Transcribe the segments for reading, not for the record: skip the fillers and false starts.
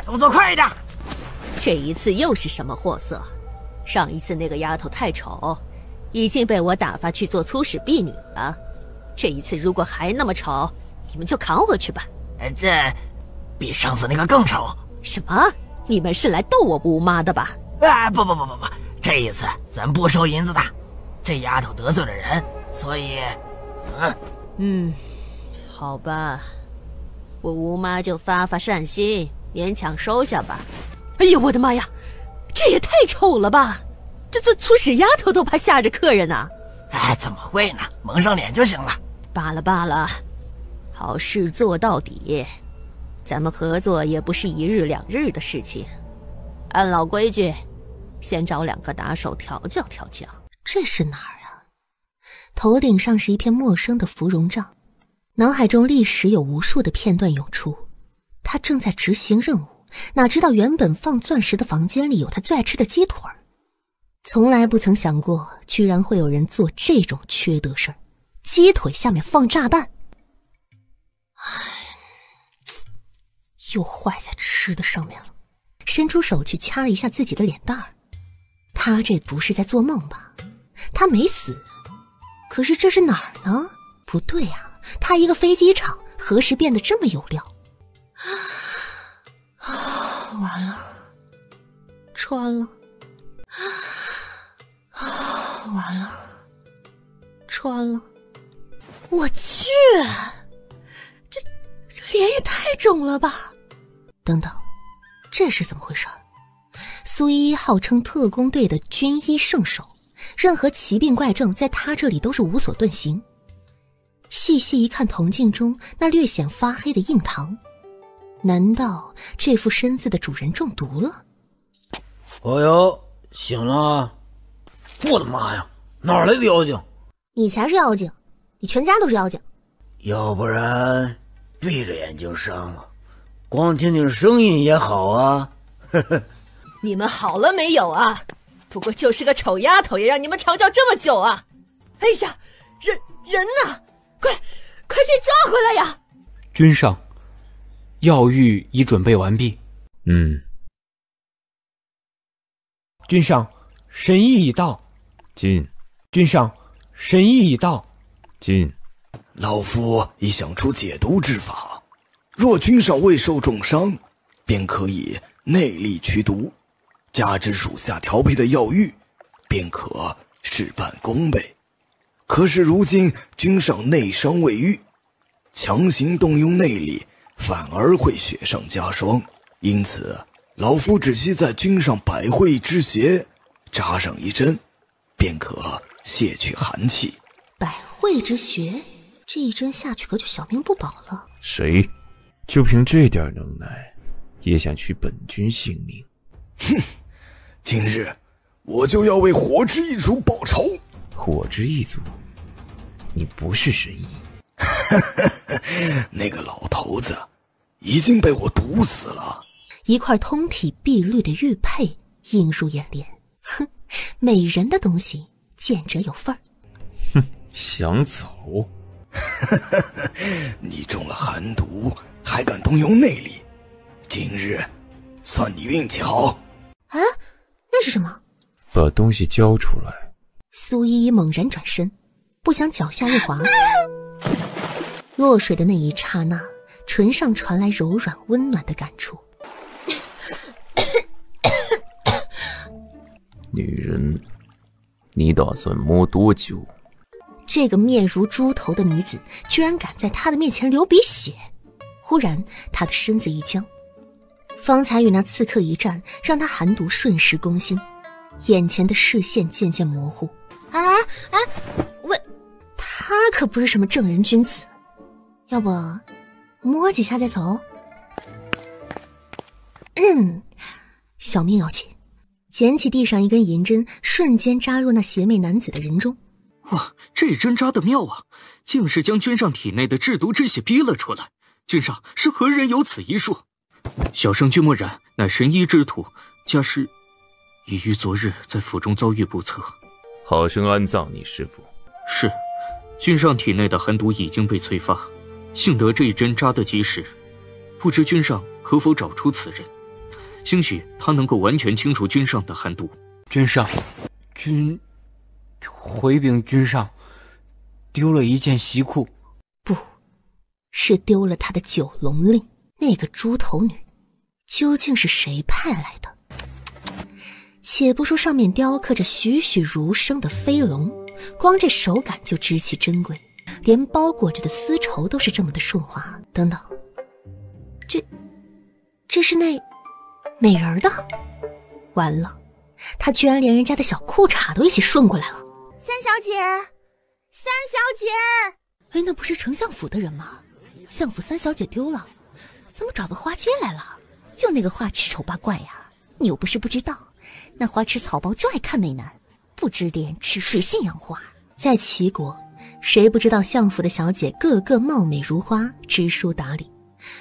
动作快一点！这一次又是什么货色？上一次那个丫头太丑，已经被我打发去做粗使婢女了。这一次如果还那么丑，你们就扛回去吧。这比上次那个更丑。什么？你们是来逗我吴妈的吧？不，这一次咱不收银子的。这丫头得罪了人，所以，好吧，我吴妈就发善心，勉强收下吧。哎呀，我的妈呀，这也太丑了吧！这做粗使丫头都怕吓着客人呢。怎么会呢？蒙上脸就行了。罢了，好事做到底。咱们合作也不是一日两日的事情，按老规矩，先找2个打手调教。这是哪儿啊？头顶上是一片陌生的芙蓉帐，脑海中立时有无数的片段涌出。他正在执行任务，哪知道原本放钻石的房间里有他最爱吃的鸡腿儿。从来不曾想过，居然会有人做这种缺德事儿。鸡腿下面放炸弹，又坏在吃的上面了。伸出手去掐了一下自己的脸蛋儿，他这不是在做梦吧？他没死，可是这是哪儿呢？不对呀，他一个飞机场何时变得这么有料？完了，穿了。完了，穿了。我去，这脸也太肿了吧！等等，这是怎么回事？苏依依号称特工队的军医圣手，任何奇病怪症在他这里都是无所遁形。细细一看铜镜中那略显发黑的印堂，难道这副身子的主人中毒了？哦哟，醒了！我的妈呀，哪来的妖精？你才是妖精，你全家都是妖精。要不然闭着眼睛上了，光听听声音也好啊。你们好了没有啊？不过就是个丑丫头，也让你们调教这么久啊！哎呀，人呢？快去抓回来呀！君上，药浴已准备完毕。君上，神医已到。进。君上，神医已到。进。老夫已想出解毒之法，若君上未受重伤，便可以内力驱毒，加之属下调配的药浴，便可事半功倍。可是如今君上内伤未愈，强行动用内力反而会雪上加霜，因此老夫只需在君上百会之穴扎上一针，便可卸去寒气。百会之穴，这一针下去可就小命不保了。谁就凭这点能耐也想取本君性命？哼，今日我就要为火之一族报仇。火之一族？你不是神医。那个老头子已经被我毒死了。一块通体碧绿的玉佩映入眼帘，哼，美人的东西见者有份儿。哼，想走？你中了寒毒，还敢动用内力？今日算你运气好。啊，那是什么？把东西交出来。苏依依猛然转身，不想脚下一滑，落水的那一刹那，唇上传来柔软温暖的感触。女人，你打算摸多久？这个面如猪头的女子居然敢在他的面前流鼻血。忽然他的身子一僵，方才与那刺客一战，让他寒毒瞬时攻心，眼前的视线渐渐模糊。喂，他可不是什么正人君子，要不摸几下再走？小命要紧，捡起地上一根银针，瞬间扎入那邪魅男子的人中。哇，这针扎得妙啊，竟是将君上体内的制毒之血逼了出来。君上是何人有此医术？小生君莫染，乃神医之徒，家师已于昨日在府中遭遇不测。好生安葬你师父。是，君上体内的寒毒已经被催发，幸得这一针扎得及时，不知君上可否找出此人？兴许他能够完全清除君上的寒毒。君上，回禀君上，丢了一件席裤。不，是丢了他的九龙令。那个猪头女究竟是谁派来的？且不说上面雕刻着栩栩如生的飞龙，光这手感就知其珍贵，连包裹着的丝绸都是这么的顺滑。等等，这是那美人的？完了，他居然连人家的小裤衩都一起顺过来了。三小姐，三小姐！哎，那不是丞相府的人吗？相府三小姐丢了，怎么找到花街来了？就那个花痴丑八怪呀！你又不是不知道，那花痴草包就爱看美男，不知廉耻，水性杨花。在齐国，谁不知道相府的小姐个个貌美如花，知书达理？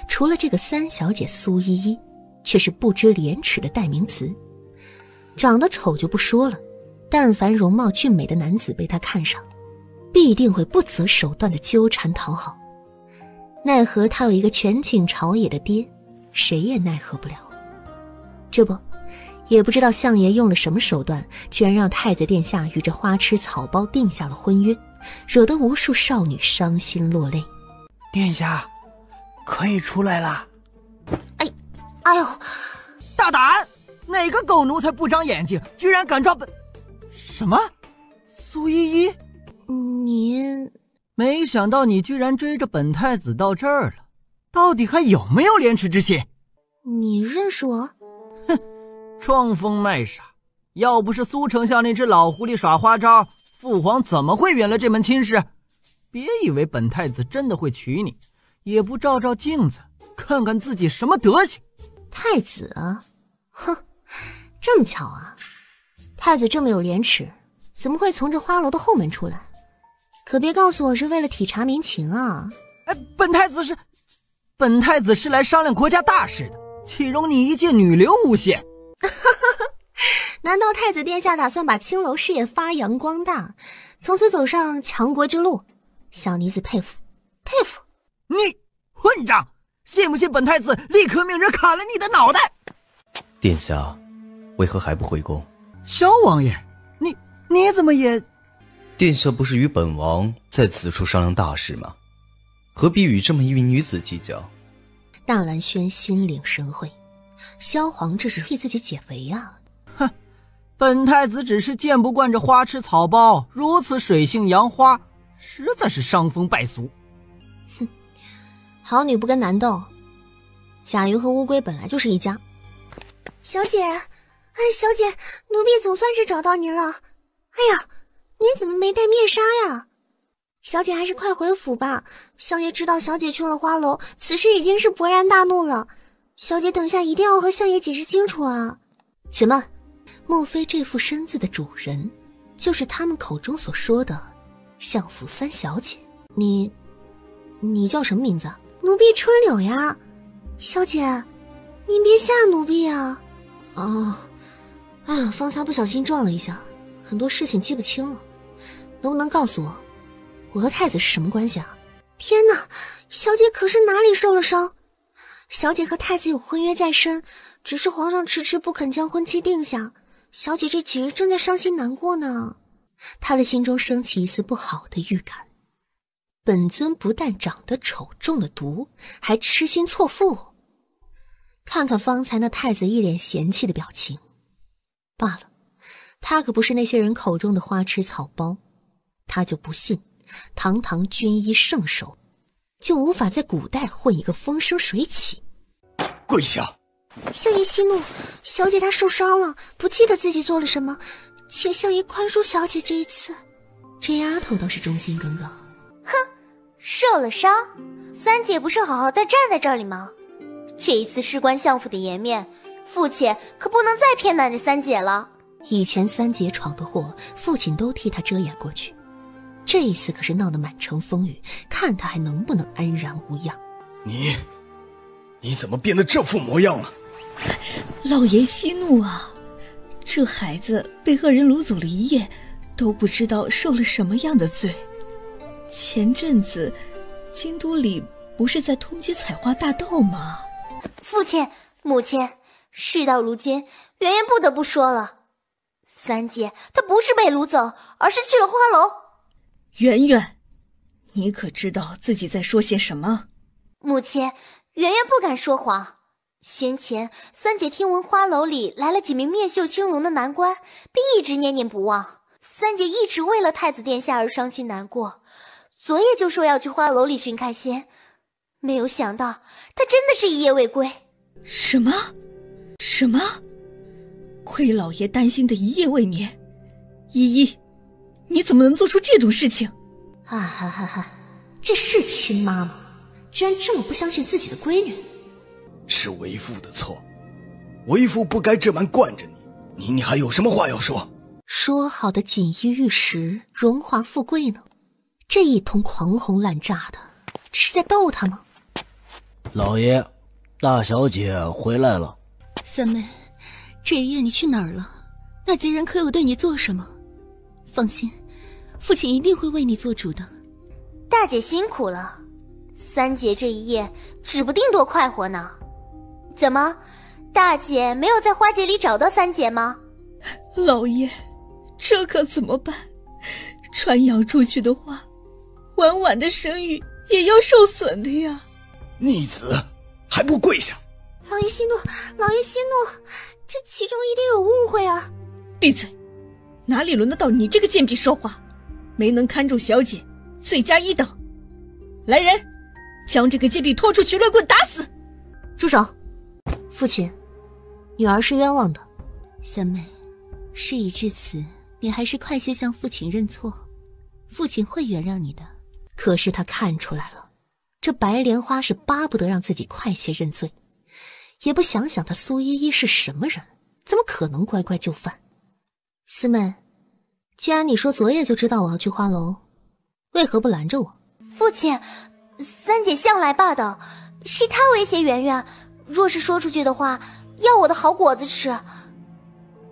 除了这个三小姐苏依依，却是不知廉耻的代名词。长得丑就不说了，但凡容貌俊美的男子被她看上，必定会不择手段的纠缠讨好。奈何他有一个权倾朝野的爹，谁也奈何不了。这不，也不知道相爷用了什么手段，居然让太子殿下与这花痴草包定下了婚约，惹得无数少女伤心落泪。殿下，可以出来了。哎呦，大胆！哪个狗奴才不长眼睛，居然敢抓本……什么？苏依依？您……没想到你居然追着本太子到这儿了，到底还有没有廉耻之心？你认识我？哼，装疯卖傻！要不是苏丞相那只老狐狸耍花招，父皇怎么会圆了这门亲事？别以为本太子真的会娶你，也不照照镜子，看看自己什么德行。太子啊，哼，这么巧啊！太子这么有廉耻，怎么会从这花楼的后门出来？可别告诉我是为了体察民情啊！本太子是来商量国家大事的，岂容你一介女流诬陷？难道太子殿下打算把青楼事业发扬光大，从此走上强国之路？小女子佩服佩服！你混账！信不信本太子立刻命人砍了你的脑袋？殿下，为何还不回宫？萧王爷，你怎么也……殿下不是与本王在此处商量大事吗？何必与这么一名女子计较？纳兰轩心领神会，萧皇这是替自己解围啊！哼，本太子只是见不惯这花痴草包如此水性杨花，实在是伤风败俗。哼，好女不跟男斗，贾云和乌龟本来就是一家。小姐，小姐，奴婢总算是找到您了。哎呀，您怎么没戴面纱呀？小姐还是快回府吧，相爷知道小姐去了花楼，此事已经是勃然大怒了。小姐等下一定要和相爷解释清楚啊！且慢，莫非这副身子的主人就是他们口中所说的相府三小姐？你叫什么名字？奴婢春柳呀。小姐，您别吓奴婢啊！方才不小心撞了一下，很多事情记不清了，能不能告诉我和太子是什么关系啊？天哪，小姐可是哪里受了伤？小姐和太子有婚约在身，只是皇上迟迟不肯将婚期定下，小姐这几日正在伤心难过呢。她的心中升起一丝不好的预感，本尊不但长得丑，中了毒，还痴心错付。看看方才那太子一脸嫌弃的表情，罢了，他可不是那些人口中的花痴草包，他就不信堂堂军医圣手就无法在古代混一个风生水起。跪下！相爷息怒，小姐她受伤了，不记得自己做了什么，请相爷宽恕小姐这一次。这丫头倒是忠心耿耿。哼，受了伤，三姐不是好好的站在这里吗？这一次事关相府的颜面，父亲可不能再偏袒着三姐了。以前三姐闯的祸，父亲都替她遮掩过去，这一次可是闹得满城风雨，看她还能不能安然无恙。你怎么变得这副模样了？老爷息怒啊，这孩子被恶人掳走了一夜，都不知道受了什么样的罪。前阵子京都里不是在通缉采花大盗吗？父亲母亲，事到如今，圆圆不得不说了，三姐她不是被掳走，而是去了花楼。圆圆，你可知道自己在说些什么？母亲，圆圆不敢说谎。先前三姐听闻花楼里来了几名面秀轻容的男官，便一直念念不忘。三姐一直为了太子殿下而伤心难过，昨夜就说要去花楼里寻看仙，没有想到她真的是一夜未归。什么？亏老爷担心的一夜未眠。依依，你怎么能做出这种事情？这是亲妈吗？居然这么不相信自己的闺女。是为父的错，为父不该这般惯着你。你还有什么话要说？说好的锦衣玉食、荣华富贵呢？这一通狂轰滥炸的，这是在逗他吗？老爷，大小姐回来了。三妹，这一夜你去哪儿了？那贼人可有对你做什么？放心，父亲一定会为你做主的。大姐辛苦了，三姐这一夜指不定多快活呢。怎么，大姐没有在花街里找到三姐吗？老爷，这可怎么办？传扬出去的话，婉婉的声誉也要受损的呀。逆子，还不跪下！老爷息怒，老爷息怒，这其中一定有误会啊！闭嘴！哪里轮得到你这个贱婢说话？没能看住小姐，罪加一等。来人，将这个贱婢拖出去乱棍打死！住手！父亲，女儿是冤枉的。三妹，事已至此，你还是快些向父亲认错，父亲会原谅你的。可是他看出来了，这白莲花是巴不得让自己快些认罪，也不想想他苏依依是什么人，怎么可能乖乖就范？四妹，既然你说昨夜就知道我要去花楼，为何不拦着我？父亲，三姐向来霸道，是她威胁圆圆，若是说出去的话，要我的好果子吃。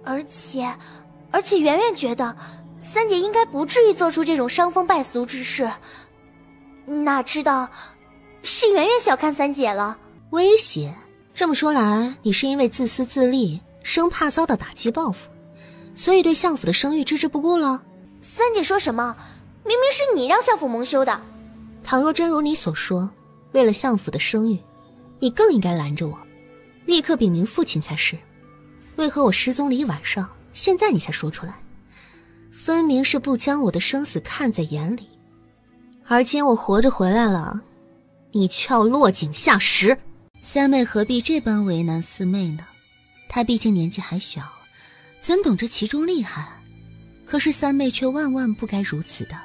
而且圆圆觉得三姐应该不至于做出这种伤风败俗之事，哪知道是圆圆小看三姐了。威胁？这么说来，你是因为自私自利，生怕遭到打击报复，所以对相府的声誉置之不顾了？三姐说什么？明明是你让相府蒙羞的。倘若真如你所说，为了相府的声誉，你更应该拦着我，立刻禀明父亲才是。为何我失踪了一晚上，现在你才说出来？分明是不将我的生死看在眼里，而今我活着回来了，你却要落井下石。三妹何必这般为难四妹呢？她毕竟年纪还小，怎懂这其中厉害？可是三妹却万万不该如此的。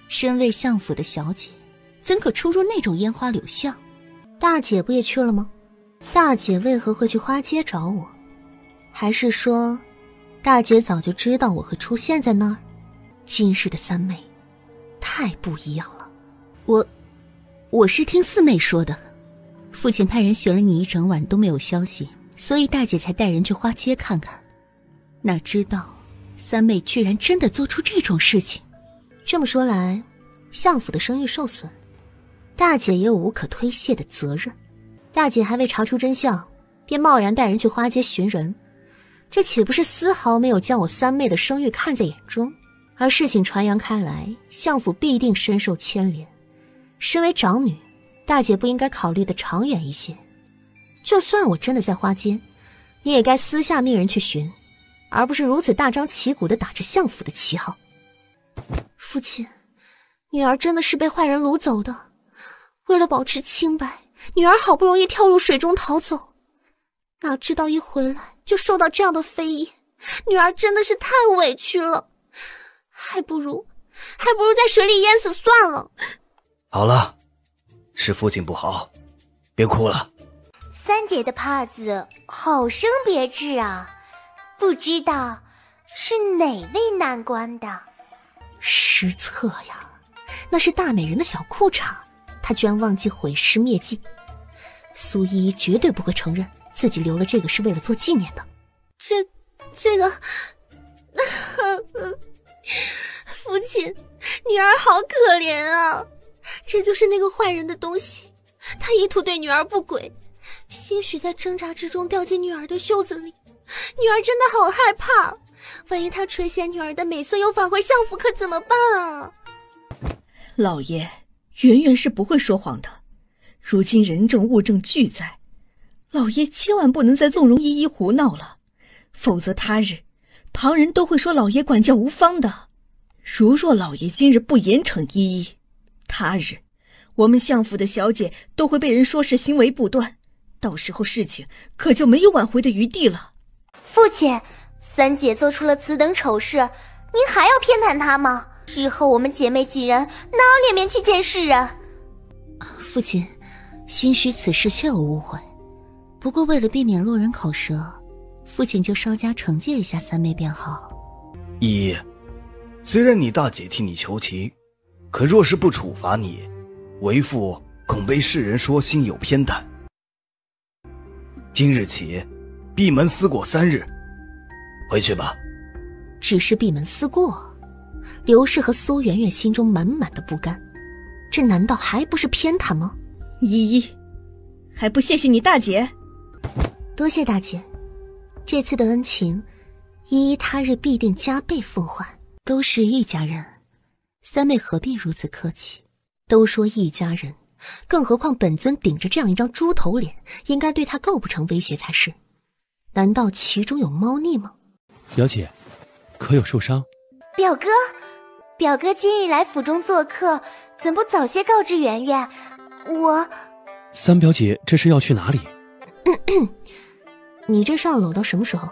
身为相府的小姐，怎可出入那种烟花柳巷？大姐不也去了吗？大姐为何会去花街找我？还是说大姐早就知道我会出现在那儿？今日的三妹太不一样了。我是听四妹说的，父亲派人寻了你一整晚都没有消息，所以大姐才带人去花街看看。哪知道三妹居然真的做出这种事情。这么说来，相府的声誉受损，大姐也有无可推卸的责任。大姐还未查出真相，便贸然带人去花街寻人，这岂不是丝毫没有将我三妹的声誉看在眼中？而事情传扬开来，相府必定深受牵连。身为长女，大姐不应该考虑的长远一些。就算我真的在花街，你也该私下命人去寻，而不是如此大张旗鼓地打着相府的旗号。父亲，女儿真的是被坏人掳走的。为了保持清白，女儿好不容易跳入水中逃走，哪知道一回来就受到这样的非议，女儿真的是太委屈了，还不如在水里淹死算了。好了，是父亲不好，别哭了。三姐的帕子好生别致啊，不知道是哪位难关的？失策呀，那是大美人的小裤衩，她居然忘记毁尸灭迹。苏依依绝对不会承认自己留了这个是为了做纪念的。这个父亲，女儿好可怜啊，这就是那个坏人的东西，他意图对女儿不轨，兴许在挣扎之中掉进女儿的袖子里，女儿真的好害怕，万一她垂涎女儿的美色又返回相府，可怎么办啊？老爷，圆圆是不会说谎的，如今人证物证俱在，老爷千万不能再纵容依依胡闹了，否则他日旁人都会说老爷管教无方的。如若老爷今日不严惩依依，他日我们相府的小姐都会被人说是行为不端，到时候事情可就没有挽回的余地了。父亲，三姐做出了此等丑事，您还要偏袒她吗？日后我们姐妹几人哪有脸面去见世人？父亲，兴许此事确有误会，不过为了避免落人口舌，父亲就稍加惩戒一下三妹便好。依依，虽然你大姐替你求情，可若是不处罚你，为父恐被世人说心有偏袒。今日起闭门思过3日，回去吧。只是闭门思过，刘氏和苏媛媛心中满满的不甘，这难道还不是偏袒吗？依依，还不谢谢你大姐？多谢大姐，这次的恩情，依依他日必定加倍奉还。都是一家人，三妹何必如此客气？都说一家人，更何况本尊顶着这样一张猪头脸，应该对他构不成威胁才是。难道其中有猫腻吗？表姐，可有受伤？表哥今日来府中做客，怎不早些告知圆圆？三表姐这是要去哪里？你这是要搂到什么时候？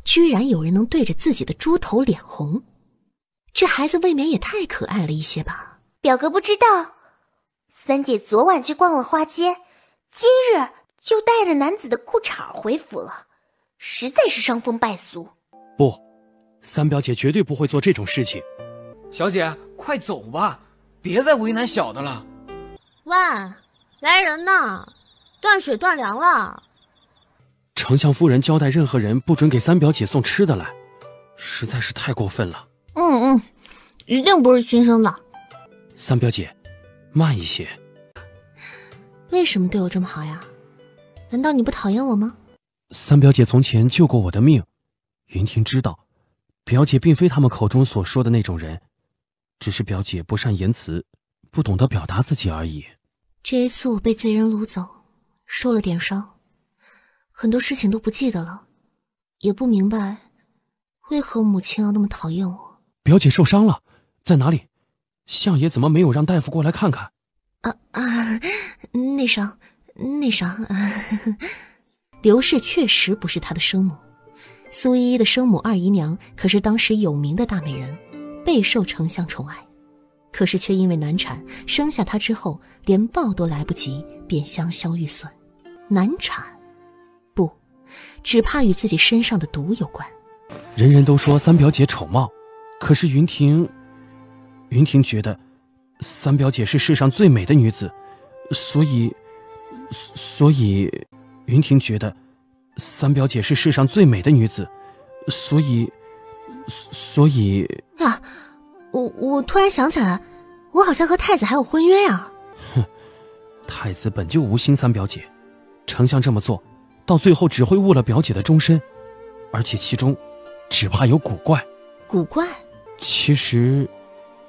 居然有人能对着自己的猪头脸红，这孩子未免也太可爱了一些吧？表哥不知道，三姐昨晚去逛了花街，今日就带着男子的裤衩回府了，实在是伤风败俗。不，三表姐绝对不会做这种事情。小姐，快走吧，别再为难小的了。喂，来人呐，断水断粮了。丞相夫人交代任何人不准给三表姐送吃的来，实在是太过分了。一定不是亲生的。三表姐，慢一些。为什么对我这么好呀？难道你不讨厌我吗？三表姐从前救过我的命，云婷知道，表姐并非他们口中所说的那种人，只是表姐不善言辞，不懂得表达自己而已。这一次我被贼人掳走，受了点伤，很多事情都不记得了，也不明白为何母亲要那么讨厌我。表姐受伤了，在哪里？相爷怎么没有让大夫过来看看？内伤。刘氏确实不是她的生母，苏依依的生母二姨娘可是当时有名的大美人，备受丞相宠爱，可是却因为难产，生下她之后连抱都来不及，便香消玉损。难产？不，只怕与自己身上的毒有关。人人都说三表姐丑貌，可是云婷觉得三表姐是世上最美的女子，所以云婷觉得三表姐是世上最美的女子，所以呀，我突然想起来，我好像和太子还有婚约啊。哼，太子本就无心三表姐，丞相这么做，到最后只会误了表姐的终身，而且其中只怕有古怪。古怪？其实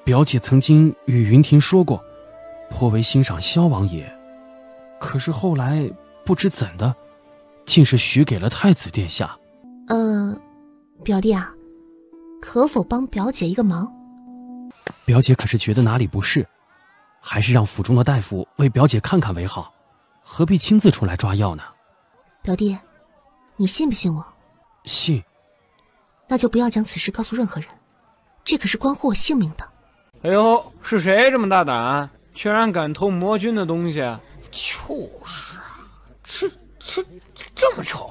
表姐曾经与云婷说过，颇为欣赏萧王爷，可是后来不知怎的，竟是许给了太子殿下。表弟啊，可否帮表姐一个忙？表姐可是觉得哪里不是，还是让府中的大夫为表姐看看为好，何必亲自出来抓药呢？表弟，你信不信我？信。那就不要将此事告诉任何人，这可是关乎我性命的。哎呦，是谁这么大胆，居然敢偷魔君的东西？就是啊，这么丑，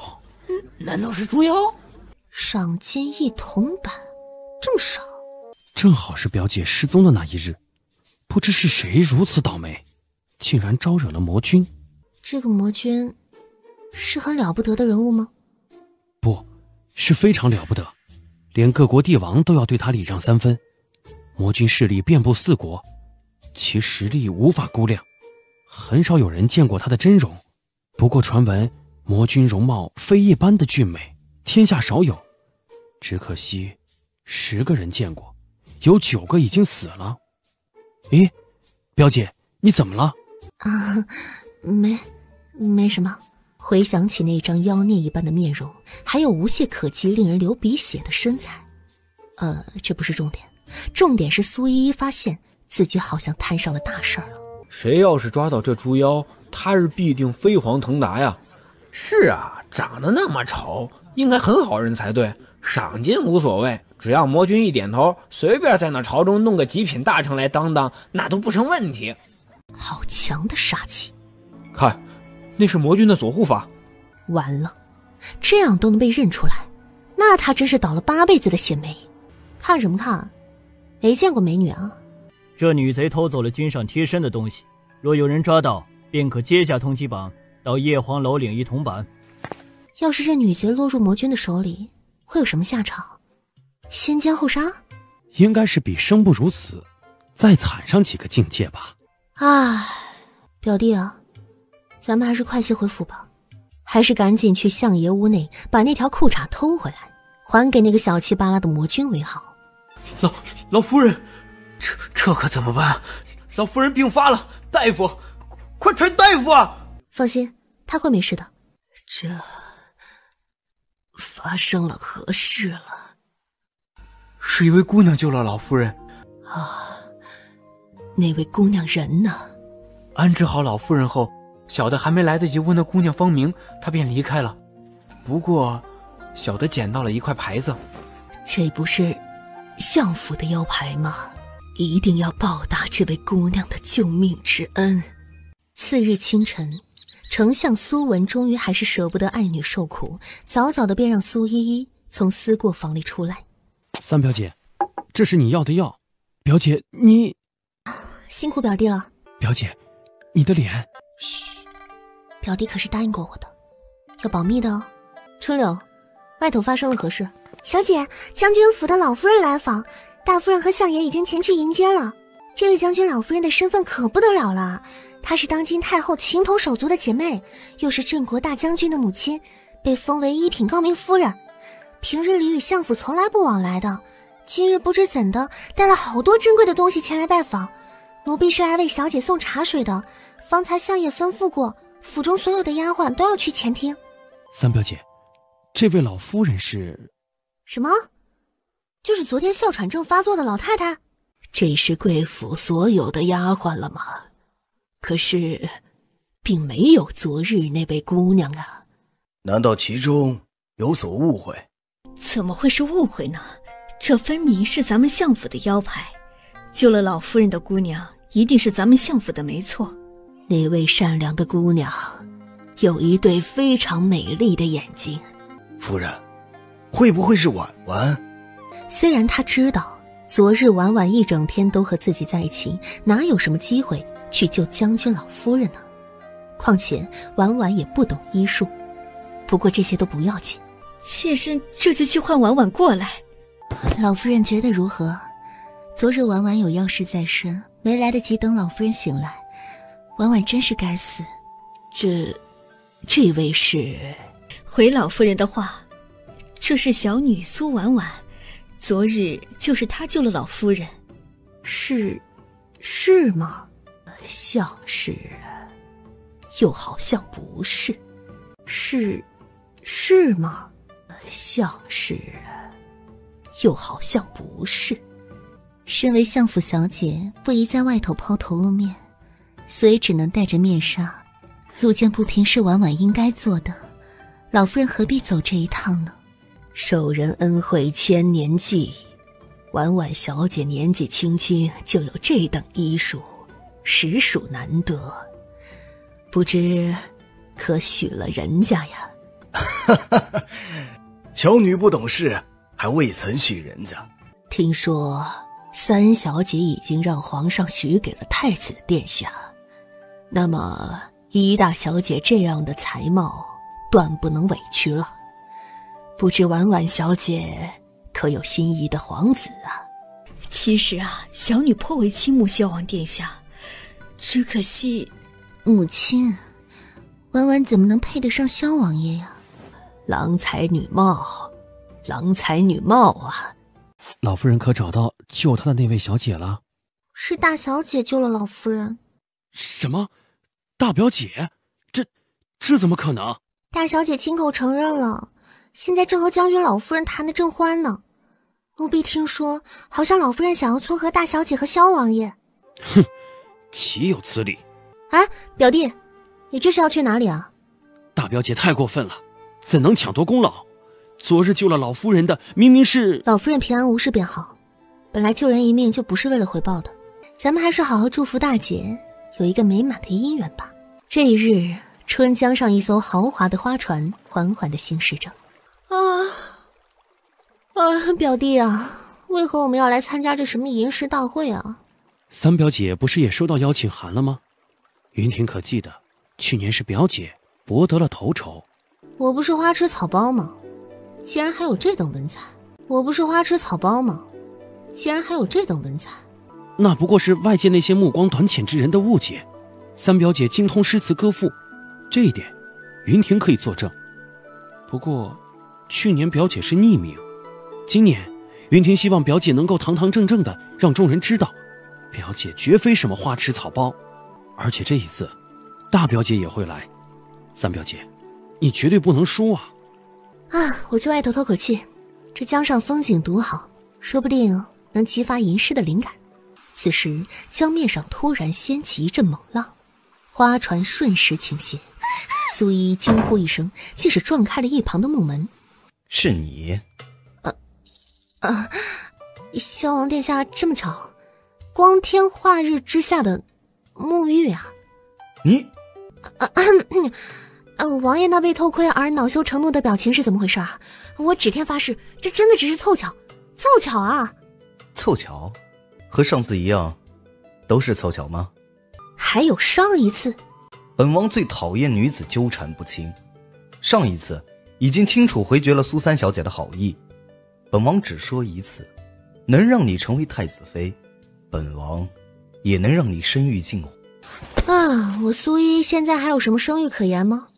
难道是猪妖？赏金1铜板，这么少？正好是表姐失踪的那一日，不知是谁如此倒霉，竟然招惹了魔君。这个魔君是很了不得的人物吗？不，是非常了不得，连各国帝王都要对他礼让3分。魔君势力遍布4国，其实力无法估量，很少有人见过他的真容，不过传闻魔君容貌非一般的俊美，天下少有，只可惜10个人见过，有9个已经死了。咦，表姐，你怎么了？啊，没什么。回想起那张妖孽一般的面容，还有无懈可击、令人流鼻血的身材，这不是重点，重点是苏依依发现自己好像摊上了大事了。谁要是抓到这猪妖，他日必定飞黄腾达呀！是啊，长得那么丑，应该很好人才对，赏金无所谓，只要魔君一点头，随便在那朝中弄个极品大臣来当，那都不成问题。好强的杀气！看，那是魔君的左护法。完了，这样都能被认出来，那他真是倒了8辈子的血霉。看什么看？没见过美女啊！这女贼偷走了君上贴身的东西，若有人抓到，便可接下通缉榜，到叶皇楼领一铜板。要是这女贼落入魔君的手里，会有什么下场？先奸后杀？应该是比生不如死再惨上几个境界吧。唉，表弟啊，咱们还是快些回府吧，还是赶紧去相爷屋内把那条裤衩偷回来，还给那个小气巴拉的魔君为好。老夫人，这可怎么办？老夫人病发了，大夫，快传大夫啊！放心，他会没事的。这发生了何事了？是一位姑娘救了老夫人啊。那位姑娘人呢？安置好老夫人后，小的还没来得及问那姑娘芳名，她便离开了。不过小的捡到了一块牌子。这不是相府的腰牌吗？一定要报答这位姑娘的救命之恩。次日清晨，丞相苏文终于还是舍不得爱女受苦，早早的便让苏依依从思过房里出来。三表姐，这是你要的药。表姐，你辛苦表弟了。表姐，你的脸。嘘，表弟可是答应过我的，要保密的哦。春柳，外头发生了何事？小姐，将军府的老夫人来访，大夫人和相爷已经前去迎接了。这位将军老夫人的身份可不得了了，她是当今太后情同手足的姐妹，又是镇国大将军的母亲，被封为一品高明夫人。平日里与相府从来不往来的，今日不知怎的带了好多珍贵的东西前来拜访。奴婢是来为小姐送茶水的，方才相爷吩咐过，府中所有的丫鬟都要去前厅。三表姐，这位老夫人是？什么？就是昨天哮喘症发作的老太太？这是贵府所有的丫鬟了吗？可是并没有昨日那位姑娘啊。难道其中有所误会？怎么会是误会呢？这分明是咱们相府的腰牌，救了老夫人的姑娘一定是咱们相府的没错。那位善良的姑娘有一对非常美丽的眼睛。夫人，会不会是婉婉？虽然他知道昨日婉婉一整天都和自己在一起，哪有什么机会去救将军老夫人呢？况且婉婉也不懂医术，不过这些都不要紧。妾身这就去唤婉婉过来。老夫人觉得如何？昨日婉婉有要事在身，没来得及等老夫人醒来，婉婉真是该死。这位是？回老夫人的话，这是小女苏婉婉，昨日就是她救了老夫人。是吗？像是，又好像不是。是吗？像是，又好像不是。身为相府小姐，不宜在外头抛头露面，所以只能戴着面纱。路见不平是婉婉应该做的，老夫人何必走这一趟呢？受人恩惠千年计，婉婉小姐年纪轻轻就有这等医术，实属难得。不知可许了人家呀？小女不懂事，还未曾许人家。听说三小姐已经让皇上许给了太子殿下，那么一大小姐这样的才貌断不能委屈了。不知婉婉小姐可有心仪的皇子啊？其实啊，小女颇为倾慕萧王殿下，只可惜……母亲，婉婉怎么能配得上萧王爷呀？郎才女貌，郎才女貌啊！老夫人可找到救她的那位小姐了？是大小姐救了老夫人。什么？大表姐？这怎么可能？大小姐亲口承认了，现在正和将军老夫人谈得正欢呢。奴婢听说，好像老夫人想要撮合大小姐和萧王爷。哼，岂有此理！哎，表弟，你这是要去哪里啊？大表姐太过分了，怎能抢夺功劳？昨日救了老夫人的明明是……老夫人平安无事便好，本来救人一命就不是为了回报的，咱们还是好好祝福大姐有一个美满的姻缘吧。这一日，春江上一艘豪华的花船缓缓地行驶着。表弟啊，为何我们要来参加这什么吟诗大会啊？三表姐不是也收到邀请函了吗？云婷可记得，去年是表姐博得了头筹。我不是花痴草包吗？竟然还有这等文采！我不是花痴草包吗？竟然还有这等文采！那不过是外界那些目光短浅之人的误解。三表姐精通诗词歌赋，这一点云婷可以作证。不过去年表姐是匿名，今年云婷希望表姐能够堂堂正正的让众人知道，表姐绝非什么花痴草包。而且这一次大表姐也会来，三表姐你绝对不能输啊！我就爱透透口气，这江上风景独好，说不定能激发吟诗的灵感。此时江面上突然掀起一阵猛浪，花船瞬时倾斜，苏依惊呼一声，竟是撞开了一旁的木门。是你？萧王殿下这么巧，光天化日之下的沐浴啊！你王爷那被偷窥而恼羞成怒的表情是怎么回事啊？我指天发誓，这真的只是凑巧啊！凑巧？和上次一样，都是凑巧吗？还有上一次？本王最讨厌女子纠缠不清，上一次已经清楚回绝了苏三小姐的好意，本王只说一次，能让你成为太子妃，本王也能让你声誉尽毁。我苏依现在还有什么声誉可言吗？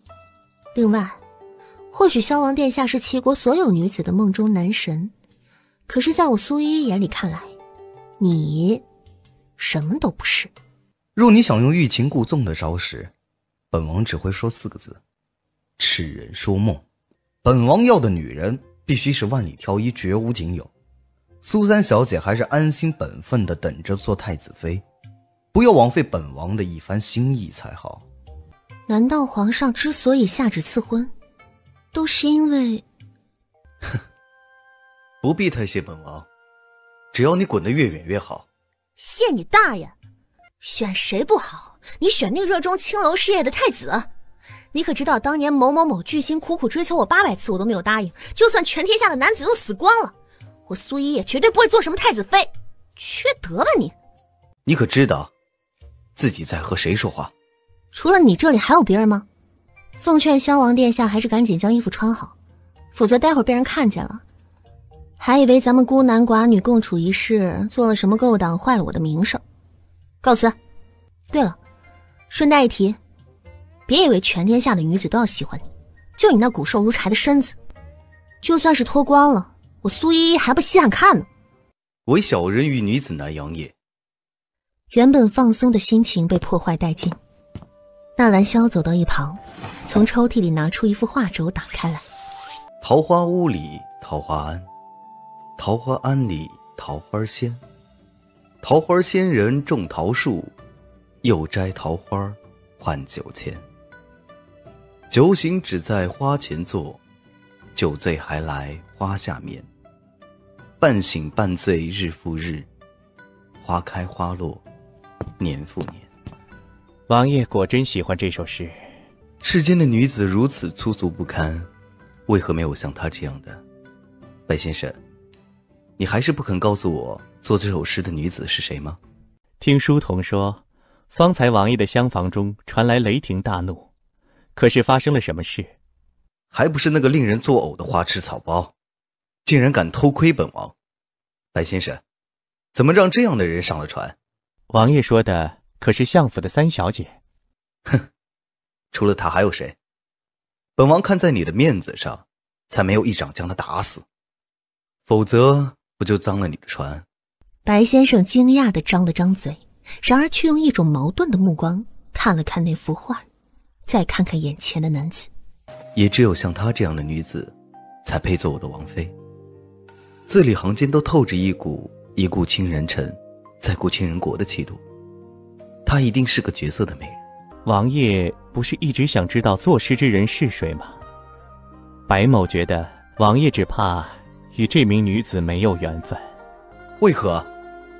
另外，或许萧王殿下是齐国所有女子的梦中男神，可是在我苏依眼里看来，你什么都不是。若你想用欲擒故纵的招式，本王只会说4个字：痴人说梦。本王要的女人必须是万里挑一，绝无仅有。苏三小姐还是安心本分地等着做太子妃，不要枉费本王的一番心意才好。难道皇上之所以下旨赐婚，都是因为……不必太谢本王，只要你滚得越远越好。谢你大爷！选谁不好？你选那个热衷青楼事业的太子。你可知道当年某某某巨星苦苦追求我800次我都没有答应，就算全天下的男子都死光了，我苏依也绝对不会做什么太子妃。缺德吧你！你可知道自己在和谁说话？除了你这里还有别人吗？奉劝萧王殿下还是赶紧将衣服穿好，否则待会儿被人看见了，还以为咱们孤男寡女共处一室做了什么勾当，坏了我的名声。告辞。对了，顺带一提，别以为全天下的女子都要喜欢你，就你那骨瘦如柴的身子，就算是脱光了，我苏依还不稀罕看呢。唯小人与女子难养也。原本放松的心情被破坏殆尽。纳兰萧走到一旁，从抽屉里拿出一幅画轴打开来。桃花坞里桃花庵，桃花庵里桃花仙，桃花仙人种桃树，又摘桃花换酒钱。酒醒只在花前坐，酒醉还来花下眠。半醒半醉日复日，花开花落年复年。王爷果真喜欢这首诗。世间的女子如此粗俗不堪，为何没有像她这样的？白先生，你还是不肯告诉我做这首诗的女子是谁吗？听书童说，方才王爷的厢房中传来雷霆大怒，可是发生了什么事？还不是那个令人作呕的花痴草包，竟然敢偷窥本王。白先生，怎么让这样的人上了船？王爷说的可是相府的三小姐？哼，除了他还有谁？本王看在你的面子上，才没有一掌将他打死，否则不就脏了你的船？白先生惊讶地张了张嘴，然而却用一种矛盾的目光看了看那幅画，再看看眼前的男子。也只有像她这样的女子，才配做我的王妃。字里行间都透着一股倾人城，再顾倾人国的气度。她一定是个绝色的美人。王爷不是一直想知道作诗之人是谁吗？白某觉得王爷只怕与这名女子没有缘分。为何？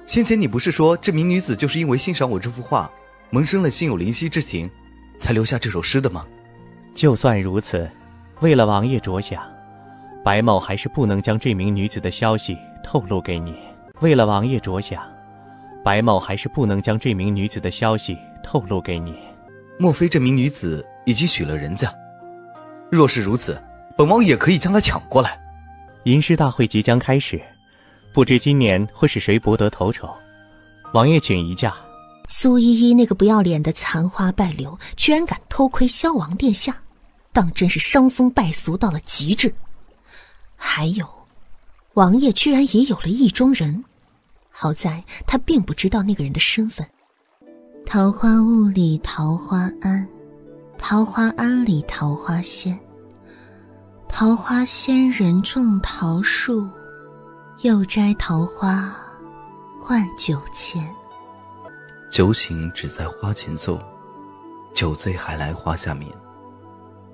先前你不是说这名女子就是因为欣赏我这幅画，萌生了心有灵犀之情，才留下这首诗的吗？就算如此，为了王爷着想，白某还是不能将这名女子的消息透露给你。为了王爷着想，白某还是不能将这名女子的消息透露给你。莫非这名女子已经许了人家？若是如此，本王也可以将她抢过来。吟诗大会即将开始，不知今年会是谁博得头筹？王爷请移驾。苏依依那个不要脸的残花败柳，居然敢偷窥萧王殿下，当真是伤风败俗到了极致。还有，王爷居然也有了意中人，好在他并不知道那个人的身份。桃花坞里桃花庵，桃花庵里桃花仙，桃花仙人种桃树，又摘桃花换酒钱。酒醒只在花前奏，酒醉还来花下眠。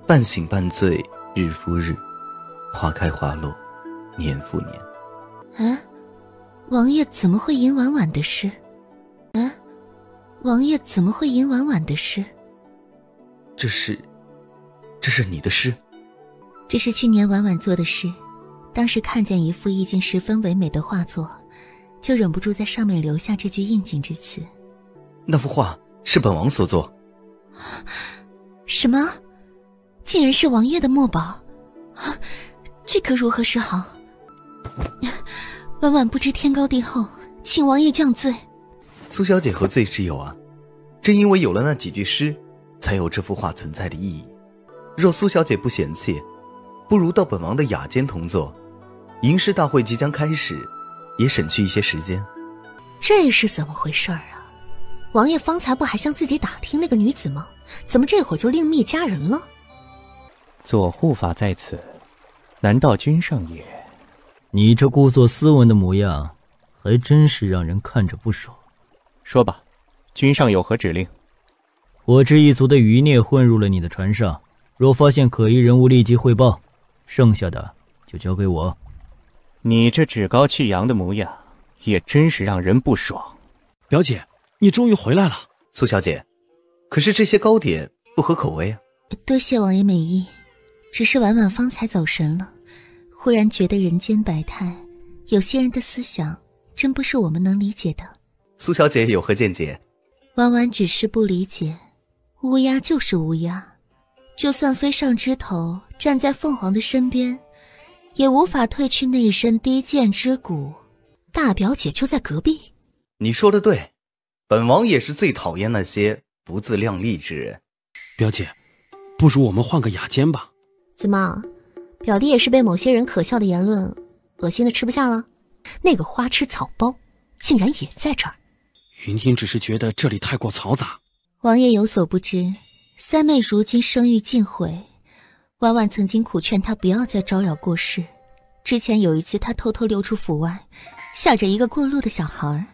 半醒半醉日复日，花开花落年复年。王爷怎么会吟婉婉的诗？王爷怎么会吟婉婉的诗？这是你的诗？这是去年婉婉做的诗，当时看见一幅意境十分唯美的画作，就忍不住在上面留下这句应景之词。那幅画是本王所作。什么？竟然是王爷的墨宝？这可如何是好？婉婉不知天高地厚，请王爷降罪。苏小姐何罪之有啊？正因为有了那几句诗，才有这幅画存在的意义。若苏小姐不嫌弃，不如到本王的雅间同坐。吟诗大会即将开始，也省去一些时间。这是怎么回事啊？王爷方才不还向自己打听那个女子吗？怎么这会儿就另觅佳人了？左护法在此，难道君上也？你这故作斯文的模样，还真是让人看着不爽。说吧，君上有何指令？我知一族的余孽混入了你的船上，若发现可疑人物立即汇报，剩下的就交给我。你这趾高气扬的模样，也真是让人不爽。表姐，你终于回来了。苏小姐，可是这些糕点不合口味啊。多谢王爷美意，只是婉婉方才走神了，忽然觉得人间百态，有些人的思想真不是我们能理解的。苏小姐有何见解？婉婉只是不理解，乌鸦就是乌鸦，就算飞上枝头，站在凤凰的身边，也无法褪去那一身低贱之骨。大表姐就在隔壁。你说的对，本王也是最讨厌那些不自量力之人。表姐，不如我们换个雅间吧。怎么，表弟也是被某些人可笑的言论恶心的吃不下了？那个花痴草包竟然也在这儿。云听只是觉得这里太过嘈杂。王爷有所不知，三妹如今声誉尽毁，婉婉曾经苦劝她不要再招摇过市。之前有一次她偷偷溜出府外，吓着一个过路的小孩。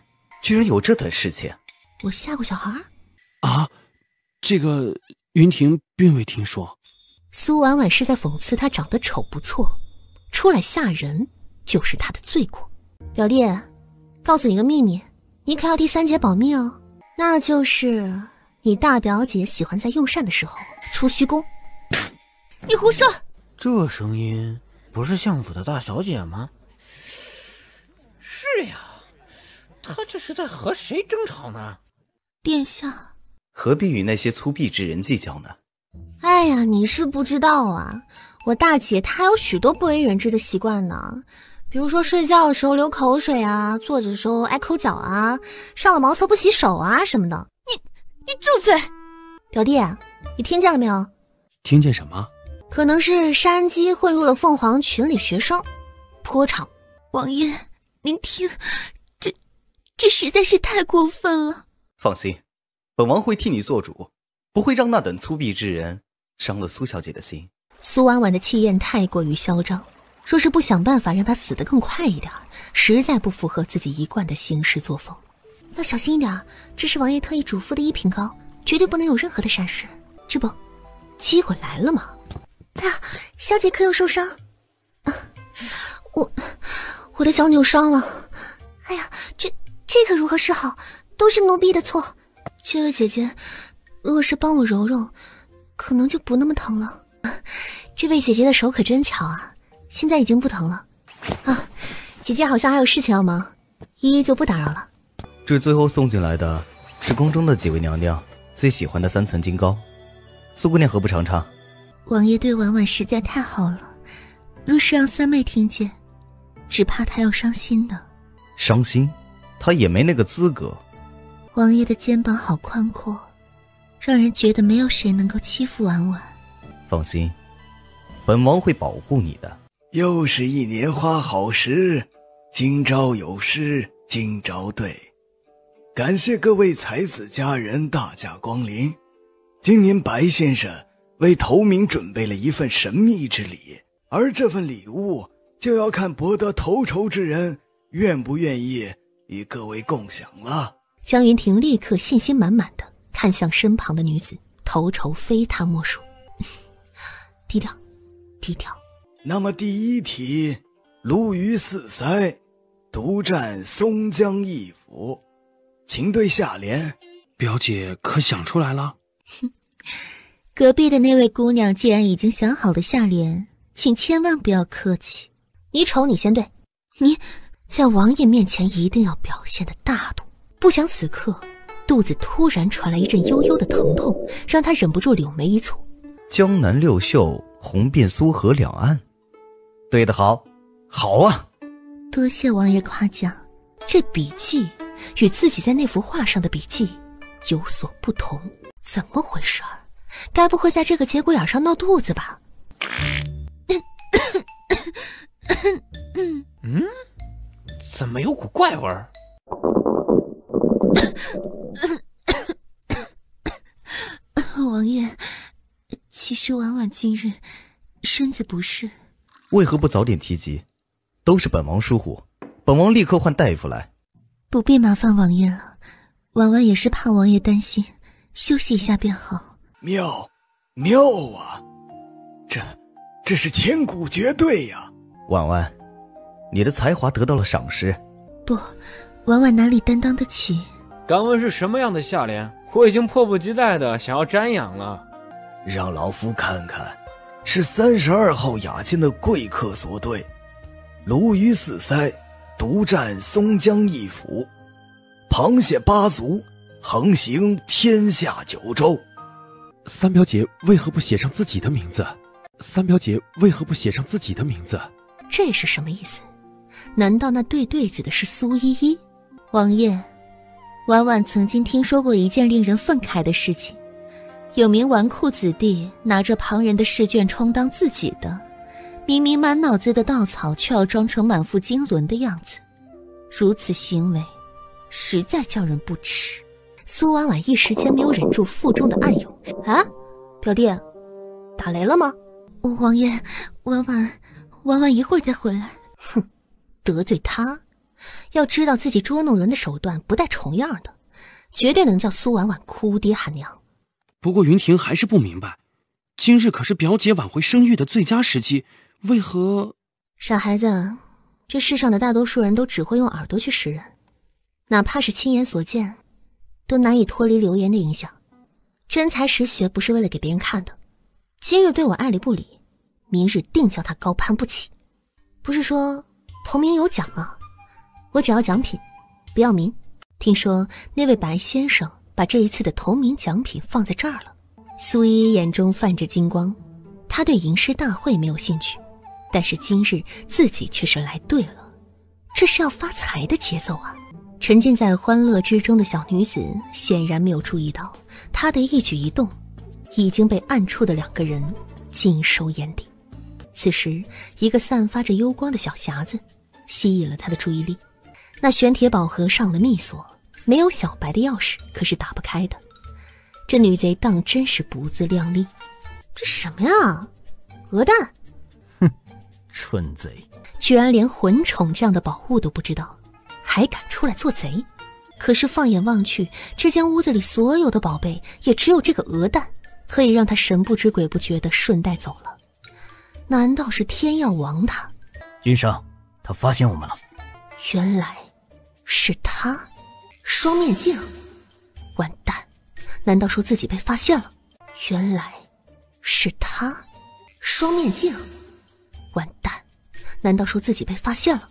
居然有这等事情？我吓过小孩？啊，这个云婷并未听说。苏婉婉是在讽刺她长得丑不错，出来吓人就是她的罪过。表弟，告诉你个秘密，你可要第三节保密哦。那就是你大表姐喜欢在用膳的时候出虚宫。你胡说！这声音不是相府的大小姐吗？是呀，她这是在和谁争吵呢？殿下，何必与那些粗鄙之人计较呢？哎呀，你是不知道啊，我大姐她有许多不为人知的习惯呢。比如说睡觉的时候流口水啊，坐着的时候爱抠脚啊，上了茅厕不洗手啊什么的。你住嘴！表弟，你听见了没有？听见什么？可能是山鸡混入了凤凰群里学声，泼场。王爷，您听，这实在是太过分了。放心，本王会替你做主，不会让那等粗鄙之人伤了苏小姐的心。苏婉婉的气焰太过于嚣张，若是不想办法让她死得更快一点，实在不符合自己一贯的行事作风。要小心一点，这是王爷特意嘱咐的一品膏，绝对不能有任何的闪失。这不，机会来了吗？哎呀，小姐可有受伤？我的脚扭伤了。哎呀，这可如何是好？都是奴婢的错。这位姐姐，若是帮我揉揉，可能就不那么疼了。这位姐姐的手可真巧啊，现在已经不疼了。啊，姐姐好像还有事情要忙，依依就不打扰了。这最后送进来的是宫中的几位娘娘最喜欢的3层金糕，苏姑娘何不尝尝？王爷对婉婉实在太好了，若是让三妹听见，只怕她要伤心的。伤心？她也没那个资格。王爷的肩膀好宽阔，让人觉得没有谁能够欺负婉婉。放心，本王会保护你的。又是一年花好时，今朝有诗今朝对。感谢各位才子佳人大驾光临。今年白先生为头名准备了一份神秘之礼，而这份礼物就要看博得头筹之人愿不愿意与各位共享了。江云婷立刻信心满满的看向身旁的女子，头筹非她莫属。低调，低调。那么第一题，鲈鱼4腮，独占松江一府，请对下联。表姐可想出来了？隔壁的那位姑娘既然已经想好了下联，请千万不要客气。你丑你先对，你在王爷面前一定要表现得大度。不想此刻肚子突然传来一阵悠悠的疼痛，让他忍不住柳眉一蹙。江南六秀红遍苏河两岸，对得好，好啊！多谢王爷夸奖，这笔记与自己在那幅画上的笔记有所不同，怎么回事？该不会在这个节骨眼上闹肚子吧？怎么有股怪味儿？王爷，其实婉婉近日身子不适。为何不早点提及？都是本王疏忽，本王立刻换大夫来。不必麻烦王爷了，婉婉也是怕王爷担心，休息一下便好。妙啊，这是千古绝对呀！婉婉，你的才华得到了赏识。不，婉婉哪里担当得起？敢问是什么样的下联？我已经迫不及待的想要瞻仰了。让老夫看看，是32号雅间的贵客所对。鲈鱼4腮，独占松江一府，螃蟹8足，横行天下9州。三表姐为何不写上自己的名字？三表姐为何不写上自己的名字？这是什么意思？难道那对子的是苏依依？王爷，婉婉曾经听说过一件令人愤慨的事情，有名纨绔子弟拿着旁人的试卷充当自己的，明明满脑子的稻草，却要装成满腹经纶的样子，如此行为实在叫人不齿。苏婉婉一时间没有忍住腹中的暗涌。啊，表弟，打雷了吗？王爷，婉婉一会儿再回来。哼，得罪他，要知道自己捉弄人的手段不带重样的，绝对能叫苏婉婉哭爹喊娘。不过云婷还是不明白，今日可是表姐挽回声誉的最佳时机，为何？傻孩子，这世上的大多数人都只会用耳朵去识人，哪怕是亲眼所见，都难以脱离流言的影响。真才实学不是为了给别人看的，今日对我爱理不理，明日定叫他高攀不起。不是说同名有奖吗？我只要奖品，不要名。听说那位白先生把这一次的同名奖品放在这儿了。苏依依眼中泛着金光，她对吟诗大会没有兴趣，但是今日自己却是来对了，这是要发财的节奏啊！沉浸在欢乐之中的小女子显然没有注意到，她的一举一动已经被暗处的2个人尽收眼底。此时，一个散发着幽光的小匣子吸引了他的注意力。那玄铁宝盒上了密锁，没有小白的钥匙可是打不开的。这女贼当真是不自量力。这什么呀？鹅蛋？哼，蠢贼！居然连魂宠这样的宝物都不知道，还敢出来做贼！可是放眼望去，这间屋子里所有的宝贝，也只有这个鹅蛋可以让他神不知鬼不觉地顺带走了。难道是天要亡他？君上，他发现我们了。原来是他，双面镜。完蛋，难道说自己被发现了？原来是他，双面镜。完蛋，难道说自己被发现了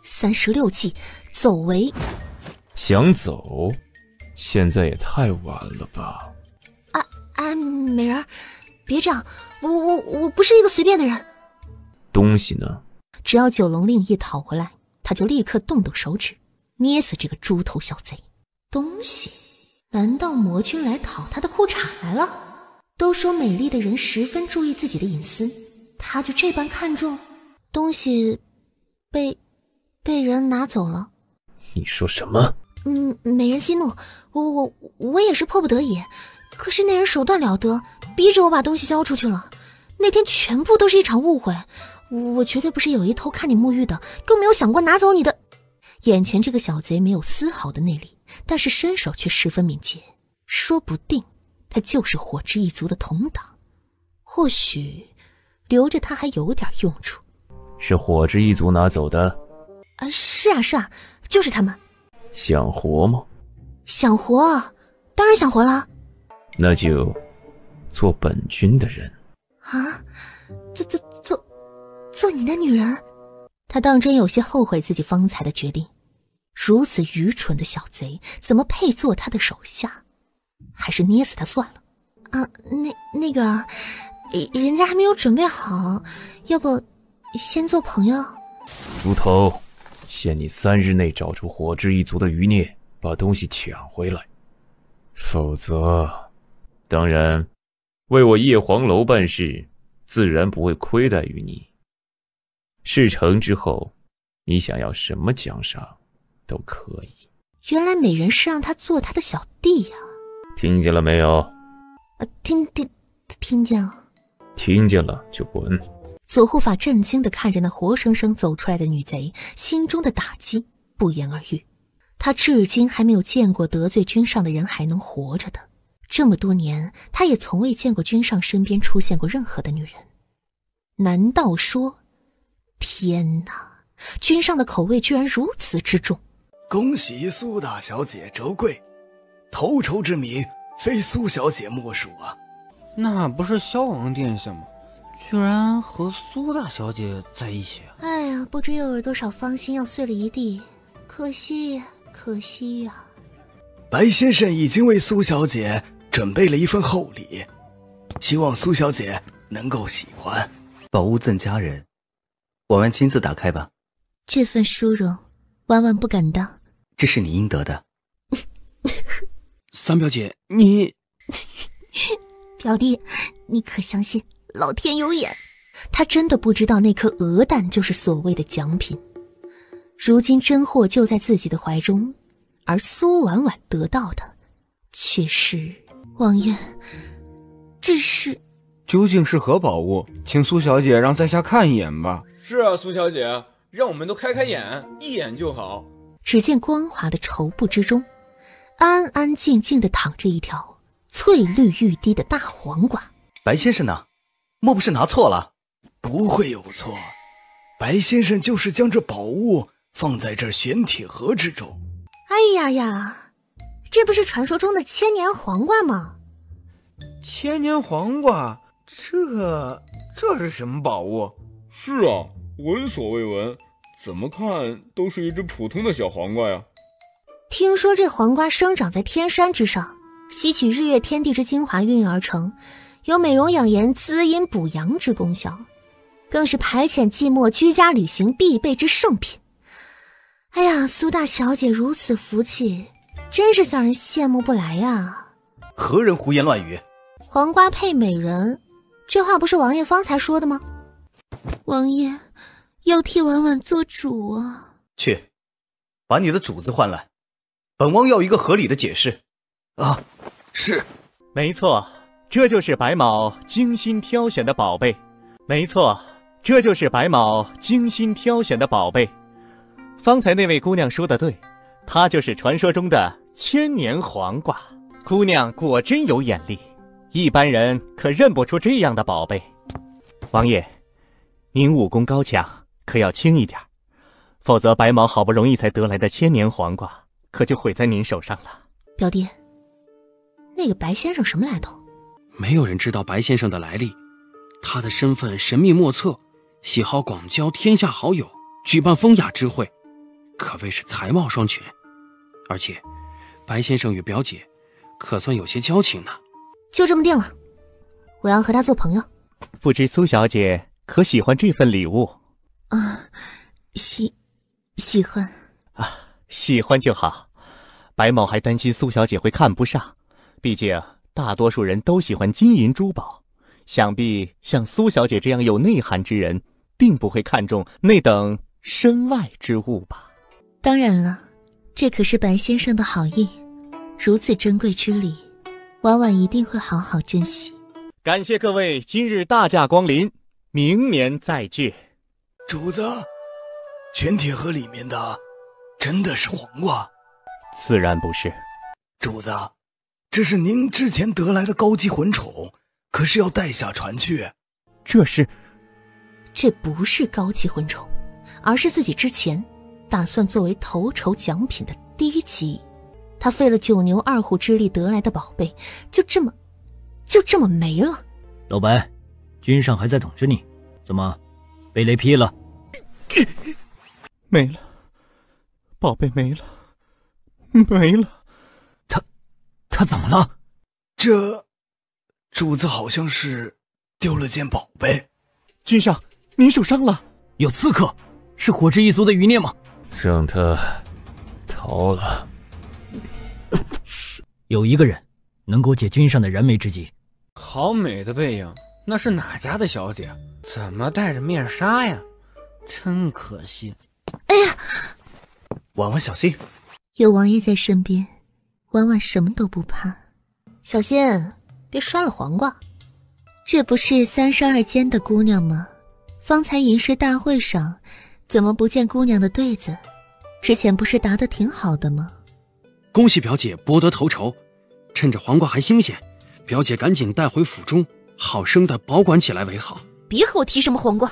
？36计，走为。想走？现在也太晚了吧？美人，别这样，我不是一个随便的人。东西呢？只要九龙令一讨回来，他就立刻动手指，捏死这个猪头小贼。东西？难道魔君来讨他的裤衩来了？都说美丽的人十分注意自己的隐私，他就这般看重？东西被人拿走了。你说什么？美人息怒，我也是迫不得已，可是那人手段了得，逼着我把东西交出去了。那天全部都是一场误会，我绝对不是有意偷看你沐浴的，更没有想过拿走你的。眼前这个小贼没有丝毫的内力，但是身手却十分敏捷，说不定他就是火之一族的同党，或许留着他还有点用处。是火之一族拿走的？是啊，就是他们。想活吗？想活，当然想活了。那就做本君的人啊！做你的女人？他当真有些后悔自己方才的决定。如此愚蠢的小贼，怎么配做他的手下？还是捏死他算了。那个，人家还没有准备好，要不先做朋友？猪头，限你3日内找出火之一族的余孽，把东西抢回来，否则，当然，为我叶黄楼办事，自然不会亏待于你。事成之后，你想要什么奖赏，都可以。原来美人是让他做他的小弟呀！听见了没有？听见了。听见了就滚。左护法震惊地看着那活生生走出来的女贼，心中的打击不言而喻。他至今还没有见过得罪君上的人还能活着的。这么多年，他也从未见过君上身边出现过任何的女人。难道说，天哪，君上的口味居然如此之重！恭喜苏大小姐折桂，头筹之谜非苏小姐莫属啊！那不是萧王殿下吗？居然和苏大小姐在一起啊！哎呀，不知又有多少芳心要碎了一地，可惜呀！白先生已经为苏小姐准备了一份厚礼，希望苏小姐能够喜欢。宝物赠佳人，婉婉亲自打开吧。这份殊荣，婉婉不敢当。这是你应得的。三表姐，你表弟，你可相信老天有眼？他真的不知道那颗鹅蛋就是所谓的奖品。如今真货就在自己的怀中，而苏婉婉得到的却是……王爷，这是……究竟是何宝物？请苏小姐让在下看一眼吧。是啊，苏小姐，让我们都开开眼，一眼就好。只见光滑的绸布之中，安安静静地躺着一条翠绿欲滴的大黄瓜。白先生呢？莫不是拿错了？不会有错，白先生就是将这宝物放在这玄铁盒之中。哎呀，这不是传说中的千年黄瓜吗？千年黄瓜，这是什么宝物？是啊，闻所未闻，怎么看都是一只普通的小黄瓜呀。听说这黄瓜生长在天山之上，吸取日月天地之精华孕育而成，有美容养颜、滋阴补阳之功效，更是排遣寂寞、居家旅行必备之圣品。哎呀，苏大小姐如此福气，真是叫人羡慕不来呀！何人胡言乱语？黄瓜配美人，这话不是王爷方才说的吗？王爷要替婉婉做主啊！去，把你的主子唤来，本王要一个合理的解释。啊，是。没错，这就是白某精心挑选的宝贝。没错，这就是白某精心挑选的宝贝。方才那位姑娘说的对，她就是传说中的千年黄瓜。姑娘果真有眼力，一般人可认不出这样的宝贝。王爷，您武功高强，可要轻一点，否则白毛好不容易才得来的千年黄瓜，可就毁在您手上了。表弟，那个白先生什么来头？没有人知道白先生的来历，他的身份神秘莫测，喜好广交天下好友，举办风雅之会，可谓是才貌双全。而且白先生与表姐可算有些交情呢。就这么定了，我要和他做朋友。不知苏小姐可喜欢这份礼物？啊，喜欢啊，喜欢就好。白某还担心苏小姐会看不上，毕竟大多数人都喜欢金银珠宝，想必像苏小姐这样有内涵之人，定不会看重那等身外之物吧？当然了，这可是白先生的好意，如此珍贵之礼，婉婉一定会好好珍惜。感谢各位今日大驾光临，明年再聚。主子，全铁盒里面的真的是黄瓜？自然不是。主子，这是您之前得来的高级魂宠，可是要带下船去。这不是高级魂宠，而是自己之前打算作为头筹奖品的低级。他费了9牛2虎之力得来的宝贝，就这么没了。老白，君上还在等着你，怎么被雷劈了？没了，宝贝没了。他怎么了？这主子好像是丢了件宝贝。君上，您受伤了？有刺客，是火之一族的余孽吗？让他逃了。有一个人能够解君上的燃眉之急。好美的背影，那是哪家的小姐？怎么戴着面纱呀？真可惜。哎呀，婉婉小心，有王爷在身边，婉婉什么都不怕。小心别摔了黄瓜。这不是32间的姑娘吗？方才吟诗大会上怎么不见姑娘的对子？之前不是答得挺好的吗？恭喜表姐博得头筹，趁着黄瓜还新鲜，表姐赶紧带回府中，好生的保管起来为好。别和我提什么黄瓜。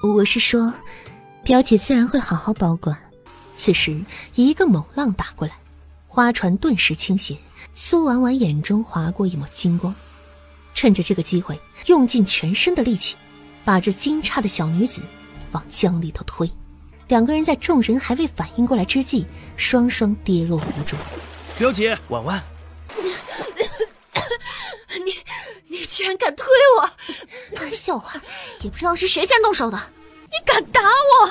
我是说，表姐自然会好好保管。此时一个猛浪打过来，花船顿时倾斜，苏婉婉眼中划过一抹金光，趁着这个机会用尽全身的力气，把这惊诧的小女子往江里头推。两个人在众人还未反应过来之际，双双跌落湖中。表姐，婉婉，你居然敢推我！笑话，也不知道是谁先动手的。你敢打我？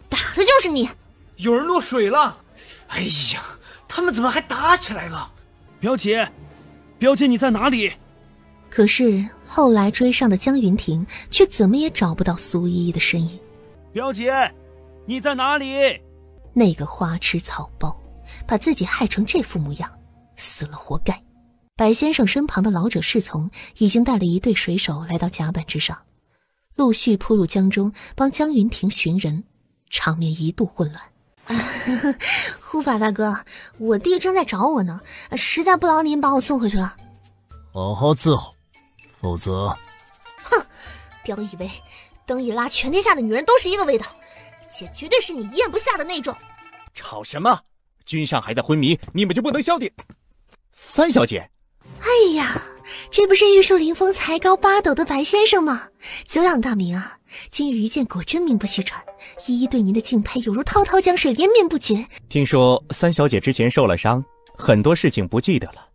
打的就是你！有人落水了！哎呀，他们怎么还打起来了？表姐你在哪里？可是后来追上的江云亭却怎么也找不到苏依依的身影。表姐，你在哪里？那个花痴草包，把自己害成这副模样，死了活该。白先生身旁的老者侍从已经带了一队水手来到甲板之上，陆续扑入江中帮江云亭寻人，场面一度混乱。护法大哥，我弟正在找我呢，实在不劳您把我送回去了。好好伺候，否则……哼，别以为灯一拉，全天下的女人都是一个味道，姐绝对是你一咽不下的那种。吵什么？君上还在昏迷，你们就不能消停？三小姐，哎呀，这不是玉树临风才高8斗的白先生吗？久仰大名啊！今日一见，果真名不虚传。依依对您的敬佩犹如滔滔江水，连绵不绝。听说三小姐之前受了伤，很多事情不记得了，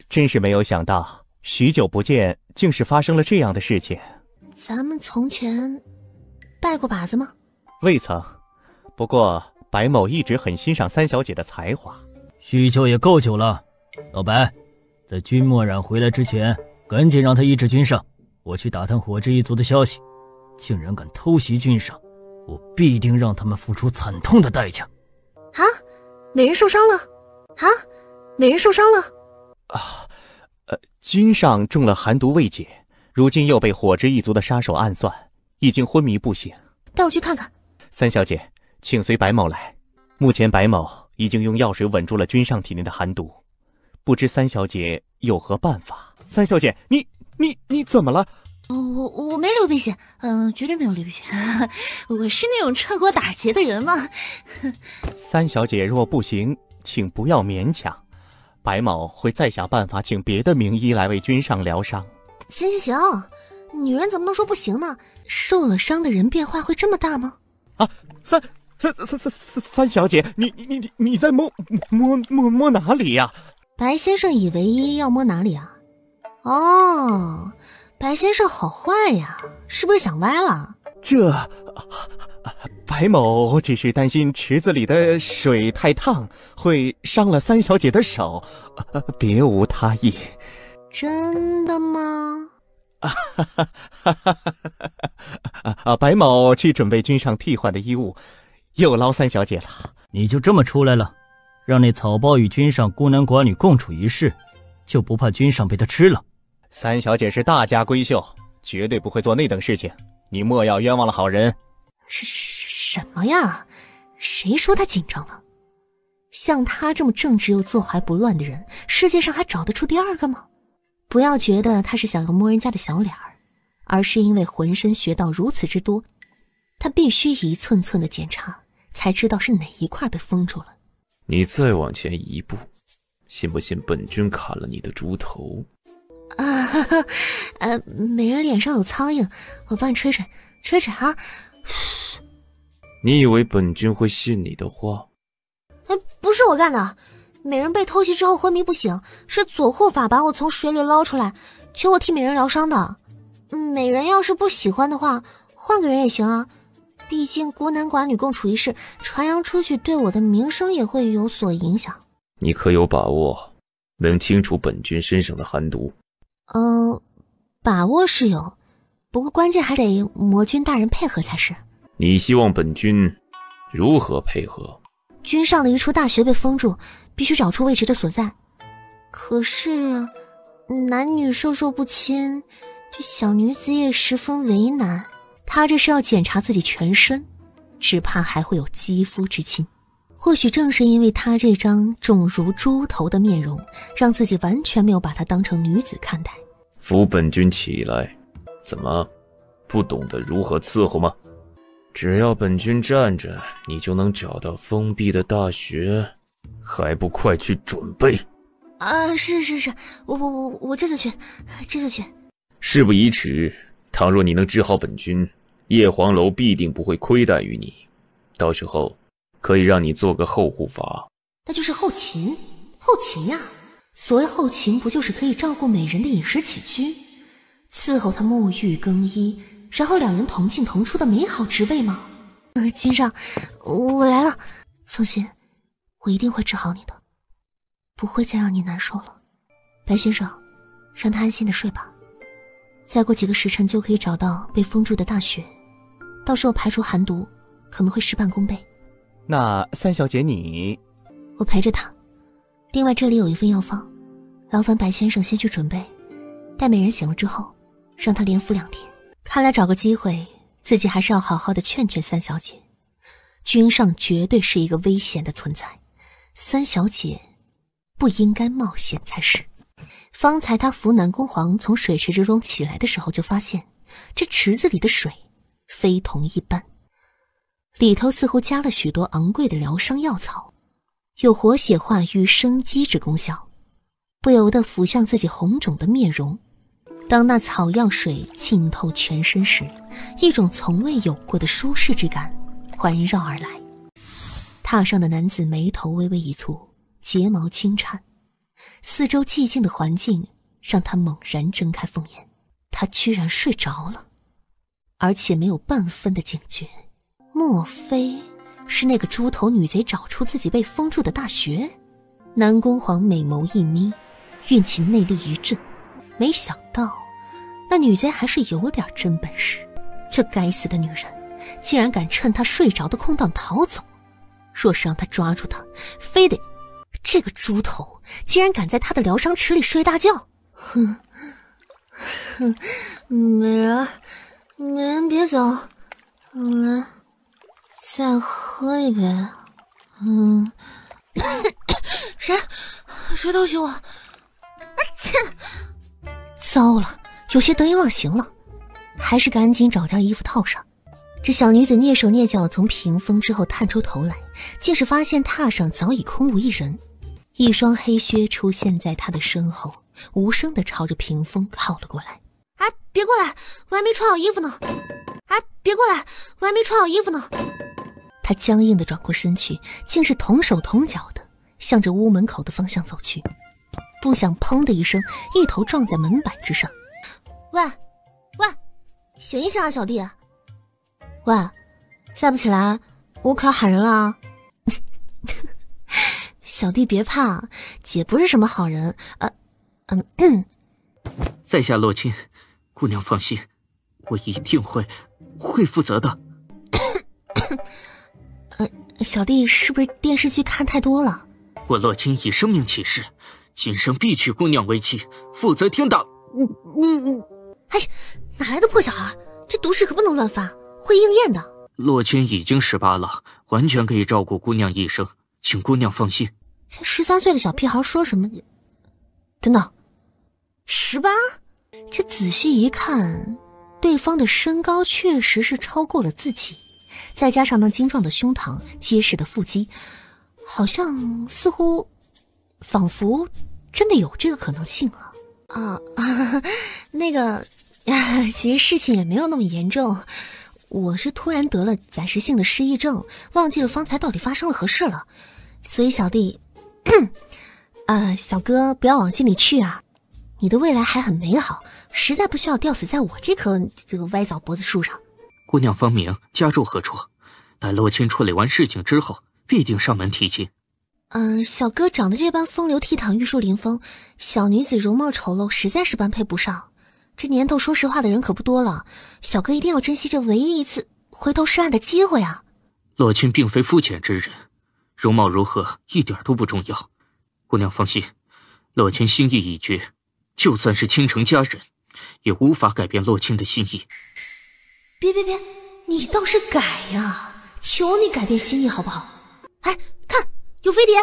真是没有想到，许久不见，竟是发生了这样的事情。咱们从前拜过把子吗？未曾，不过白某一直很欣赏三小姐的才华。许久也够久了，老白，在君墨染回来之前，赶紧让他医治君上。我去打探火之一族的消息，竟然敢偷袭君上，我必定让他们付出惨痛的代价。啊，美人受伤了！啊，美人受伤了！君上中了寒毒未解，如今又被火之一族的杀手暗算，已经昏迷不醒。带我去看看。三小姐，请随白某来。目前白某已经用药水稳住了君上体内的寒毒，不知三小姐有何办法？三小姐，你怎么了？我没流鼻血，绝对没有流鼻血。我是那种趁火打劫的人嘛。三小姐若不行，请不要勉强，白某会再想办法请别的名医来为君上疗伤。行，女人怎么能说不行呢？受了伤的人变化会这么大吗？啊，三小姐，你在摸哪里呀？白先生以为要摸哪里啊？哦，白先生好坏呀，是不是想歪了？白某只是担心池子里的水太烫，会伤了三小姐的手，别无他意。真的吗？白某去准备君上替换的衣物，有劳三小姐了。你就这么出来了，让那草包与君上孤男寡女共处一室，就不怕君上被他吃了？三小姐是大家闺秀，绝对不会做那等事情，你莫要冤枉了好人。什么呀？谁说他紧张了？像他这么正直又坐怀不乱的人，世界上还找得出第二个吗？不要觉得他是想要摸人家的小脸儿，而是因为浑身穴道如此之多，他必须一寸寸的检查，才知道是哪一块被封住了。你再往前一步，信不信本君砍了你的猪头？美人脸上有苍蝇，我帮你吹吹啊！你以为本君会信你的话？不是我干的，美人被偷袭之后昏迷不醒，是左护法把我从水里捞出来，求我替美人疗伤的。美人要是不喜欢的话，换个人也行啊，毕竟孤男寡女共处一室，传扬出去对我的名声也会有所影响。你可有把握能清除本君身上的寒毒？把握是有，不过关键还得魔君大人配合才是。你希望本君如何配合？君上的一处大穴被封住，必须找出位置的所在。可是男女授受不亲，这小女子也十分为难。她这是要检查自己全身，只怕还会有肌肤之亲。或许正是因为她这张肿如猪头的面容，让自己完全没有把她当成女子看待。扶本君起来，怎么不懂得如何伺候吗？只要本君站着，你就能找到封闭的大穴，还不快去准备？是，我这就去。事不宜迟，倘若你能治好本君，叶黄楼必定不会亏待于你，到时候可以让你做个后护法。那就是后勤呀。所谓后勤，不就是可以照顾美人的饮食起居，伺候她沐浴更衣，然后两人同进同出的美好职位吗？君上，我来了，放心，我一定会治好你的，不会再让你难受了。白先生，让他安心的睡吧，再过几个时辰就可以找到被封住的大穴，到时候排除寒毒可能会事半功倍。那三小姐你？我陪着他。另外这里有一份药方，劳烦白先生先去准备，待美人醒了之后让她连服2天。看来找个机会自己还是要好好的劝劝三小姐，君上绝对是一个危险的存在，三小姐不应该冒险才是。方才他扶南宫黄从水池之中起来的时候，就发现这池子里的水非同一般，里头似乎加了许多昂贵的疗伤药草，有活血化瘀生机之功效，不由得浮向自己红肿的面容。当那草药水浸透全身时，一种从未有过的舒适之感环绕而来。榻上的男子眉头微微一蹙，睫毛轻颤，四周寂静的环境让他猛然睁开凤眼，他居然睡着了，而且没有半分的警觉。莫非是那个猪头女贼找出自己被封住的大穴？南宫黄美眸一眯，运起内力一震，没想到那女贼还是有点真本事。这该死的女人竟然敢趁他睡着的空档逃走，若是让他抓住他，非得……这个猪头竟然敢在他的疗伤池里睡大觉！哼，美人别走，来，再喝一杯。谁偷袭我？糟了，有些得意忘形了，还是赶紧找件衣服套上。这小女子蹑手蹑脚从屏风之后探出头来，竟是发现榻上早已空无一人，一双黑靴出现在她的身后，无声地朝着屏风靠了过来。别过来，我还没穿好衣服呢！别过来，我还没穿好衣服呢！她僵硬地转过身去，竟是同手同脚的向着屋门口的方向走去，不想砰的一声，一头撞在门板之上。喂，醒一醒啊，小弟！喂，再不起来，我可要喊人了啊！小弟别怕，姐不是什么好人。在下洛钦，姑娘放心，我一定会负责的。小弟是不是电视剧看太多了？我洛钦以生命起誓，今生必娶姑娘为妻，负责天道。哎，哪来的破小孩？这毒誓可不能乱发，会应验的。洛钦已经18了，完全可以照顾姑娘一生，请姑娘放心。才13岁的小屁孩说什么？等等，18？这仔细一看，对方的身高确实是超过了自己，再加上那精壮的胸膛、结实的腹肌，好像仿佛真的有这个可能性啊！那个，其实事情也没有那么严重，我是突然得了暂时性的失忆症，忘记了方才到底发生了何事了，所以小弟，小哥不要往心里去啊！你的未来还很美好，实在不需要吊死在我这棵歪枣脖子树上。姑娘方明家住何处？待洛钦处理完事情之后，必定上门提亲。小哥长得这般风流倜傥、玉树临风，小女子容貌丑陋，实在是般配不上。这年头说实话的人可不多了，小哥一定要珍惜这唯一一次回头是岸的机会啊！洛钦并非肤浅之人，容貌如何一点都不重要。姑娘放心，洛钦心意已决，就算是倾城佳人，也无法改变洛钦的心意。别，你倒是改呀！求你改变心意好不好？哎，看，有飞碟！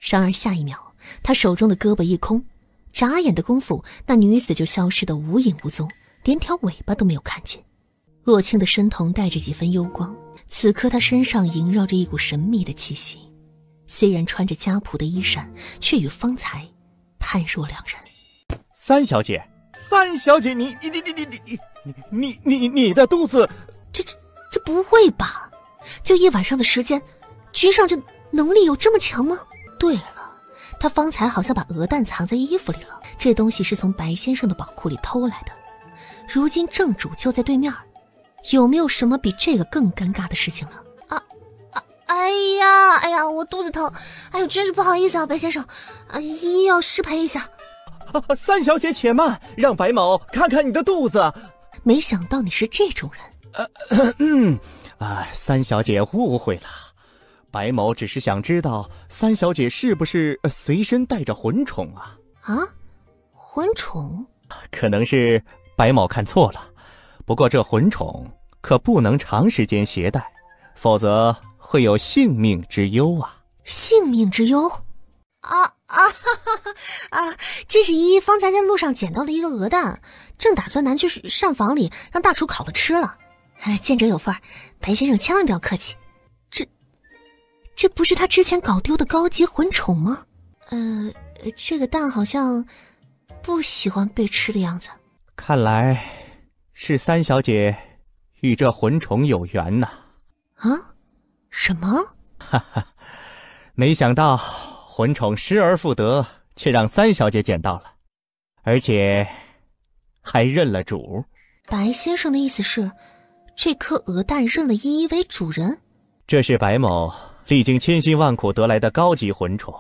然而下一秒，他手中的胳膊一空，眨眼的功夫，那女子就消失得无影无踪，连条尾巴都没有看见。洛清的身瞳带着几分幽光，此刻他身上萦绕着一股神秘的气息，虽然穿着家仆的衣衫，却与方才判若两人。三小姐，你的肚子，这不会吧？就一晚上的时间，君上就能力有这么强吗？对了，他方才好像把鹅蛋藏在衣服里了，这东西是从白先生的宝库里偷来的，如今正主就在对面，有没有什么比这个更尴尬的事情了？哎呀，我肚子疼，哎呦，真是不好意思啊，白先生，医药失陪一下。三小姐且慢，让白某看看你的肚子。没想到你是这种人。三小姐误会了，白某只是想知道三小姐是不是随身带着魂宠啊？魂宠？可能是白某看错了，不过这魂宠可不能长时间携带，否则会有性命之忧啊！性命之忧？这是依依方才在路上捡到了一个鹅蛋，正打算拿去膳房里让大厨烤了吃了。见者有份，白先生千万不要客气。这不是他之前搞丢的高级魂宠吗？这个蛋好像不喜欢被吃的样子。看来是三小姐与这魂宠有缘呐。什么？没想到魂宠失而复得，却让三小姐捡到了，而且还认了主。白先生的意思是，这颗鹅蛋认了依依为主人？这是白某历经千辛万苦得来的高级魂宠，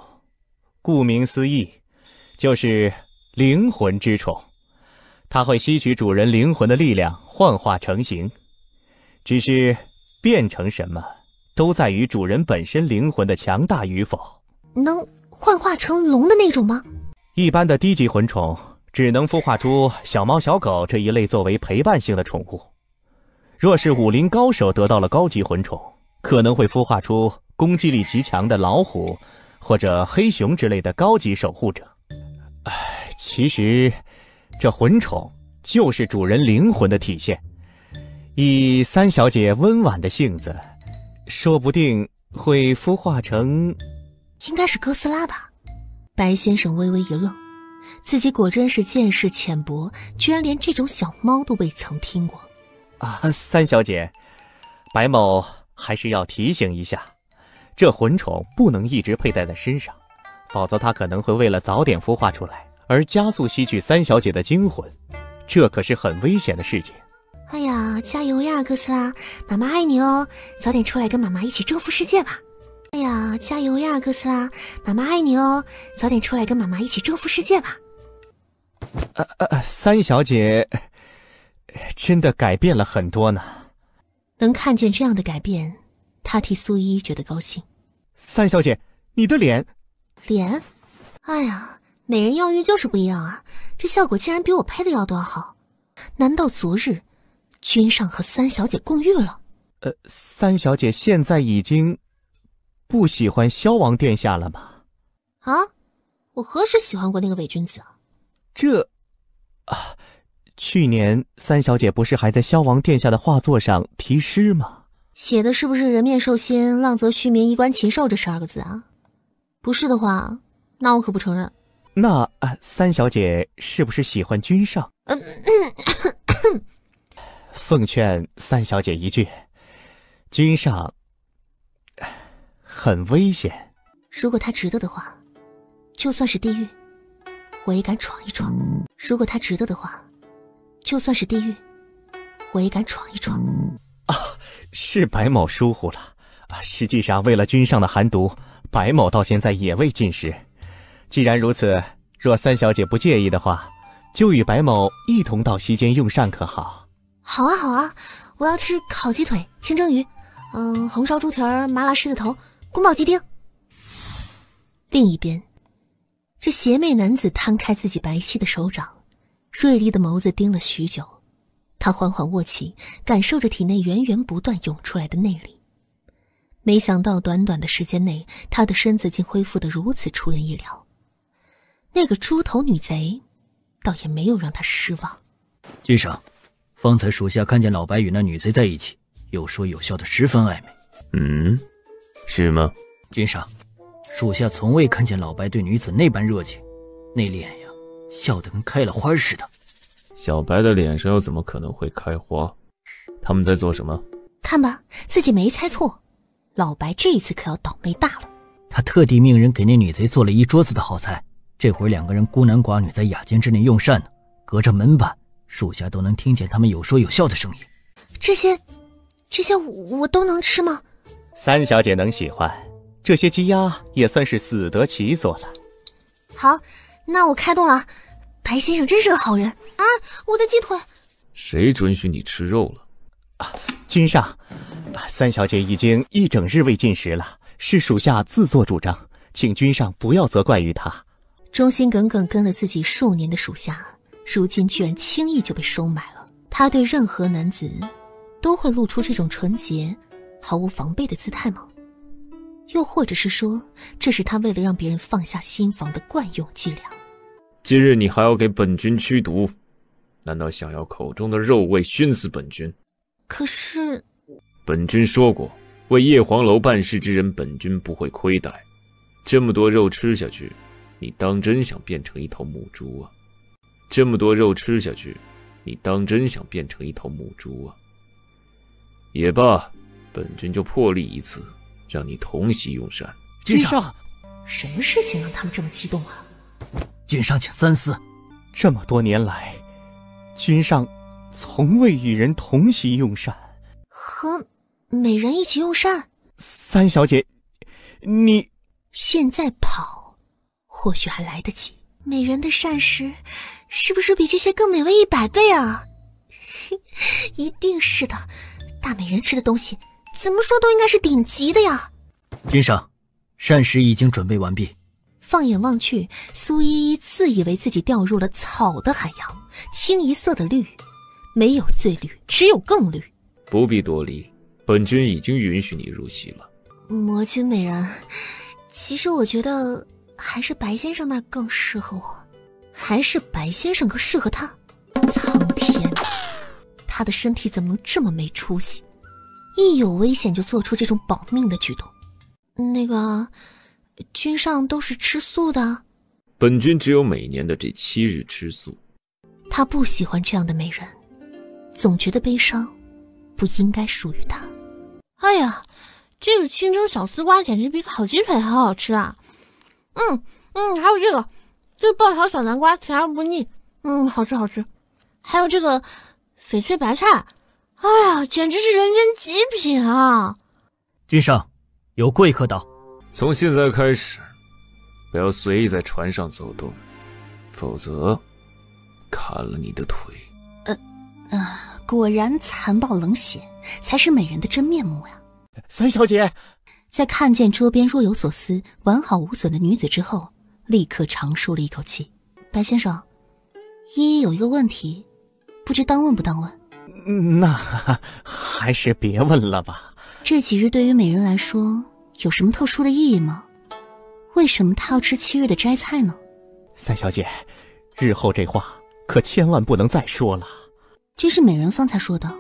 顾名思义，就是灵魂之宠，它会吸取主人灵魂的力量幻化成形，只是变成什么都在于主人本身灵魂的强大与否。能幻化成龙的那种吗？一般的低级魂宠只能孵化出小猫小狗这一类作为陪伴性的宠物，若是武林高手得到了高级魂宠，可能会孵化出攻击力极强的老虎或者黑熊之类的高级守护者。其实这魂宠就是主人灵魂的体现，以三小姐温婉的性子，说不定会孵化成……应该是哥斯拉吧。白先生微微一愣，自己果真是见识浅薄，居然连这种小猫都未曾听过。三小姐，白某还是要提醒一下，这魂宠不能一直佩戴在身上，否则它可能会为了早点孵化出来而加速吸取三小姐的精魂，这可是很危险的事情。哎呀，加油呀，哥斯拉，妈妈爱你哦，早点出来跟妈妈一起征服世界吧。哎呀，加油呀，哥斯拉，妈妈爱你哦，早点出来跟妈妈一起征服世界吧。三小姐真的改变了很多呢。能看见这样的改变，他替苏依依觉得高兴。三小姐，你的脸……哎呀，美人药浴就是不一样啊，这效果竟然比我配的药都要好。难道昨日君上和三小姐共浴了？三小姐现在已经不喜欢萧王殿下了吗？啊，我何时喜欢过那个伪君子啊？去年三小姐不是还在萧王殿下的画作上题诗吗？写的是不是人面兽心，浪则虚名，衣冠禽兽这12个字啊？不是的话，那我可不承认。那三小姐是不是喜欢君上？奉劝三小姐一句，君上很危险。如果他值得的话，就算是地狱，我也敢闯一闯。如果他值得的话，就算是地狱，我也敢闯一闯。是白某疏忽了。实际上为了君上的寒毒，白某到现在也未进食。既然如此，若三小姐不介意的话，就与白某一同到席间用膳可好？好啊好啊，我要吃烤鸡腿、清蒸鱼，红烧猪蹄儿、麻辣狮子头、宫保鸡丁。另一边，这邪魅男子摊开自己白皙的手掌，锐利的眸子盯了许久，他缓缓握起，感受着体内源源不断涌出来的内力。没想到短短的时间内，他的身子竟恢复得如此出人意料。那个猪头女贼倒也没有让他失望。君上，方才属下看见老白与那女贼在一起，有说有笑的，十分暧昧。是吗？君上，属下从未看见老白对女子那般热情，那脸呀，笑得跟开了花似的。小白的脸上又怎么可能会开花？他们在做什么？看吧，自己没猜错，老白这一次可要倒霉大了。他特地命人给那女贼做了一桌子的好菜，这会儿2个人孤男寡女在雅间之内用膳呢，隔着门板，属下都能听见他们有说有笑的声音。这些我都能吃吗？三小姐能喜欢，这些鸡鸭也算是死得其所了。好，那我开动了。白先生真是个好人啊！我的鸡腿，谁准许你吃肉了？君上，三小姐已经1整日未进食了，是属下自作主张，请君上不要责怪于他。忠心耿耿跟了自己数年的属下，如今居然轻易就被收买了。他对任何男子都会露出这种纯洁毫无防备的姿态吗？又或者是说，这是他为了让别人放下心防的惯用伎俩？今日你还要给本君驱毒，难道想要口中的肉味熏死本君？可是本君说过，为叶黄楼办事之人，本君不会亏待。这么多肉吃下去，你当真想变成一头母猪啊？这么多肉吃下去，你当真想变成一头母猪啊？也罢，本君就破例一次，让你同席用膳。君上，什么事情让他们这么激动啊？君上请三思。这么多年来，君上从未与人同席用膳。和美人一起用膳？三小姐，你现在跑或许还来得及。美人的膳食是不是比这些更美味100倍啊？一定是的，大美人吃的东西怎么说都应该是顶级的呀。君上，膳食已经准备完毕。放眼望去，苏依依自以为自己掉入了草的海洋，清一色的绿，没有最绿，只有更绿。不必多礼，本君已经允许你入席了。魔君美人，其实我觉得还是白先生那儿更适合我。还是白先生更适合他？苍天哪，他的身体怎么能这么没出息？一有危险就做出这种保命的举动。那个，君上都是吃素的？本君只有每年的这7日吃素。他不喜欢这样的美人，总觉得悲伤不应该属于他。哎呀，这个清蒸小丝瓜简直比烤鸡腿还好吃啊！还有这个爆炒小南瓜甜而不腻，好吃好吃。还有这个翡翠白菜，哎呀，简直是人间极品啊！君上，有贵客到。从现在开始，不要随意在船上走动，否则砍了你的腿。果然残暴冷血才是美人的真面目呀。三小姐在看见桌边若有所思完好无损的女子之后，立刻长舒了一口气。白先生，依依有一个问题，不知当问不当问？那还是别问了吧。这几日对于美人来说有什么特殊的意义吗？为什么她要吃7日的斋菜呢？三小姐，日后这话可千万不能再说了。这是美人方才说的。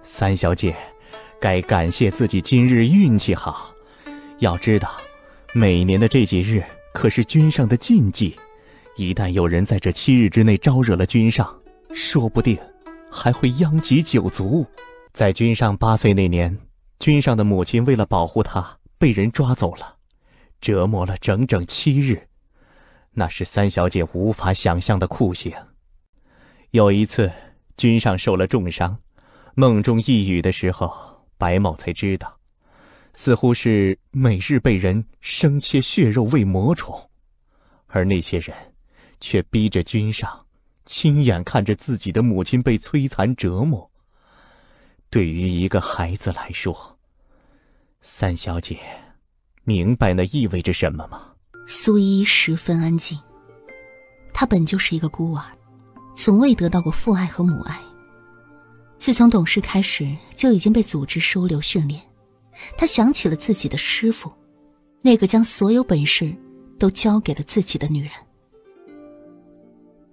三小姐该感谢自己今日运气好，要知道每年的这几日可是君上的禁忌，一旦有人在这7日之内招惹了君上，说不定还会殃及9族。在君上8岁那年，君上的母亲为了保护他被人抓走了，折磨了整整7日，那是三小姐无法想象的酷刑。有一次君上受了重伤，梦中呓语的时候，白某才知道，似乎是每日被人生切血肉喂魔宠，而那些人却逼着君上亲眼看着自己的母亲被摧残折磨。对于一个孩子来说，三小姐明白那意味着什么吗？苏依依十分安静，她本就是一个孤儿，从未得到过父爱和母爱。自从懂事开始，就已经被组织收留训练。她想起了自己的师父，那个将所有本事都交给了自己的女人。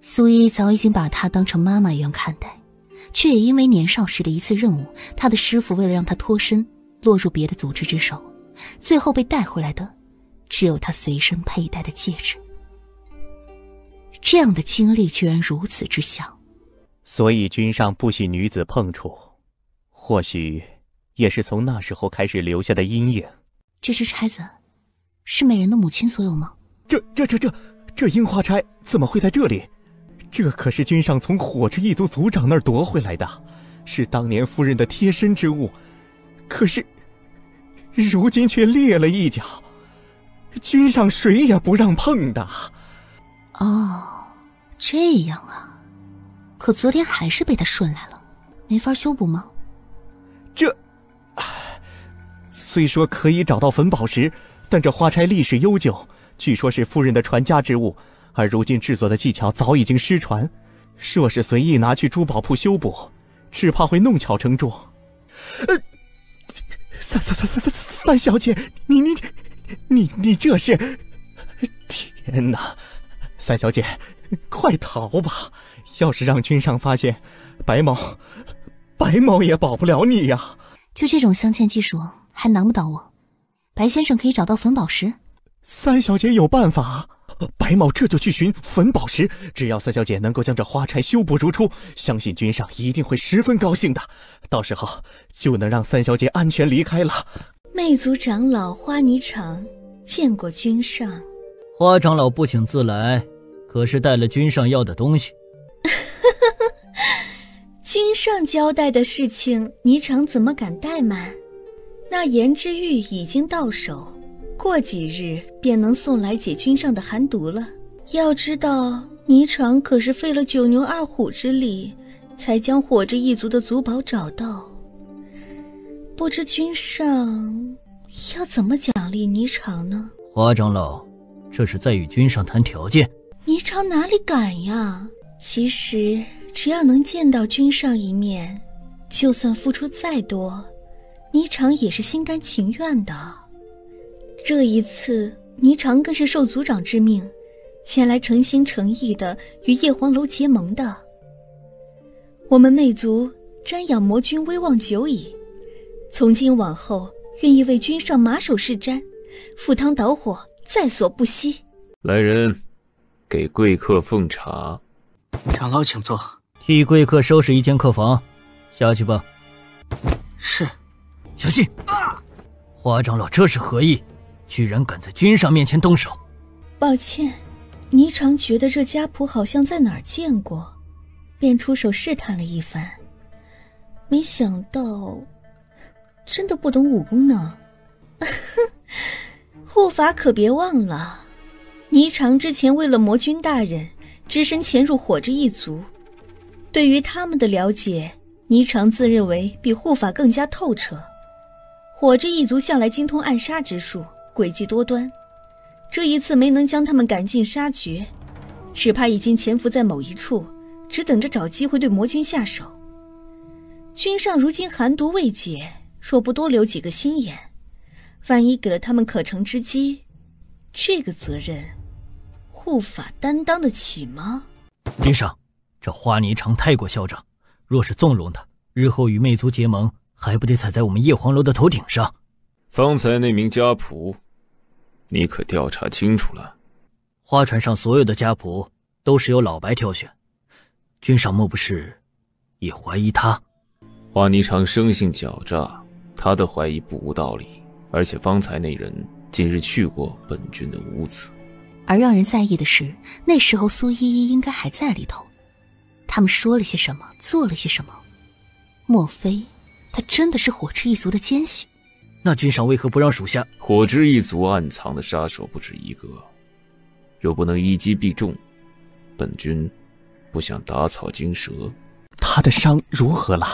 苏依早已经把她当成妈妈一样看待，却也因为年少时的一次任务，她的师父为了让她脱身，落入别的组织之手，最后被带回来的只有她随身佩戴的戒指。这样的经历居然如此之像。所以君上不许女子碰触，或许也是从那时候开始留下的阴影。这只钗子是美人的母亲所有吗？这樱花钗怎么会在这里？这可是君上从火之一族族长那儿夺回来的，是当年夫人的贴身之物，可是如今却裂了一角，君上谁也不让碰的。哦，这样啊。可昨天还是被他顺来了，没法修补吗？虽说可以找到粉宝石，但这花钗历史悠久，据说是夫人的传家之物，而如今制作的技巧早已经失传，若是随意拿去珠宝铺修补，只怕会弄巧成拙。三小姐，你这是……天哪！三小姐，快逃吧！要是让君上发现，白某也保不了你呀！就这种镶嵌技术还难不倒我？白先生可以找到粉宝石。三小姐有办法，白某这就去寻粉宝石。只要三小姐能够将这花钗修补如初，相信君上一定会十分高兴的。到时候就能让三小姐安全离开了。魅族长老花霓裳见过君上。花长老不请自来，可是带了君上要的东西。君上交代的事情，霓裳怎么敢怠慢？那颜之玉已经到手，过几日便能送来解君上的寒毒了。要知道，霓裳可是费了9牛2虎之力，才将火之一族的族宝找到。不知君上要怎么奖励霓裳呢？花长老，这是在与君上谈条件。霓裳哪里敢呀？其实只要能见到君上一面，就算付出再多，霓裳也是心甘情愿的。这一次，霓裳更是受族长之命，前来诚心诚意的与叶黄楼结盟的。我们魅族瞻仰魔君威望久矣，从今往后愿意为君上马首是瞻，赴汤蹈火，在所不惜。来人，给贵客奉茶。长老请坐。替贵客收拾一间客房，下去吧。是。小心！花长老这是何意？居然敢在君上面前动手！抱歉，霓裳觉得这家谱好像在哪儿见过，便出手试探了一番，没想到真的不懂武功呢。护法可别忘了，霓裳之前为了魔君大人，只身潜入火之一族，对于他们的了解，霓裳自认为比护法更加透彻。火之一族向来精通暗杀之术，诡计多端，这一次没能将他们赶尽杀绝，只怕已经潜伏在某一处，只等着找机会对魔君下手。君上如今寒毒未解，若不多留几个心眼，万一给了他们可乘之机，这个责任护法担当得起吗？君上，这花霓裳太过嚣张，若是纵容他，日后与魅族结盟，还不得踩在我们叶黄楼的头顶上？方才那名家仆，你可调查清楚了？花船上所有的家仆都是由老白挑选，君上莫不是也怀疑他？花霓裳生性狡诈，他的怀疑不无道理。而且方才那人今日去过本君的屋子。而让人在意的是，那时候苏依依应该还在里头。他们说了些什么，做了些什么？莫非他真的是火之一族的奸细？那君上为何不让属下？火之一族暗藏的杀手不止一个，若不能一击必中，本君不想打草惊蛇。他的伤如何了？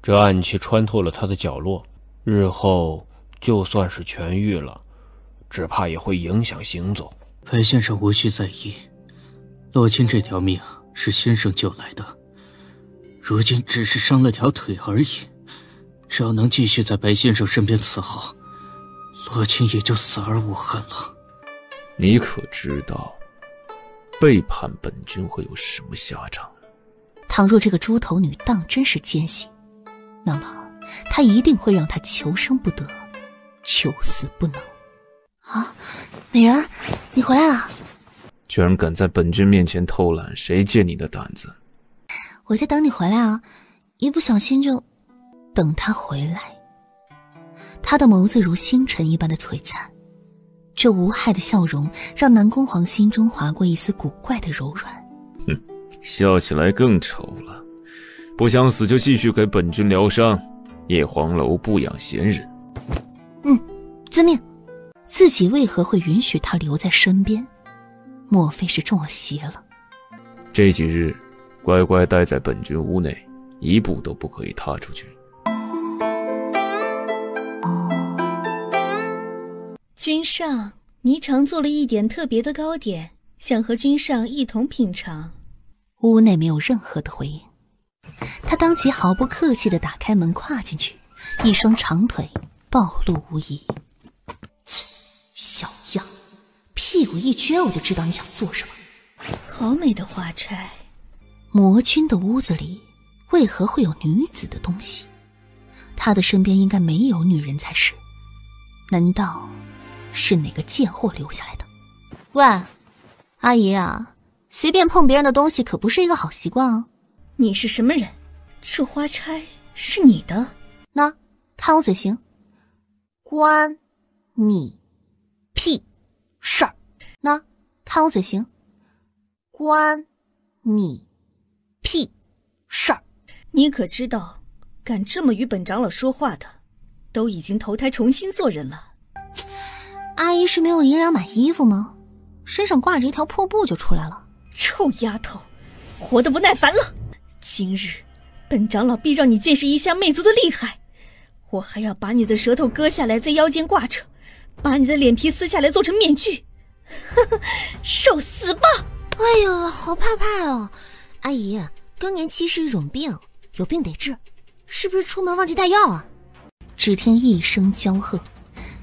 这暗器穿透了他的角落，日后就算是痊愈了，只怕也会影响行走。白先生无需在意，洛清这条命是先生救来的，如今只是伤了条腿而已，只要能继续在白先生身边伺候，洛清也就死而无憾了。你可知道背叛本君会有什么下场？倘若这个猪头女当真是奸细，那么他一定会让她求生不得，求死不能。啊，美人，你回来了！居然敢在本君面前偷懒，谁借你的胆子？我在等你回来啊，一不小心就……等他回来。他的眸子如星辰一般的璀璨，这无害的笑容让南宫皇心中划过一丝古怪的柔软。哼，笑起来更丑了。不想死就继续给本君疗伤，叶黄楼不养闲人。遵命。自己为何会允许他留在身边？莫非是中了邪了？这几日乖乖待在本君屋内，一步都不可以踏出去。君上，霓裳做了一点特别的糕点，想和君上一同品尝。屋内没有任何的回应，他当即毫不客气地打开门跨进去，一双长腿暴露无遗。小样，屁股一撅我就知道你想做什么。好美的花钗。魔君的屋子里为何会有女子的东西？他的身边应该没有女人才是，难道是哪个贱货留下来的？喂，阿姨啊，随便碰别人的东西可不是一个好习惯啊。你是什么人？这花钗是你的？那看我嘴型，关你屁事儿！那看我嘴型，关你屁事儿！你可知道，敢这么与本长老说话的，都已经投胎重新做人了。阿姨是没有银两买衣服吗？身上挂着一条破布就出来了。臭丫头，活得不耐烦了！今日本长老必让你见识一下魅族的厉害，我还要把你的舌头割下来在腰间挂着，把你的脸皮撕下来做成面具，呵呵，受死吧！哎呦，好怕怕哦！阿姨，更年期是一种病，有病得治，是不是出门忘记带药啊？只听一声娇喝，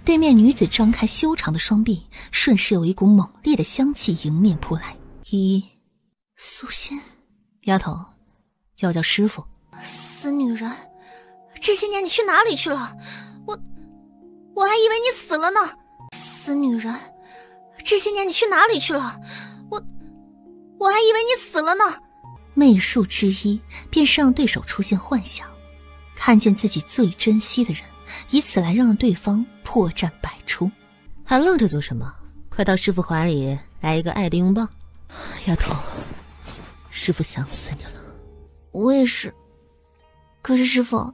对面女子张开修长的双臂，顺势有一股猛烈的香气迎面扑来。苏仙，丫头，要叫师傅。死女人，这些年你去哪里去了？我还以为你死了呢。死女人，这些年你去哪里去了？我还以为你死了呢。媚术之一便是让对手出现幻想，看见自己最珍惜的人，以此来让对方破绽百出。还愣着做什么？快到师父怀里来一个爱的拥抱。丫头，师父想死你了。我也是。可是师父，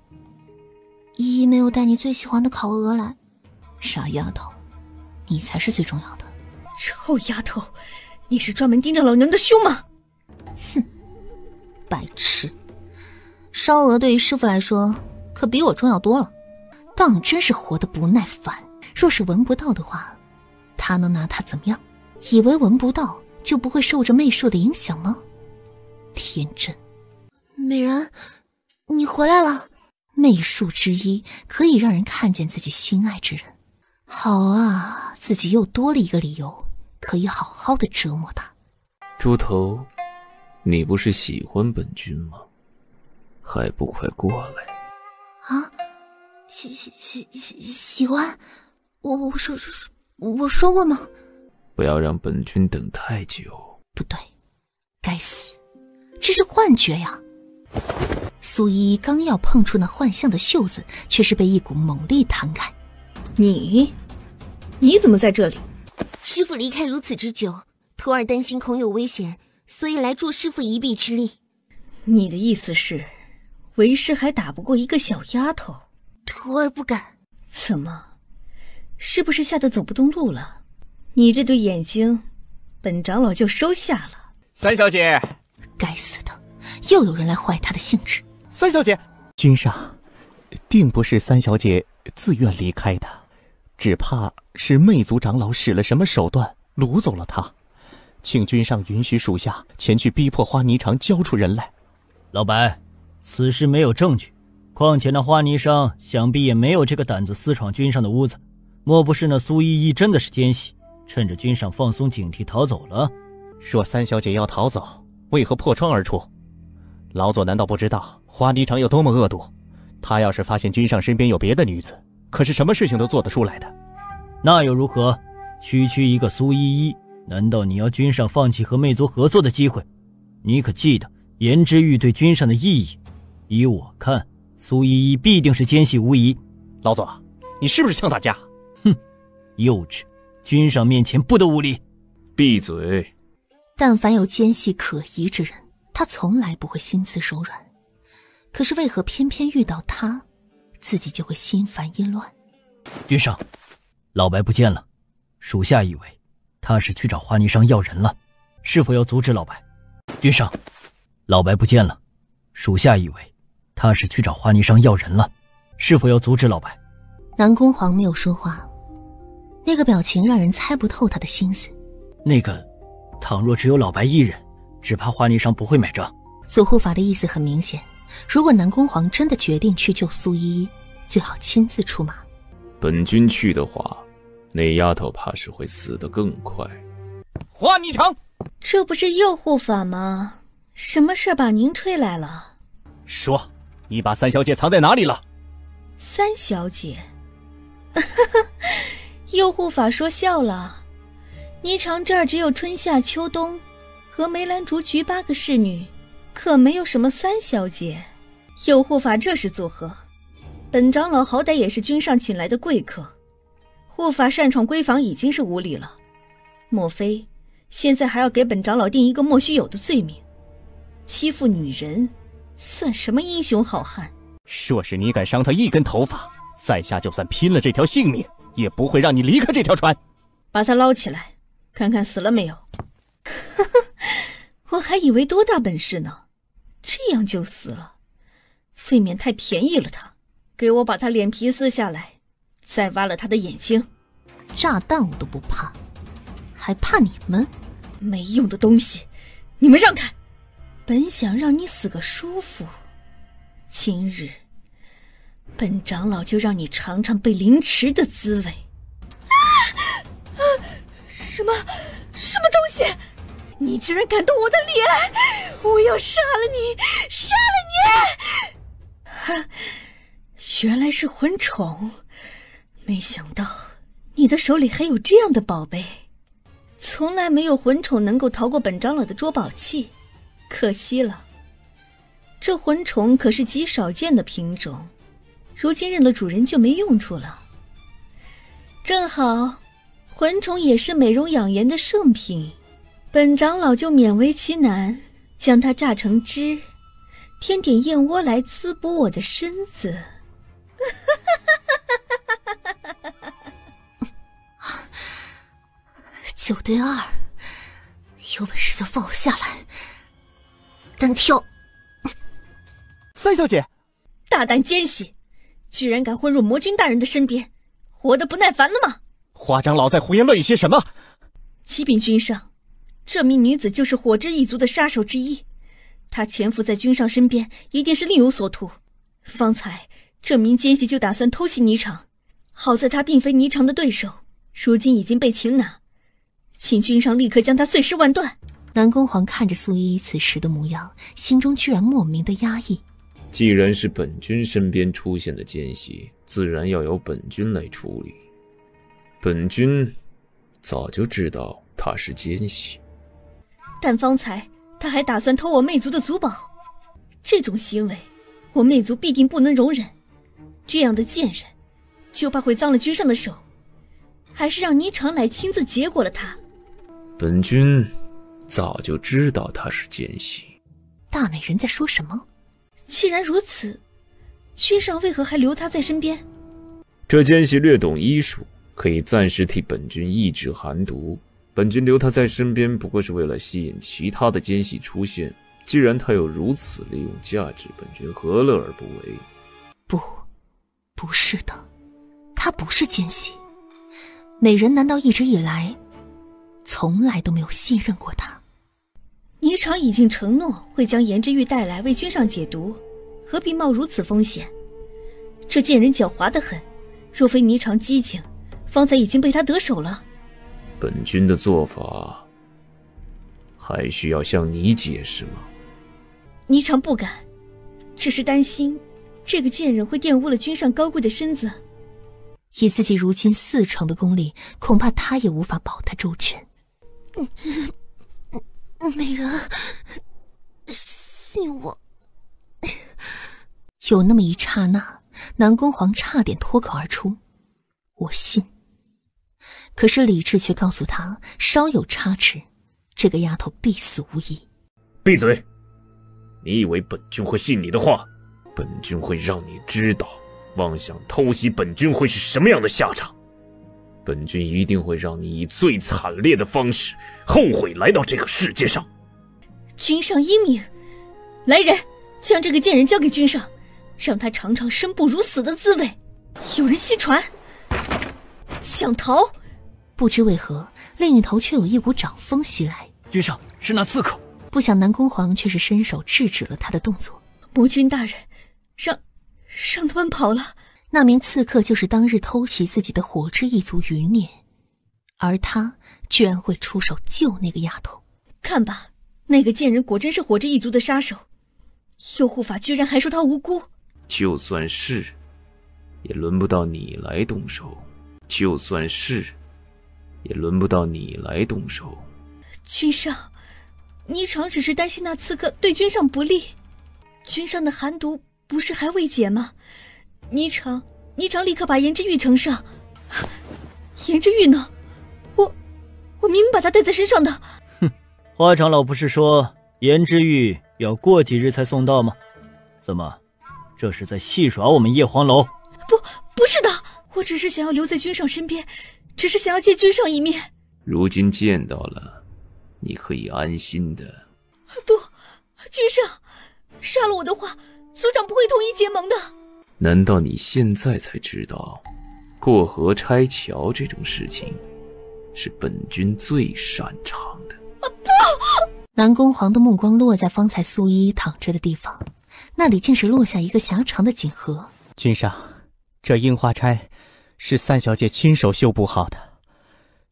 依依没有带你最喜欢的烤鹅来。傻丫头，你才是最重要的。臭丫头，你是专门盯着老娘的胸吗？哼，白痴！烧鹅对于师父来说可比我重要多了。当真是活得不耐烦。若是闻不到的话，他能拿他怎么样？以为闻不到就不会受着媚术的影响吗？天真。美人，你回来了。媚术之一可以让人看见自己心爱之人。好啊，自己又多了一个理由可以好好的折磨他。猪头，你不是喜欢本君吗？还不快过来！啊，喜欢？我说过吗？不要让本君等太久。不对，该死，这是幻觉呀！苏依依刚要碰触那幻象的袖子，却是被一股猛力弹开。你怎么在这里？师父离开如此之久，徒儿担心恐有危险，所以来助师父一臂之力。你的意思是，为师还打不过一个小丫头？徒儿不敢。怎么？是不是吓得走不动路了？你这对眼睛，本长老就收下了。三小姐，该死的，又有人来坏她的兴致。三小姐，君上，定不是三小姐自愿离开的，只怕是魅族长老使了什么手段掳走了她，请君上允许属下前去逼迫花霓裳交出人来。老白，此事没有证据，况且那花霓裳想必也没有这个胆子私闯君上的屋子，莫不是那苏依依真的是奸细，趁着君上放松警惕逃走了？若三小姐要逃走，为何破窗而出？老左难道不知道花霓裳有多么恶毒？他要是发现君上身边有别的女子，可是什么事情都做得出来的。那又如何？区区一个苏依依，难道你要君上放弃和魅族合作的机会？你可记得颜之玉对君上的意义？依我看，苏依依必定是奸细无疑。老左，你是不是想打架？哼，幼稚！君上面前不得无礼。闭嘴！但凡有奸细可疑之人，他从来不会心慈手软。可是为何偏偏遇到他，自己就会心烦意乱？君上，老白不见了，属下以为他是去找花霓裳要人了，是否要阻止老白？君上，老白不见了，属下以为他是去找花霓裳要人了，是否要阻止老白？南宫皇没有说话，那个表情让人猜不透他的心思。那个，倘若只有老白一人，只怕花霓裳不会买账。左护法的意思很明显，如果南宫皇真的决定去救苏依依，最好亲自出马。本君去的话，那丫头怕是会死得更快。花霓裳，这不是右护法吗？什么事把您推来了？说，你把三小姐藏在哪里了？三小姐？右护法说笑了。霓裳这儿只有春夏秋冬和梅兰竹菊8个侍女，可没有什么三小姐。右护法这是作何？本长老好歹也是君上请来的贵客，护法擅闯闺房已经是无礼了，莫非现在还要给本长老定一个莫须有的罪名？欺负女人算什么英雄好汉？若是你敢伤他一根头发，在下就算拼了这条性命也不会让你离开这条船。把他捞起来，看看死了没有。我还以为多大本事呢，这样就死了，未免太便宜了他。给我把他脸皮撕下来，再挖了他的眼睛。炸弹我都不怕，还怕你们？没用的东西，你们让开！本想让你死个舒服，今日本长老就让你尝尝被凌迟的滋味。什么东西？你居然敢动我的脸！我要杀了你！杀了你！原来是魂宠，没想到你的手里还有这样的宝贝。从来没有魂宠能够逃过本长老的捉宝器，可惜了。这魂宠可是极少见的品种，如今认了主人就没用处了。正好魂宠也是美容养颜的圣品，本长老就勉为其难将它榨成汁，添点燕窝来滋补我的身子。9对2，有本事就放我下来，单挑。三小姐，大胆奸细，居然敢混入魔君大人的身边，活得不耐烦了吗？花长老在胡言乱语些什么？启禀君上，这名女子就是火之一族的杀手之一，她潜伏在君上身边，一定是另有所图。方才这名奸细就打算偷袭霓裳，好在他并非霓裳的对手，如今已经被擒拿，请君上立刻将他碎尸万段。南宫煌看着素依依此时的模样，心中居然莫名的压抑。既然是本君身边出现的奸细，自然要由本君来处理。本君早就知道他是奸细，但方才他还打算偷我魅族的族宝，这种行为我魅族必定不能容忍。这样的贱人就怕会脏了君上的手，还是让霓裳来亲自结果了他。本君早就知道他是奸细。大美人在说什么？既然如此，君上为何还留他在身边？这奸细略懂医术，可以暂时替本君抑制寒毒。本君留他在身边，不过是为了吸引其他的奸细出现。既然他有如此利用价值，本君何乐而不为？不是的，他不是奸细。美人难道一直以来从来都没有信任过他？霓裳已经承诺会将颜之玉带来为君上解毒，何必冒如此风险？这贱人狡猾得很，若非霓裳机警，方才已经被他得手了。本君的做法还需要向你解释吗？霓裳不敢，只是担心这个贱人会玷污了君上高贵的身子。以自己如今4成的功力，恐怕他也无法保他周全。美人，信我。有那么一刹那，南宫煌差点脱口而出：“我信。”可是理智却告诉他，稍有差池，这个丫头必死无疑。闭嘴！你以为本君会信你的话？本君会让你知道，妄想偷袭本君会是什么样的下场。本君一定会让你以最惨烈的方式后悔来到这个世界上。君上英明，来人，将这个贱人交给君上，让他尝尝生不如死的滋味。有人袭船，想逃？不知为何，另一头却有一股掌风袭来。君上，是那刺客！不想南宫煌却是伸手制止了他的动作。魔君大人，让他们跑了。那名刺客就是当日偷袭自己的火之一族余孽，而他居然会出手救那个丫头。看吧，那个贱人果真是火之一族的杀手，右护法居然还说他无辜。就算是，也轮不到你来动手。就算是，也轮不到你来动手。君上，霓裳只是担心那刺客对君上不利。君上的寒毒不是还未解吗？霓裳立刻把颜之玉呈上。颜之玉呢？我明明把他带在身上的。哼，花长老不是说颜之玉要过几日才送到吗？怎么，这是在戏耍我们叶黄楼？不是的，我只是想要留在君上身边，只是想要见君上一面。如今见到了，你可以安心的。不，君上，杀了我的话，族长不会同意结盟的。难道你现在才知道，过河拆桥这种事情，是本君最擅长的？南宫煌的目光落在方才素衣躺着的地方，那里竟是落下一个狭长的锦盒。君上，这樱花钗是三小姐亲手绣布好的，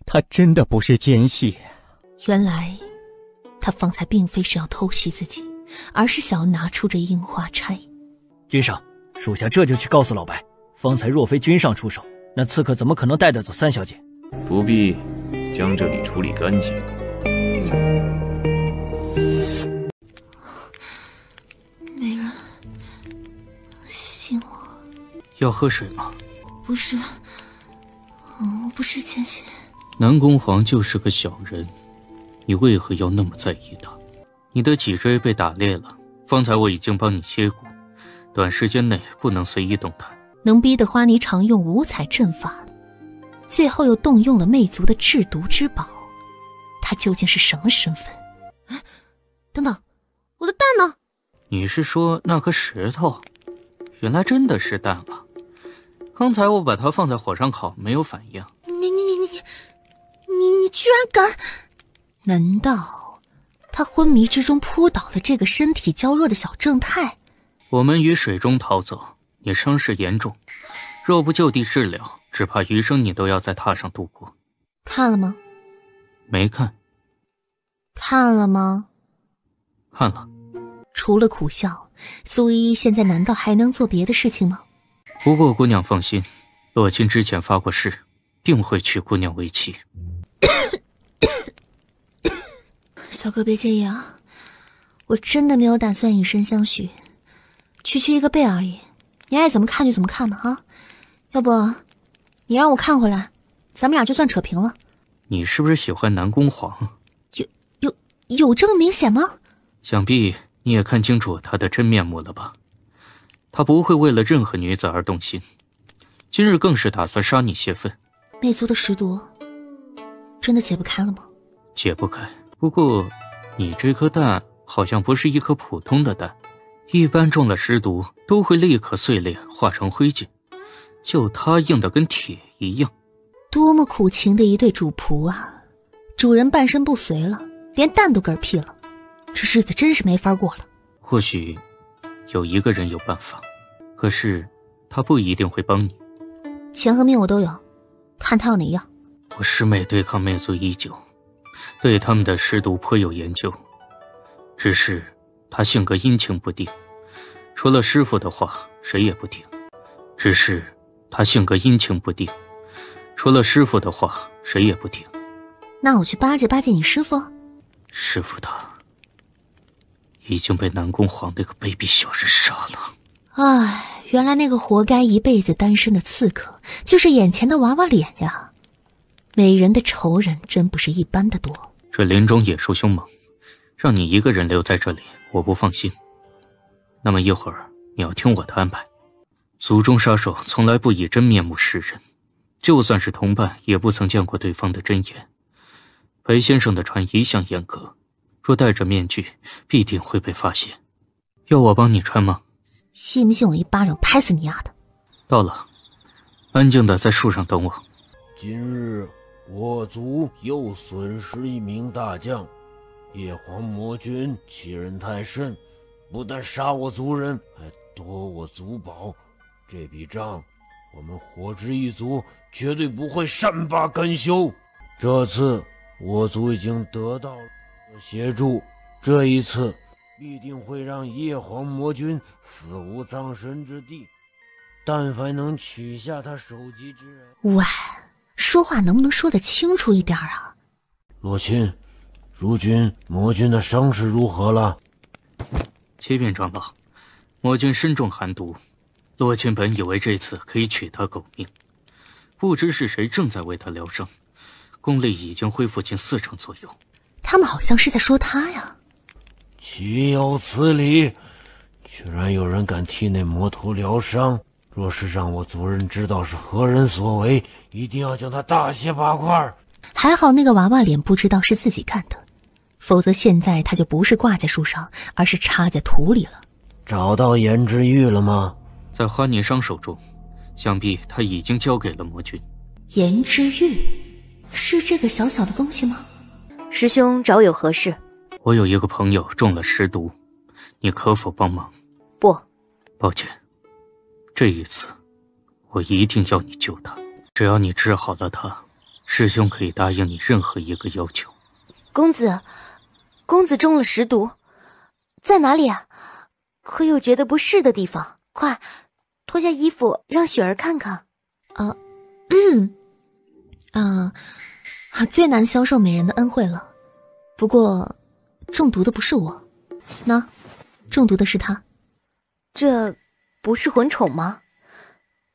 她真的不是奸细。原来她方才并非是要偷袭自己，而是想要拿出这樱花钗。君上，属下这就去告诉老白，方才若非君上出手，那刺客怎么可能带得走三小姐？不必，将这里处理干净。没人信我。要喝水吗？不是，我不是奸细。南宫煌就是个小人，你为何要那么在意他？你的脊椎被打裂了，方才我已经帮你切骨，短时间内不能随意动弹。能逼得花霓常用五彩阵法，最后又动用了魅族的制毒之宝，他究竟是什么身份？哎，等等，我的蛋呢？你是说那颗石头？原来真的是蛋啊！刚才我把它放在火上烤，没有反应。你居然敢！难道他昏迷之中扑倒了这个身体娇弱的小正太？我们于水中逃走，你伤势严重，若不就地治疗，只怕余生你都要在榻上度过。看了吗？没看。看了吗？看了。除了苦笑，苏依依现在难道还能做别的事情吗？不过姑娘放心，洛清之前发过誓，定会娶姑娘为妻。小哥别介意啊，我真的没有打算以身相许，区区一个背而已，你爱怎么看就怎么看吧啊！要不你让我看回来，咱们俩就算扯平了。你是不是喜欢南宫煌？有这么明显吗？想必你也看清楚他的真面目了吧？他不会为了任何女子而动心，今日更是打算杀你泄愤。魅族的尸毒真的解不开了吗？解不开，不过你这颗蛋好像不是一颗普通的蛋，一般中了尸毒都会立刻碎裂化成灰烬，就它硬得跟铁一样。多么苦情的一对主仆啊！主人半身不遂了，连蛋都嗝屁了，这日子真是没法过了。或许有一个人有办法，可是他不一定会帮你。钱和命我都有，看他要哪样。我师妹对抗魅族已久，对他们的尸毒颇有研究，只是她性格阴晴不定，除了师父的话谁也不听。只是她性格阴晴不定，除了师父的话谁也不听。那我去巴结巴结你师父。师父他已经被南宫煌那个卑鄙小人杀了。唉，原来那个活该一辈子单身的刺客就是眼前的娃娃脸呀！美人的仇人真不是一般的多。这林中野兽凶猛，让你一个人留在这里，我不放心。那么一会儿你要听我的安排。族中杀手从来不以真面目示人，就算是同伴也不曾见过对方的真颜。白先生的传一向严格，若戴着面具必定会被发现。要我帮你穿吗？信不信我一巴掌拍死你丫的！到了，安静的在树上等我。今日我族又损失一名大将，叶皇魔君欺人太甚，不但杀我族人，还夺我族宝。这笔账，我们火之一族绝对不会善罢甘休。这次我族已经得到了协助，这一次必定会让叶皇魔君死无葬身之地。但凡能取下他首级之人，喂，说话能不能说得清楚一点啊？洛钦，如今魔君的伤势如何了？启禀长老，魔君身中寒毒，洛钦本以为这次可以取他狗命，不知是谁正在为他疗伤，功力已经恢复近40%左右。他们好像是在说他呀。岂有此理！居然有人敢替那魔头疗伤！若是让我族人知道是何人所为，一定要将他大卸8块。还好那个娃娃脸不知道是自己干的，否则现在他就不是挂在树上，而是插在土里了。找到颜之玉了吗？在哈尼商手中，想必他已经交给了魔君。颜之玉是这个小小的东西吗？师兄找有何事？我有一个朋友中了尸毒，你可否帮忙？不，抱歉，这一次我一定要你救他。只要你治好了他，师兄可以答应你任何一个要求。公子中了尸毒，在哪里啊？可有觉得不适的地方？快脱下衣服让雪儿看看。最难消受美人的恩惠了。不过中毒的不是我，那中毒的是他。这不是魂宠吗？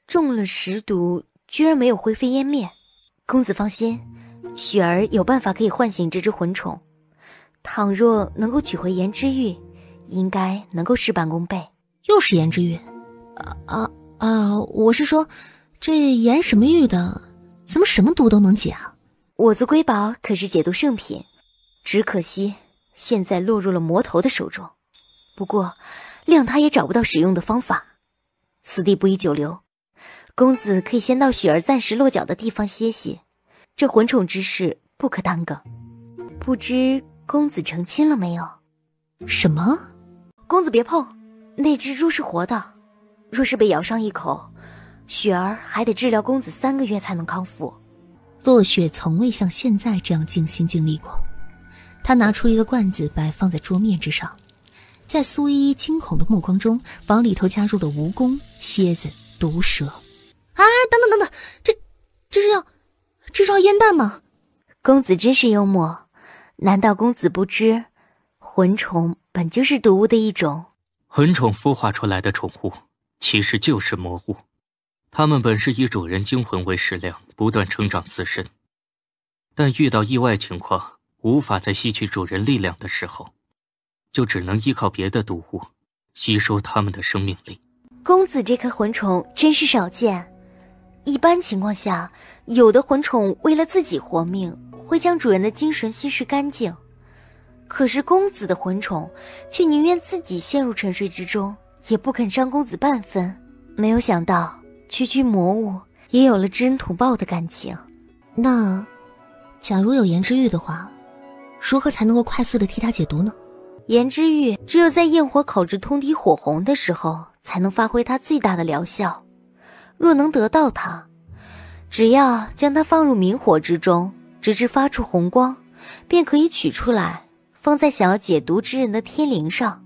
中了尸毒居然没有灰飞烟灭。公子放心，雪儿有办法可以唤醒这只魂宠，倘若能够取回颜之玉，应该能够事半功倍。又是颜之玉？我是说，这颜什么玉的，怎么什么毒都能解啊？我族瑰宝可是解毒圣品，只可惜现在落入了魔头的手中。不过谅他也找不到使用的方法，此地不宜久留。公子可以先到雪儿暂时落脚的地方歇息，这魂宠之事不可耽搁。不知公子成亲了没有？什么？公子别碰，那蜘蛛是活的，若是被咬上一口，雪儿还得治疗公子3个月才能康复。落雪从未像现在这样尽心尽力过。他拿出一个罐子摆放在桌面之上，在苏依依惊恐的目光中，往里头加入了蜈蚣、蝎子、毒蛇。等等，这是要烟弹吗？公子真是幽默，难道公子不知，魂宠本就是毒物的一种？魂宠孵化出来的宠物，其实就是魔物。它们本是以主人精魂为食粮，不断成长自身。但遇到意外情况，无法再吸取主人力量的时候，就只能依靠别的毒物，吸收它们的生命力。公子这颗魂宠真是少见。一般情况下，有的魂宠为了自己活命，会将主人的精神吸食干净。可是公子的魂宠却宁愿自己陷入沉睡之中，也不肯伤公子半分。没有想到区区魔物也有了知恩图报的感情。那假如有颜之玉的话，如何才能够快速的替他解毒呢？颜之玉只有在焰火烤至通体火红的时候，才能发挥它最大的疗效。若能得到它，只要将它放入明火之中，直至发出红光，便可以取出来，放在想要解毒之人的天灵上，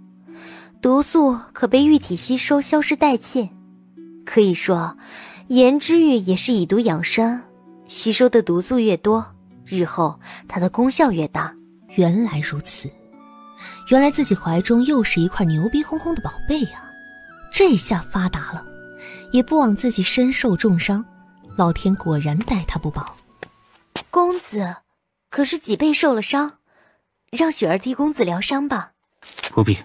毒素可被玉体吸收，消失殆尽。可以说，颜之玉也是以毒养生，吸收的毒素越多，日后它的功效越大。原来如此，原来自己怀中又是一块牛逼哄哄的宝贝呀！这下发达了，也不枉自己身受重伤，老天果然待他不薄。公子可是脊背受了伤，让雪儿替公子疗伤吧。不必，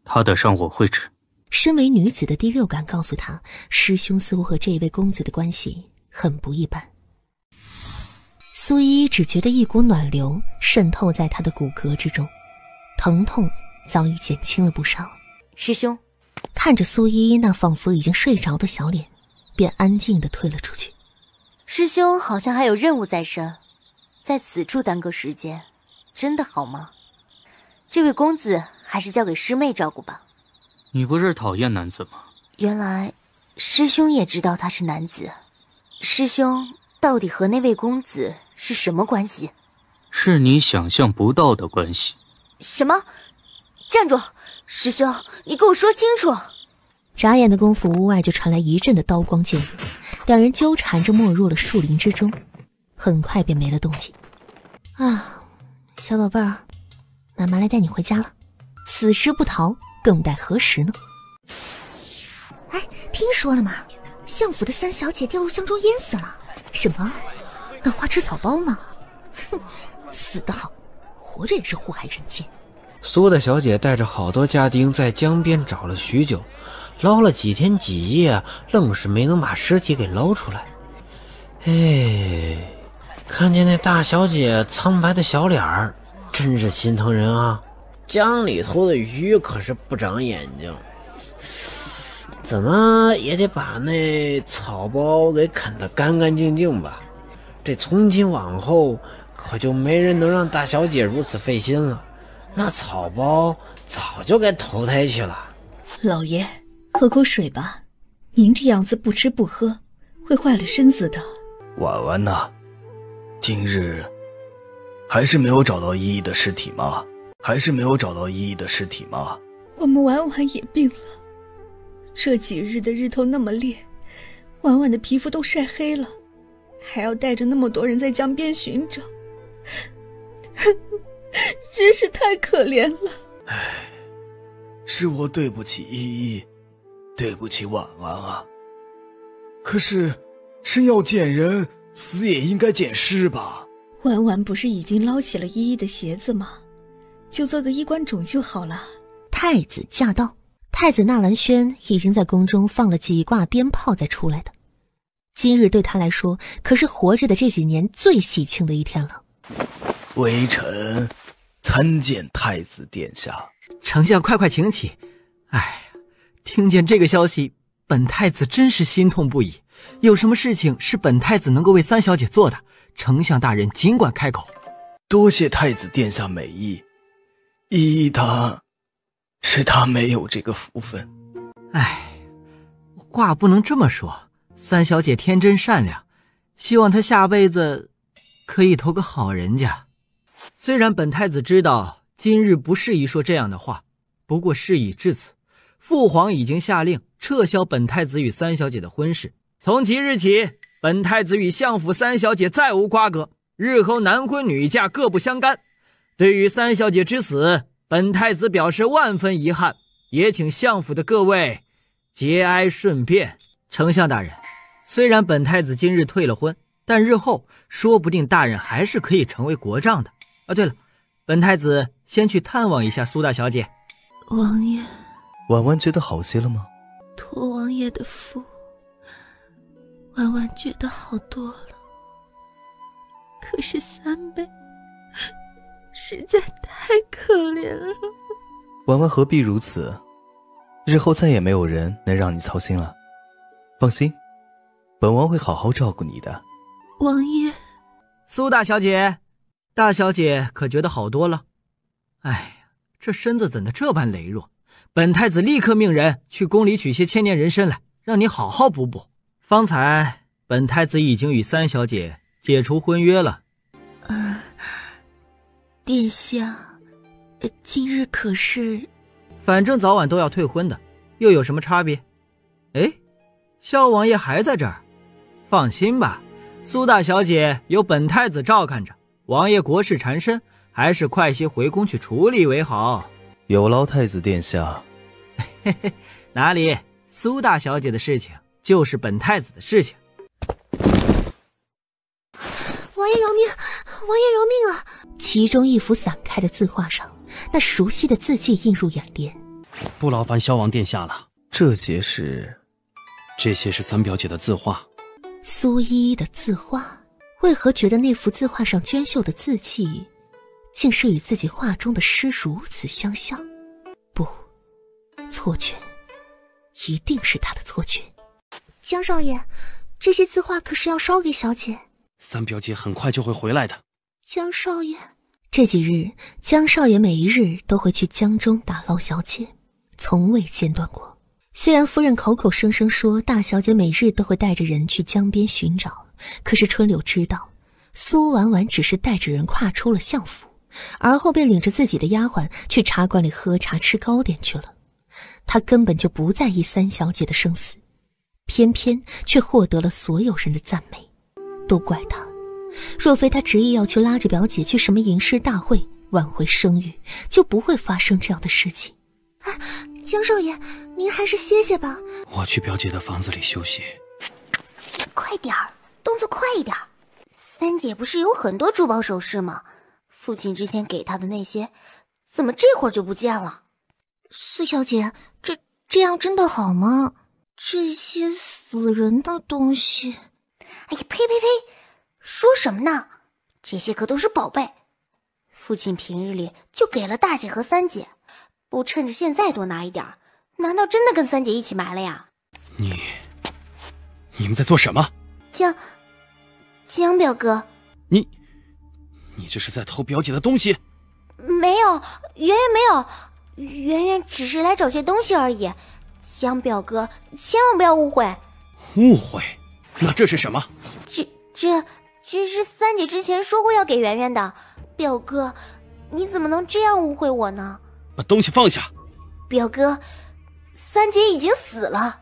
他的伤我会治。身为女子的第六感告诉她，师兄似乎和这位公子的关系很不一般。苏依依只觉得一股暖流渗透在她的骨骼之中，疼痛早已减轻了不少。师兄看着苏依依那仿佛已经睡着的小脸，便安静地退了出去。师兄好像还有任务在身，在此处耽搁时间，真的好吗？这位公子还是交给师妹照顾吧。你不是讨厌男子吗？原来师兄也知道他是男子。师兄到底和那位公子是什么关系？是你想象不到的关系。什么？站住！师兄，你给我说清楚！眨眼的功夫，屋外就传来一阵的刀光剑影，两人纠缠着没入了树林之中，很快便没了动静。啊，小宝贝儿，妈妈来带你回家了。此时不逃，更待何时呢？哎，听说了吗？相府的三小姐掉入江中淹死了。什么？那花吃草包吗？哼，死得好，活着也是祸害人间。苏大小姐带着好多家丁在江边找了许久，捞了几天几夜，愣是没能把尸体给捞出来。哎，看见那大小姐苍白的小脸儿，真是心疼人啊。江里头的鱼可是不长眼睛，怎么也得把那草包给啃得干干净净吧。这从今往后可就没人能让大小姐如此费心了，那草包早就该投胎去了。老爷，喝口水吧，您这样子不吃不喝会坏了身子的。婉婉呐，今日还是没有找到依依的尸体吗？我们婉婉也病了，这几日的日头那么烈，婉婉的皮肤都晒黑了，还要带着那么多人在江边寻找，真是太可怜了。唉，是我对不起依依，对不起婉婉啊。可是生要见人，死也应该见尸吧。婉婉不是已经捞起了依依的鞋子吗？就做个衣冠冢就好了。太子驾到，太子纳兰轩已经在宫中放了几挂鞭炮再出来的。今日对他来说可是活着的这几年最喜庆的一天了。微臣参见太子殿下。丞相快请起。哎呀，听见这个消息，本太子真是心痛不已。有什么事情是本太子能够为三小姐做的，丞相大人尽管开口。多谢太子殿下美意，依依他没有这个福分。唉，话不能这么说，三小姐天真善良，希望她下辈子可以投个好人家。虽然本太子知道今日不适宜说这样的话，不过事已至此，父皇已经下令撤销本太子与三小姐的婚事。从即日起，本太子与相府三小姐再无瓜葛，日后男婚女嫁各不相干。对于三小姐之死，本太子表示万分遗憾，也请相府的各位节哀顺变。丞相大人，虽然本太子今日退了婚，但日后说不定大人还是可以成为国丈的。对了，本太子先去探望一下苏大小姐。王爷，婉婉觉得好些了吗？托王爷的福，婉婉觉得好多了，可是三妹实在太可怜了。婉婉何必如此？日后再也没有人能让你操心了。放心，本王会好好照顾你的。王爷，苏大小姐，大小姐可觉得好多了？哎呀，这身子怎的这般羸弱？本太子立刻命人去宫里取些千年人参来，让你好好补补。方才本太子已经与三小姐解除婚约了。殿下，今日可是……反正早晚都要退婚的，又有什么差别？萧王爷还在这儿？放心吧，苏大小姐有本太子照看着，王爷国事缠身，还是快些回宫去处理为好。有劳太子殿下。哪里，苏大小姐的事情就是本太子的事情。王爷饶命！王爷饶命啊！其中一幅散开的字画上，那熟悉的字迹映入眼帘。不劳烦萧王殿下了。这些是三表姐的字画。苏依依的字画，为何觉得那幅字画上娟秀的字迹竟是与自己画中的诗如此相像？不，错觉，一定是他的错觉。江少爷，这些字画可是要烧给小姐。三表姐很快就会回来的。江少爷，这几日江少爷每一日都会去江中打捞小姐，从未间断过。虽然夫人口口声声说大小姐每日都会带着人去江边寻找，可是春柳知道苏婉婉只是带着人跨出了相府，而后便领着自己的丫鬟去茶馆里喝茶吃糕点去了。她根本就不在意三小姐的生死，偏偏却获得了所有人的赞美。都怪她，若非她执意要去拉着表姐去什么吟诗大会挽回声誉，就不会发生这样的事情。江少爷，您还是歇歇吧。我去表姐的房子里休息。快点儿，动作快一点。三姐不是有很多珠宝首饰吗？父亲之前给她的那些，怎么这会儿就不见了？四小姐，这样真的好吗？这些死人的东西……哎呀，呸！说什么呢？这些可都是宝贝，父亲平日里就给了大姐和三姐，不趁着现在多拿一点，难道真的跟三姐一起埋了呀？你们在做什么？江表哥，你这是在偷表姐的东西？没有，圆圆没有，圆圆只是来找些东西而已。江表哥，千万不要误会。误会？那这是什么？这是三姐之前说过要给圆圆的。表哥，你怎么能这样误会我呢？把东西放下。表哥，三姐已经死了，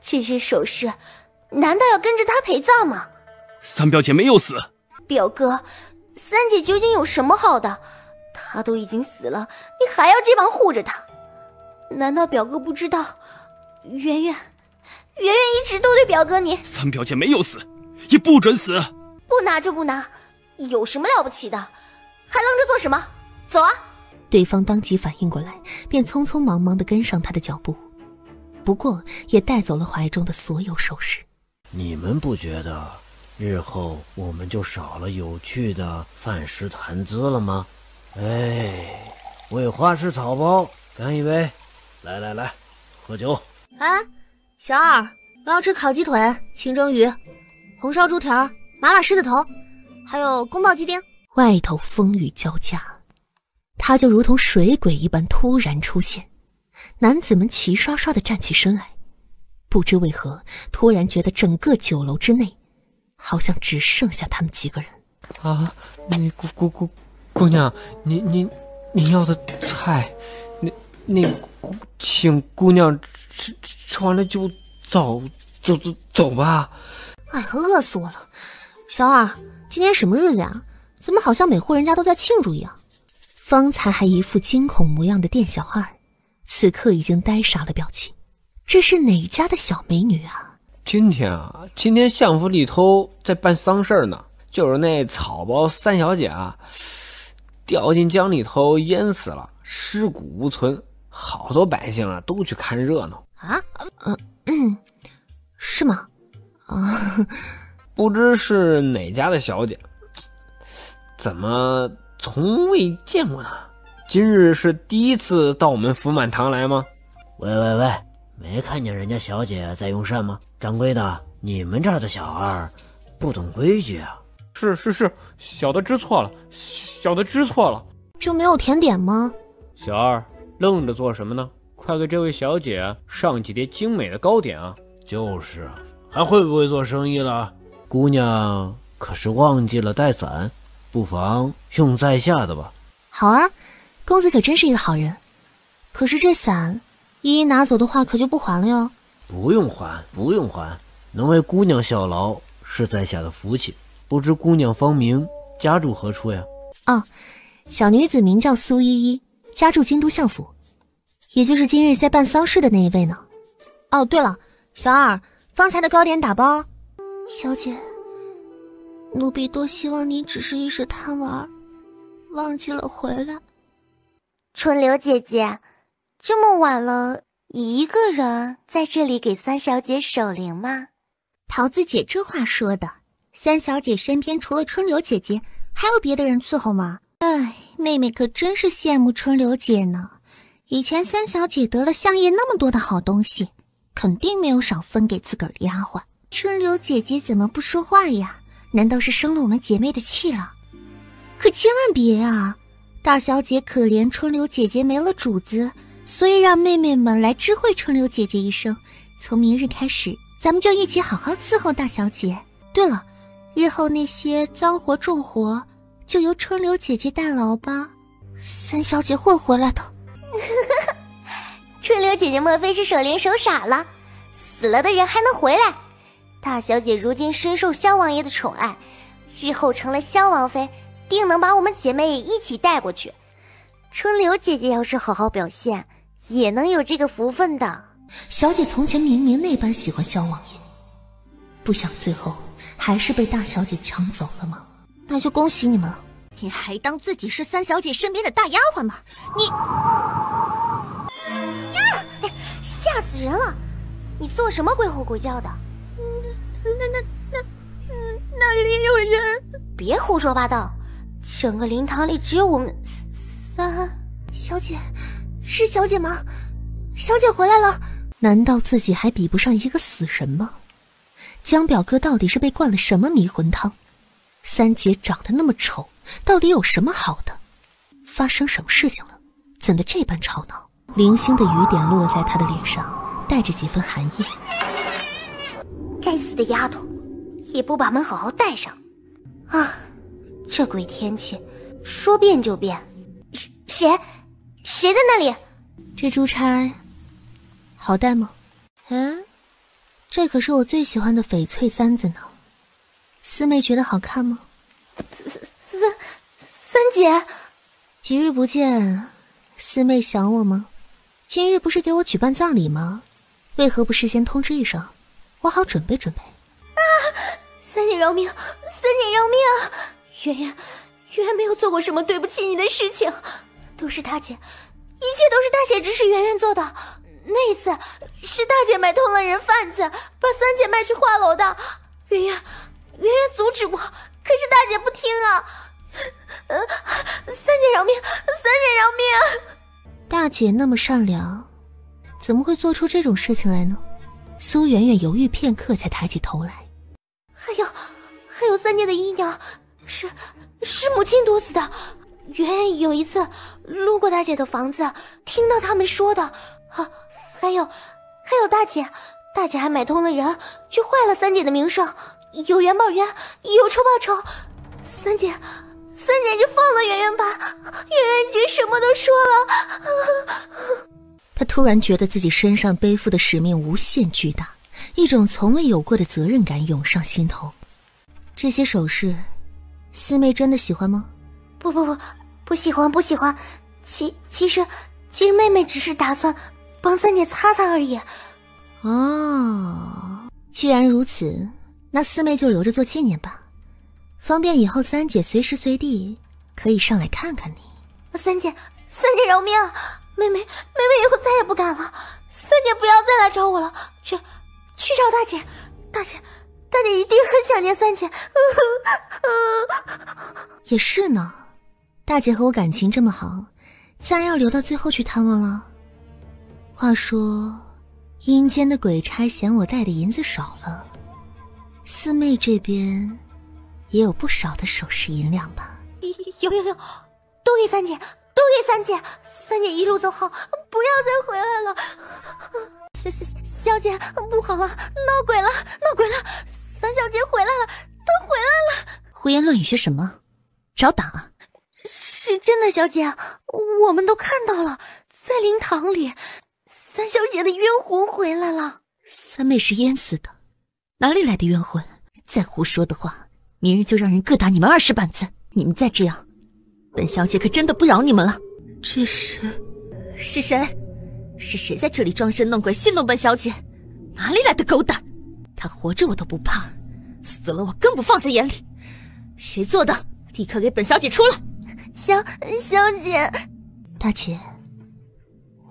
这些首饰难道要跟着她陪葬吗？三表姐没有死。表哥，三姐究竟有什么好的？她都已经死了，你还要这般护着她？难道表哥不知道，圆圆一直都对表哥你……三表姐没有死，也不准死。不拿就不拿，有什么了不起的？还愣着做什么？走啊！对方当即反应过来，便匆匆忙忙地跟上他的脚步，不过也带走了怀中的所有首饰。你们不觉得日后我们就少了有趣的饭食谈资了吗？哎，为花式草包干一杯！来，喝酒。小二，我要吃烤鸡腿、清蒸鱼、红烧猪条、麻辣狮子头，还有宫爆鸡丁。外头风雨交加，他就如同水鬼一般突然出现。男子们齐刷刷地站起身来，不知为何突然觉得整个酒楼之内好像只剩下他们几个人。你姑娘，你要的菜，请姑娘吃完了就走吧。饿死我了！小二，今天什么日子呀？怎么好像每户人家都在庆祝一样？方才还一副惊恐模样的店小二，此刻已经呆傻了表情。这是哪家的小美女啊？今天相府里头在办丧事呢，就是那草包三小姐啊，掉进江里头淹死了，尸骨无存，好多百姓啊都去看热闹啊。是吗？不知是哪家的小姐，怎么从未见过呢？今日是第一次到我们福满堂来吗？喂，没看见人家小姐在用膳吗？掌柜的，你们这儿的小二不懂规矩啊。是，小的知错了。就没有甜点吗？小二愣着做什么呢？快给这位小姐上几碟精美的糕点啊！就是啊，还会不会做生意了？姑娘可是忘记了带伞，不妨用在下的吧。好啊，公子可真是一个好人。可是这伞依依拿走的话可就不还了哟。不用还，能为姑娘效劳是在下的福气。不知姑娘芳名，家住何处呀？小女子名叫苏依依，家住京都相府，也就是今日在办丧事的那一位呢。对了，小二，方才的糕点打包。小姐，奴婢多希望你只是一时贪玩，忘记了回来。春柳姐姐，这么晚了，一个人在这里给三小姐守灵吗？桃子姐这话说的，三小姐身边除了春柳姐姐，还有别的人伺候吗？妹妹可真是羡慕春柳姐呢。以前三小姐得了相爷那么多的好东西，肯定没有少分给自个儿的丫鬟。春柳姐姐怎么不说话呀？难道是生了我们姐妹的气了？可千万别啊！大小姐可怜春柳姐姐没了主子，所以让妹妹们来知会春柳姐姐一声。从明日开始，咱们就一起好好伺候大小姐。对了，日后那些脏活重活就由春柳姐姐代劳吧。三小姐会回来的。春柳姐姐莫非是守灵守傻了？死了的人还能回来？大小姐如今深受萧王爷的宠爱，日后成了萧王妃，定能把我们姐妹也一起带过去。春柳姐姐要是好好表现，也能有这个福分的。小姐从前明明那般喜欢萧王爷，不想最后还是被大小姐抢走了吗？那就恭喜你们了。你还当自己是三小姐身边的大丫鬟吗？你吓死人了！你做什么鬼吼鬼叫的？那里有人。别胡说八道，整个灵堂里只有我们3。小姐，是小姐吗？小姐回来了。难道自己还比不上一个死人吗？江表哥到底是被灌了什么迷魂汤？三姐长得那么丑，到底有什么好的？发生什么事情了？怎的这般吵闹？零星的雨点落在他的脸上，带着几分寒意。该死的丫头，也不把门好好带上啊！这鬼天气，说变就变。谁在那里？这珠钗好戴吗？这可是我最喜欢的翡翠簪子呢。四妹觉得好看吗？三姐，几日不见，四妹想我吗？今日不是给我举办葬礼吗？为何不事先通知一声，我好准备准备？三姐饶命！三姐饶命啊！圆圆没有做过什么对不起你的事情，都是大姐，一切都是大姐指使圆圆做的。那一次是大姐买通了人贩子，把三姐卖去画楼的。圆圆阻止我，可是大姐不听啊！三姐饶命！三姐饶命！大姐那么善良，怎么会做出这种事情来呢？苏圆圆犹豫片刻，才抬起头来。还有三姐的姨娘，是母亲毒死的。圆圆有一次路过大姐的房子，听到他们说的。还有大姐还买通了人，去坏了三姐的名声，有冤报冤，有仇报仇。三姐就放了圆圆吧，圆圆姐什么都说了。他突然觉得自己身上背负的使命无限巨大，一种从未有过的责任感涌上心头。这些首饰，四妹真的喜欢吗？不喜欢。其实妹妹只是打算帮三姐擦擦而已。既然如此，那四妹就留着做纪念吧，方便以后三姐随时随地可以上来看看你。三姐饶命！妹妹以后再也不敢了。三姐不要再来找我了，去找大姐。大姐一定很想念三姐。也是呢，大姐和我感情这么好，自然要留到最后去探望了。话说阴间的鬼差嫌我带的银子少了，四妹这边也有不少的首饰银两吧？有，都给三姐。三姐一路走好，不要再回来了。小姐不好了，闹鬼了！三小姐回来了，她回来了！胡言乱语些什么？找打！是真的，小姐，我们都看到了，在灵堂里，三小姐的冤魂回来了。三妹是淹死的，哪里来的冤魂？再胡说的话，明日就让人各打你们20板子！你们再这样，本小姐可真的不饶你们了。这是谁？是谁在这里装神弄鬼戏弄本小姐？哪里来的狗胆？她活着我都不怕，死了我更不放在眼里。谁做的？立刻给本小姐出来！小姐，大姐，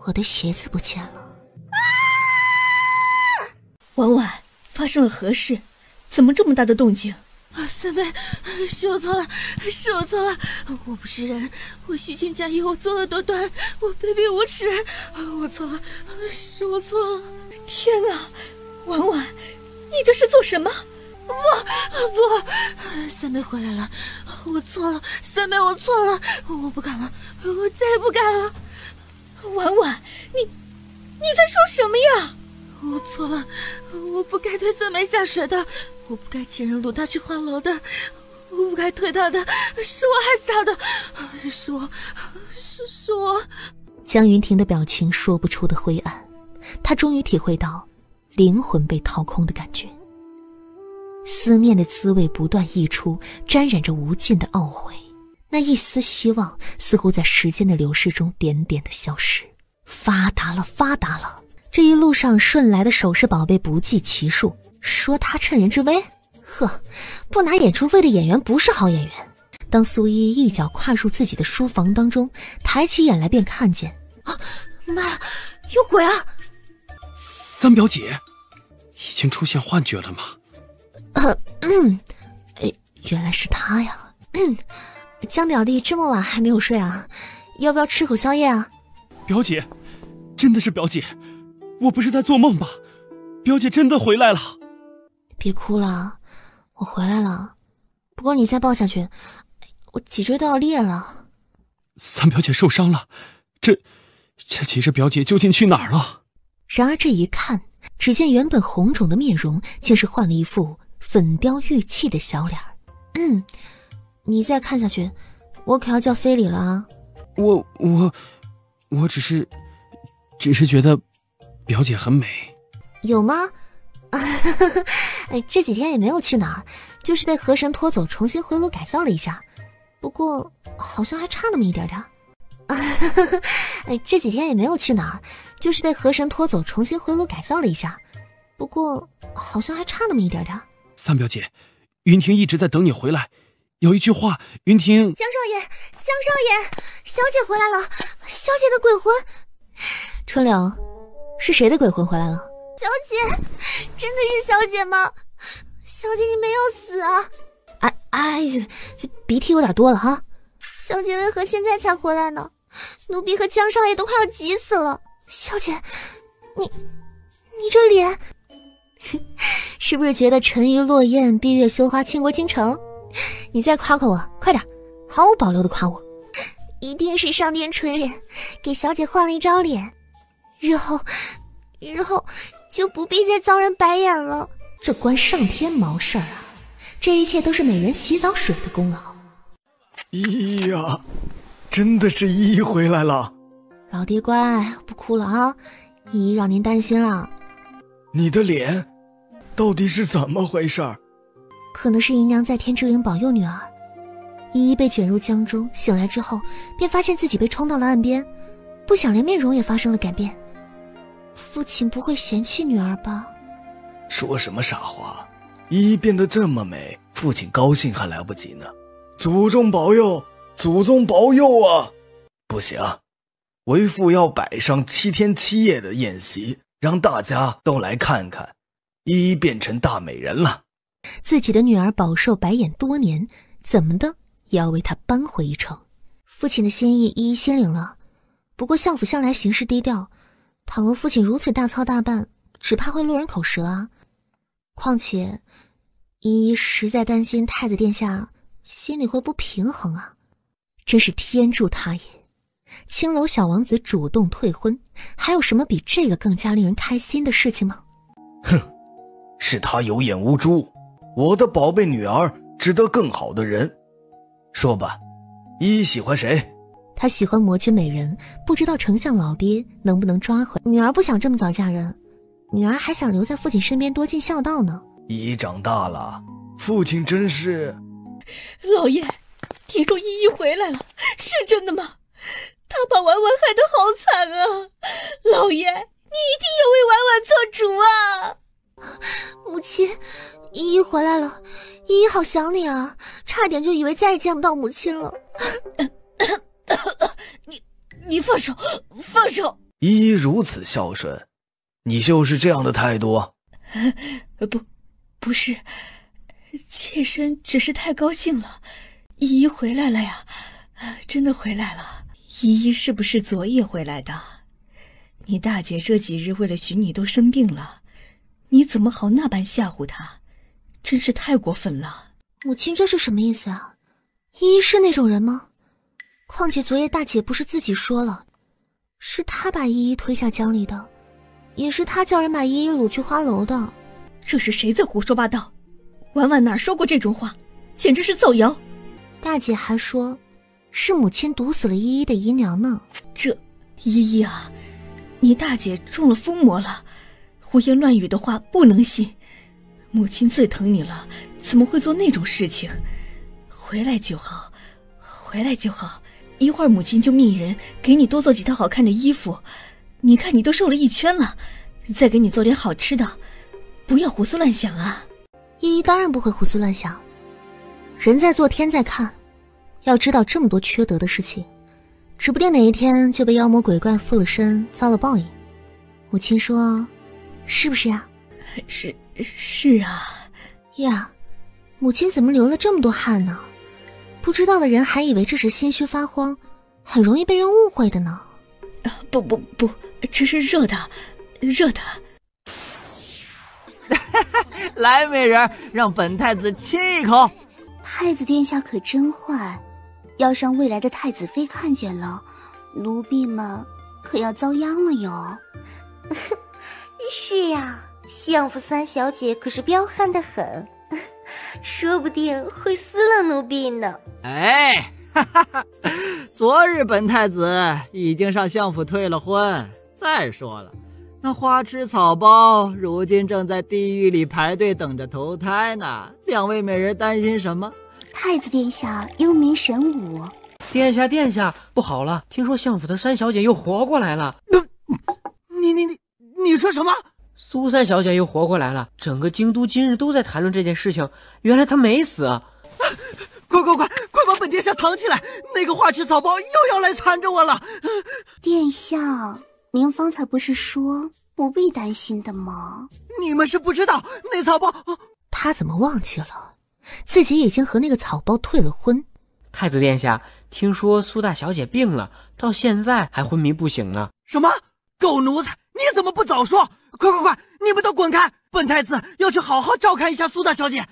我的鞋子不见了。婉婉，发生了何事？怎么这么大的动静？三妹，是我错了，我不是人，我虚情假意，我作恶多端，我卑鄙无耻，我错了，是我错了。天啊，婉婉，你这是做什么？不，三妹回来了，我错了，三妹，我错了，我不敢了，我再也不敢了。婉婉，你在说什么呀？我错了，我不该推三妹下水的，我不该请人掳她去花楼的，我不该推她的，是我害死她的，是我。江云婷的表情说不出的灰暗，她终于体会到灵魂被掏空的感觉，思念的滋味不断溢出，沾染着无尽的懊悔，那一丝希望似乎在时间的流逝中点点的消失。发达了！这一路上顺来的首饰宝贝不计其数，说他趁人之危？不拿演出费的演员不是好演员。当苏依一脚跨入自己的书房当中，抬起眼来便看见，妈，有鬼啊！三表姐，已经出现幻觉了吗？原来是他呀。江表弟这么晚还没有睡啊？要不要吃口宵夜啊？表姐，真的是表姐，我不是在做梦吧？表姐真的回来了。别哭了，我回来了。不过你再抱下去，我脊椎都要裂了。三表姐受伤了，这几日表姐究竟去哪儿了？然而这一看，只见原本红肿的面容竟是换了一副粉雕玉砌的小脸。你再看下去，我可要叫非礼了啊！我只是觉得表姐很美。有吗？这几天也没有去哪儿，就是被河神拖走，重新回炉改造了一下。不过好像还差那么一点点。这几天也没有去哪儿，就是被河神拖走，重新回炉改造了一下。不过好像还差那么一点点。三表姐，云婷一直在等你回来。有一句话，云婷。江少爷，小姐回来了，小姐的鬼魂。春柳，是谁的鬼魂回来了？小姐，真的是小姐吗？小姐你没有死啊？这鼻涕有点多了哈。小姐为何现在才回来呢？奴婢和江少爷都快要急死了。小姐，你这脸，是不是觉得沉鱼落雁、闭月羞花、倾国倾城？你再夸夸我，快点，毫无保留的夸我。一定是上天垂怜，给小姐换了一张脸，日后就不必再遭人白眼了。这关上天毛事儿啊！这一切都是美人洗澡水的功劳。依依呀，真的是依依回来了。老爹乖，不哭了啊！依依让您担心了。你的脸到底是怎么回事？可能是姨娘在天之灵保佑女儿。依依被卷入江中，醒来之后便发现自己被冲到了岸边，不想连面容也发生了改变。父亲不会嫌弃女儿吧？说什么傻话！依依变得这么美，父亲高兴还来不及呢。祖宗保佑，祖宗保佑啊！不行，为父要摆上7天7夜的宴席，让大家都来看看依依变成大美人了。自己的女儿饱受白眼多年，怎么的也要为她扳回一城。父亲的心意依依心领了，不过相府向来行事低调，倘若父亲如此大操大办，只怕会落人口舌啊。况且依依实在担心太子殿下心里会不平衡啊。真是天助他也，青楼小王子主动退婚，还有什么比这个更加令人开心的事情吗？哼，是他有眼无珠，我的宝贝女儿值得更好的人。说吧，依依喜欢谁？他喜欢魔君美人，不知道丞相老爹能不能抓回。女儿不想这么早嫁人，女儿还想留在父亲身边多尽孝道呢。依依长大了，父亲真是……老爷，听说依依回来了，是真的吗？他把婉婉害得好惨啊！老爷，你一定要为婉婉做主啊！母亲，依依回来了，依依好想你啊，差点就以为再也见不到母亲了。你放手，放手！依依如此孝顺，你就是这样的态度？不是，妾身只是太高兴了。依依回来了呀，真的回来了。依依是不是昨夜回来的？你大姐这几日为了寻你都生病了，你怎么好那般吓唬她？真是太过分了。母亲这是什么意思啊？依依是那种人吗？况且昨夜大姐不是自己说了，是她把依依推下江里的，也是她叫人把依依掳去花楼的。这是谁在胡说八道？婉婉哪说过这种话，简直是造谣。大姐还说是母亲毒死了依依的姨娘呢。这依依啊，你大姐中了疯魔了，胡言乱语的话不能信。母亲最疼你了，怎么会做那种事情？回来就好，回来就好。一会儿母亲就命人给你多做几套好看的衣服，你看你都瘦了1圈了，再给你做点好吃的，不要胡思乱想啊。依依当然不会胡思乱想，人在做天在看，要知道这么多缺德的事情，指不定哪一天就被妖魔鬼怪附了身，遭了报应。母亲说是不是呀？是啊。呀，母亲怎么流了这么多汗呢？不知道的人还以为这是心虚发慌，很容易被人误会的呢。不，这是热的。来，美人，让本太子亲一口。太子殿下可真坏，要是让未来的太子妃看见了，奴婢们可要遭殃了哟。是呀，相府三小姐可是彪悍得很，说不定会撕了奴婢呢。哎，哈哈哈！昨日本太子已经上相府退了婚。再说了，那花痴草包如今正在地狱里排队等着投胎呢。两位美人担心什么？太子殿下英明神武。殿下，不好了！听说相府的三小姐又活过来了。你说什么？苏三小姐又活过来了，整个京都今日都在谈论这件事情。原来她没死。快把本殿下藏起来！那个花痴草包又要来缠着我了。殿下，您方才不是说不必担心的吗？你们是不知道，那草包……他怎么忘记了自己已经和那个草包退了婚？太子殿下，听说苏大小姐病了，到现在还昏迷不醒呢。什么？狗奴才！你怎么不早说？快！你们都滚开！本太子要去好好照看一下苏大小姐。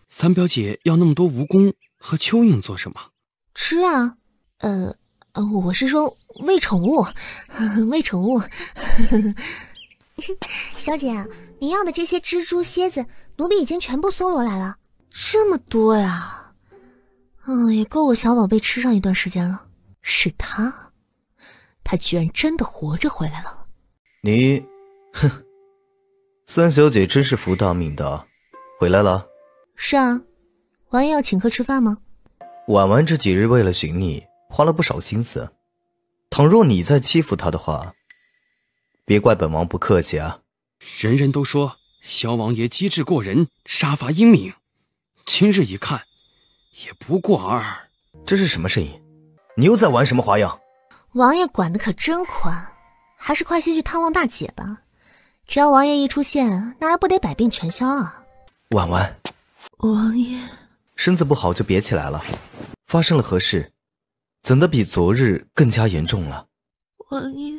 三表姐要那么多蜈蚣和蚯蚓做什么？吃啊。我是说喂宠物。小姐，你要的这些蜘蛛、蝎子，奴婢已经全部搜罗来了。这么多呀！也够我小宝贝吃上一段时间了。是他居然真的活着回来了。你，三小姐真是福大命大，回来了。是啊，王爷要请客吃饭吗？婉婉这几日为了寻你，花了不少心思。倘若你再欺负她的话，别怪本王不客气啊。人人都说萧王爷机智过人，杀伐英明，今日一看，也不过尔。这是什么声音？你又在玩什么花样？王爷管得可真宽，还是快些去探望大姐吧。只要王爷一出现，那还不得百病全消啊？婉婉，王爷身子不好就别起来了。发生了何事？怎的比昨日更加严重了？王爷，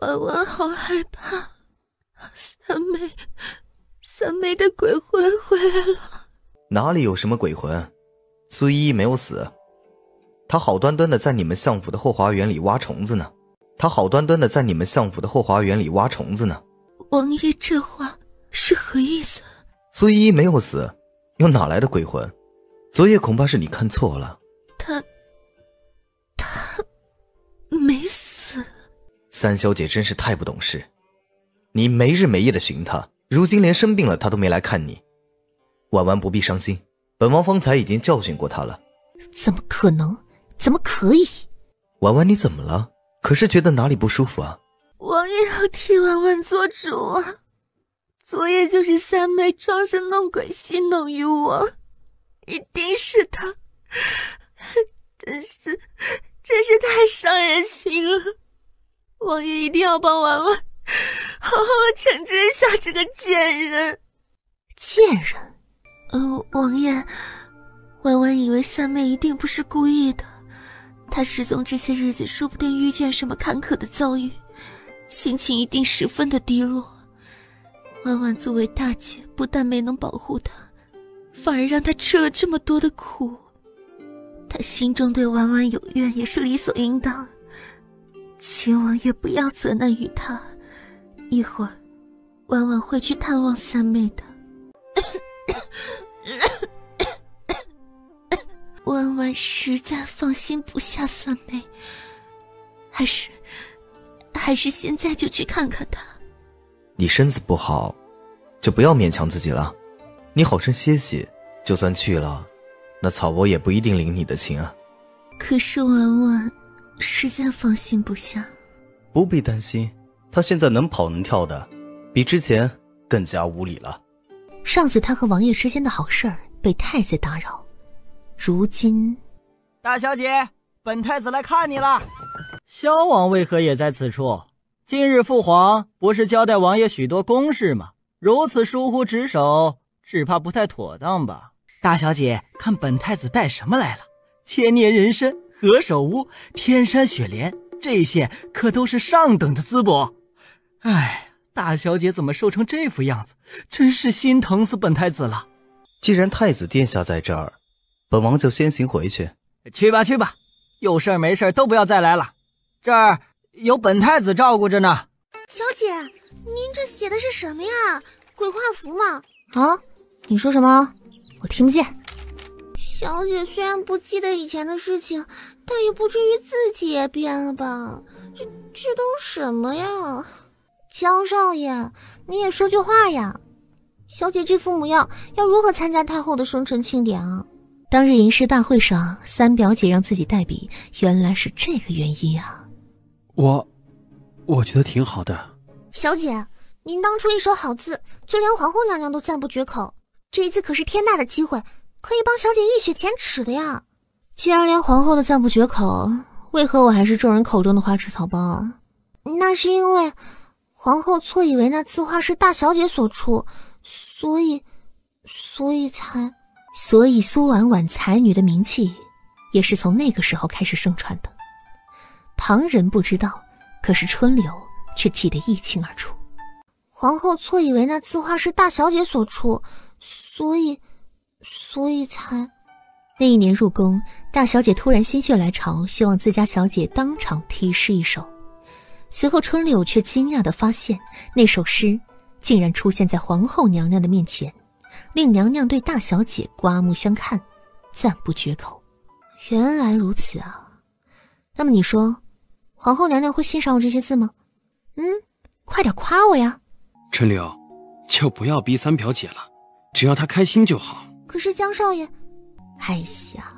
婉婉好害怕，三妹的鬼魂回来了。哪里有什么鬼魂？苏依依没有死，她好端端的在你们相府的后花园里挖虫子呢。王爷这话是何意思？苏依依没有死，又哪来的鬼魂？昨夜恐怕是你看错了。她没死。三小姐真是太不懂事，你没日没夜的寻她，如今连生病了她都没来看你。婉婉不必伤心，本王方才已经教训过她了。怎么可能？怎么可以？婉婉你怎么了？可是觉得哪里不舒服啊？王爷要替婉婉做主啊！昨夜就是三妹装神弄鬼戏弄于我，一定是她，真是太伤人心了。王爷一定要帮婉婉好好的惩治一下这个贱人。贱人？王爷，婉婉以为三妹一定不是故意的，她失踪这些日子说不定遇见什么坎坷的遭遇，心情一定十分的低落。婉婉作为大姐，不但没能保护她，反而让她吃了这么多的苦。她心中对婉婉有怨也是理所应当，请王爷不要责难于她。一会儿婉婉会去探望三妹的。婉婉实在放心不下三妹，还是现在就去看看她。你身子不好，就不要勉强自己了。你好生歇息，就算去了，那草伯也不一定领你的情啊。可是婉婉实在放心不下。不必担心，他现在能跑能跳的，比之前更加无礼了。上次他和王爷之间的好事儿被太子打扰，如今……大小姐，本太子来看你了。萧王为何也在此处？今日父皇不是交代王爷许多公事吗？如此疏忽职守，只怕不太妥当吧。大小姐，看本太子带什么来了？千年人参、何首乌、天山雪莲，这些可都是上等的淄博。哎，大小姐怎么瘦成这副样子，真是心疼死本太子了。既然太子殿下在这儿，本王就先行回去。去吧去吧，有事没事都不要再来了，这儿有本太子照顾着呢。小姐，您这写的是什么呀？鬼画符吗？啊，你说什么？我听不见。小姐虽然不记得以前的事情，但也不至于自己也编了吧？这都什么呀？江少爷，你也说句话呀！小姐这副模样，要如何参加太后的生辰庆典啊？当日吟诗大会上，三表姐让自己代笔，原来是这个原因啊！我觉得挺好的。小姐，您当初一手好字，就连皇后娘娘都赞不绝口。这一次可是天大的机会，可以帮小姐一雪前耻的呀！既然连皇后都赞不绝口，为何我还是众人口中的花痴草包啊？那是因为皇后错以为那字画是大小姐所出，所以苏婉婉才女的名气也是从那个时候开始盛传的。旁人不知道，可是春柳却记得一清二楚。皇后错以为那字画是大小姐所出，所以才……那一年入宫，大小姐突然心血来潮，希望自家小姐当场题诗一首。随后春柳却惊讶地发现，那首诗竟然出现在皇后娘娘的面前，令娘娘对大小姐刮目相看，赞不绝口。原来如此啊！那么你说，皇后娘娘会欣赏我这些字吗？快点夸我呀！春柳，就不要逼三表姐了，只要她开心就好。可是江少爷，哎呀，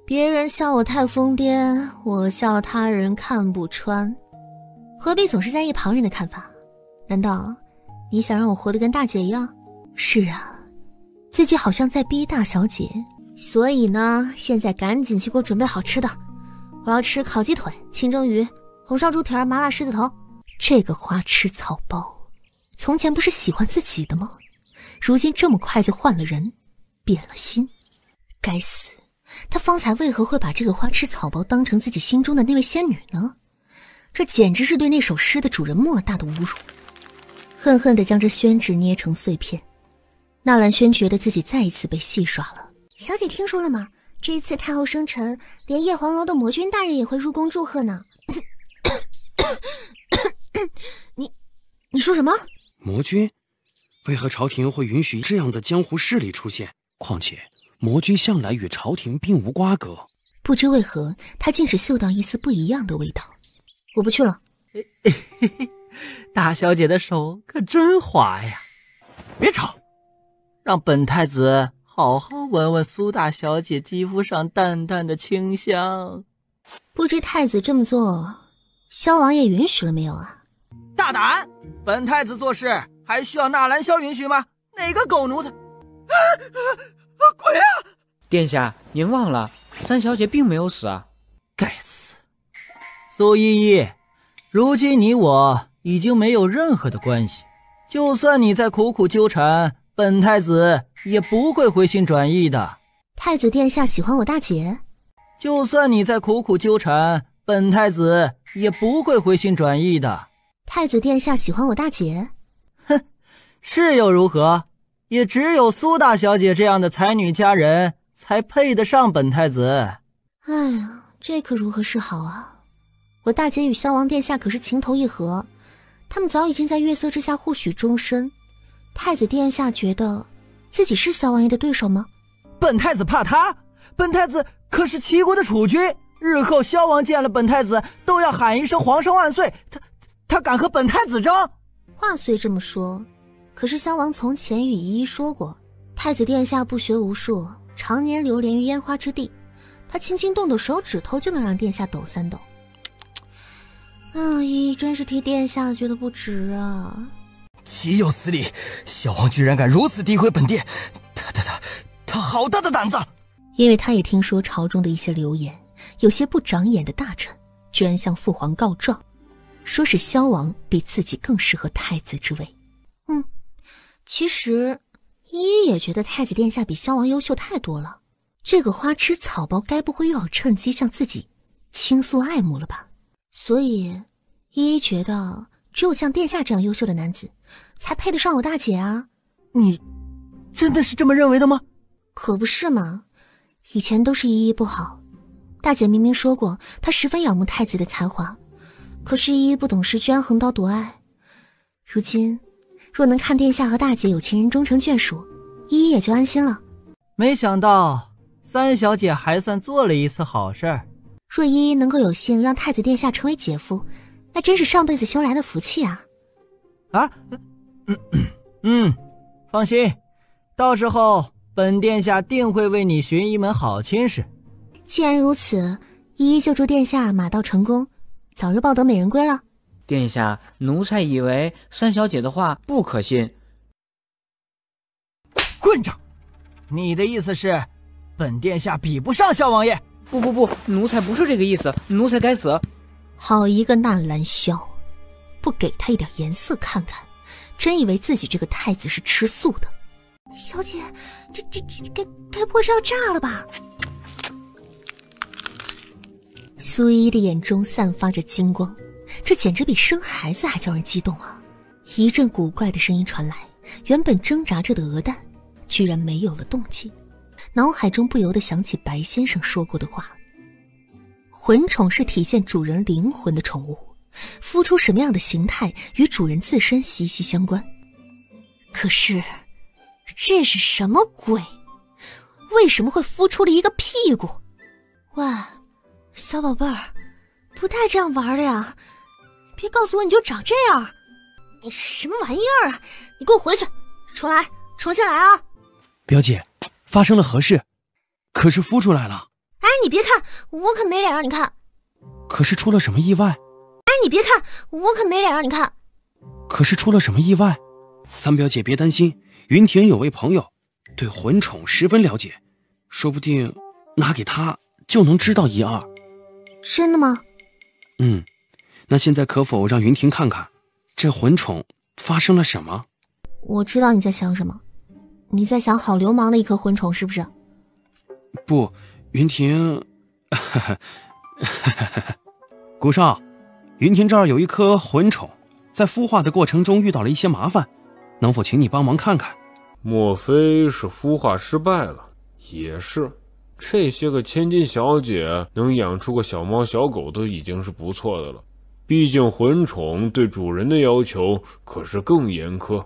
别人笑我太疯癫，我笑他人看不穿，何必总是在意旁人的看法？难道你想让我活得跟大姐一样？是啊，自己好像在逼大小姐，所以呢，现在赶紧去给我准备好吃的，我要吃烤鸡腿、清蒸鱼、红烧猪蹄儿、麻辣狮子头。这个花痴草包，从前不是喜欢自己的吗？如今这么快就换了人，变了心。该死，他方才为何会把这个花痴草包当成自己心中的那位仙女呢？这简直是对那首诗的主人莫大的侮辱。恨恨地将这宣纸捏成碎片，纳兰轩觉得自己再一次被戏耍了。小姐听说了吗？这一次太后生辰，连叶黄楼的魔君大人也会入宫祝贺呢。你说什么？魔君？为何朝廷会允许这样的江湖势力出现？况且魔君向来与朝廷并无瓜葛。不知为何，他竟是嗅到一丝不一样的味道。我不去了。大小姐的手可真滑呀！别吵，让本太子好好闻闻苏大小姐肌肤上淡淡的清香。不知太子这么做，萧王爷允许了没有啊？大胆！本太子做事还需要纳兰萧允许吗？哪个狗奴才？鬼啊！殿下，您忘了，三小姐并没有死啊！该死！苏依依，如今你我已经没有任何的关系，就算你再苦苦纠缠，本太子也不会回心转意的。太子殿下喜欢我大姐？就算你再苦苦纠缠，本太子也不会回心转意的。太子殿下喜欢我大姐？哼，是又如何？也只有苏大小姐这样的才女佳人才配得上本太子。哎呀，这可如何是好啊！我大姐与萧王殿下可是情投意合，他们早已经在月色之下互许终身。太子殿下觉得自己是萧王爷的对手吗？本太子怕他？本太子可是齐国的储君，日后萧王见了本太子都要喊一声皇上万岁，他敢和本太子争？话虽这么说，可是萧王从前与依依说过，太子殿下不学无术，常年流连于烟花之地，他轻轻动动手指头就能让殿下抖三抖。依依真是替殿下觉得不值啊！岂有此理！小王居然敢如此诋毁本殿，他好大的胆子！因为他也听说朝中的一些流言，有些不长眼的大臣居然向父皇告状，说是萧王比自己更适合太子之位。其实依依依也觉得太子殿下比萧王优秀太多了，这个花痴草包该不会又要趁机向自己倾诉爱慕了吧？所以依依觉得只有像殿下这样优秀的男子才配得上我大姐啊。你真的是这么认为的吗？可不是嘛，以前都是依依不好，大姐明明说过她十分仰慕太子的才华，可是依依不懂事，居然横刀夺爱。如今若能看殿下和大姐有情人终成眷属，依依也就安心了。没想到三小姐还算做了一次好事儿。若依依能够有幸让太子殿下成为姐夫，那真是上辈子修来的福气啊！放心，到时候本殿下定会为你寻一门好亲事。既然如此，依依就祝殿下马到成功，早日抱得美人归了。殿下，奴才以为三小姐的话不可信。混账！你的意思是，本殿下比不上萧王爷？不，奴才不是这个意思，奴才该死。好一个纳兰萧，不给他一点颜色看看，真以为自己这个太子是吃素的。小姐，这该不会是要炸了吧？苏依依的眼中散发着金光，这简直比生孩子还叫人激动啊！一阵古怪的声音传来，原本挣扎着的鹅蛋居然没有了动静，脑海中不由得想起白先生说过的话：魂宠是体现主人灵魂的宠物，孵出什么样的形态与主人自身息息相关。可是这是什么鬼？为什么会孵出了一个屁股？喂，小宝贝儿，不带这样玩的呀！别告诉我你就长这样，你什么玩意儿啊！你给我回去，重来，重新来啊！表姐，发生了何事？可是孵出来了。哎，你别看，我可没脸让你看。可是出了什么意外？哎，你别看，我可没脸让你看。可是出了什么意外？三表姐别担心，云婷有位朋友对魂宠十分了解，说不定拿给他就能知道一二。真的吗？那现在可否让云婷看看这魂宠发生了什么？我知道你在想什么，你在想好流氓的一颗魂宠是不是？不，云婷古少，云婷这儿有一颗魂宠，在孵化的过程中遇到了一些麻烦，能否请你帮忙看看？莫非是孵化失败了？也是，这些个千金小姐能养出个小猫小狗都已经是不错的了，毕竟魂宠对主人的要求可是更严苛，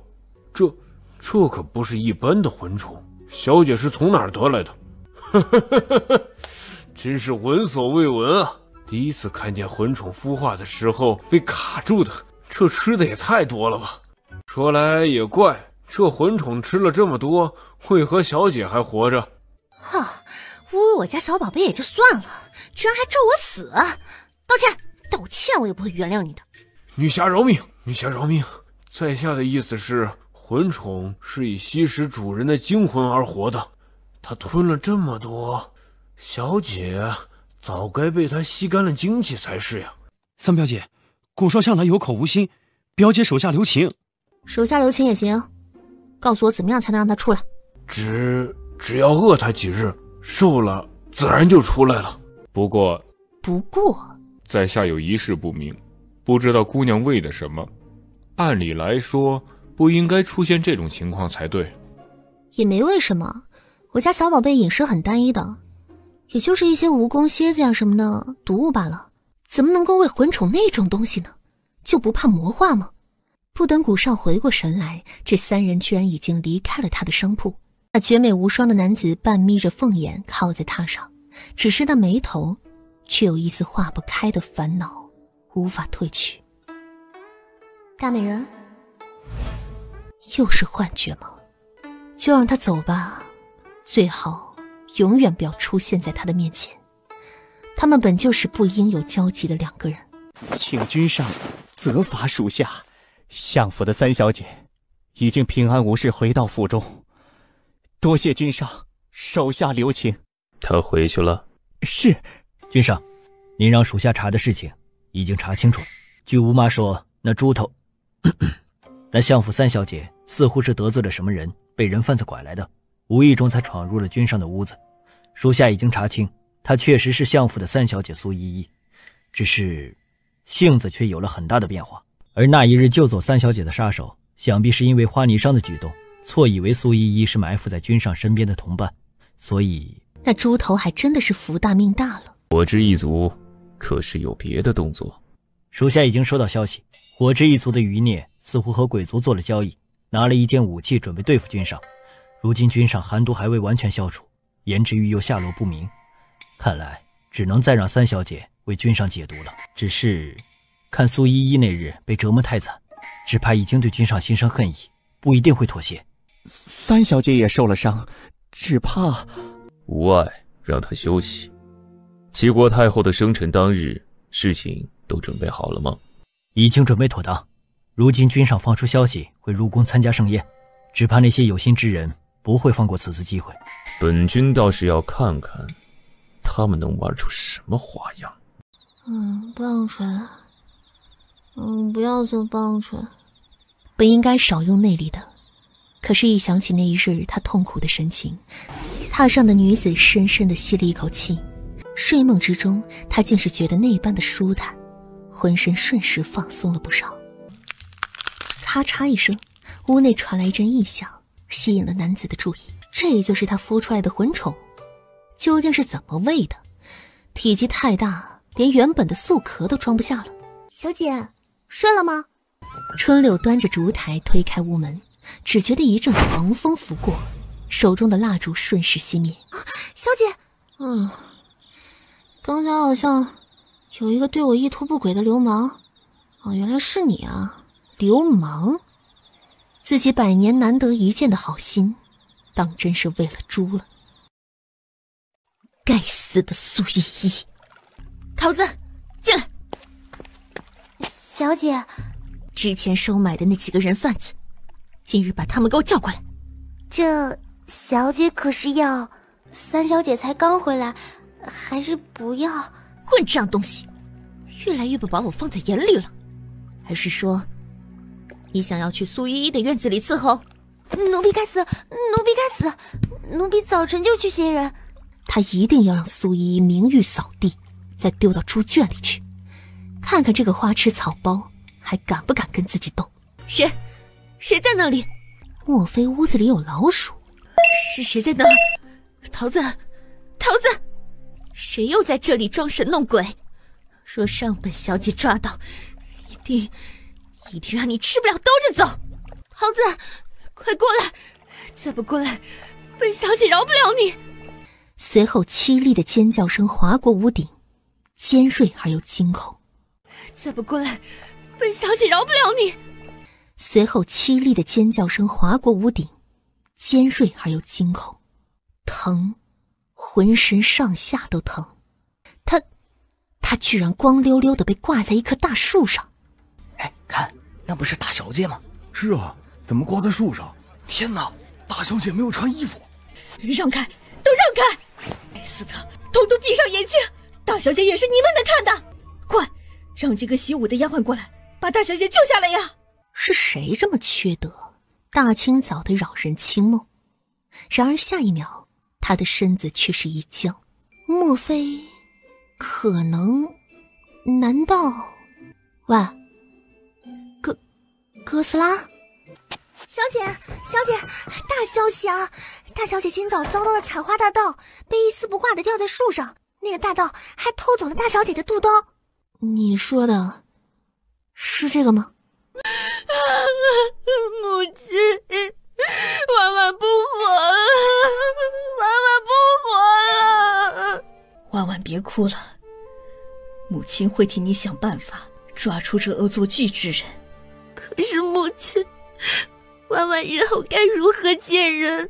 这可不是一般的魂宠，小姐是从哪儿得来的？真是闻所未闻啊！第一次看见魂宠孵化的时候被卡住的，这吃的也太多了吧！说来也怪，这魂宠吃了这么多，为何小姐还活着？侮辱我家小宝贝也就算了，居然还咒我死！道歉，我也不会原谅你的。女侠饶命，女侠饶命！在下的意思是，魂宠是以吸食主人的精魂而活的，他吞了这么多，小姐早该被他吸干了精气才是呀。三表姐，古少向来有口无心，表姐手下留情。手下留情也行，告诉我怎么样才能让他出来？只要饿他几日，瘦了自然就出来了。不过在下有一事不明，不知道姑娘为的什么。按理来说不应该出现这种情况才对。也没为什么，我家小宝贝饮食很单一的，也就是一些蜈蚣蝎子呀什么的毒物罢了，怎么能够喂魂宠那种东西呢？就不怕魔化吗？不等古少回过神来，这三人居然已经离开了他的商铺。那绝美无双的男子半眯着凤眼靠在榻上，只是那眉头却有一丝化不开的烦恼无法褪去。大美人，又是幻觉吗？就让他走吧，最好永远不要出现在他的面前。他们本就是不应有交集的两个人。请君上责罚属下，相府的三小姐已经平安无事回到府中，多谢君上手下留情。他回去了。是。君上，您让属下查的事情已经查清楚了。据吴妈说，那猪头那相府三小姐似乎是得罪了什么人，被人贩子拐来的，无意中才闯入了君上的屋子。属下已经查清，她确实是相府的三小姐苏依依，只是性子却有了很大的变化。而那一日救走三小姐的杀手，想必是因为花霓裳的举动，错以为苏依依是埋伏在君上身边的同伴，所以那猪头还真的是福大命大了。火之一族可是有别的动作？属下已经收到消息，火之一族的余孽似乎和鬼族做了交易，拿了一件武器准备对付君上。如今君上寒毒还未完全消除，颜值玉又下落不明，看来只能再让三小姐为君上解毒了。只是看苏依依那日被折磨太惨，只怕已经对君上心生恨意，不一定会妥协。三小姐也受了伤，只怕……无碍，让她休息。齐国太后的生辰当日，事情都准备好了吗？已经准备妥当。如今君上放出消息会入宫参加盛宴，只怕那些有心之人不会放过此次机会。本君倒是要看看他们能玩出什么花样。棒槌，不要做棒槌。本应该少用内力的，可是一想起那一日他痛苦的神情，榻上的女子深深地吸了一口气，睡梦之中他竟是觉得那般的舒坦，浑身瞬时放松了不少。咔嚓一声，屋内传来一阵异响，吸引了男子的注意。这就是他孵出来的魂宠，究竟是怎么喂的？体积太大，连原本的素壳都装不下了。小姐，睡了吗？春柳端着烛台推开屋门，只觉得一阵狂风拂过，手中的蜡烛瞬时熄灭。小姐，刚才好像有一个对我意图不轨的流氓。原来是你啊！流氓？自己百年难得一见的好心，当真是为了猪了。该死的苏依依！桃子，进来。小姐，之前收买的那几个人贩子，今日把他们给我叫过来。这小姐可是要……三小姐才刚回来，还是不要？混账东西，越来越不把我放在眼里了。还是说，你想要去苏依依的院子里伺候？奴婢该死，奴婢该死，奴婢早晨就去寻人。他一定要让苏依依名誉扫地，再丢到猪圈里去，看看这个花痴草包还敢不敢跟自己斗。谁在那里？莫非屋子里有老鼠？是谁在那？桃子，谁又在这里装神弄鬼？若让本小姐抓到，一定让你吃不了兜着走。桃子，快过来，再不过来，本小姐饶不了你。随后凄厉的尖叫声划过屋顶，尖锐而又惊恐。再不过来，本小姐饶不了你。随后凄厉的尖叫声划过屋顶，尖锐而又惊恐，疼，浑身上下都疼。他居然光溜溜的被挂在一棵大树上。看，那不是大小姐吗？是啊，怎么挂在树上？天哪，大小姐没有穿衣服！让开，都让开！该死的，统统闭上眼睛！大小姐也是你们能看的，快，让几个习武的丫鬟过来，把大小姐救下来呀！是谁这么缺德？大清早的扰人清梦。然而下一秒，他的身子却是一僵。莫非？可能？难道？喂，哥斯拉？小姐，大消息啊！大小姐今早遭到了采花大盗，被一丝不挂的吊在树上，那个大盗还偷走了大小姐的肚兜。你说的是这个吗？母亲，婉婉不活了，婉婉不活了。婉婉别哭了，母亲会替你想办法抓出这恶作剧之人。可是母亲，婉婉日后该如何见人？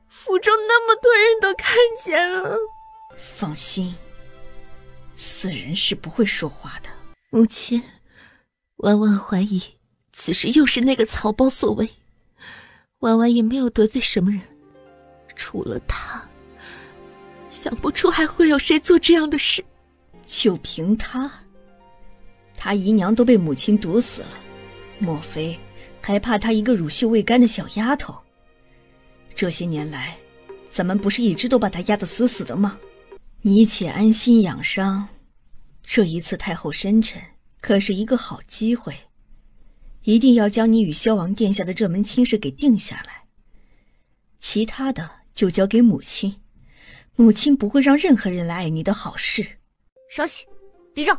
府中那么多人都看见了。放心，死人是不会说话的。母亲，婉婉怀疑此事又是那个草包所为，婉婉也没有得罪什么人，除了他，想不出还会有谁做这样的事。就凭他姨娘都被母亲毒死了，莫非还怕她一个乳臭未干的小丫头？这些年来，咱们不是一直都把他压得死死的吗？你且安心养伤，这一次太后生辰可是一个好机会，一定要将你与萧王殿下的这门亲事给定下来。其他的就交给母亲，母亲不会让任何人来碍你的好事。少喜，立正，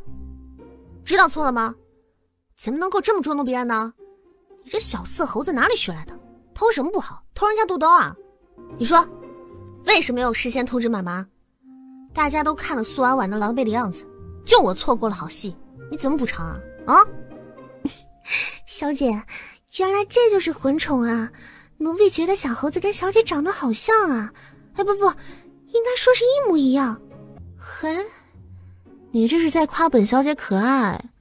知道错了吗？怎么能够这么捉弄别人呢？你这小色猴子哪里学来的？偷什么不好，偷人家肚兜啊？你说，为什么没有事先通知妈妈？大家都看了苏婉婉的狼狈的样子，就我错过了好戏，你怎么补偿啊？啊？小姐，原来这就是魂宠啊！奴婢觉得小猴子跟小姐长得好像啊！哎，不，应该说是一模一样。嘿，你这是在夸本小姐可爱，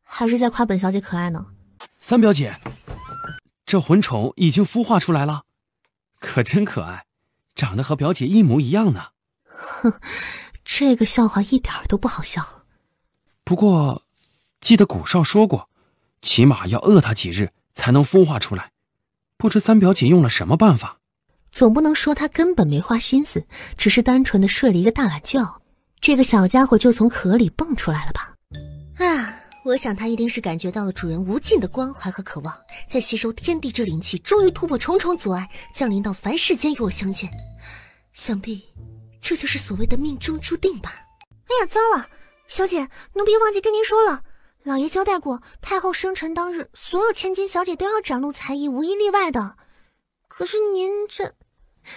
还是在夸本小姐可爱呢？三表姐，这魂宠已经孵化出来了，可真可爱，长得和表姐一模一样呢。哼，这个笑话一点都不好笑。不过，记得古少说过，起码要饿它几日才能孵化出来。不知三表姐用了什么办法？总不能说她根本没花心思，只是单纯的睡了一个大懒觉，这个小家伙就从壳里蹦出来了吧？啊，我想他一定是感觉到了主人无尽的关怀和渴望，在吸收天地之灵气，终于突破重重阻碍，降临到凡世间与我相见。想必这就是所谓的命中注定吧。哎呀，糟了，小姐，奴婢忘记跟您说了，老爷交代过，太后生辰当日，所有千金小姐都要展露才艺，无一例外的。可是您这……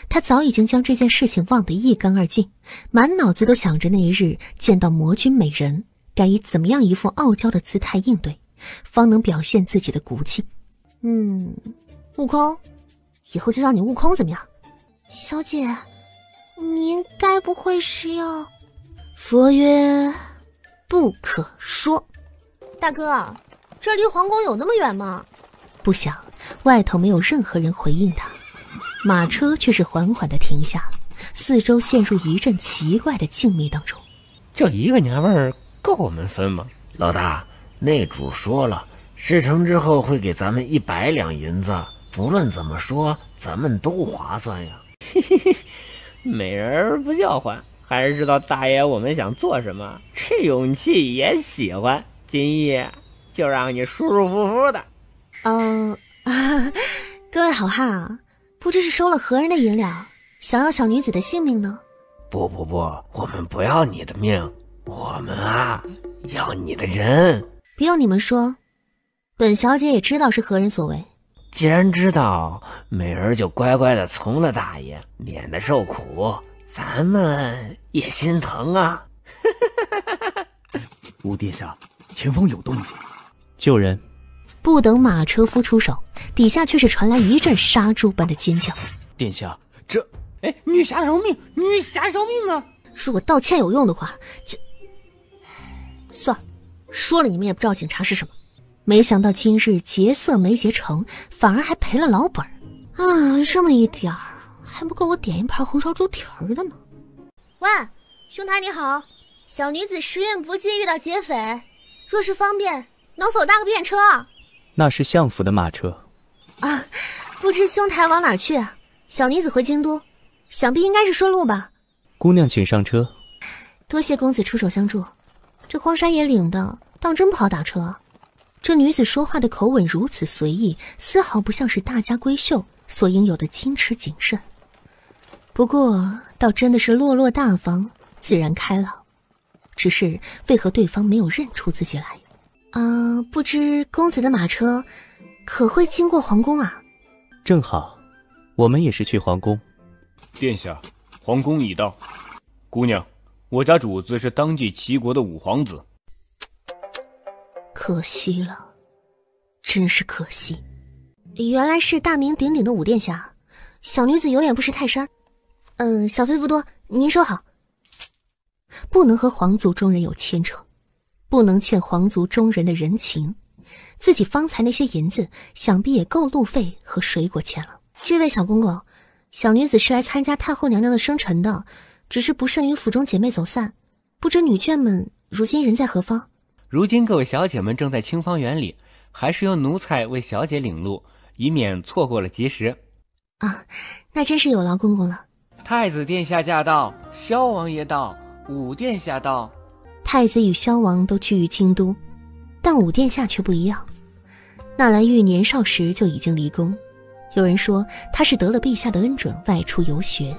他早已经将这件事情忘得一干二净，满脑子都想着那一日见到魔君美人，该以怎么样一副傲娇的姿态应对，方能表现自己的骨气。悟空，以后就叫你悟空怎么样？小姐，您该不会是要……佛曰不可说。大哥，这离皇宫有那么远吗？不想外头没有任何人回应他，马车却是缓缓地停下，四周陷入一阵奇怪的静谧当中。就一个娘们儿够我们分吗？老大，那主说了，事成之后会给咱们100两银子，不论怎么说，咱们都划算呀。美人不叫唤，还是知道大爷我们想做什么，这勇气也喜欢。今夜就让你舒舒服服的。各位好汉啊，不知是收了何人的银两，想要小女子的性命呢？不，我们不要你的命，我们啊要你的人。不用你们说，本小姐也知道是何人所为。既然知道，美人就乖乖的从了大爷，免得受苦，咱们也心疼啊。吴殿下，前方有动静，救人！不等马车夫出手，底下却是传来一阵杀猪般的尖叫。殿下，这……女侠饶命！女侠饶命啊！如果道歉有用的话，算了，说了你们也不知道警察是什么。没想到今日劫色没劫成，反而还赔了老本啊！这么一点儿，还不够我点一盘红烧猪蹄儿的呢。喂，兄台你好，小女子时运不济，遇到劫匪，若是方便，能否搭个便车？那是相府的马车啊，不知兄台往哪去啊？小女子回京都，想必应该是顺路吧。姑娘请上车。多谢公子出手相助，这荒山野岭的，当真不好打车啊。这女子说话的口吻如此随意，丝毫不像是大家闺秀所应有的矜持谨慎。不过倒真的是落落大方，自然开朗。只是为何对方没有认出自己来？不知公子的马车可会经过皇宫啊？正好，我们也是去皇宫。殿下，皇宫已到。姑娘，我家主子是当季齐国的五皇子。可惜了，真是可惜。原来是大名鼎鼎的五殿下，小女子有眼不识泰山。小费不多，您收好。不能和皇族中人有牵扯，不能欠皇族中人的人情，自己方才那些银子想必也够路费和水果钱了。这位小公公，小女子是来参加太后娘娘的生辰的，只是不慎与府中姐妹走散，不知女眷们如今人在何方？如今各位小姐们正在清芳园里，还是由奴才为小姐领路，以免错过了吉时。啊，那真是有劳公公了。太子殿下驾到，萧王爷到，武殿下到。太子与萧王都居于京都，但武殿下却不一样。纳兰玉年少时就已经离宫，有人说他是得了陛下的恩准外出游学，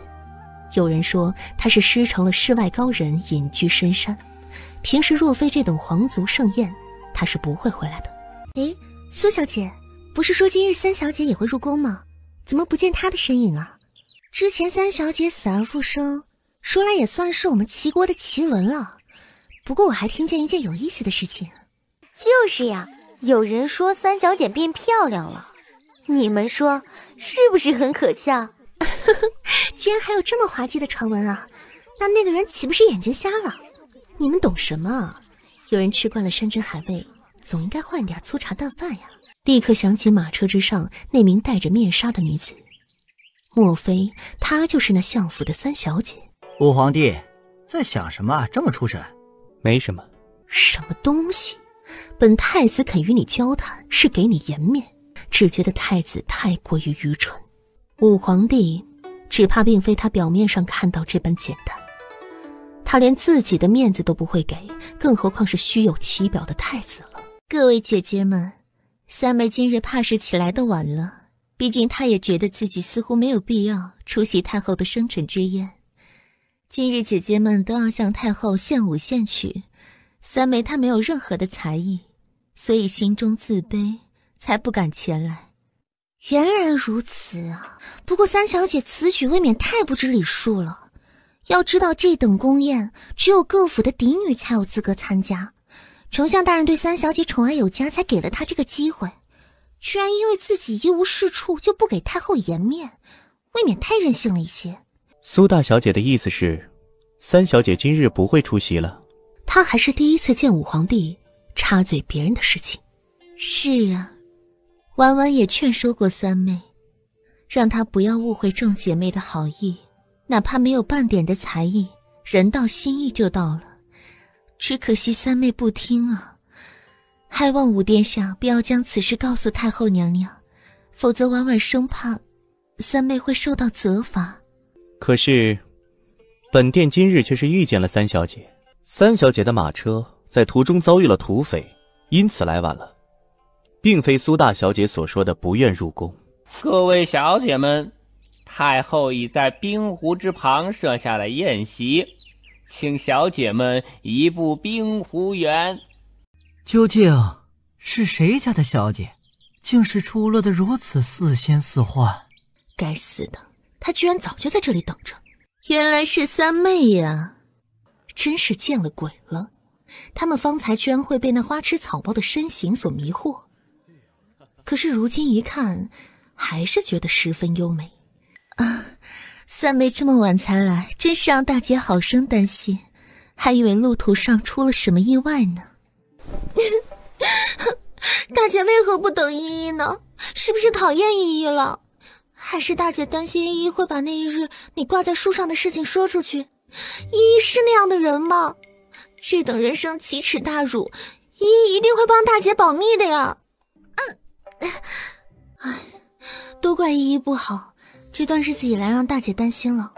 有人说他是师成了世外高人隐居深山，平时若非这等皇族盛宴，他是不会回来的。诶，苏小姐，不是说今日三小姐也会入宫吗？怎么不见她的身影啊？之前三小姐死而复生，说来也算是我们齐国的奇闻了。不过我还听见一件有意思的事情。就是呀，有人说三小姐变漂亮了，你们说是不是很可笑？居然还有这么滑稽的传闻啊！那个人岂不是眼睛瞎了？你们懂什么啊？有人吃惯了山珍海味，总应该换点粗茶淡饭呀。立刻想起马车之上那名戴着面纱的女子，莫非她就是那相府的三小姐？武皇帝在想什么？这么出神？没什么。什么东西？本太子肯与你交谈，是给你颜面，只觉得太子太过于愚蠢。武皇帝只怕并非他表面上看到这般简单，他连自己的面子都不会给，更何况是虚有其表的太子了。各位姐姐们，三妹今日怕是起来的晚了，毕竟她也觉得自己似乎没有必要出席太后的生辰之宴。今日姐姐们都要向太后献舞献曲，三妹她没有任何的才艺，所以心中自卑，才不敢前来。原来如此啊！不过三小姐此举未免太不知礼数了。要知道这等宫宴，只有各府的嫡女才有资格参加。丞相大人对三小姐宠爱有加，才给了她这个机会，居然因为自己一无是处就不给太后颜面，未免太任性了一些。苏大小姐的意思是，三小姐今日不会出席了。她还是第一次见武皇帝插嘴别人的事情。是啊，婉婉也劝说过三妹，让她不要误会众姐妹的好意，哪怕没有半点的才艺，人到心意就到了。只可惜三妹不听啊，还望武殿下不要将此事告诉太后娘娘，否则婉婉生怕三妹会受到责罚。可是本殿今日却是遇见了三小姐，三小姐的马车在途中遭遇了土匪，因此来晚了，并非苏大小姐所说的不愿入宫。各位小姐们，太后已在冰湖之旁设下了宴席，请小姐们移步冰湖园。究竟是谁家的小姐，竟是出落得如此似仙似幻？该死的，她居然早就在这里等着。原来是三妹呀！真是见了鬼了，他们方才居然会被那花痴草包的身形所迷惑，可是如今一看，还是觉得十分优美啊！三妹这么晚才来，真是让大姐好生担心，还以为路途上出了什么意外呢。大姐为何不等依依呢？是不是讨厌依依了？还是大姐担心依依会把那一日你挂在树上的事情说出去？依依是那样的人吗？这等人生奇耻大辱，依依一定会帮大姐保密的呀。都怪依依不好，这段日子以来让大姐担心了。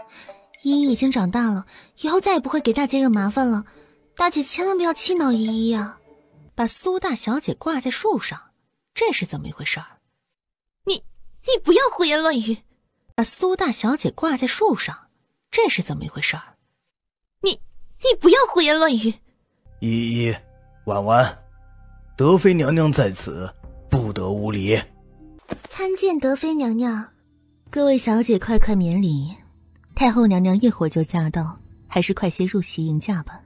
依依已经长大了，以后再也不会给大姐惹麻烦了，大姐千万不要气恼依依啊。把苏大小姐挂在树上，这是怎么一回事？你不要胡言乱语！把苏大小姐挂在树上，这是怎么一回事？你不要胡言乱语！依依、婉婉，德妃娘娘在此，不得无礼。参见德妃娘娘。各位小姐快快免礼，太后娘娘一会儿就驾到，还是快些入席迎驾吧。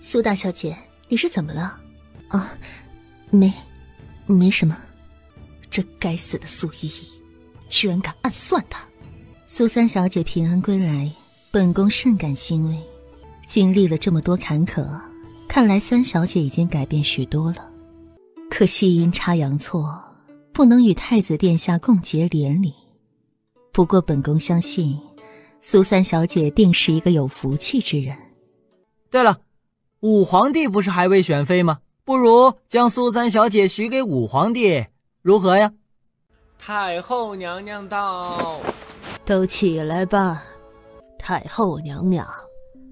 苏大小姐，你是怎么了？啊，没什么。这该死的苏依依，居然敢暗算她！苏三小姐平安归来，本宫甚感欣慰。经历了这么多坎坷，看来三小姐已经改变许多了。可惜阴差阳错，不能与太子殿下共结连理。不过本宫相信，苏三小姐定是一个有福气之人。对了，武皇帝不是还未选妃吗？不如将苏三小姐许给武皇帝，如何呀？太后娘娘到。都起来吧，太后娘娘，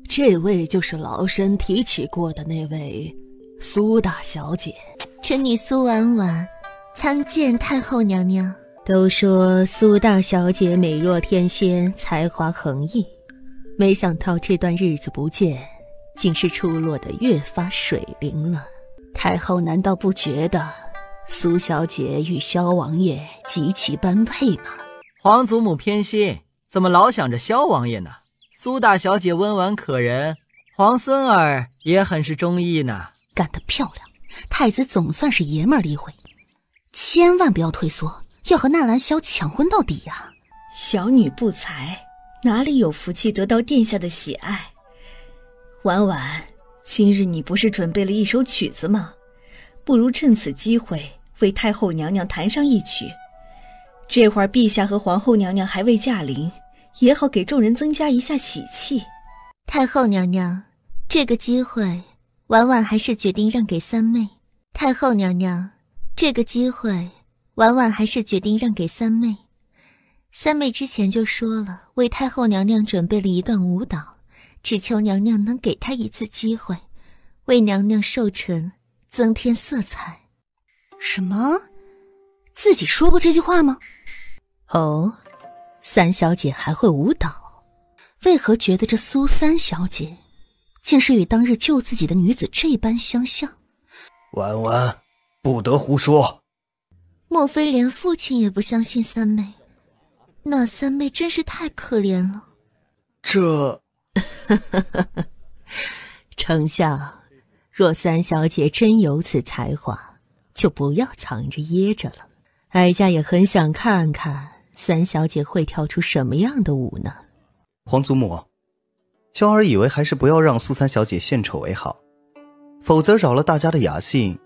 这位就是老身提起过的那位苏大小姐。臣女苏婉婉参见太后娘娘。都说苏大小姐美若天仙，才华横溢，没想到这段日子不见，竟是出落得越发水灵了。太后难道不觉得苏小姐与萧王爷极其般配吗？皇祖母偏心，怎么老想着萧王爷呢？苏大小姐温婉可人，皇孙儿也很是中意呢。干得漂亮，太子总算是爷们儿了一回，千万不要退缩，要和纳兰萧抢婚到底呀！小女不才，哪里有福气得到殿下的喜爱？婉婉，今日你不是准备了一首曲子吗？不如趁此机会为太后娘娘弹上一曲。这会儿陛下和皇后娘娘还未驾临，也好给众人增加一下喜气。太后娘娘，这个机会婉婉还是决定让给三妹。太后娘娘，这个机会婉婉还是决定让给三妹。三妹之前就说了，为太后娘娘准备了一段舞蹈，只求娘娘能给她一次机会，为娘娘寿辰增添色彩。什么？自己说过这句话吗？哦，三小姐还会舞蹈？为何觉得这苏三小姐竟是与当日救自己的女子这般相像？婉婉，不得胡说。莫非连父亲也不相信三妹？那三妹真是太可怜了。这丞相，若三小姐真有此才华，就不要藏着掖着了。哀家也很想看看三小姐会跳出什么样的舞呢。皇祖母，萧儿以为还是不要让苏三小姐献丑为好，否则扰了大家的雅兴，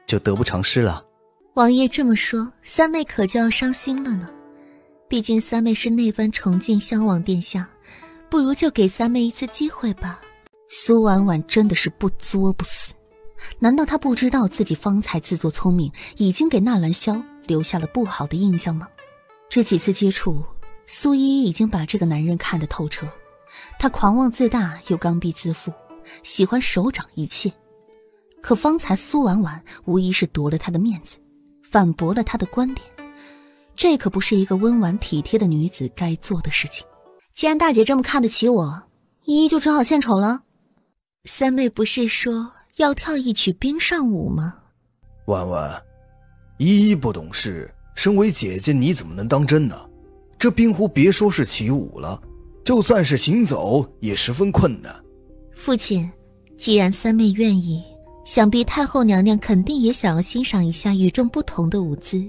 就得不偿失了。王爷这么说，三妹可就要伤心了呢。毕竟三妹是那般崇敬襄王殿下，不如就给三妹一次机会吧。苏婉婉真的是不作不死，难道她不知道自己方才自作聪明，已经给纳兰萧留下了不好的印象吗？这几次接触，苏依依已经把这个男人看得透彻。他狂妄自大又刚愎自负，喜欢手掌一切。可方才苏婉婉无疑是夺了他的面子，反驳了他的观点，这可不是一个温婉体贴的女子该做的事情。既然大姐这么看得起我，依依就只好献丑了。三妹不是说要跳一曲冰上舞吗？婉婉，依依不懂事，身为姐姐你怎么能当真呢？这冰湖别说是起舞了，就算是行走也十分困难。父亲，既然三妹愿意，想必太后娘娘肯定也想要欣赏一下与众不同的舞姿。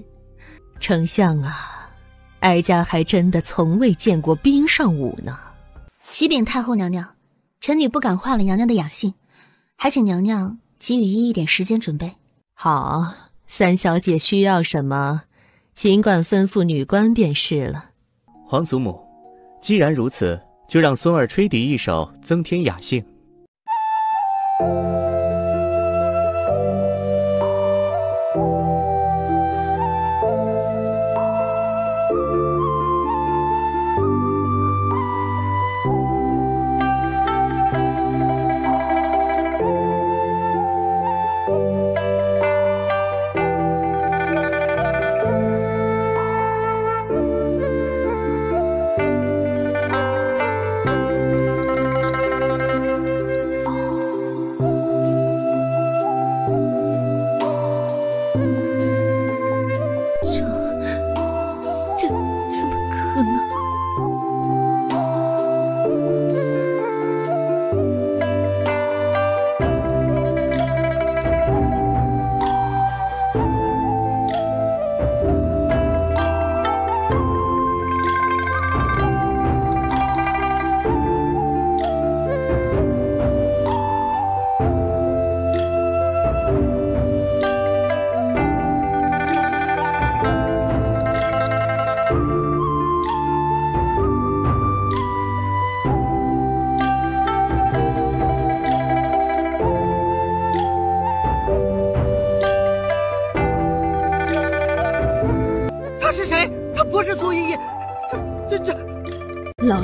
丞相啊，哀家还真的从未见过冰上舞呢。启禀太后娘娘，臣女不敢坏了娘娘的雅兴，还请娘娘给予依依一点时间准备。好，三小姐需要什么，尽管吩咐女官便是了。皇祖母，既然如此，就让孙儿吹笛一首，增添雅兴。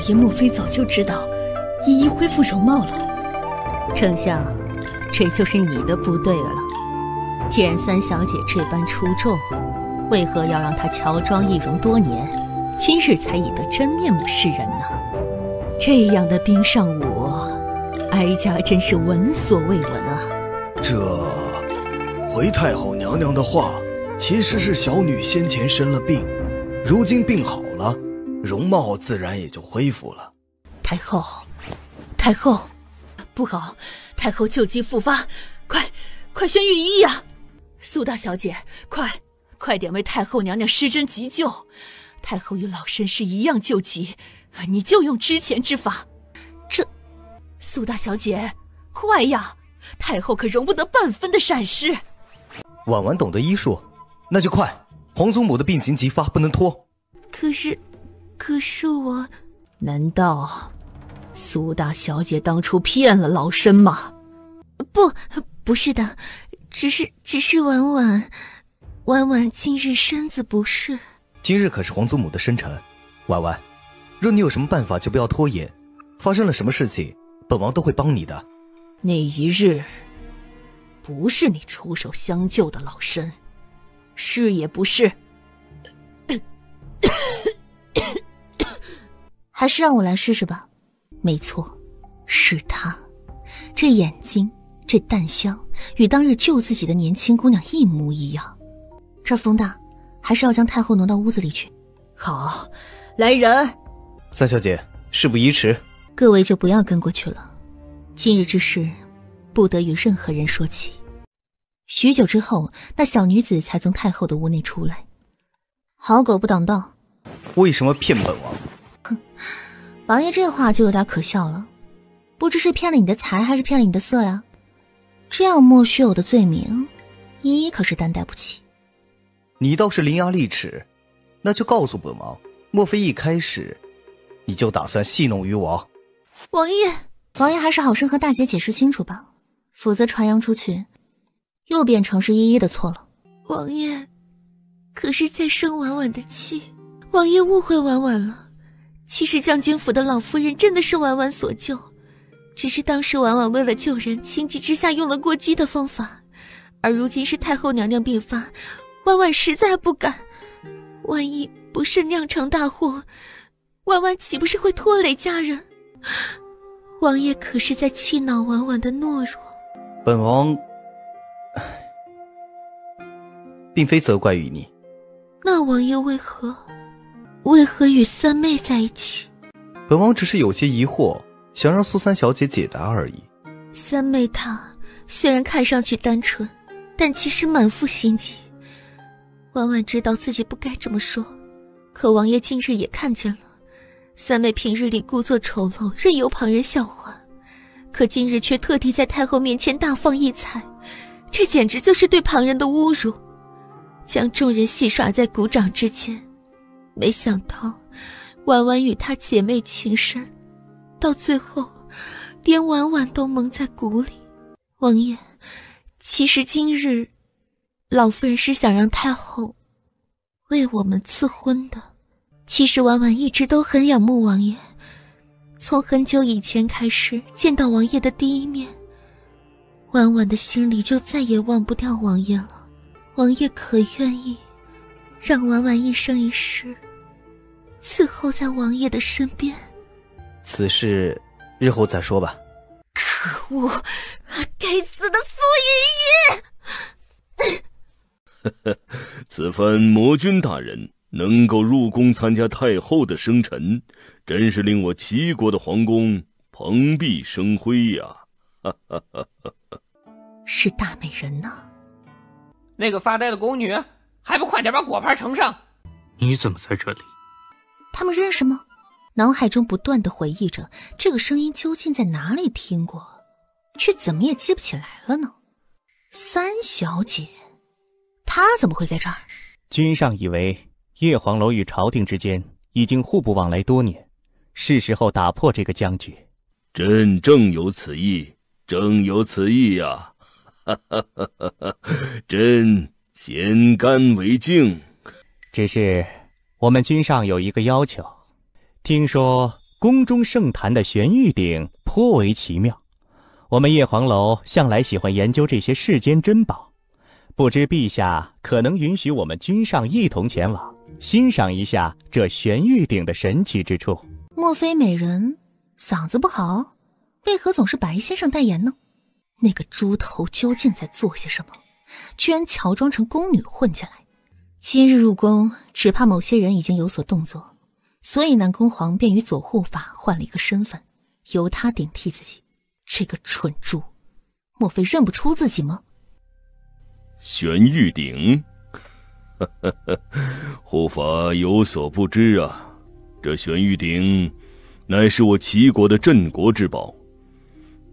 爷莫非早就知道依依恢复容貌了？丞相，这就是你的不对了。既然三小姐这般出众，为何要让她乔装易容多年，今日才以得真面目示人呢？这样的冰上舞，哀家真是闻所未闻啊！这回太后娘娘的话，其实是小女先前生了病，如今病好了，容貌自然也就恢复了。太后，太后，不好！太后旧疾复发，快宣御医呀！苏大小姐，快点为太后娘娘施针急救！太后与老身是一样救急，你就用之前之法。这，苏大小姐，快呀！太后可容不得半分的闪失。婉婉懂得医术，那就快！皇祖母的病情急发，不能拖。可是我……难道苏大小姐当初骗了老身吗？不是的，只是婉婉近日身子不适。今日可是皇祖母的生辰，婉婉，若你有什么办法，就不要拖延。发生了什么事情，本王都会帮你的。那一日，不是你出手相救的老身，是也不是？还是让我来试试吧。没错，是他。这眼睛，这淡香，与当日救自己的年轻姑娘一模一样。这风大，还是要将太后挪到屋子里去。好，来人！三小姐，事不宜迟，各位就不要跟过去了。今日之事，不得与任何人说起。许久之后，那小女子才从太后的屋内出来。好狗不挡道，为什么骗本王？哼，王爷这话就有点可笑了。不知是骗了你的财，还是骗了你的色呀？这样莫须有的罪名，依依可是担待不起。你倒是伶牙俐齿，那就告诉本王，莫非一开始你就打算戏弄于我？王爷还是好生和大姐解释清楚吧，否则传扬出去，又变成是依依的错了。王爷，可是在生婉婉的气，王爷误会婉婉了。其实将军府的老夫人真的是婉婉所救，只是当时婉婉为了救人，情急之下用了过激的方法，而如今是太后娘娘病发，婉婉实在不敢，万一不慎酿成大祸，婉婉岂不是会拖累家人？王爷可是在气恼婉婉的懦弱。本王并非责怪于你。那王爷为何与三妹在一起？本王只是有些疑惑，想让苏三小姐解答而已。三妹她虽然看上去单纯，但其实满腹心机。婉婉知道自己不该这么说，可王爷今日也看见了，三妹平日里故作丑陋，任由旁人笑话，可今日却特地在太后面前大放异彩，这简直就是对旁人的侮辱，将众人戏耍在鼓掌之间。没想到婉婉与她姐妹情深，到最后连婉婉都蒙在鼓里。王爷，其实今日老夫人是想让太后为我们赐婚的。其实婉婉一直都很仰慕王爷，从很久以前开始见到王爷的第一面，婉婉的心里就再也忘不掉王爷了。王爷可愿意让婉婉一生一世伺候在王爷的身边？此事日后再说吧。可恶，该死的苏依依！此番魔君大人能够入宫参加太后的生辰，真是令我齐国的皇宫蓬荜生辉呀！是大美人呢。那个发呆的宫女，还不快点把果盘呈上！你怎么在这里？他们认识吗？脑海中不断地回忆着这个声音究竟在哪里听过，却怎么也记不起来了呢？三小姐，她怎么会在这儿？君上以为叶黄楼与朝廷之间已经互不往来多年，是时候打破这个僵局。朕正有此意，正有此意呀！朕先干为敬。只是我们君上有一个要求，听说宫中盛坛的玄玉鼎颇为奇妙，我们叶黄楼向来喜欢研究这些世间珍宝，不知陛下可能允许我们君上一同前往，欣赏一下这玄玉鼎的神奇之处。莫非美人嗓子不好？为何总是白先生代言呢？那个猪头究竟在做些什么？居然乔装成宫女混进来。今日入宫，只怕某些人已经有所动作，所以南宫皇便与左护法换了一个身份，由他顶替自己。这个蠢猪，莫非认不出自己吗？玄玉鼎，护法有所不知啊，这玄玉鼎乃是我齐国的镇国之宝，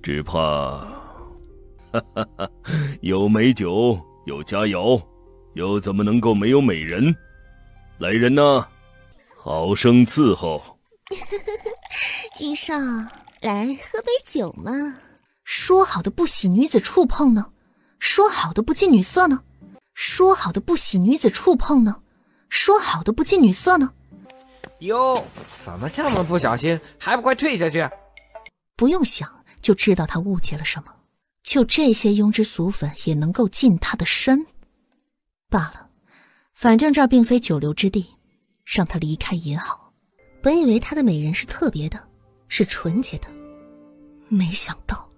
只怕有美酒，有佳肴，又怎么能够没有美人？来人呐，好生伺候。君上，来喝杯酒嘛。说好的不喜女子触碰呢？说好的不近女色呢？说好的不喜女子触碰呢？说好的不近女色呢？哟，怎么这么不小心，还不快退下去？不用想就知道他误解了什么，就这些庸脂俗粉也能够近他的身罢了，反正这儿并非久留之地，让他离开也好。本以为他的美人是特别的，是纯洁的，没想到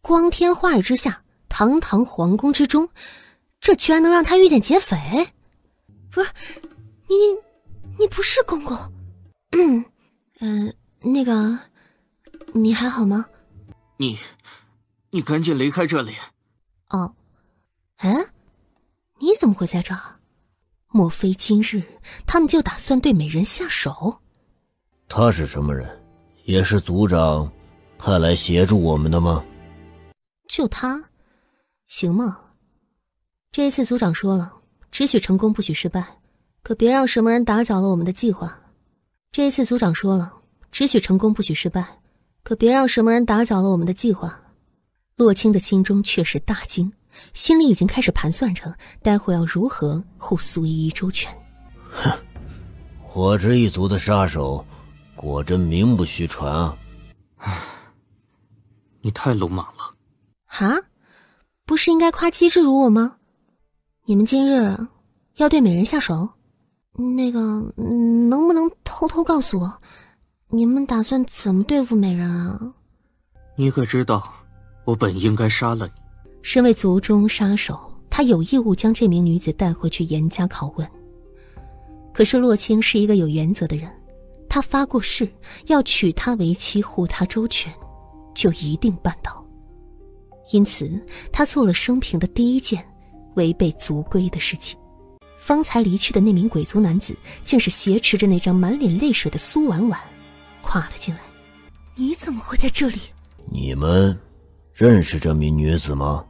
光天化日之下，堂堂皇宫之中，这居然能让他遇见劫匪。不是你不是公公。那个你还好吗？你赶紧离开这里。哦，你怎么会在这儿？莫非今日他们就打算对美人下手？他是什么人？也是族长派来协助我们的吗？就他行吗？这一次族长说了，只许成功不许失败，可别让什么人打搅了我们的计划。这一次族长说了，只许成功不许失败，可别让什么人打搅了我们的计划。洛清的心中却是大惊，心里已经开始盘算着待会要如何护苏依依周全。哼，火之一族的杀手果真名不虚传啊！你太鲁莽了。哈？不是应该夸机智如我吗？你们今日要对美人下手？那个能不能偷偷告诉我，你们打算怎么对付美人啊？你可知道我本应该杀了你。身为族中杀手，他有义务将这名女子带回去严加拷问。可是洛清是一个有原则的人，他发过誓要娶她为妻，护她周全，就一定办到。因此他做了生平的第一件违背族规的事情。方才离去的那名鬼族男子竟是挟持着那张满脸泪水的苏婉婉跨了进来。你怎么会在这里？你们认识这名女子吗？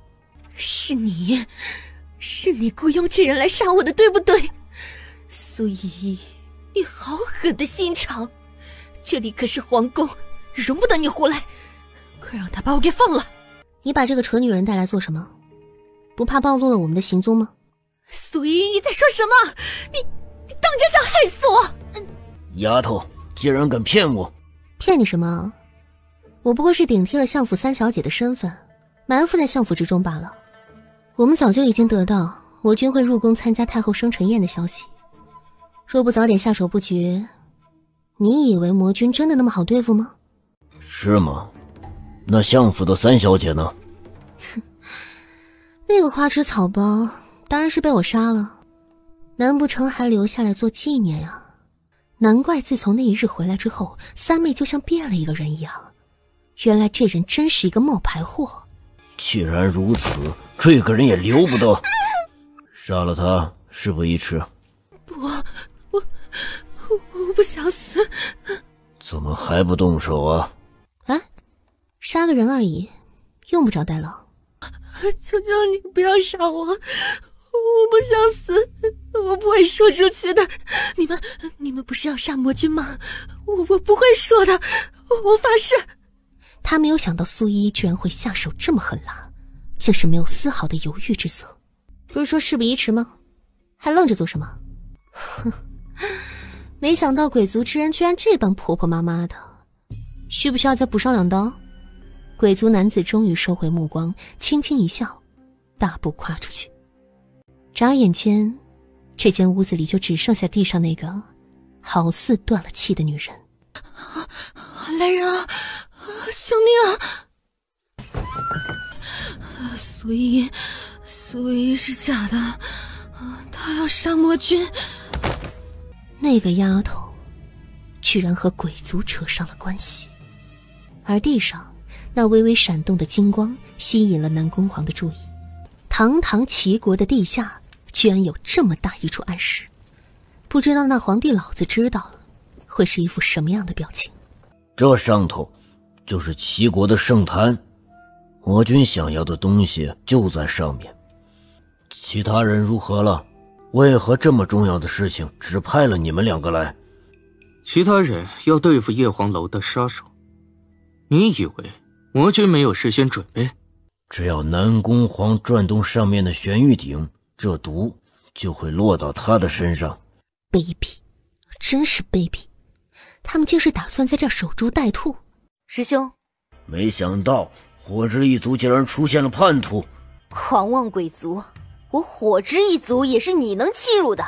是你雇佣这人来杀我的，对不对？苏依依，你好狠的心肠！这里可是皇宫，容不得你胡来，快让他把我给放了！你把这个蠢女人带来做什么？不怕暴露了我们的行踪吗？苏依依，你在说什么？你当真想害死我？丫头，竟然敢骗我！骗你什么？我不过是顶替了相府三小姐的身份，埋伏在相府之中罢了。我们早就已经得到魔君会入宫参加太后生辰宴的消息，若不早点下手布局，你以为魔君真的那么好对付吗？是吗？那相府的三小姐呢？那个花痴草包当然是被我杀了，难不成还留下来做纪念呀？难怪自从那一日回来之后，三妹就像变了一个人一样。原来这人真是一个冒牌货。既然如此，这个人也留不得。杀了他，事不宜迟。我不想死。怎么还不动手啊？杀个人而已，用不着代劳。求求你不要杀我，我不想死，我不会说出去的。你们不是要杀魔君吗？我不会说的，我发誓。他没有想到苏依依居然会下手这么狠辣，竟是没有丝毫的犹豫之色。不是说事不宜迟吗？还愣着做什么？哼，没想到鬼族之人居然这般婆婆妈妈的，需不需要再补上2刀？鬼族男子终于收回目光，轻轻一笑，大步跨出去。眨眼间，这间屋子里就只剩下地上那个好似断了气的女人。来人啊！救命啊！苏依是假的，她要杀魔君。那个丫头居然和鬼族扯上了关系，而地上那微微闪动的金光吸引了南宫皇的注意。堂堂齐国的地下居然有这么大一处暗室，不知道那皇帝老子知道了会是一副什么样的表情。这上头就是齐国的圣坛，魔君想要的东西就在上面。其他人如何了？为何这么重要的事情只派了你们2个来？其他人要对付叶皇楼的杀手，你以为魔君没有事先准备？只要南宫皇转动上面的玄玉鼎，这毒就会落到他的身上。卑鄙，真是卑鄙！他们竟是打算在这儿守株待兔。师兄，没想到火之一族竟然出现了叛徒！狂妄鬼族，我火之一族也是你能欺辱的？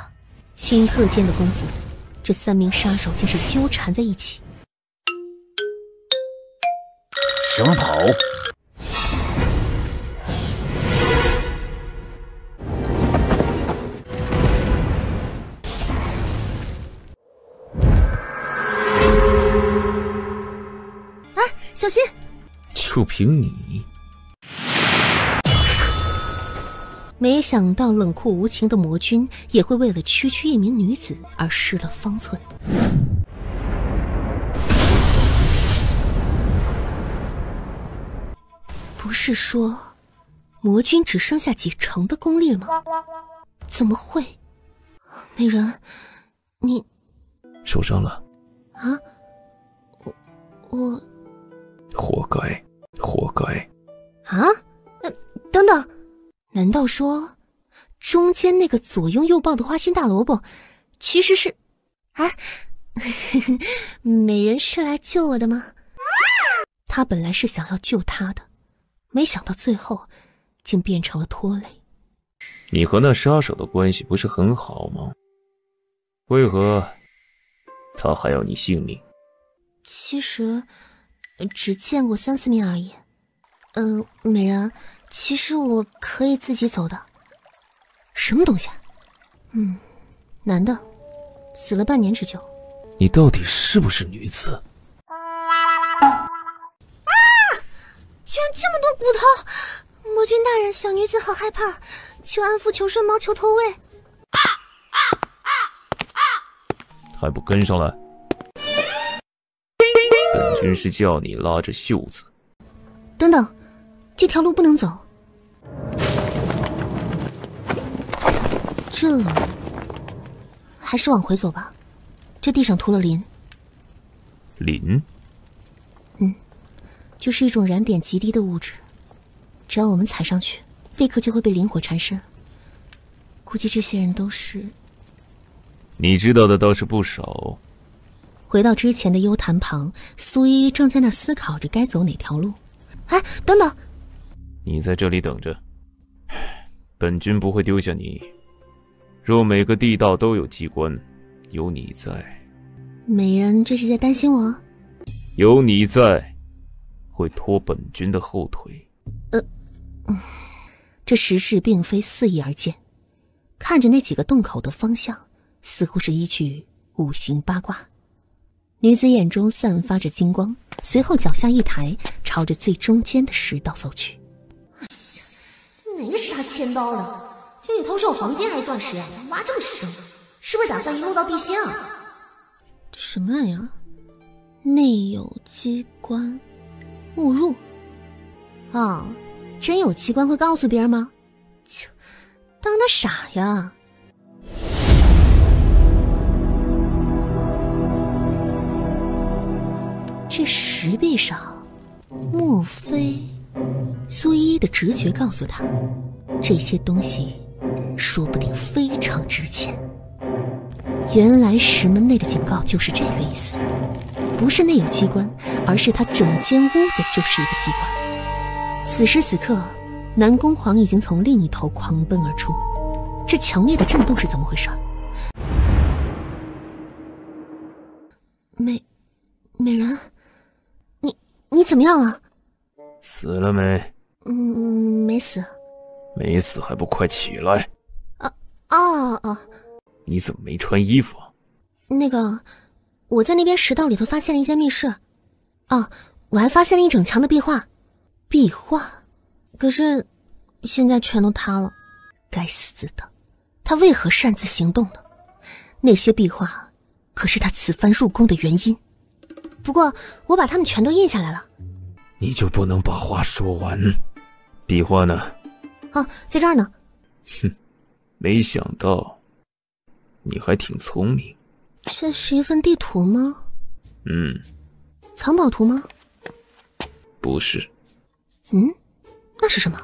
顷刻间的功夫，这3名杀手竟是纠缠在一起。想跑？小心！就凭你！没想到冷酷无情的魔君也会为了区区一名女子而失了方寸。不是说魔君只剩下几成的功力了吗？怎么会？美人，你受伤了啊？我活该，活该！啊！等等，难道说中间那个左拥右抱的花心大萝卜其实是……啊，美人是来救我的吗？他本来是想要救他的，没想到最后竟变成了拖累。你和那杀手的关系不是很好吗？为何他还要你性命？其实只见过3、4面而已。美人，其实我可以自己走的。什么东西啊？男的，死了半年之久。你到底是不是女子？啊！居然这么多骨头！魔君大人，小女子好害怕，求安抚，求顺毛，求投喂。还不跟上来？本君是叫你拉着袖子。等等，这条路不能走。这还是往回走吧，这地上涂了磷。磷？就是一种燃点极低的物质，只要我们踩上去，立刻就会被磷火缠身。估计这些人都是……你知道的倒是不少。回到之前的幽潭旁，苏依依正在那儿思考着该走哪条路。哎，等等！你在这里等着，本君不会丢下你。若每个地道都有机关，有你在，美人这是在担心我？有你在，会拖本君的后腿。这时势并非肆意而见，看着那几个洞口的方向，似乎是依据五行八卦。女子眼中散发着金光，随后脚下一抬，朝着最中间的石道走去。哎呀，哪个是他牵刀的？这里头是有房间还是钻石啊？挖这么深，是不是打算一路到地心啊？这什么玩意儿？内有机关，误入。哦，真有机关会告诉别人吗？切，当他傻呀！这石壁上，莫非苏依依的直觉告诉他，这些东西说不定非常值钱。原来石门内的警告就是这个意思，不是内有机关，而是他整间屋子就是一个机关。此时此刻，南宫煌已经从另一头狂奔而出，这强烈的震动是怎么回事？美人，你怎么样了？死了没？没死。没死还不快起来！你怎么没穿衣服？那个，我在那边石道里头发现了一间密室。我还发现了一整墙的壁画。可是现在全都塌了。该死的，他为何擅自行动呢？那些壁画可是他此番入宫的原因。不过我把它们全都印下来了。你就不能把话说完？壁画呢？在这儿呢。哼，没想到你还挺聪明。这是一份地图吗？藏宝图吗？不是。那是什么？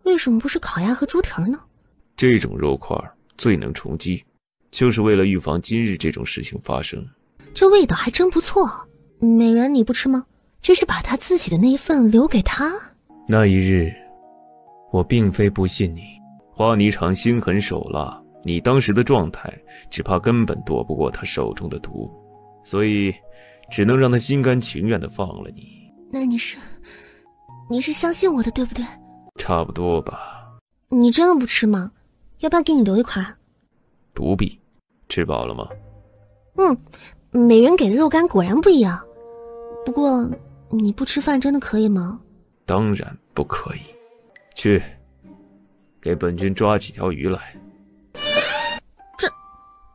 为什么不是烤鸭和猪蹄呢？这种肉块最能充饥，就是为了预防今日这种事情发生。这味道还真不错。美人，你不吃吗？这是把他自己的那一份留给他。那一日，我并非不信你，花霓裳心狠手辣，你当时的状态，只怕根本躲不过他手中的毒，所以只能让他心甘情愿地放了你。那你是相信我的，对不对？差不多吧。你真的不吃吗？要不要给你留一块？不必。吃饱了吗？美人给的肉干果然不一样。不过你不吃饭真的可以吗？当然不可以。去，给本君抓几条鱼来。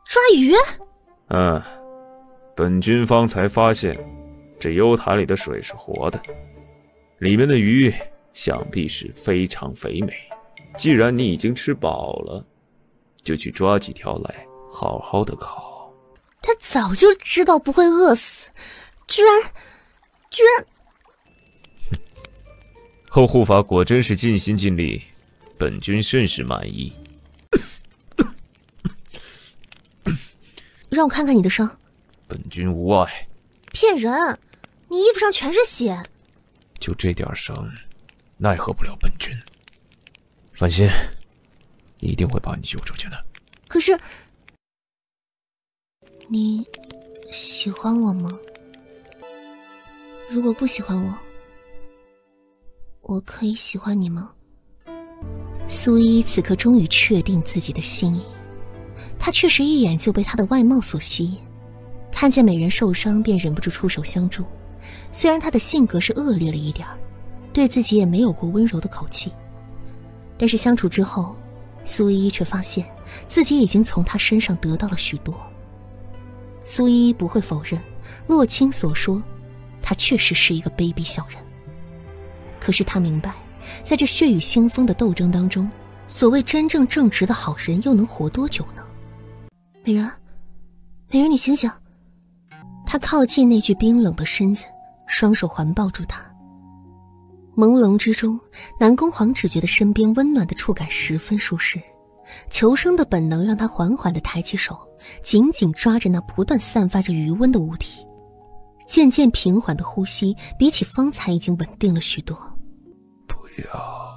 抓鱼？本君方才发现这幽潭里的水是活的，里面的鱼想必是非常肥美。既然你已经吃饱了，就去抓几条来好好的烤。他早就知道不会饿死，居然后护法果真是尽心尽力，本君甚是满意。让我看看你的伤。本君无碍。骗人，你衣服上全是血。就这点伤，奈何不了本君。放心，一定会把你救出去的。可是你喜欢我吗？如果不喜欢我可以喜欢你吗？苏依此刻终于确定自己的心意，他确实一眼就被她的外貌所吸引，看见美人受伤便忍不住出手相助。虽然他的性格是恶劣了一点，对自己也没有过温柔的口气，但是相处之后，苏依依却发现自己已经从他身上得到了许多。苏依依不会否认洛清所说，他确实是一个卑鄙小人。可是他明白，在这血雨腥风的斗争当中，所谓真正正直的好人又能活多久呢？美人，你醒醒！他靠近那具冰冷的身子，双手环抱住他。朦胧之中，南宫煌只觉得身边温暖的触感十分舒适，求生的本能让他缓缓地抬起手，紧紧抓着那不断散发着余温的物体。渐渐平缓的呼吸，比起方才已经稳定了许多。不要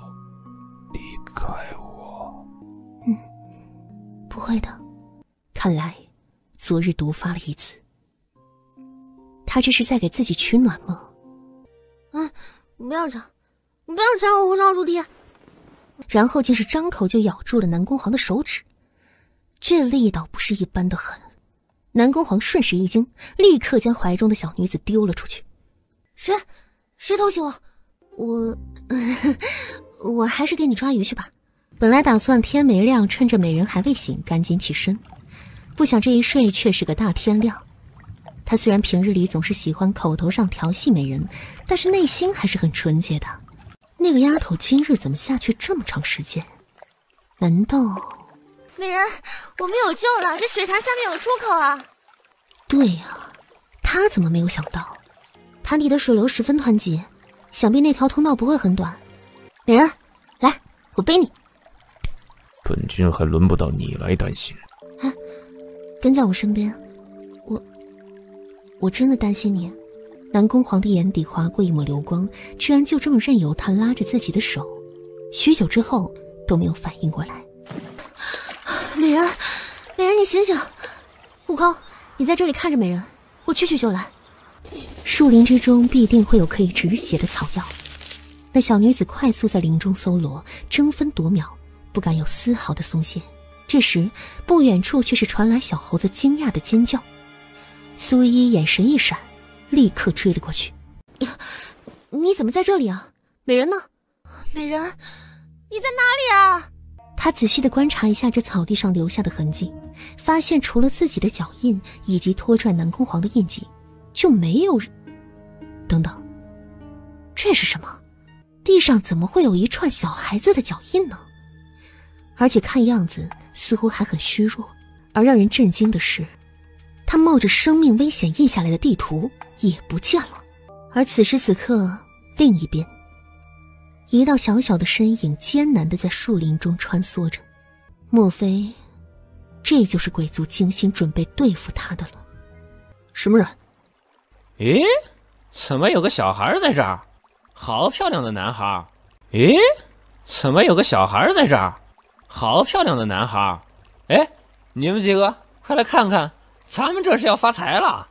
离开我。不会的。看来昨日毒发了一次。他这是在给自己取暖吗？不要抢我护照，朱棣！然后竟是张口就咬住了南宫煌的手指，这力道不是一般的狠。南宫煌瞬时一惊，立刻将怀中的小女子丢了出去。谁偷袭我？我还是给你抓鱼去吧。本来打算天没亮，趁着美人还未醒，赶紧起身，不想这一睡却是个大天亮。他虽然平日里总是喜欢口头上调戏美人，但是内心还是很纯洁的。那个丫头今日怎么下去这么长时间？难道……美人，我们有救了，这水潭下面有出口啊！对呀，他怎么没有想到？潭底的水流十分湍急，想必那条通道不会很短。美人，来，我背你。本君还轮不到你来担心。哎，跟在我身边，我真的担心你。南宫皇的眼底划过一抹流光，居然就这么任由他拉着自己的手，许久之后都没有反应过来。美人，美人，你醒醒！悟空，你在这里看着美人，我去就来。树林之中必定会有可以止血的草药，那小女子快速在林中搜罗，争分夺秒，不敢有丝毫的松懈。这时，不远处却是传来小猴子惊讶的尖叫。苏依眼神一闪，立刻追了过去。你怎么在这里啊？美人呢？美人，你在哪里啊？他仔细地观察一下这草地上留下的痕迹，发现除了自己的脚印以及拖拽南宫皇的印记，就没有人。等等，这是什么？地上怎么会有一串小孩子的脚印呢？而且看样子似乎还很虚弱。而让人震惊的是，他冒着生命危险印下来的地图也不见了。而此时此刻，另一边，一道小小的身影艰难地在树林中穿梭着。莫非这就是鬼族精心准备对付他的了？什么人？诶，怎么有个小孩在这儿？好漂亮的男孩！诶，怎么有个小孩在这儿？好漂亮的男孩！哎，你们几个快来看看，咱们这是要发财了。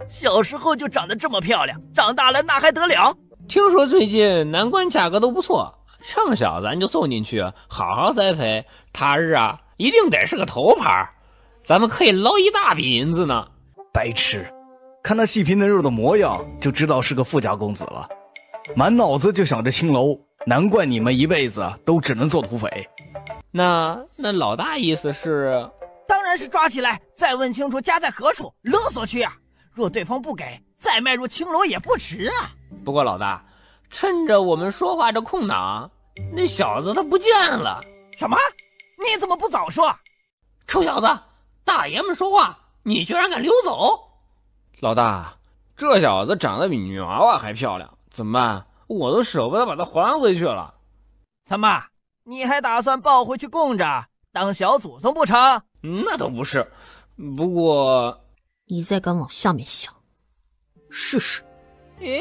小时候就长得这么漂亮，长大了那还得了？听说最近难关价格都不错，这么小咱就送进去，好好栽培，他日啊一定得是个头牌，咱们可以捞一大笔银子呢。白痴，看那细皮嫩肉的模样就知道是个富家公子了，满脑子就想着青楼，难怪你们一辈子都只能做土匪。那老大意思是？当然是抓起来，再问清楚家在何处，勒索去啊！若对方不给，再迈入青楼也不迟啊。不过老大，趁着我们说话这空档，那小子他不见了。什么？你怎么不早说？臭小子，大爷们说话，你居然敢溜走！老大，这小子长得比女娃娃还漂亮，怎么办？我都舍不得把他还回去了。怎么，你还打算抱回去供着，当小祖宗不成？那倒不是，不过你再敢往下面想，试试。咦，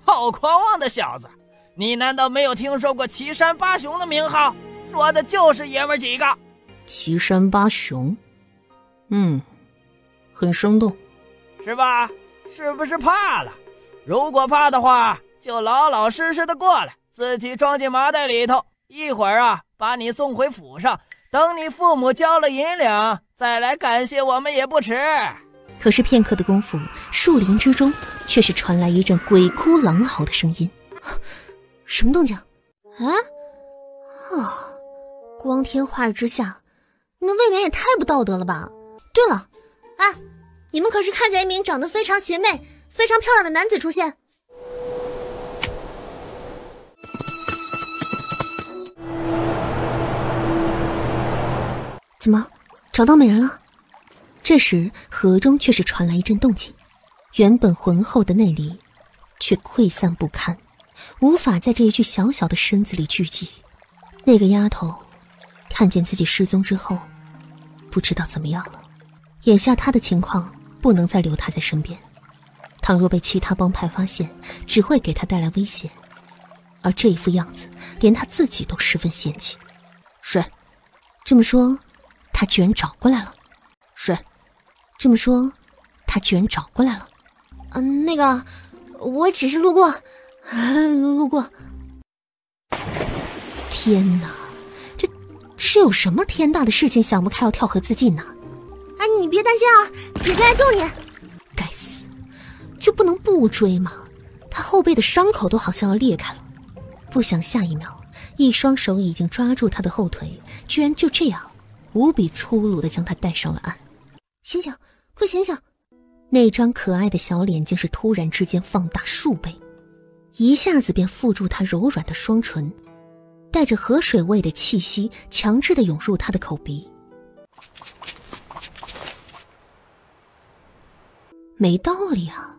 好狂妄的小子，你难道没有听说过岐山八雄的名号？说的就是爷们几个。岐山八雄，很生动，是吧？是不是怕了？如果怕的话，就老老实实的过来，自己装进麻袋里头，一会儿啊，把你送回府上，等你父母交了银两，再来感谢我们也不迟。可是片刻的功夫，树林之中却是传来一阵鬼哭狼嚎的声音。什么动静？光天化日之下，你们未免也太不道德了吧！对了，你们可是看见一名长得非常邪魅、非常漂亮的男子出现？怎么，找到美人了？这时河中却是传来一阵动静，原本浑厚的内力却溃散不堪，无法在这一具小小的身子里聚集。那个丫头看见自己失踪之后，不知道怎么样了。眼下她的情况不能再留她在身边，倘若被其他帮派发现，只会给她带来危险。而这一副样子，连她自己都十分嫌弃。是，这么说，她居然找过来了。是，这么说，她居然找过来了。那个，我只是路过，路过。天哪，这是有什么天大的事情想不开要跳河自尽呢？你别担心啊，姐姐来救你。该死，就不能不追吗？他后背的伤口都好像要裂开了，不想下一秒，一双手已经抓住他的后腿，居然就这样无比粗鲁地将他带上了岸。醒醒，快醒醒！那张可爱的小脸竟是突然之间放大数倍，一下子便附住他柔软的双唇，带着河水味的气息强制地涌入他的口鼻。没道理啊！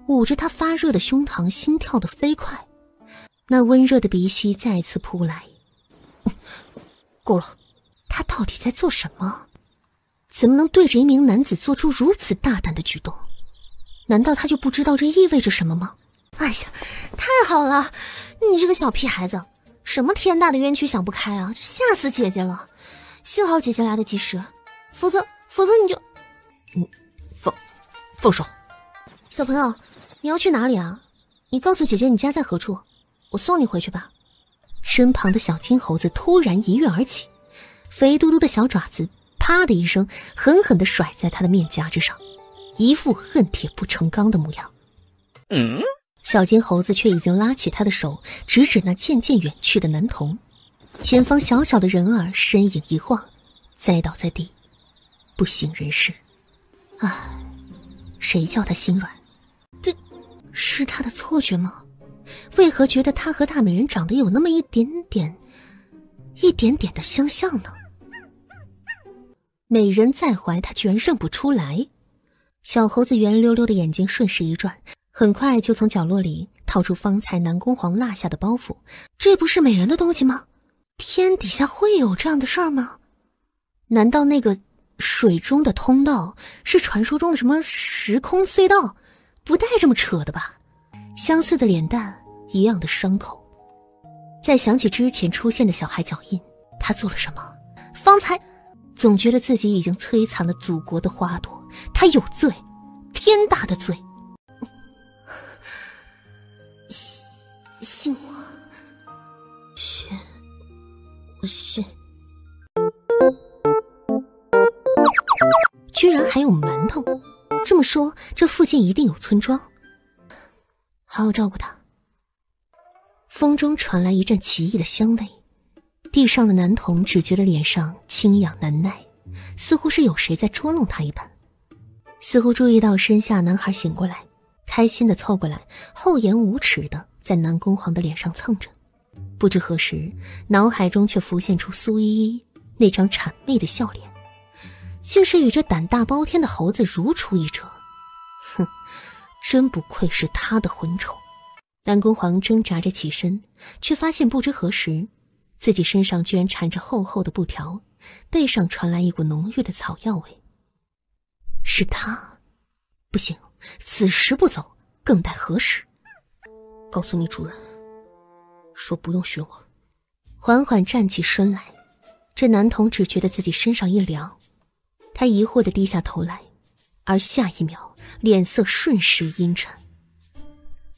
捂着他发热的胸膛，心跳得飞快，那温热的鼻息再次扑来。够了，他到底在做什么？怎么能对着一名男子做出如此大胆的举动？难道他就不知道这意味着什么吗？哎呀，太好了，你这个小屁孩子，什么天大的冤屈想不开啊，这吓死姐姐了。幸好姐姐来得及时，否则你就……放手。小朋友，你要去哪里啊？你告诉姐姐你家在何处，我送你回去吧。身旁的小金猴子突然一跃而起，肥嘟嘟的小爪子啪的一声狠狠地甩在他的面颊之上，一副恨铁不成钢的模样。小金猴子却已经拉起他的手，直指那渐渐远去的男童。前方小小的人儿身影一晃，栽倒在地，不省人事。唉，谁叫他心软？这是他的错觉吗？为何觉得他和大美人长得有那么一点点的相像呢？美人在怀，他居然认不出来。小猴子圆溜溜的眼睛顺势一转，很快就从角落里掏出方才南宫黄落下的包袱。这不是美人的东西吗？天底下会有这样的事儿吗？难道那个水中的通道是传说中的什么时空隧道？不带这么扯的吧？相似的脸蛋，一样的伤口。再想起之前出现的小孩脚印，他做了什么？方才总觉得自己已经摧残了祖国的花朵，他有罪，天大的罪。信我，是。居然还有馒头，这么说，这附近一定有村庄。好好照顾他。风中传来一阵奇异的香味，地上的男童只觉得脸上清痒难耐，似乎是有谁在捉弄他一般。似乎注意到身下男孩醒过来，开心地凑过来，厚颜无耻地在南宫黄的脸上蹭着。不知何时，脑海中却浮现出苏依依那张谄媚的笑脸，竟是与这胆大包天的猴子如出一辙。哼，真不愧是他的魂宠。南宫黄挣扎着起身，却发现不知何时，自己身上居然缠着厚厚的布条，背上传来一股浓郁的草药味。是他？不行，此时不走，更待何时？告诉你主人，说不用寻我。缓缓站起身来，这男童只觉得自己身上一凉，他疑惑地低下头来，而下一秒脸色瞬时阴沉。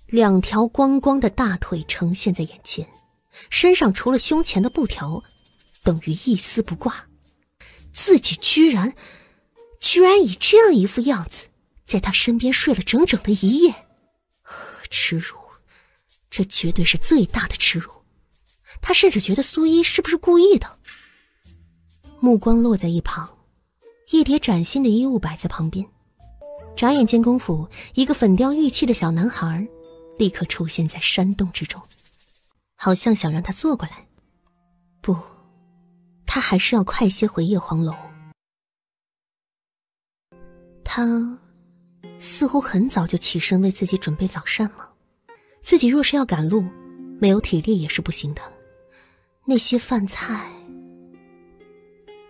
两条光光的大腿呈现在眼前，身上除了胸前的布条，等于一丝不挂。自己居然以这样一副样子，在他身边睡了整整的一夜。耻辱，这绝对是最大的耻辱。他甚至觉得苏一是不是故意的。目光落在一旁，一叠崭新的衣物摆在旁边，眨眼间功夫，一个粉雕玉砌的小男孩立刻出现在山洞之中，好像想让他坐过来。不，他还是要快些回叶黄楼。他似乎很早就起身为自己准备早膳吗？自己若是要赶路，没有体力也是不行的。那些饭菜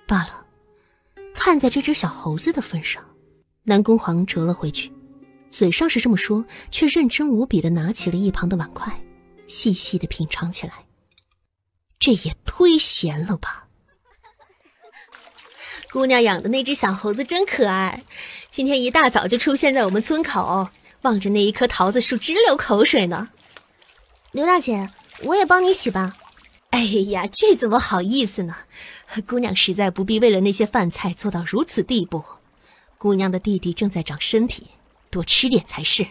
罢了，看在这只小猴子的份上，南宫黄折了回去，嘴上是这么说，却认真无比地拿起了一旁的碗筷，细细地品尝起来。这也忒咸了吧。姑娘养的那只小猴子真可爱，今天一大早就出现在我们村口，望着那一棵桃子树直流口水呢。刘大姐，我也帮你洗吧。哎呀，这怎么好意思呢？姑娘实在不必为了那些饭菜做到如此地步。姑娘的弟弟正在长身体，多吃点才是。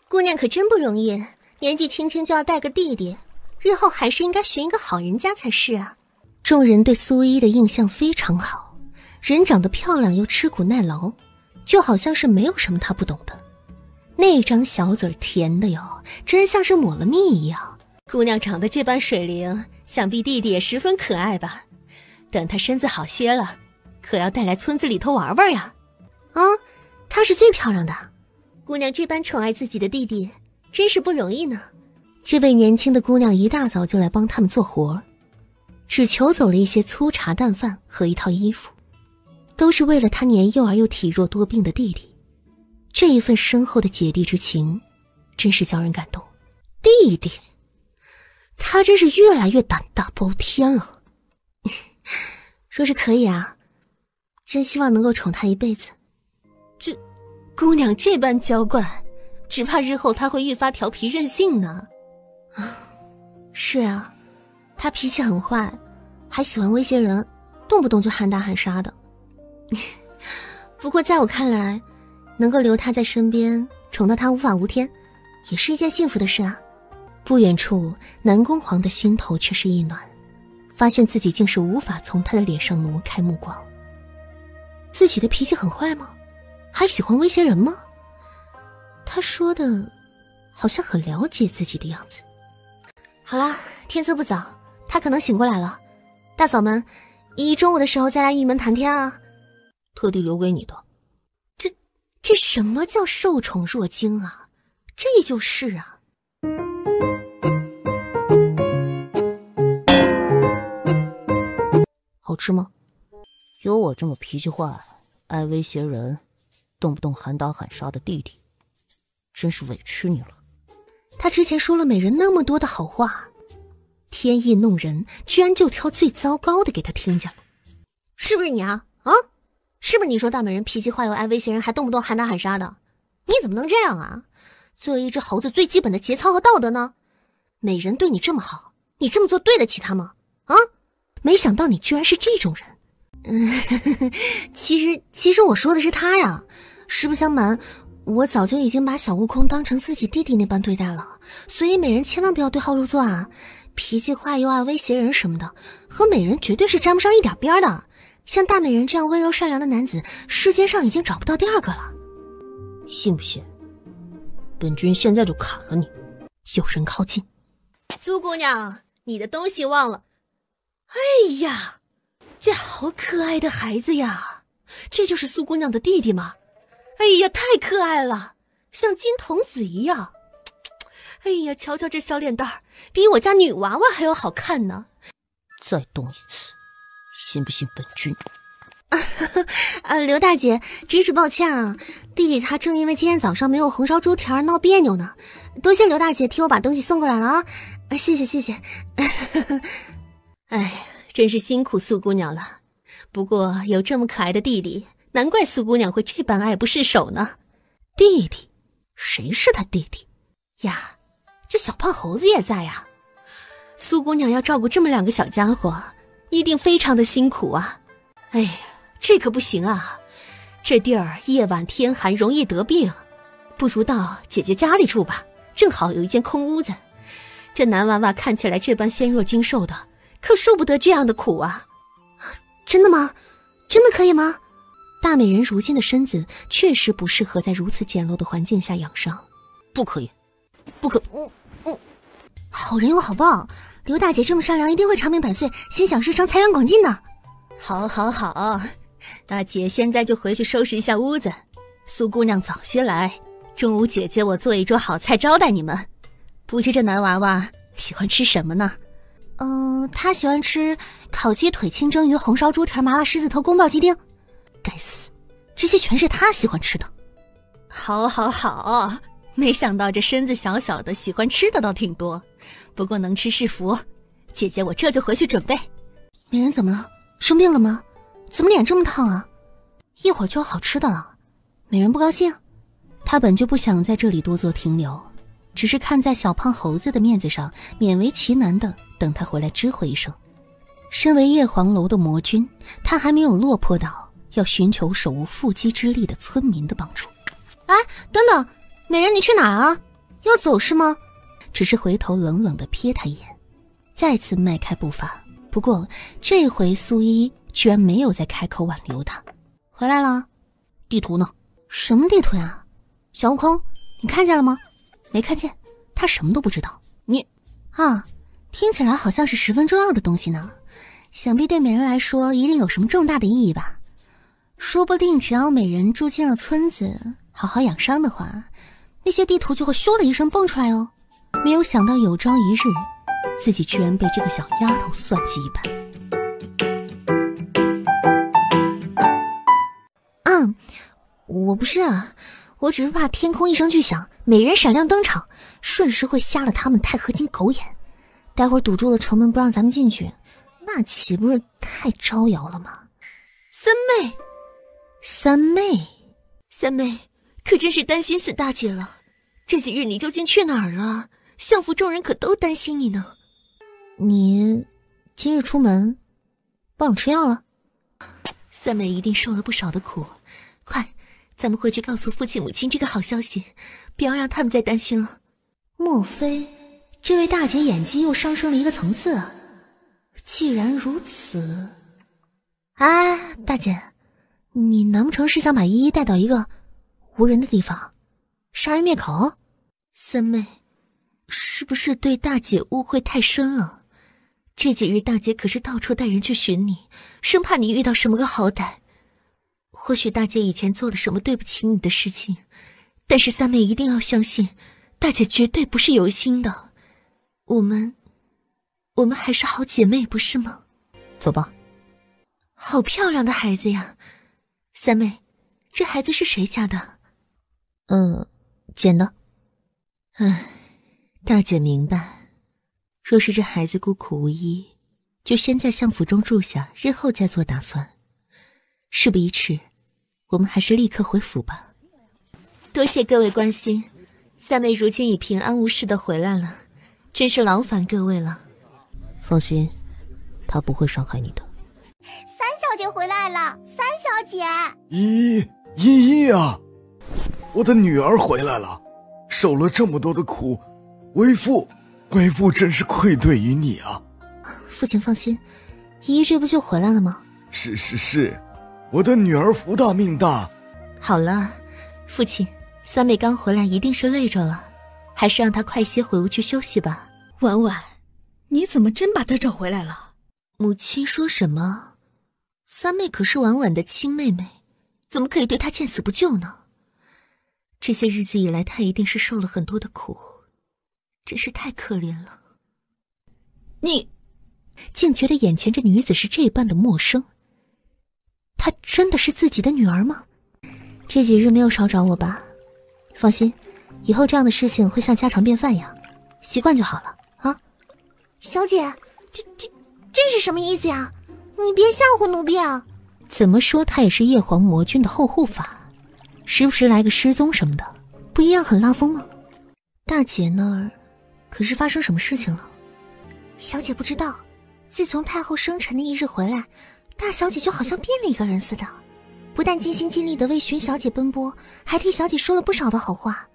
姑娘可真不容易，年纪轻轻就要带个弟弟，日后还是应该寻一个好人家才是啊。众人对苏一的印象非常好，人长得漂亮又吃苦耐劳，就好像是没有什么她不懂的。那张小嘴甜的哟，真像是抹了蜜一样。姑娘长得这般水灵，想必弟弟也十分可爱吧。等她身子好些了，可要带来村子里头玩玩呀。啊，她是最漂亮的。姑娘这般宠爱自己的弟弟，真是不容易呢。这位年轻的姑娘一大早就来帮他们做活，只求走了一些粗茶淡饭和一套衣服，都是为了他年幼而又体弱多病的弟弟。这一份深厚的姐弟之情，真是叫人感动。弟弟，他真是越来越胆大包天了。说是可以啊，真希望能够宠他一辈子。这姑娘这般娇惯，只怕日后她会愈发调皮任性呢。是啊，她脾气很坏，还喜欢威胁人，动不动就喊打喊杀的。不过在我看来，能够留她在身边，宠到她无法无天，也是一件幸福的事啊。不远处，南宫煌的心头却是一暖，发现自己竟是无法从他的脸上挪开目光。自己的脾气很坏吗？还喜欢威胁人吗？他说的好像很了解自己的样子。好啦，天色不早，他可能醒过来了。大嫂们，依依中午的时候再来玉门谈天啊。特地留给你的。这什么叫受宠若惊啊？这就是啊。好吃吗？有我这么脾气坏、爱威胁人、动不动喊打喊杀的弟弟，真是委屈你了。他之前说了美人那么多的好话，天意弄人，居然就挑最糟糕的给他听见了。是不是你啊？啊？是不是你说大美人脾气坏又爱威胁人，还动不动喊打喊杀的？你怎么能这样啊？作为一只猴子，最基本的节操和道德呢？美人对你这么好，你这么做对得起她吗？啊？没想到你居然是这种人。其实我说的是他呀。实不相瞒，我早就已经把小悟空当成自己弟弟那般对待了，所以美人千万不要对号入座啊！脾气坏又爱威胁人什么的，和美人绝对是沾不上一点边的。像大美人这样温柔善良的男子，世间上已经找不到第二个了。信不信？本君现在就砍了你！有人靠近。苏姑娘，你的东西忘了。哎呀，这好可爱的孩子呀！这就是苏姑娘的弟弟吗？哎呀，太可爱了，像金童子一样。哎呀，瞧瞧这小脸蛋儿，比我家女娃娃还要好看呢。再动一次，信不信本君？刘大姐，真是抱歉啊，弟弟他正因为今天早上没有红烧猪蹄儿闹别扭呢。多谢刘大姐替我把东西送过来了啊！谢谢。哎，真是辛苦苏姑娘了。不过有这么可爱的弟弟，难怪苏姑娘会这般爱不释手呢。弟弟？谁是他弟弟呀？这小胖猴子也在呀。苏姑娘要照顾这么两个小家伙，一定非常的辛苦啊。哎呀，这可不行啊，这地儿夜晚天寒，容易得病，不如到姐姐家里住吧，正好有一间空屋子。这男娃娃看起来这般纤弱精瘦的，可受不得这样的苦啊。真的吗？真的可以吗？大美人如今的身子确实不适合在如此简陋的环境下养伤。不可以，不可。好人有好报，刘大姐这么善良，一定会长命百岁，心想事成，财源广进的。好，大姐现在就回去收拾一下屋子。苏姑娘早些来，中午姐姐我做一桌好菜招待你们。不知这男娃娃喜欢吃什么呢？他喜欢吃烤鸡腿、清蒸鱼、红烧猪蹄、麻辣狮子头、宫保鸡丁。该死，这些全是他喜欢吃的。好，没想到这身子小小的，喜欢吃的倒挺多。不过能吃是福，姐姐我这就回去准备。美人怎么了？生病了吗？怎么脸这么烫啊？一会儿就有好吃的了。美人不高兴？她本就不想在这里多做停留，只是看在小胖猴子的面子上，勉为其难的等他回来知会一声。身为叶黄楼的魔君，他还没有落魄到要寻求手无缚鸡之力的村民的帮助。哎，等等，美人你去哪儿啊？要走是吗？只是回头冷冷地瞥他一眼，再次迈开步伐。不过这回苏依居然没有再开口挽留他。回来了？地图呢？什么地图呀？小悟空，你看见了吗？没看见，他什么都不知道。你啊，听起来好像是十分重要的东西呢。想必对美人来说一定有什么重大的意义吧。说不定只要美人住进了村子，好好养伤的话，那些地图就会咻的一声蹦出来哦。没有想到有朝一日，自己居然被这个小丫头算计一般。我不是啊，我只是怕天空一声巨响，美人闪亮登场，瞬时会瞎了他们钛合金狗眼。待会儿堵住了城门不让咱们进去，那岂不是太招摇了吗？三妹，可真是担心死大姐了。这几日你究竟去哪儿了？相府众人可都担心你呢。你今日出门帮我吃药了？三妹一定受了不少的苦，快，咱们回去告诉父亲母亲这个好消息，不要让他们再担心了。莫非这位大姐演技又上升了一个层次啊？既然如此，哎，大姐，你难不成是想把依依带到一个无人的地方杀人灭口？三妹，是不是对大姐误会太深了？这几日大姐可是到处带人去寻你，生怕你遇到什么个好歹。或许大姐以前做了什么对不起你的事情，但是三妹一定要相信，大姐绝对不是有心的。我们还是好姐妹，不是吗？走吧。好漂亮的孩子呀，三妹，这孩子是谁家的？捡的。唉，大姐明白，若是这孩子孤苦无依，就先在相府中住下，日后再做打算。事不宜迟，我们还是立刻回府吧。多谢各位关心，三妹如今已平安无事的回来了，真是劳烦各位了。放心，她不会伤害你的。三小姐回来了，三小姐。依依啊，我的女儿回来了，受了这么多的苦，为父真是愧对于你啊。父亲放心，依依这不就回来了吗？是，我的女儿福大命大。好了，父亲，三妹刚回来一定是累着了，还是让她快些回屋去休息吧。婉婉，你怎么真把她找回来了？母亲说什么？三妹可是婉婉的亲妹妹，怎么可以对她见死不救呢？这些日子以来，她一定是受了很多的苦，真是太可怜了。你竟觉得眼前这女子是这般的陌生？她真的是自己的女儿吗？这几日没有少找我吧？放心，以后这样的事情会像家常便饭一样，习惯就好了啊。小姐，这是什么意思呀？你别吓唬奴婢啊！怎么说他也是叶皇魔君的后护法，时不时来个失踪什么的，不一样很拉风吗？大姐那儿可是发生什么事情了？小姐不知道，自从太后生辰的一日回来，大小姐就好像变了一个人似的，不但尽心尽力地为寻小姐奔波，还替小姐说了不少的好话。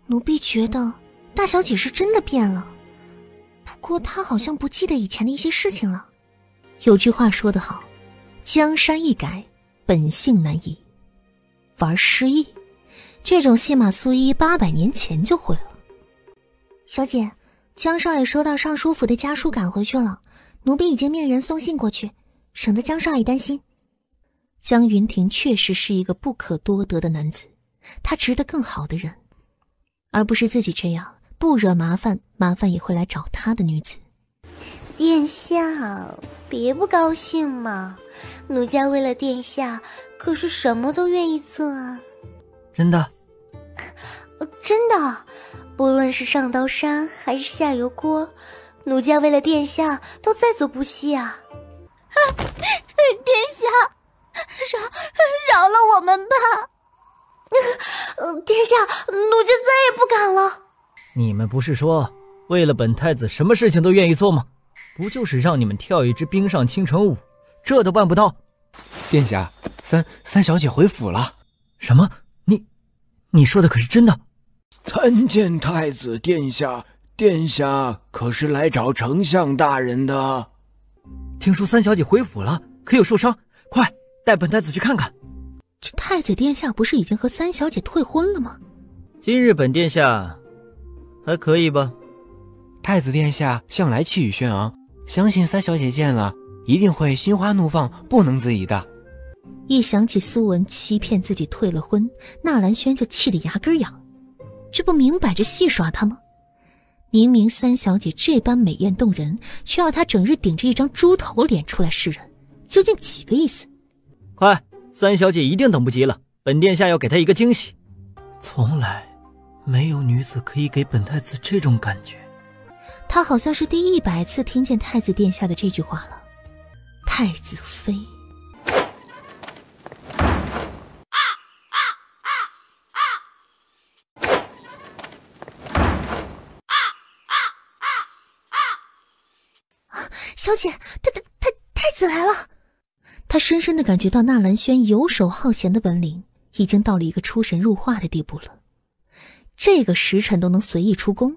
奴婢觉得大小姐是真的变了，不过她好像不记得以前的一些事情了。有句话说得好，江山易改，本性难移。玩失忆，这种戏码苏依800年前就会了。小姐，江少爷收到尚书府的家书赶回去了，奴婢已经命人送信过去，省得江少爷担心。江云亭确实是一个不可多得的男子，他值得更好的人，而不是自己这样不惹麻烦，麻烦也会来找他的女子。殿下，别不高兴嘛，奴家为了殿下可是什么都愿意做啊。真的？真的，不论是上刀山还是下油锅，奴家为了殿下都在所不惜啊。殿下，饶了我们吧！殿下，奴家再也不敢了。你们不是说为了本太子什么事情都愿意做吗？不就是让你们跳一支冰上倾城舞，这都办不到？殿下，三小姐回府了。什么？你说的可是真的？参见太子殿下，殿下可是来找丞相大人的。听说三小姐回府了，可有受伤？快带本太子去看看。这太子殿下不是已经和三小姐退婚了吗？今日本殿下还可以吧？太子殿下向来气宇轩昂，相信三小姐见了一定会心花怒放，不能自已的。一想起苏文欺骗自己退了婚，纳兰轩就气得牙根痒，这不明摆着戏耍他吗？明明三小姐这般美艳动人，却要她整日顶着一张猪头脸出来示人，究竟几个意思？快三小姐一定等不及了，本殿下要给她一个惊喜。从来没有女子可以给本太子这种感觉。他好像是第100次听见太子殿下的这句话了。太子妃。小姐，太子来了。他深深地感觉到纳兰轩游手好闲的本领已经到了一个出神入化的地步了。这个时辰都能随意出宫，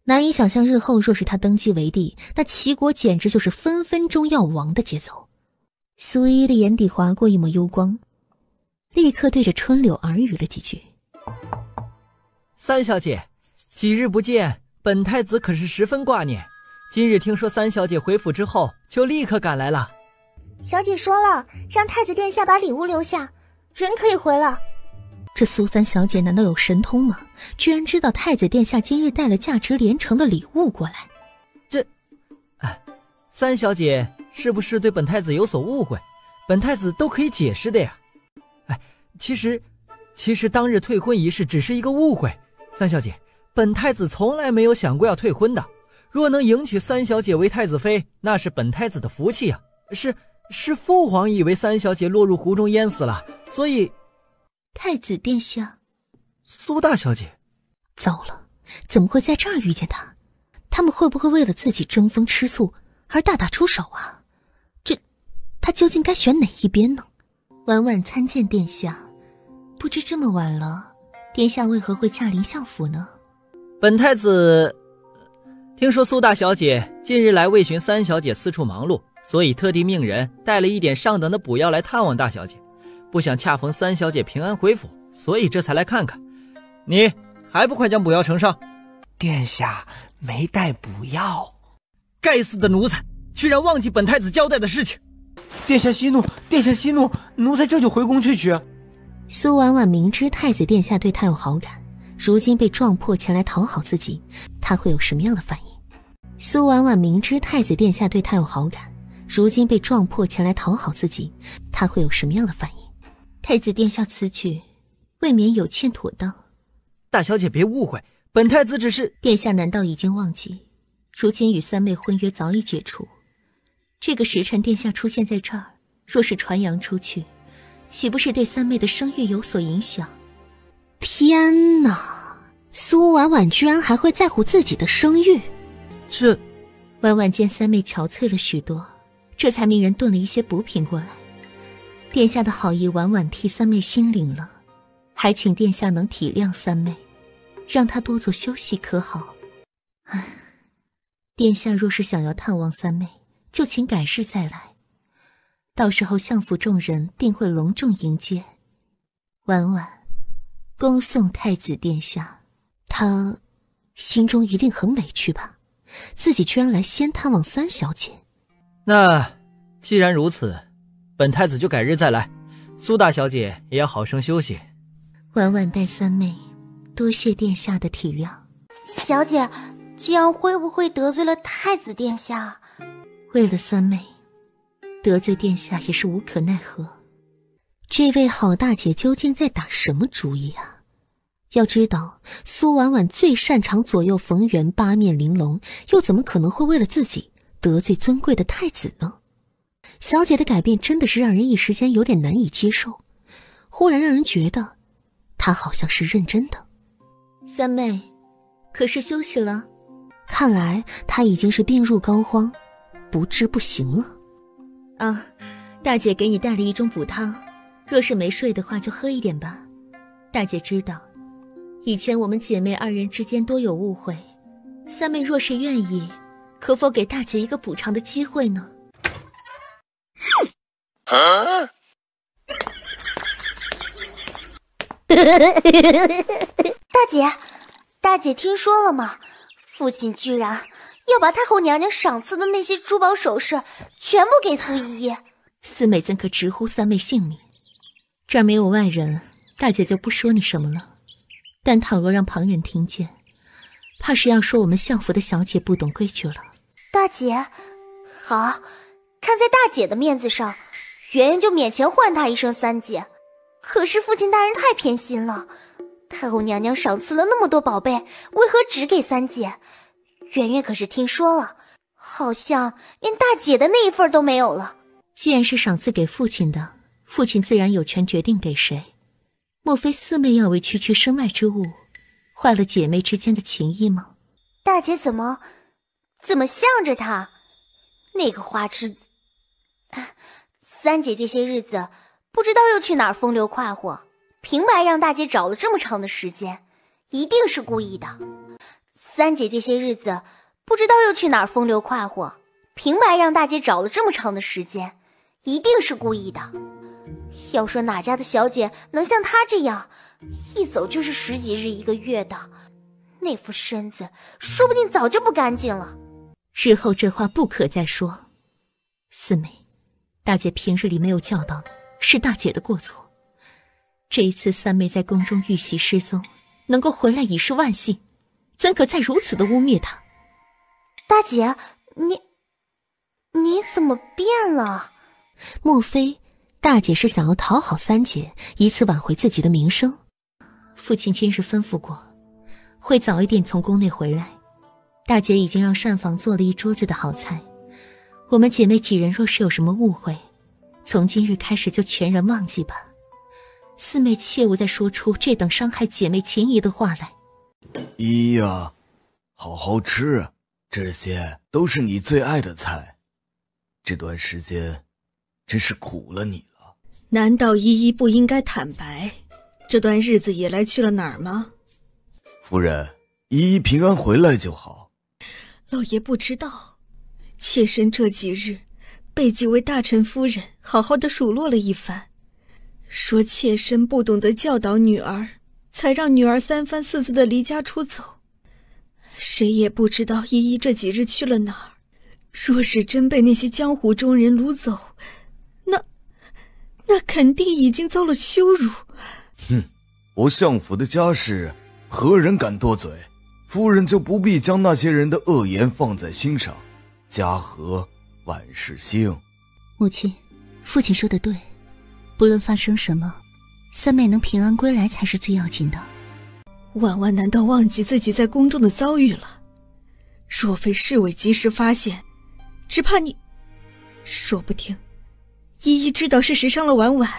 难以想象日后若是他登基为帝，那齐国简直就是分分钟要亡的节奏。苏依依的眼底划过一抹幽光，立刻对着春柳耳语了几句。三小姐，几日不见，本太子可是十分挂念。今日听说三小姐回府之后，就立刻赶来了。小姐说了，让太子殿下把礼物留下，人可以回了。这苏三小姐难道有神通吗？居然知道太子殿下今日带了价值连城的礼物过来。三小姐是不是对本太子有所误会？本太子都可以解释的呀。其实当日退婚仪式只是一个误会。三小姐，本太子从来没有想过要退婚的。若能迎娶三小姐为太子妃，那是本太子的福气啊。是父皇以为三小姐落入湖中淹死了，所以……太子殿下，苏大小姐，糟了，怎么会在这儿遇见他？他们会不会为了自己争风吃醋而大打出手啊？他究竟该选哪一边呢？婉婉参见殿下，不知这么晚了，殿下为何会驾临相府呢？本太子听说苏大小姐近日来为寻三小姐四处忙碌，所以特地命人带了一点上等的补药来探望大小姐，不想恰逢三小姐平安回府，所以这才来看看。你还不快将补药呈上？殿下没带补药。该死的奴才，居然忘记本太子交代的事情。殿下息怒，殿下息怒，奴才这就回宫去取。苏婉婉明知太子殿下对她有好感，如今被撞破前来讨好自己，她会有什么样的反应？苏婉婉明知太子殿下对她有好感，如今被撞破前来讨好自己，她会有什么样的反应？太子殿下此举未免有欠妥当。大小姐别误会，本太子只是……殿下难道已经忘记，如今与三妹婚约早已解除？这个时辰殿下出现在这儿，若是传扬出去，岂不是对三妹的声誉有所影响？天哪，苏婉婉居然还会在乎自己的声誉。婉婉见三妹憔悴了许多，这才命人炖了一些补品过来。殿下的好意婉婉替三妹心领了，还请殿下能体谅三妹，让她多做休息可好？殿下若是想要探望三妹，就请改日再来，到时候相府众人定会隆重迎接。婉婉恭送太子殿下。他心中一定很委屈吧，自己居然来先探望三小姐。那既然如此，本太子就改日再来，苏大小姐也要好生休息。婉婉带三妹，多谢殿下的体谅。小姐，这样会不会得罪了太子殿下？为了三妹，得罪殿下也是无可奈何。这位好大姐究竟在打什么主意啊？要知道，苏婉婉最擅长左右逢源、八面玲珑，又怎么可能会为了自己得罪尊贵的太子呢？小姐的改变真的是让人一时间有点难以接受，忽然让人觉得她好像是认真的。三妹，可是休息了？看来她已经是病入膏肓，不治不行了。啊，大姐给你带了一盅补汤，若是没睡的话就喝一点吧。大姐知道以前我们姐妹二人之间多有误会，三妹若是愿意，可否给大姐一个补偿的机会呢？大姐听说了吗？父亲居然要把太后娘娘赏赐的那些珠宝首饰全部给苏依依。四妹怎可直呼三妹性命？这儿没有外人，大姐就不说你什么了。但倘若让旁人听见，怕是要说我们相府的小姐不懂规矩了。大姐，好，看在大姐的面子上，圆圆就勉强唤她一声三姐。可是父亲大人太偏心了，太后娘娘赏赐了那么多宝贝，为何只给三姐？圆圆可是听说了，好像连大姐的那一份都没有了。既然是赏赐给父亲的，父亲自然有权决定给谁。莫非四妹要为区区身外之物，坏了姐妹之间的情谊吗？大姐怎么向着她？那个花痴！三姐这些日子不知道又去哪儿风流快活，平白让大姐找了这么长的时间，一定是故意的。三姐这些日子不知道又去哪儿风流快活，平白让大姐找了这么长的时间，一定是故意的。要说哪家的小姐能像她这样，一走就是10几日1个月的，那副身子说不定早就不干净了。日后这话不可再说。四妹，大姐平日里没有教导你，是大姐的过错。这一次三妹在宫中遇袭失踪，能够回来已是万幸，怎可再如此的污蔑她？大姐，你怎么变了？莫非大姐是想要讨好三姐，以此挽回自己的名声？父亲今日吩咐过，会早一点从宫内回来。大姐已经让膳房做了一桌子的好菜，我们姐妹几人若是有什么误会，从今日开始就全然忘记吧。四妹切勿再说出这等伤害姐妹情谊的话来。依依呀，好好吃，这些都是你最爱的菜。这段时间真是苦了你了。难道依依不应该坦白，这段日子野来去了哪儿吗？夫人，依依平安回来就好。老爷不知道，妾身这几日被几位大臣夫人好好的数落了一番，说妾身不懂得教导女儿，才让女儿3番4次的离家出走。谁也不知道依依这几日去了哪儿，若是真被那些江湖中人掳走，那肯定已经遭了羞辱。哼，我相府的家事，何人敢多嘴？夫人就不必将那些人的恶言放在心上。家和万事兴。母亲，父亲说的对，不论发生什么，三妹能平安归来才是最要紧的。婉婉难道忘记自己在宫中的遭遇了？若非侍卫及时发现，只怕你……说不定依依知道事实伤了婉婉。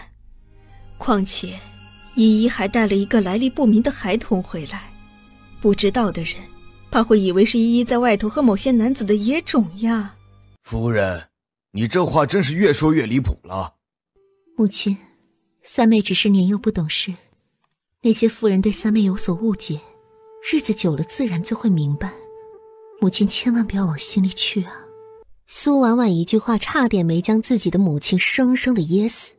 况且依依还带了一个来历不明的孩童回来，不知道的人怕会以为是依依在外头和某些男子的野种呀。夫人，你这话真是越说越离谱了。母亲，三妹只是年幼不懂事，那些妇人对三妹有所误解，日子久了自然就会明白。母亲千万不要往心里去啊。苏婉婉一句话差点没将自己的母亲生生的噎死。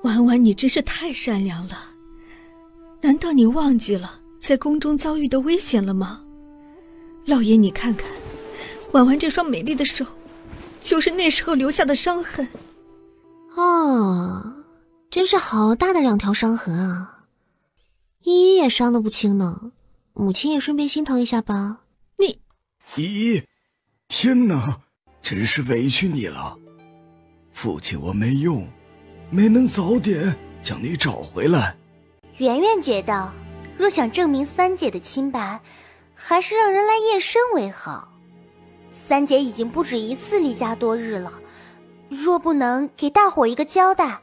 婉婉，你真是太善良了，难道你忘记了在宫中遭遇的危险了吗？老爷，你看看婉婉这双美丽的手，就是那时候留下的伤痕。哦，真是好大的2条伤痕啊！依依也伤得不轻呢，母亲也顺便心疼一下吧。你，依依，天哪，真是委屈你了。父亲我没用，没能早点将你找回来。圆圆觉得，若想证明三姐的清白，还是让人来验身为好。三姐已经不止1次离家多日了，若不能给大伙一个交代，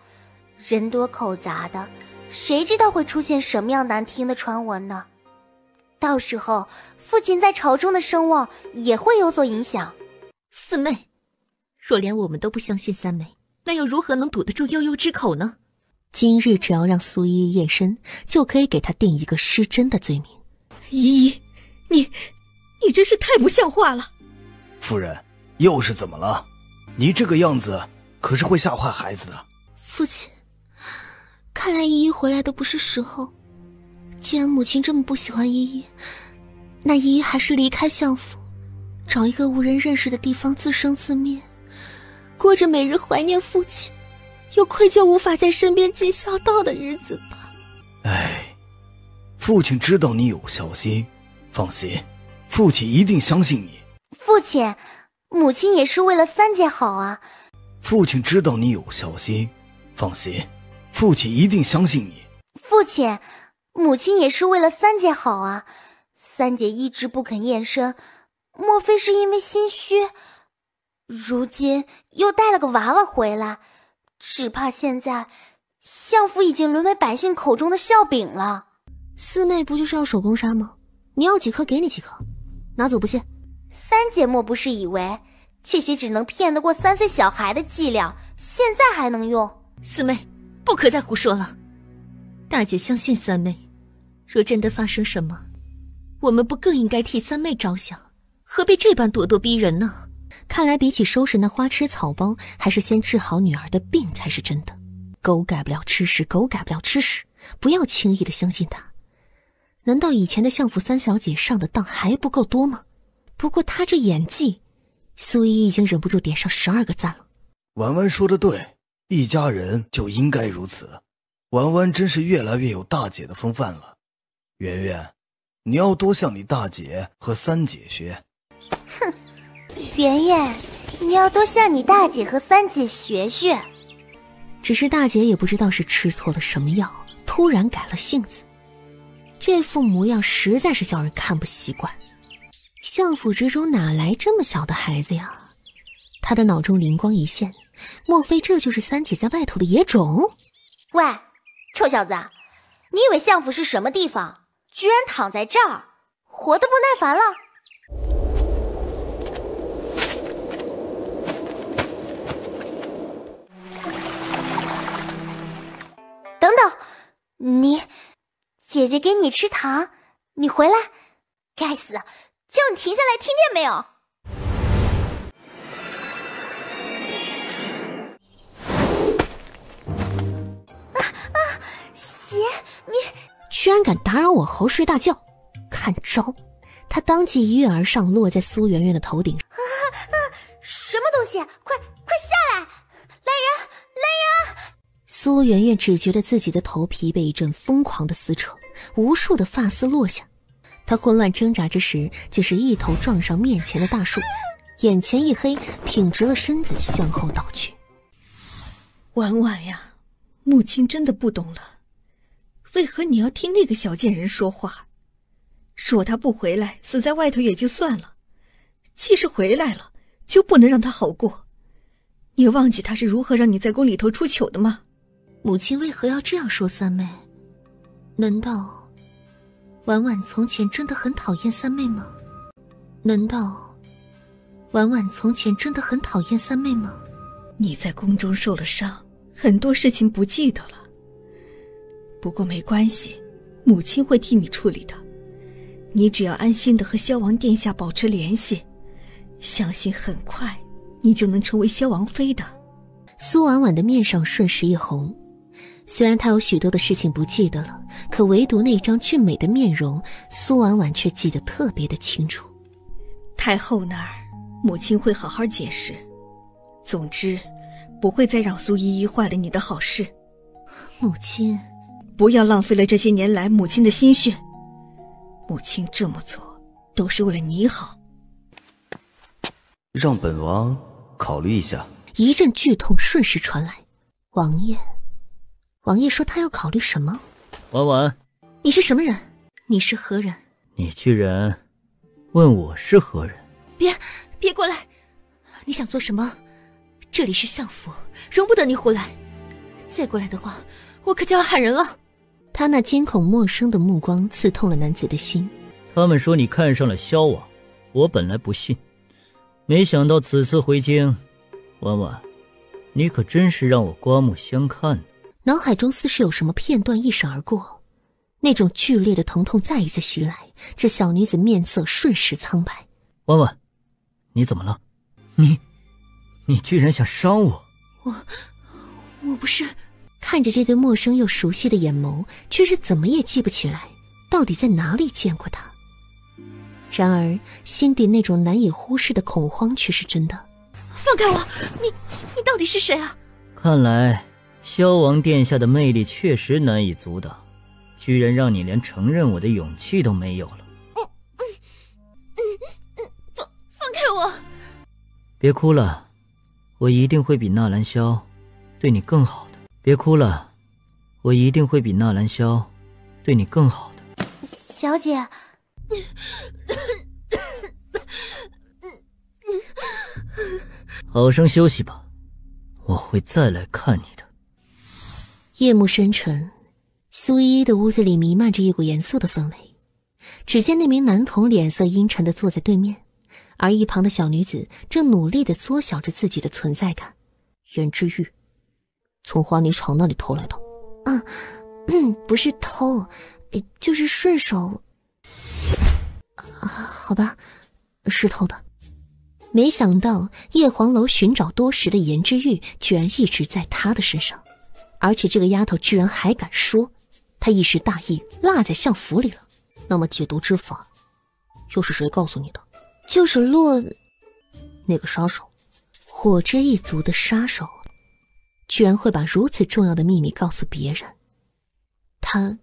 人多口杂的，谁知道会出现什么样难听的传闻呢？到时候父亲在朝中的声望也会有所影响。四妹，若连我们都不相信三妹，那又如何能堵得住悠悠之口呢？今日只要让苏依依验身，就可以给她定一个失真的罪名。依依，你真是太不像话了。夫人，又是怎么了？你这个样子可是会吓坏孩子的。父亲，看来依依回来的不是时候。既然母亲这么不喜欢依依，那依依还是离开相府，找一个无人认识的地方自生自灭，过着每日怀念父亲又愧疚无法在身边尽孝道的日子吧。哎，父亲知道你有孝心，放心，父亲一定相信你。父亲，母亲也是为了三姐好啊。父亲知道你有孝心，放心，父亲一定相信你。父亲，母亲也是为了三姐好啊。三姐一直不肯验身，莫非是因为心虚？如今又带了个娃娃回来，只怕现在相府已经沦为百姓口中的笑柄了。四妹不就是要手工纱吗？你要几颗给你几颗，拿走不谢。三姐莫不是以为这些只能骗得过3岁小孩的伎俩，现在还能用？四妹，不可再胡说了。大姐相信三妹，若真的发生什么，我们不更应该替三妹着想？何必这般咄咄逼人呢？看来比起收拾那花痴草包，还是先治好女儿的病才是真的。狗改不了吃屎，狗改不了吃屎，不要轻易的相信她。难道以前的相府三小姐上的当还不够多吗？不过她这演技，苏依依已经忍不住点上12个赞了。婉婉说的对，一家人就应该如此。婉婉真是越来越有大姐的风范了。圆圆，你要多向你大姐和三姐学。哼，圆圆，你要多向你大姐和三姐学学。只是大姐也不知道是吃错了什么药，突然改了性子，这副模样实在是叫人看不习惯。相府之中哪来这么小的孩子呀？他的脑中灵光一现，莫非这就是三姐在外头的野种？喂，臭小子，你以为相府是什么地方？居然躺在这儿，活得不耐烦了？等等，姐姐给你吃糖，你回来。该死，叫你停下来，听见没有？姐，你居然敢打扰我猴睡大觉，看招！他当即一跃而上，落在苏圆圆的头顶。什么东西？快下来！来人！苏圆圆只觉得自己的头皮被一阵疯狂的撕扯，无数的发丝落下。她混乱挣扎之时，竟是一头撞上面前的大树，眼前一黑，挺直了身子向后倒去。婉婉呀，母亲真的不懂了，为何你要听那个小贱人说话？若他不回来，死在外头也就算了，即使回来了，就不能让他好过。你忘记他是如何让你在宫里头出糗的吗？母亲为何要这样说三妹？难道婉婉从前真的很讨厌三妹吗？难道婉婉从前真的很讨厌三妹吗？你在宫中受了伤，很多事情不记得了。不过没关系，母亲会替你处理的。你只要安心的和萧王殿下保持联系，相信很快你就能成为萧王妃的。苏婉婉的面上瞬时一红，虽然她有许多的事情不记得了，可唯独那张俊美的面容，苏婉婉却记得特别的清楚。太后那儿，母亲会好好解释。总之，不会再让苏依依坏了你的好事。母亲，不要浪费了这些年来母亲的心血。母亲这么做，都是为了你好。让本王考虑一下。一阵剧痛瞬时传来。王爷说他要考虑什么？婉婉，你是什么人？你是何人？你居然问我是何人？别过来！你想做什么？这里是相府，容不得你胡来。再过来的话，我可就要喊人了。他那惊恐陌生的目光刺痛了男子的心。他们说你看上了萧王，我本来不信，没想到此次回京，婉婉，你可真是让我刮目相看。脑海中似是有什么片段一闪而过，那种剧烈的疼痛再一次袭来，这小女子面色瞬时苍白。婉婉，你怎么了？你居然想伤我？我不是。看着这对陌生又熟悉的眼眸，却是怎么也记不起来到底在哪里见过他。然而心底那种难以忽视的恐慌却是真的。放开我！你到底是谁啊？看来萧王殿下的魅力确实难以阻挡，居然让你连承认我的勇气都没有了。放开我！别哭了，我一定会比纳兰萧对你更好的。别哭了，我一定会比纳兰萧对你更好的。小姐，好生休息吧，我会再来看你的。夜幕深沉，苏依依的屋子里弥漫着一股严肃的氛围。只见那名男童脸色阴沉地坐在对面，而一旁的小女子正努力地缩小着自己的存在感。颜之玉，从花泥床那里偷来的？不是偷，就是顺手。好吧，是偷的。没想到叶黄楼寻找多时的颜之玉居然一直在他的身上，而且这个丫头居然还敢说。他一时大意，落在相府里了。那么解毒之法又是谁告诉你的？就是那个杀手，火之一族的杀手，居然会把如此重要的秘密告诉别人。他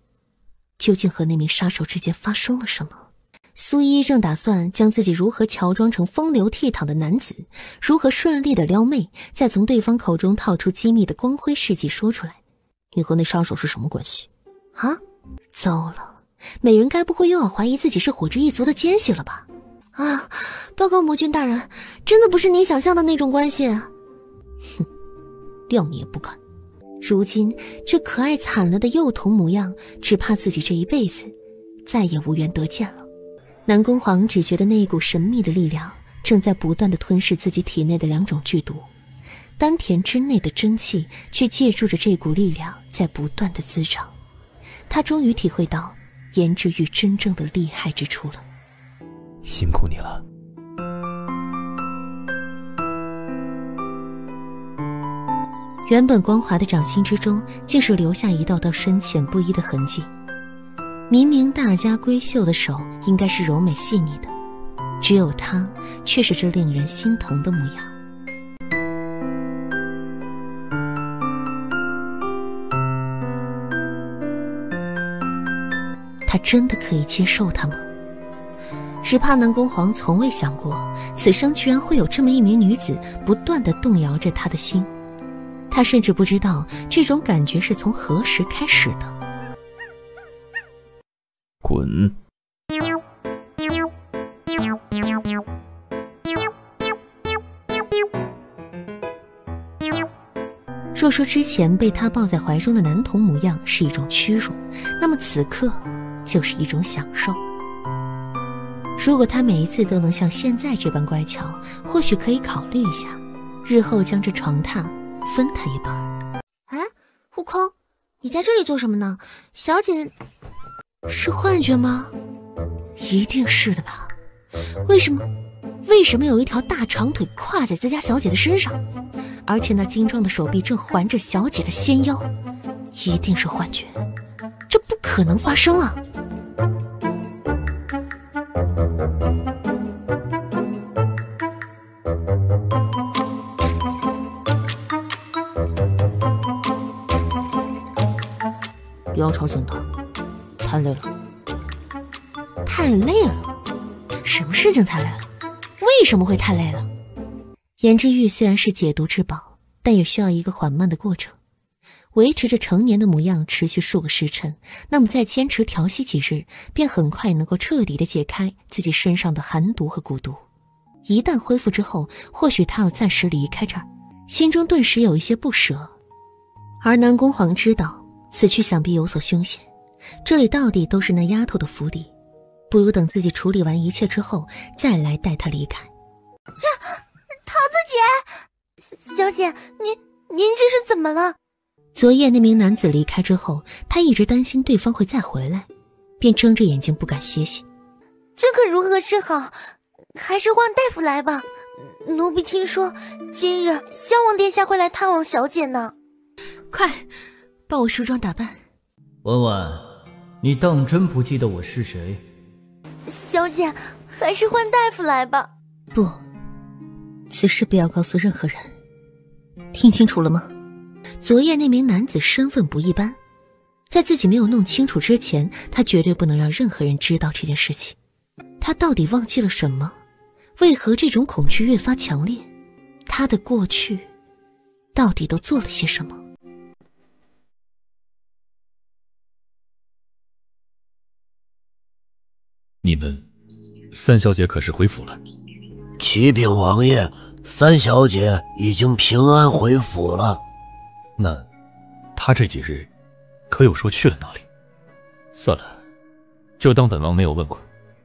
究竟和那名杀手之间发生了什么？苏依依正打算将自己如何乔装成风流倜傥的男子，如何顺利的撩妹，再从对方口中套出机密的光辉事迹说出来。你和那杀手是什么关系？啊？糟了，美人该不会又要怀疑自己是火之一族的奸细了吧？啊！报告魔君大人，真的不是你想象的那种关系。哼，料你也不敢。如今这可爱惨了的幼童模样，只怕自己这一辈子再也无缘得见了。南宫煌只觉得那一股神秘的力量正在不断地吞噬自己体内的2种剧毒，丹田之内的真气却借助着这股力量在不断地滋长。他终于体会到颜之玉真正的厉害之处了。辛苦你了。原本光滑的掌心之中，竟是留下一道道深浅不一的痕迹。明明大家闺秀的手应该是柔美细腻的，只有她却是这令人心疼的模样。他真的可以接受她吗？只怕南宫煌从未想过，此生居然会有这么一名女子不断地动摇着他的心。他甚至不知道这种感觉是从何时开始的。滚！若说之前被他抱在怀中的男童模样是一种屈辱，那么此刻就是一种享受。如果他每一次都能像现在这般乖巧，或许可以考虑一下，日后将这床榻分他一半。哎，悟空，你在这里做什么呢？小姐是幻觉吗？一定是的吧。为什么有一条大长腿跨在自家小姐的身上，而且那精壮的手臂正环着小姐的纤腰？一定是幻觉，这不可能发生啊。不要吵醒他，太累了。太累了？什么事情太累了？为什么会太累了？颜之玉虽然是解毒之宝，但也需要一个缓慢的过程。维持着成年的模样持续数个时辰，那么再坚持调息几日，便很快能够彻底的解开自己身上的寒毒和蛊毒。一旦恢复之后，或许他要暂时离开这儿，心中顿时有一些不舍。而南宫煌知道此去想必有所凶险，这里到底都是那丫头的府邸，不如等自己处理完一切之后再来带她离开。桃子姐，小姐，您这是怎么了？昨夜那名男子离开之后，他一直担心对方会再回来，便睁着眼睛不敢歇息。这可如何是好？还是换大夫来吧。奴婢听说今日萧王殿下会来探望小姐呢。快帮我梳妆打扮。婉婉，你当真不记得我是谁？小姐，还是换大夫来吧。不，此事不要告诉任何人。听清楚了吗？昨夜那名男子身份不一般，在自己没有弄清楚之前，他绝对不能让任何人知道这件事情。他到底忘记了什么？为何这种恐惧越发强烈？他的过去到底都做了些什么。你们三小姐可是回府了？启禀王爷，三小姐已经平安回府了。那她这几日可有说去了哪里？算了，就当本王没有问过。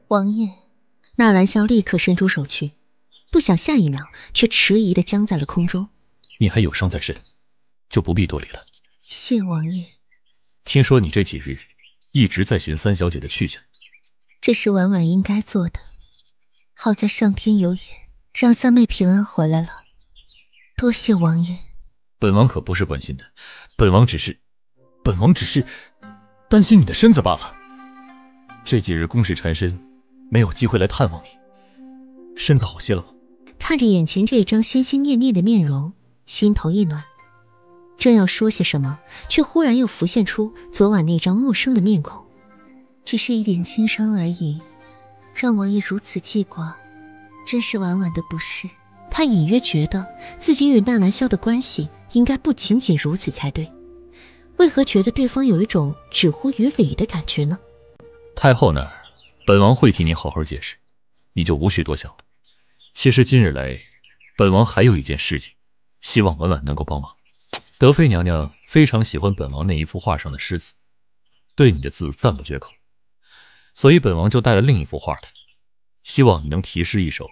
王爷，纳兰萧立刻伸出手去，不想下一秒却迟疑地僵在了空中。你还有伤在身，就不必多礼了。谢王爷。听说你这几日一直在寻三小姐的去向。这是婉婉应该做的，好在上天有眼，让三妹平安回来了。多谢王爷。本王可不是关心的，本王只是担心你的身子罢了。这几日公事缠身，没有机会来探望你，身子好些了吗？看着眼前这张心心念念的面容，心头一暖，正要说些什么，却忽然又浮现出昨晚那张陌生的面孔。只是一点轻伤而已，让王爷如此记挂，真是婉婉的不是。他隐约觉得自己与纳兰萧的关系应该不仅仅如此才对，为何觉得对方有一种只乎于理的感觉呢？太后那儿，本王会替你好好解释，你就无需多想了。其实今日来，本王还有一件事情，希望婉婉能够帮忙。德妃娘娘非常喜欢本王那一幅画上的诗词，对你的字赞不绝口，所以本王就带了另一幅画来，希望你能题诗一首，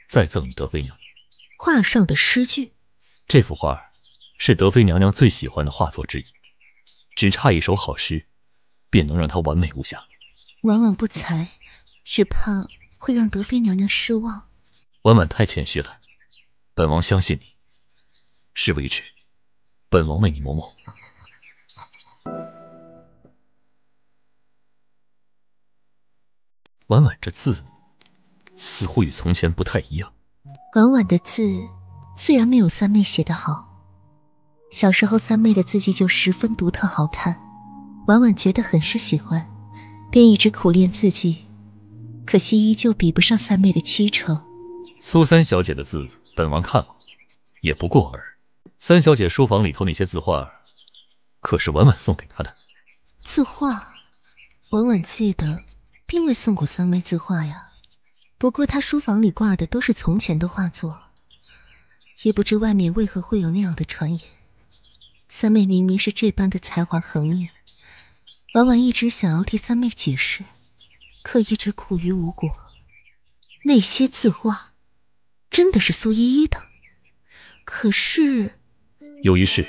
再赠与德妃娘娘。画上的诗句？这幅画是德妃娘娘最喜欢的画作之一，只差一首好诗，便能让她完美无瑕。婉婉不才，只怕会让德妃娘娘失望。婉婉太谦虚了，本王相信你。事为止，本王为你谋谋。婉婉这字似乎与从前不太一样。婉婉的字自然没有三妹写得好，小时候三妹的字迹就十分独特好看，婉婉觉得很是喜欢，便一直苦练字迹，可惜依旧比不上三妹的7成。苏三小姐的字本王看过，也不过尔。三小姐书房里头那些字画，可是婉婉送给她的。字画？婉婉记得并未送过三妹字画呀。不过她书房里挂的都是从前的画作，也不知外面为何会有那样的传言。三妹明明是这般的才华横溢，婉婉一直想要替三妹解释，可一直苦于无果。那些字画真的是苏依依的，可是有一事，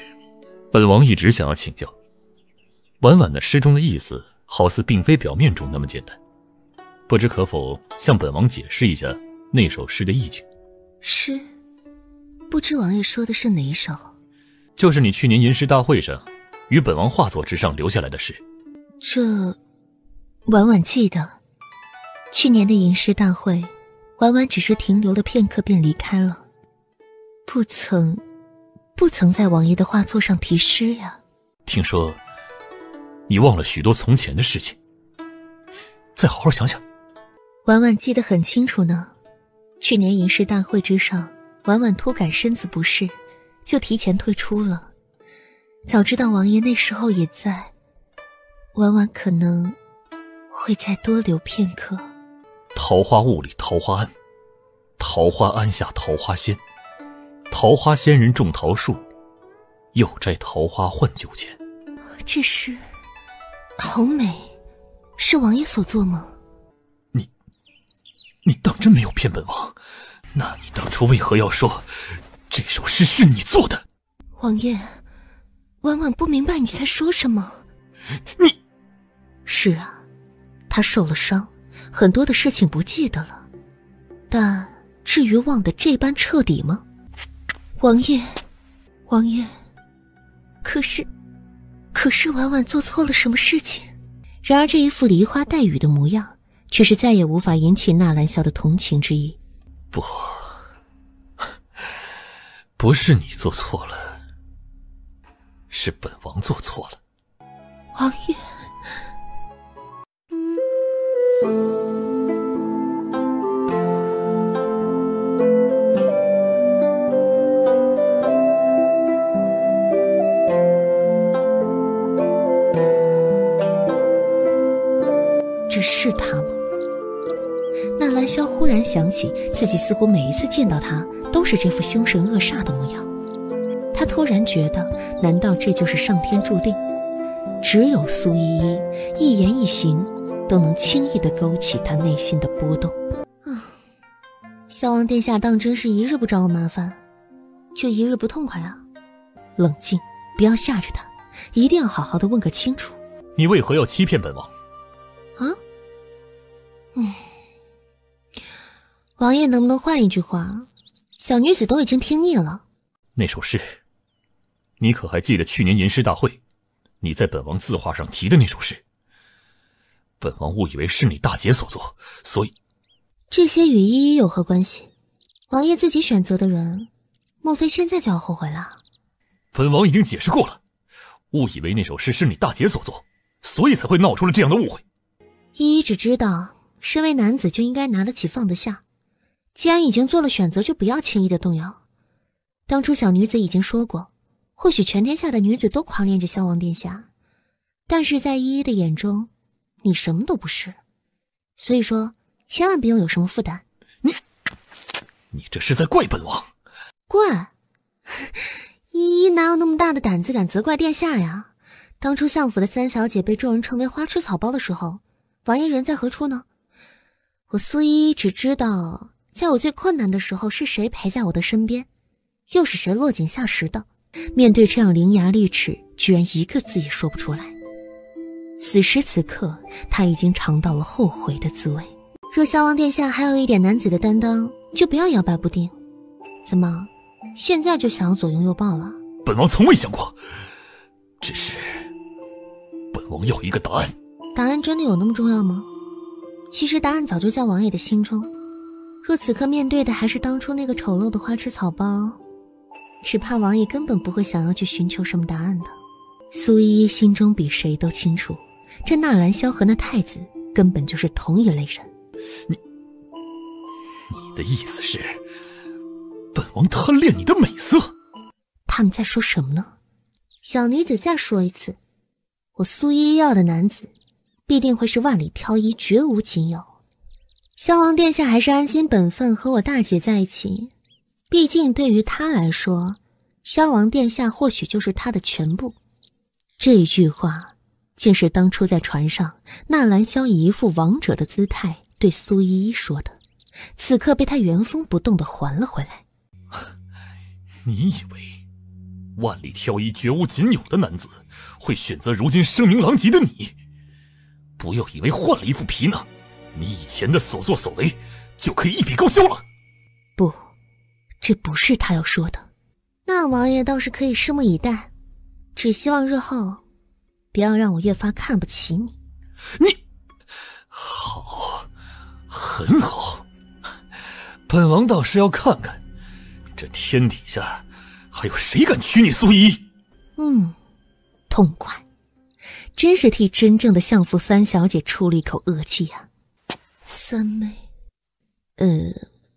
本王一直想要请教。婉婉的诗中的意思，好似并非表面中那么简单，不知可否向本王解释一下那首诗的意境？诗？不知王爷说的是哪一首？就是你去年吟诗大会上与本王画作之上留下来的诗。这婉婉记得，去年的吟诗大会，婉婉只是停留了片刻便离开了，不曾在王爷的画作上题诗呀。听说你忘了许多从前的事情，再好好想想。婉婉记得很清楚呢，去年吟诗大会之上，婉婉突感身子不适，就提前退出了。早知道王爷那时候也在，婉婉可能会再多留片刻。桃花坞里桃花庵，桃花庵下桃花仙，桃花仙人种桃树，又摘桃花换酒钱。这诗好美，是王爷所作吗？你当真没有骗本王？那你当初为何要说这首诗是你做的？王爷，婉婉不明白你在说什么。你……是啊，他受了伤，很多的事情不记得了，但至于忘得这般彻底吗？王爷，可是婉婉做错了什么事情？然而这一副梨花带雨的模样，却是再也无法引起纳兰萧的同情之意。不是你做错了，是本王做错了。王爷。纳兰萧忽然想起自己似乎每一次见到他都是这副凶神恶煞的模样，他突然觉得，难道这就是上天注定？只有苏依依一言一行都能轻易地勾起他内心的波动。萧王殿下当真是一日不找我麻烦，就一日不痛快啊！冷静，不要吓着他，一定要好好的问个清楚。你为何要欺骗本王？啊？王爷能不能换一句话？小女子都已经听腻了。那首诗，你可还记得去年吟诗大会，你在本王字画上题的那首诗？本王误以为是你大姐所作，所以这些与依依有何关系？王爷自己选择的人，莫非现在就要后悔了？本王已经解释过了，误以为那首诗是你大姐所作，所以才会闹出了这样的误会。依依只知道，身为男子就应该拿得起放得下，既然已经做了选择，就不要轻易的动摇。当初小女子已经说过，或许全天下的女子都狂恋着萧王殿下，但是在依依的眼中，你什么都不是。所以说，千万别有什么负担。你这是在怪本王？怪？依依哪有那么大的胆子敢责怪殿下呀？当初相府的三小姐被众人称为花痴草包的时候，王爷人在何处呢？我苏依依只知道，在我最困难的时候是谁陪在我的身边，又是谁落井下石的。面对这样伶牙俐齿，居然一个字也说不出来。此时此刻，他已经尝到了后悔的滋味。若萧王殿下还有一点男子的担当，就不要摇摆不定。怎么，现在就想要左拥右抱了？本王从未想过，只是本王要一个答案。答案真的有那么重要吗？其实答案早就在王爷的心中。若此刻面对的还是当初那个丑陋的花痴草包，只怕王爷根本不会想要去寻求什么答案的。苏依依心中比谁都清楚，这纳兰萧和那太子根本就是同一类人。你的意思是，本王贪恋你的美色？他们在说什么呢？小女子再说一次，我苏依依要的男子，必定会是万里挑一，绝无仅有。萧王殿下还是安心本分和我大姐在一起，毕竟对于他来说，萧王殿下或许就是他的全部。这句话竟是当初在船上纳兰萧以一副王者的姿态对苏依依说的，此刻被他原封不动地还了回来。你以为万里挑一绝无仅有的男子会选择如今声名狼藉的你？不要以为换了一副皮囊，你以前的所作所为就可以一笔勾销了。不，这不是他要说的。那王爷倒是可以拭目以待，只希望日后不要让我越发看不起你。你好，很好，本王倒是要看看，这天底下还有谁敢娶你苏依依？痛快，真是替真正的相府三小姐出了一口恶气呀。三妹，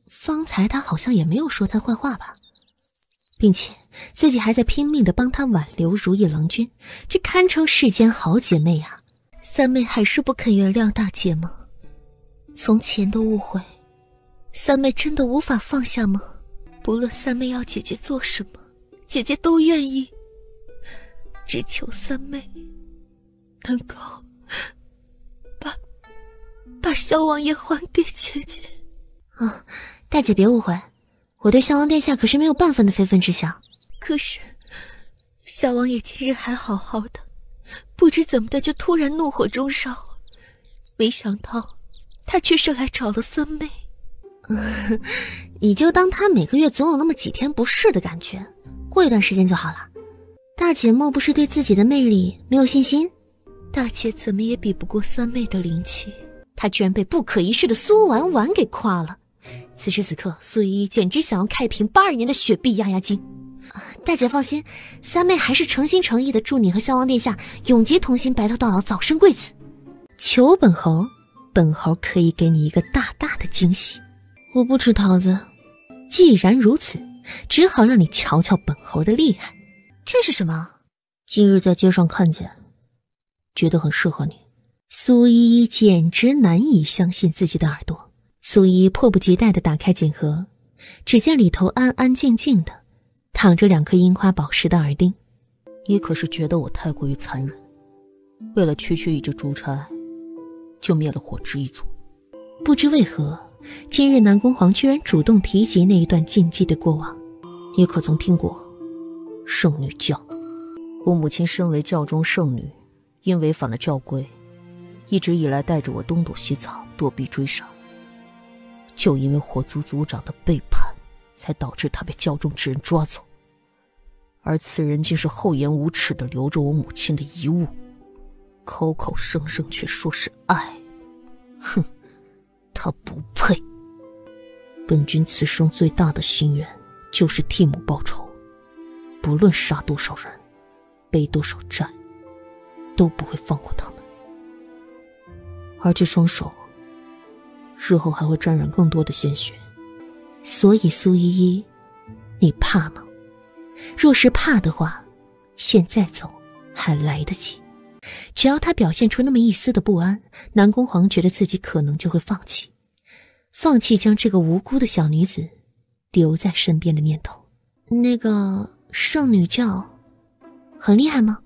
方才她好像也没有说她坏话吧，并且自己还在拼命地帮她挽留如意郎君，这堪称世间好姐妹啊。三妹还是不肯原谅大姐吗？从前的误会，三妹真的无法放下吗？不论三妹要姐姐做什么，姐姐都愿意，只求三妹能够把萧王爷还给姐姐。大姐别误会，我对萧王殿下可是没有半分的非分之想。可是萧王爷今日还好好的，不知怎么的就突然怒火中烧，没想到他却是来找了三妹。你就当他每个月总有那么几天不适的感觉，过一段时间就好了。大姐莫不是对自己的魅力没有信心？大姐怎么也比不过三妹的灵气，她居然被不可一世的苏婉婉给夸了。此时此刻，苏依依简直想要开瓶82年的雪碧压压惊。大姐放心，三妹还是诚心诚意的祝你和萧王殿下永结同心，白头到老，早生贵子。求本侯，本侯可以给你一个大大的惊喜。我不吃桃子。既然如此，只好让你瞧瞧本侯的厉害。这是什么？今日在街上看见，觉得很适合你。苏依依简直难以相信自己的耳朵，苏依迫不及待地打开锦盒，只见里头安安静静的躺着2颗樱花宝石的耳钉。你可是觉得我太过于残忍，为了区区一只珠钗，就灭了火之一族。不知为何，今日南宫皇居然主动提及那一段禁忌的过往。你可曾听过圣女教？我母亲身为教中圣女，因违反了教规，一直以来带着我东躲西藏，躲避追杀。就因为火族族长的背叛，才导致他被教中之人抓走。而此人竟是厚颜无耻地留着我母亲的遗物，口口声声却说是爱。哼，他不配。本君此生最大的心愿，就是替母报仇，不论杀多少人，背多少债，都不会放过他们。而这双手，日后还会沾染更多的鲜血。所以苏依依，你怕吗？若是怕的话，现在走还来得及。只要他表现出那么一丝的不安，南宫皇觉得自己可能就会放弃将这个无辜的小女子留在身边的念头。那个圣女教很厉害吗？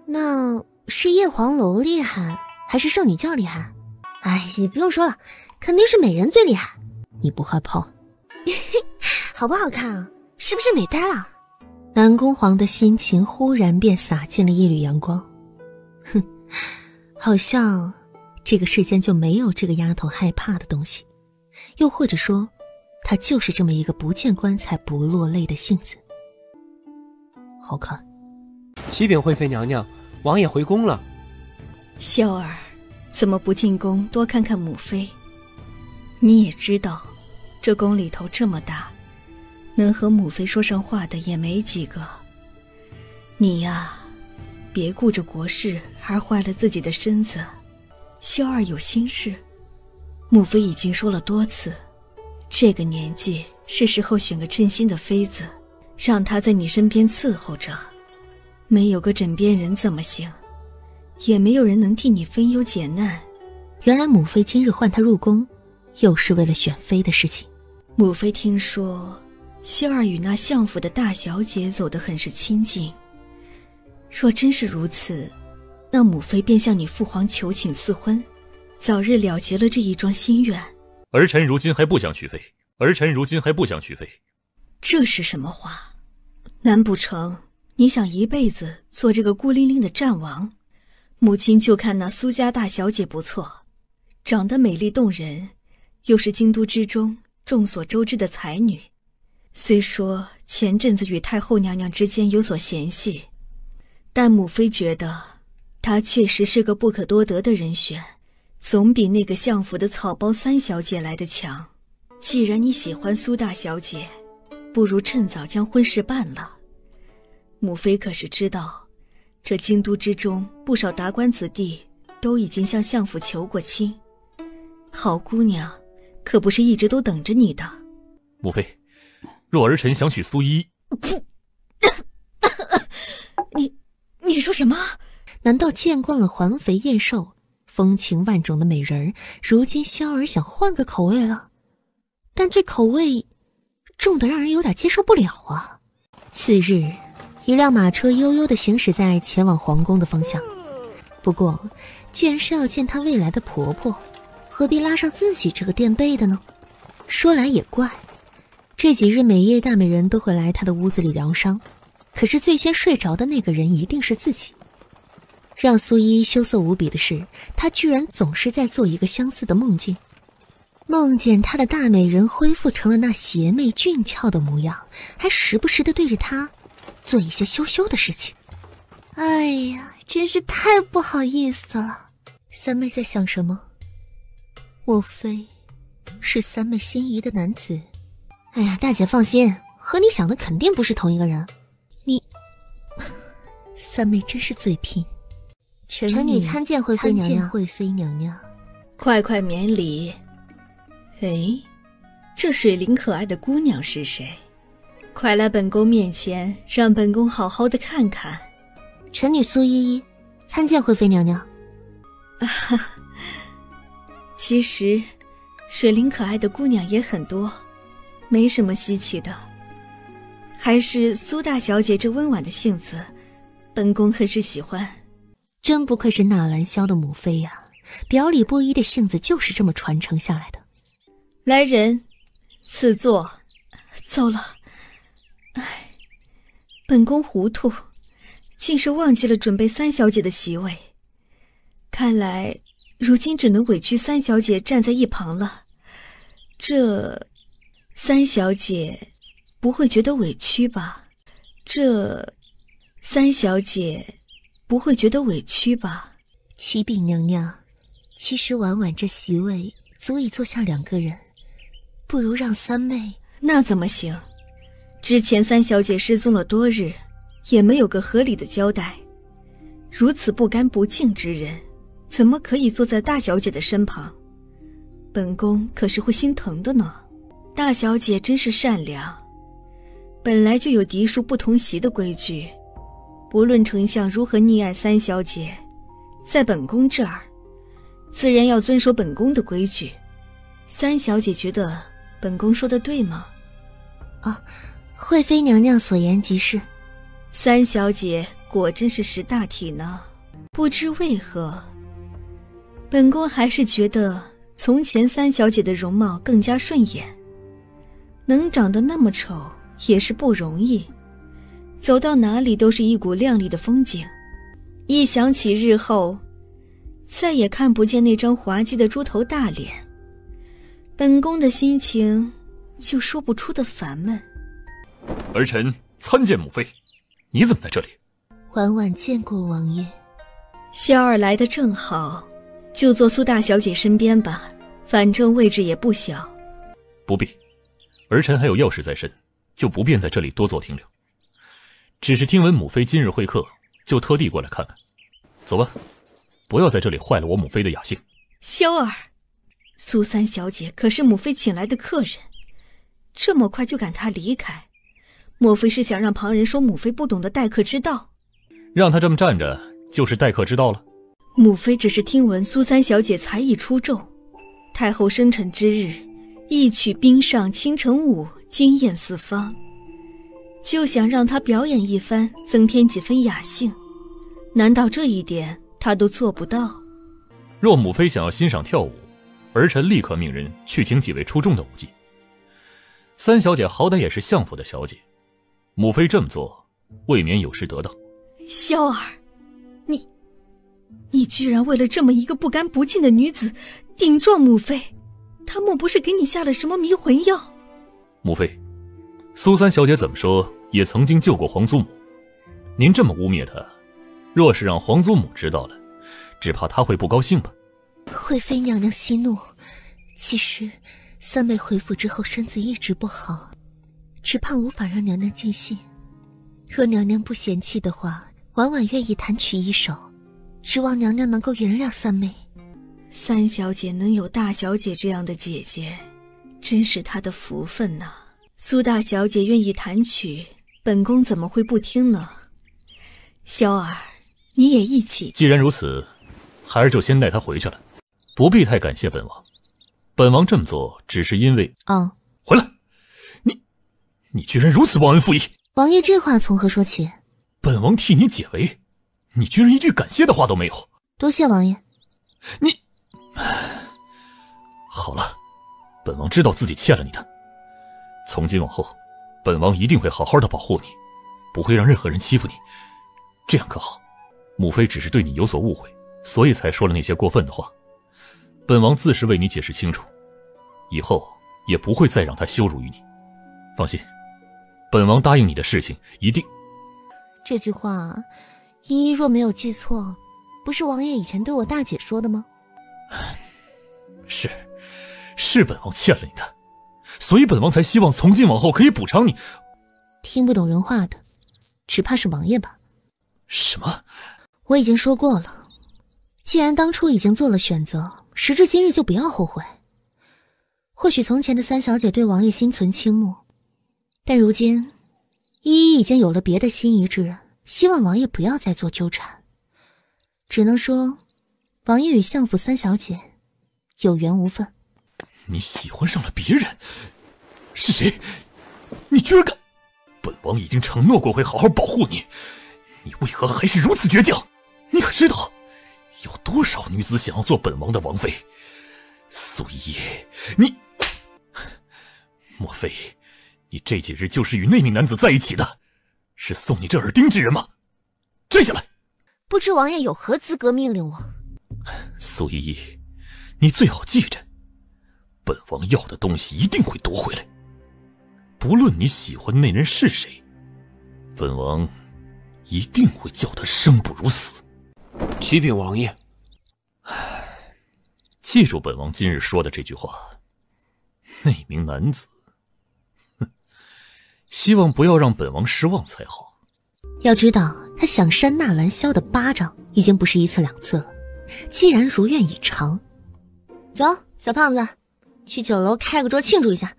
那是叶黄楼厉害，还是圣女教厉害？哎，你不用说了，肯定是美人最厉害。你不害怕？好不好看啊？是不是美呆了？南宫皇的心情忽然便洒进了一缕阳光。哼，好像这个世间就没有这个丫头害怕的东西，又或者说她就是这么一个不见棺材不落泪的性子。好看。启禀惠妃娘娘，王爷回宫了。萧儿，怎么不进宫多看看母妃？你也知道，这宫里头这么大，能和母妃说上话的也没几个。你呀，别顾着国事而坏了自己的身子。萧儿有心事，母妃已经说了多次，这个年纪是时候选个称心的妃子，让她在你身边伺候着。没有个枕边人怎么行？也没有人能替你分忧解难。原来母妃今日唤她入宫，又是为了选妃的事情。母妃听说萧儿与那相府的大小姐走得很是亲近，若真是如此，那母妃便向你父皇求请赐婚，早日了结了这一桩心愿。儿臣如今还不想娶妃，这是什么话？难不成你想一辈子做这个孤零零的战王？母亲就看那苏家大小姐不错，长得美丽动人，又是京都之中众所周知的才女。虽说前阵子与太后娘娘之间有所嫌隙，但母妃觉得她确实是个不可多得的人选，总比那个相府的草包三小姐来得强。既然你喜欢苏大小姐，不如趁早将婚事办了。母妃可是知道，这京都之中不少达官子弟都已经向相府求过亲，好姑娘可不是一直都等着你的。母妃，若儿臣想娶苏依依。你说什么？难道见惯了环肥燕瘦、风情万种的美人儿，如今萧儿想换个口味了？但这口味重得让人有点接受不了啊！次日，一辆马车悠悠地行驶在前往皇宫的方向。不过，既然是要见她未来的婆婆，何必拉上自己这个垫背的呢？说来也怪，这几日每夜大美人都会来她的屋子里疗伤，可是最先睡着的那个人一定是自己。让苏依羞涩无比的是，她居然总是在做一个相似的梦境，梦见她的大美人恢复成了那邪魅俊俏的模样，还时不时地对着她做一些羞羞的事情。哎呀，真是太不好意思了。三妹在想什么？莫非是三妹心仪的男子？哎呀，大姐放心，和你想的肯定不是同一个人。三妹真是嘴贫。臣女参见惠妃娘娘。快快免礼。哎，这水灵可爱的姑娘是谁？快来本宫面前，让本宫好好的看看。臣女苏依依，参见惠妃娘娘。其实水灵可爱的姑娘也很多，没什么稀奇的。还是苏大小姐这温婉的性子，本宫很是喜欢。真不愧是纳兰萧的母妃呀，表里不一的性子就是这么传承下来的。来人，赐座。糟了，唉，本宫糊涂，竟是忘记了准备三小姐的席位。看来如今只能委屈三小姐站在一旁了。这三小姐不会觉得委屈吧？三小姐不会觉得委屈吧？启禀娘娘，其实婉婉这席位足以坐下2个人，不如让三妹。那怎么行？之前三小姐失踪了多日，也没有个合理的交代。如此不干不净之人，怎么可以坐在大小姐的身旁？本宫可是会心疼的呢。大小姐真是善良，本来就有嫡庶不同席的规矩，不论丞相如何溺爱三小姐，在本宫这儿自然要遵守本宫的规矩。三小姐觉得本宫说的对吗？惠妃娘娘所言极是。三小姐果真是识大体呢。不知为何，本宫还是觉得从前三小姐的容貌更加顺眼，能长得那么丑也是不容易，走到哪里都是一股亮丽的风景。一想起日后再也看不见那张滑稽的猪头大脸，本宫的心情就说不出的烦闷。儿臣参见母妃，你怎么在这里？婉婉见过王爷。萧儿来得正好，就坐苏大小姐身边吧，反正位置也不小。不必，儿臣还有要事在身，就不便在这里多做停留。只是听闻母妃今日会客，就特地过来看看。走吧，不要在这里坏了我母妃的雅兴。萧儿，苏三小姐可是母妃请来的客人，这么快就赶她离开，莫非是想让旁人说母妃不懂得待客之道？让她这么站着，就是待客之道了？母妃只是听闻苏三小姐才艺出众，太后生辰之日，一曲冰上倾城舞，惊艳四方，就想让她表演一番，增添几分雅兴。难道这一点她都做不到？若母妃想要欣赏跳舞，儿臣立刻命人去请几位出众的舞伎。三小姐好歹也是相府的小姐，母妃这么做，未免有失得当。萧儿，你居然为了这么一个不干不净的女子顶撞母妃，她莫不是给你下了什么迷魂药？母妃，苏三小姐怎么说也曾经救过皇祖母，您这么污蔑她，若是让皇祖母知道了，只怕她会不高兴吧？惠妃娘娘息怒，其实三妹回府之后身子一直不好，只怕无法让娘娘尽兴。若娘娘不嫌弃的话，婉婉愿意弹曲一首，指望娘娘能够原谅三妹。三小姐能有大小姐这样的姐姐，真是她的福分呐。苏大小姐愿意弹曲，本宫怎么会不听呢？萧儿，你也一起。既然如此，孩儿就先带她回去了，不必太感谢本王。本王这么做只是因为……回来！你居然如此忘恩负义！王爷这话从何说起？本王替你解围，你居然一句感谢的话都没有。多谢王爷。好了，本王知道自己欠了你的，从今往后，本王一定会好好的保护你，不会让任何人欺负你，这样可好？母妃只是对你有所误会，所以才说了那些过分的话。本王自是为你解释清楚，以后也不会再让她羞辱于你。放心，本王答应你的事情一定。这句话，依依若没有记错，不是王爷以前对我大姐说的吗？是本王欠了你的，所以本王才希望从今往后可以补偿你。听不懂人话的，只怕是王爷吧？什么？我已经说过了，既然当初已经做了选择，时至今日就不要后悔。或许从前的三小姐对王爷心存倾慕，但如今依依已经有了别的心仪之人，希望王爷不要再做纠缠。只能说王爷与相府三小姐有缘无分。你喜欢上了别人？是谁？你居然敢！本王已经承诺过会好好保护你，你为何还是如此倔强？你可知道，有多少女子想要做本王的王妃？苏依依，你……莫非你这几日就是与那名男子在一起的？是送你这耳钉之人吗？摘下来！不知王爷有何资格命令我？苏依依，你最好记着，本王要的东西一定会夺回来。不论你喜欢的那人是谁，本王一定会叫他生不如死。启禀王爷，记住本王今日说的这句话。那名男子，希望不要让本王失望才好。要知道，他想扇纳兰萧的巴掌已经不是一次两次了。既然如愿以偿，走，小胖子，去酒楼开个桌庆祝一下。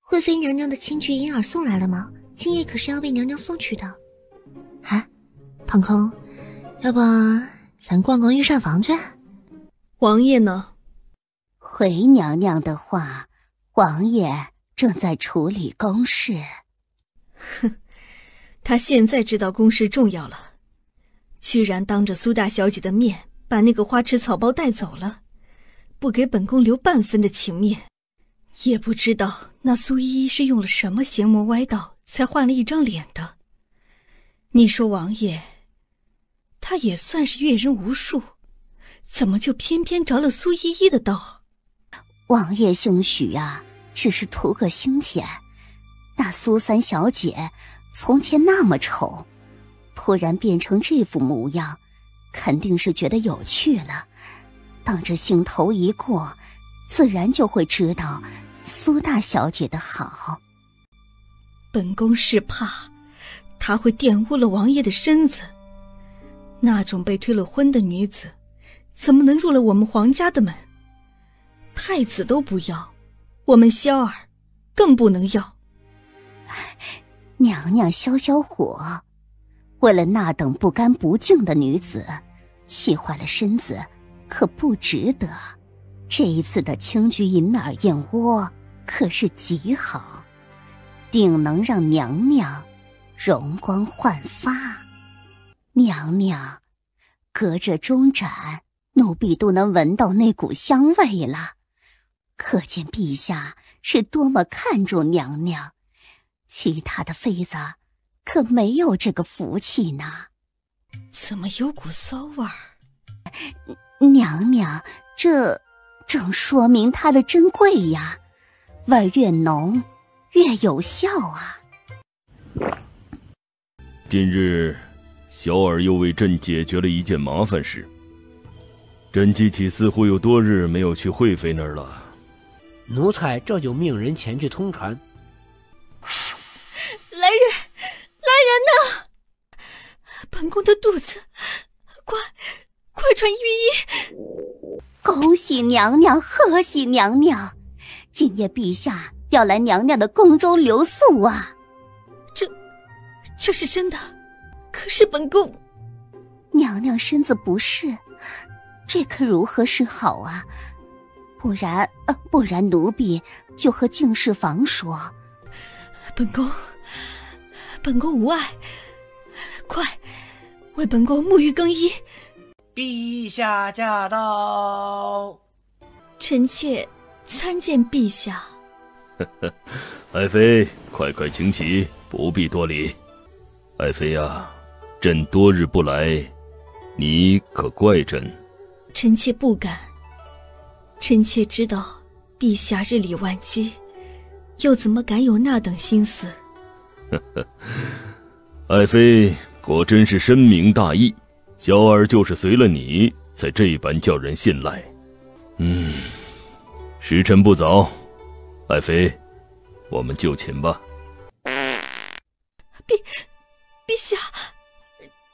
惠妃娘娘的青桔银耳送来了吗？今夜可是要为娘娘送去的。啊，胖空，要不咱逛逛御膳房去？王爷呢？回娘娘的话，王爷正在处理公事。哼，他现在知道公事重要了，居然当着苏大小姐的面把那个花痴草包带走了，不给本宫留半分的情面。也不知道那苏依依是用了什么邪魔歪道才换了一张脸的。你说王爷，他也算是阅人无数，怎么就偏偏着了苏依依的道？王爷兴许啊，只是图个新鲜。那苏三小姐从前那么丑，突然变成这副模样，肯定是觉得有趣了。等着兴头一过，自然就会知道苏大小姐的好。本宫是怕她会玷污了王爷的身子。那种被推了婚的女子，怎么能入了我们皇家的门？太子都不要，我们萧儿更不能要。娘娘消消火，为了那等不干不净的女子，气坏了身子，可不值得。这一次的青桔银耳燕窝可是极好，定能让娘娘容光焕发。娘娘，隔着钟盏，奴婢都能闻到那股香味了，可见陛下是多么看重娘娘。其他的妃子可没有这个福气呢。怎么有股骚味儿？娘娘，这正说明它的珍贵呀，味儿越浓越有效啊。近日小儿又为朕解决了一件麻烦事，朕记起似乎有多日没有去惠妃那儿了。奴才这就命人前去通传。来人，来人呐！本宫的肚子，快传御医！恭喜娘娘，贺喜娘娘！今夜陛下要来娘娘的宫中留宿啊！这是真的？可是本宫……娘娘身子不适，这可如何是好啊？不然奴婢就和敬事房说。本宫无碍，快为本宫沐浴更衣。陛下驾到！臣妾参见陛下。爱妃，快请起，不必多礼。爱妃啊，朕多日不来，你可怪朕？臣妾不敢。臣妾知道陛下日理万机，又怎么敢有那等心思？爱妃果真是深明大义，小儿就是随了你，才这般叫人信赖。时辰不早，爱妃，我们就寝吧。陛下，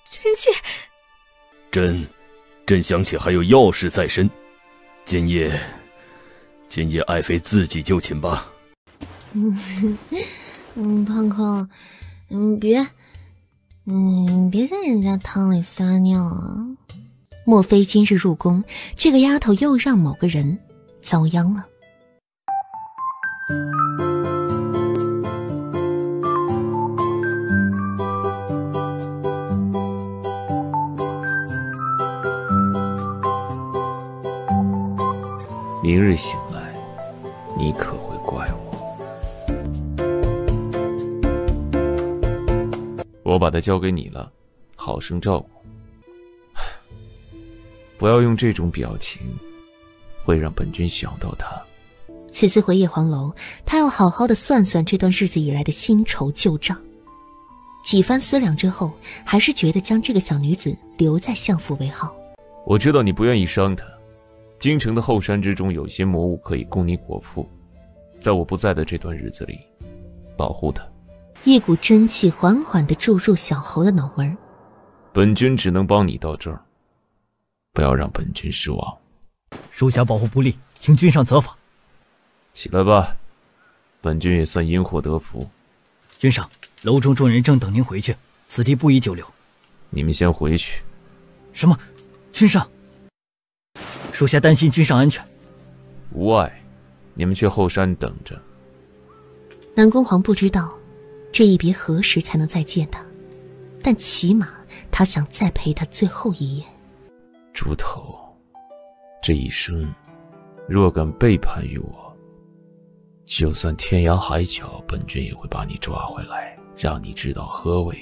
臣妾……朕想起还有要事在身，今夜爱妃自己就寝吧。胖空，别在人家汤里撒尿啊！莫非今日入宫，这个丫头又让某个人遭殃了？明日醒来，你可会怪我？我把它交给你了，好生照顾。不要用这种表情，会让本君想到他。此次回叶黄楼，他要好好的算算这段日子以来的新仇旧账。几番思量之后，还是觉得将这个小女子留在相府为好。我知道你不愿意伤她，京城的后山之中有些魔物可以供你果腹，在我不在的这段日子里，保护她。一股真气缓缓地注入小侯的脑门。本君只能帮你到这儿，不要让本君失望。属下保护不力，请君上责罚。起来吧，本君也算因祸得福。君上，楼中众人正等您回去，此地不宜久留。你们先回去。什么？君上？属下担心君上安全。无碍，你们去后山等着。南宫煌不知道这一别何时才能再见他，但起码他想再陪他最后一眼。猪头，这一生若敢背叛于我，就算天涯海角，本君也会把你抓回来，让你知道何为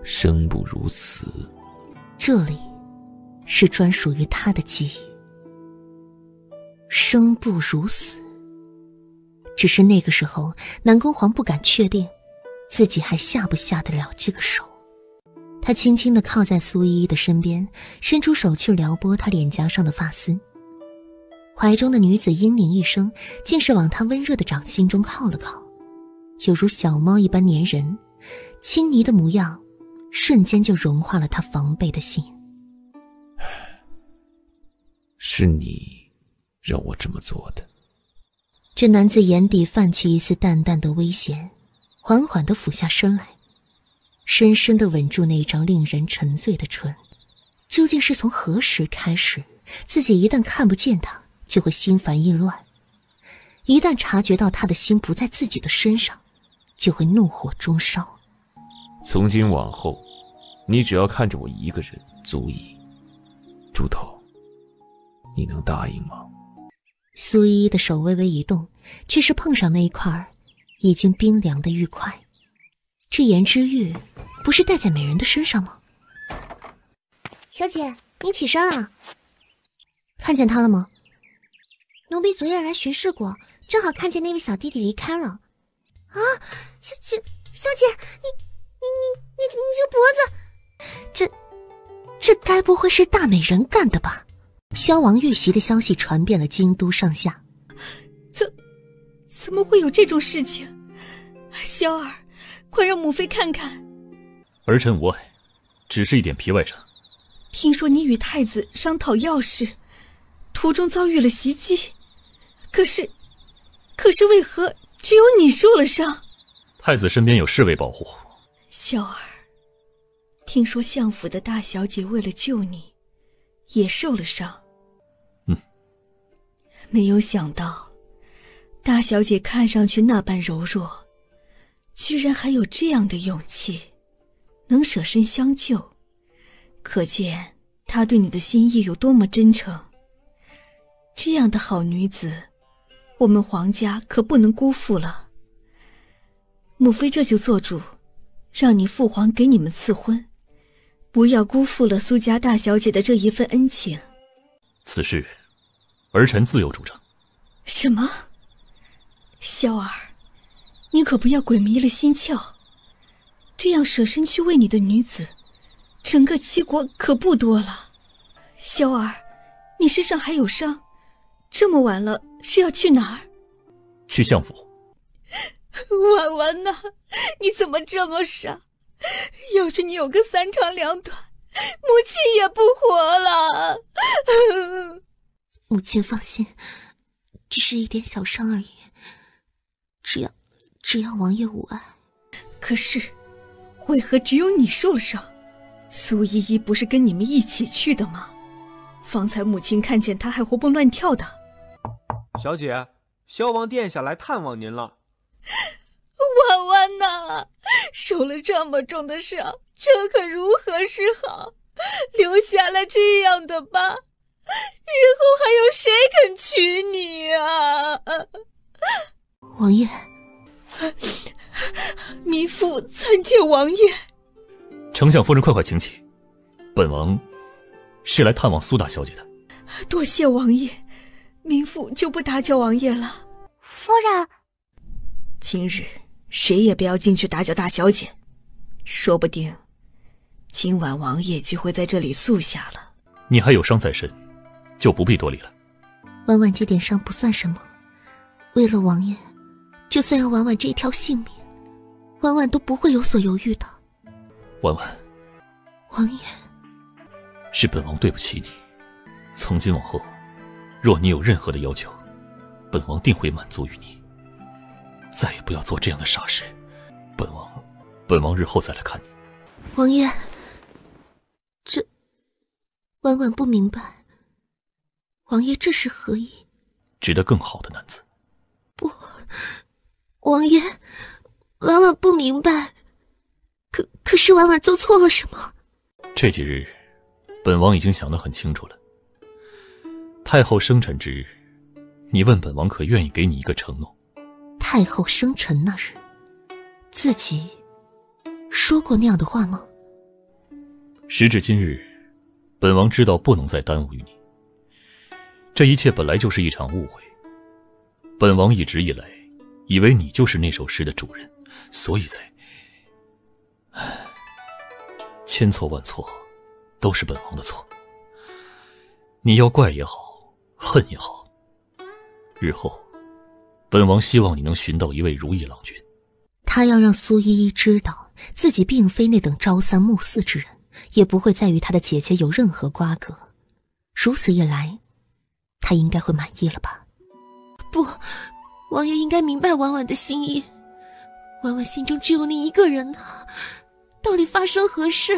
生不如死。这里是专属于他的记忆。生不如死，只是那个时候南宫煌不敢确定自己还下不下得了这个手。他轻轻地靠在苏依依的身边，伸出手去撩拨她脸颊上的发丝。怀中的女子嘤咛一声，竟是往他温热的掌心中靠了靠，有如小猫一般粘人，亲昵的模样瞬间就融化了他防备的心。是你让我这么做的。这男子眼底泛起一丝淡淡的危险，缓缓地俯下身来，深深地吻住那张令人沉醉的唇。究竟是从何时开始，自己一旦看不见他，就会心烦意乱；一旦察觉到他的心不在自己的身上，就会怒火中烧。从今往后，你只要看着我一个人足矣。猪头，你能答应吗？苏依依的手微微一动，却是碰上那一块已经冰凉的玉块。这颜之玉不是戴在美人的身上吗？小姐，你起身了。看见他了吗？奴婢昨夜来巡视过，正好看见那位小弟弟离开了。啊，小姐，你这脖子，这该不会是大美人干的吧？萧王遇袭的消息传遍了京都上下。怎么会有这种事情？萧儿，快让母妃看看。儿臣无碍，只是一点皮外伤。听说你与太子商讨要事，途中遭遇了袭击，可是为何只有你受了伤？太子身边有侍卫保护。萧儿，听说相府的大小姐为了救你，也受了伤。没有想到，大小姐看上去那般柔弱，居然还有这样的勇气，能舍身相救，可见她对你的心意有多么真诚。这样的好女子，我们皇家可不能辜负了。母妃这就做主，让你父皇给你们赐婚，不要辜负了苏家大小姐的这一份恩情。此事儿臣自有主张。什么？萧儿，你可不要鬼迷了心窍，这样舍身去为你的女子，整个齐国可不多了。萧儿，你身上还有伤，这么晚了是要去哪儿？去相府。婉婉呐，你怎么这么傻？要是你有个三长两短，母亲也不活了。母亲放心，只是一点小伤而已，只要王爷无碍。可是为何只有你受了伤？苏依依不是跟你们一起去的吗？方才母亲看见她还活蹦乱跳的。小姐，萧王殿下来探望您了。婉婉呐，受了这么重的伤，这可如何是好？留下来这样的吧。日后还有谁肯娶你啊？王爷，民妇参见王爷。丞相夫人，快快请起，本王是来探望苏大小姐的。多谢王爷，民妇就不打搅王爷了。夫人，今日谁也不要进去打搅大小姐，说不定今晚王爷就会在这里宿下了。你还有伤在身，就不必多礼了。婉婉这点伤不算什么，为了王爷，就算要婉婉这一条性命，婉婉都不会有所犹豫的。婉婉，王爷，是本王对不起你。从今往后，若你有任何的要求，本王定会满足于你。再也不要做这样的傻事，本王日后再来看你。王爷，这婉婉不明白，王爷这是何意？值得更好的男子。不，王爷，婉婉不明白。可是婉婉做错了什么？这几日，本王已经想得很清楚了。太后生辰之日，你问本王可愿意给你一个承诺？太后生辰那日，自己说过那样的话吗？时至今日，本王知道不能再耽误于你。这一切本来就是一场误会。本王一直以来以为你就是那首诗的主人，所以才……千错万错，都是本王的错。你要怪也好，恨也好，日后本王希望你能寻到一位如意郎君。他要让苏依依知道自己并非那等朝三暮四之人，也不会再与他的姐姐有任何瓜葛。如此一来，他应该会满意了吧？不，王爷应该明白婉婉的心意。婉婉心中只有你一个人啊，到底发生何事？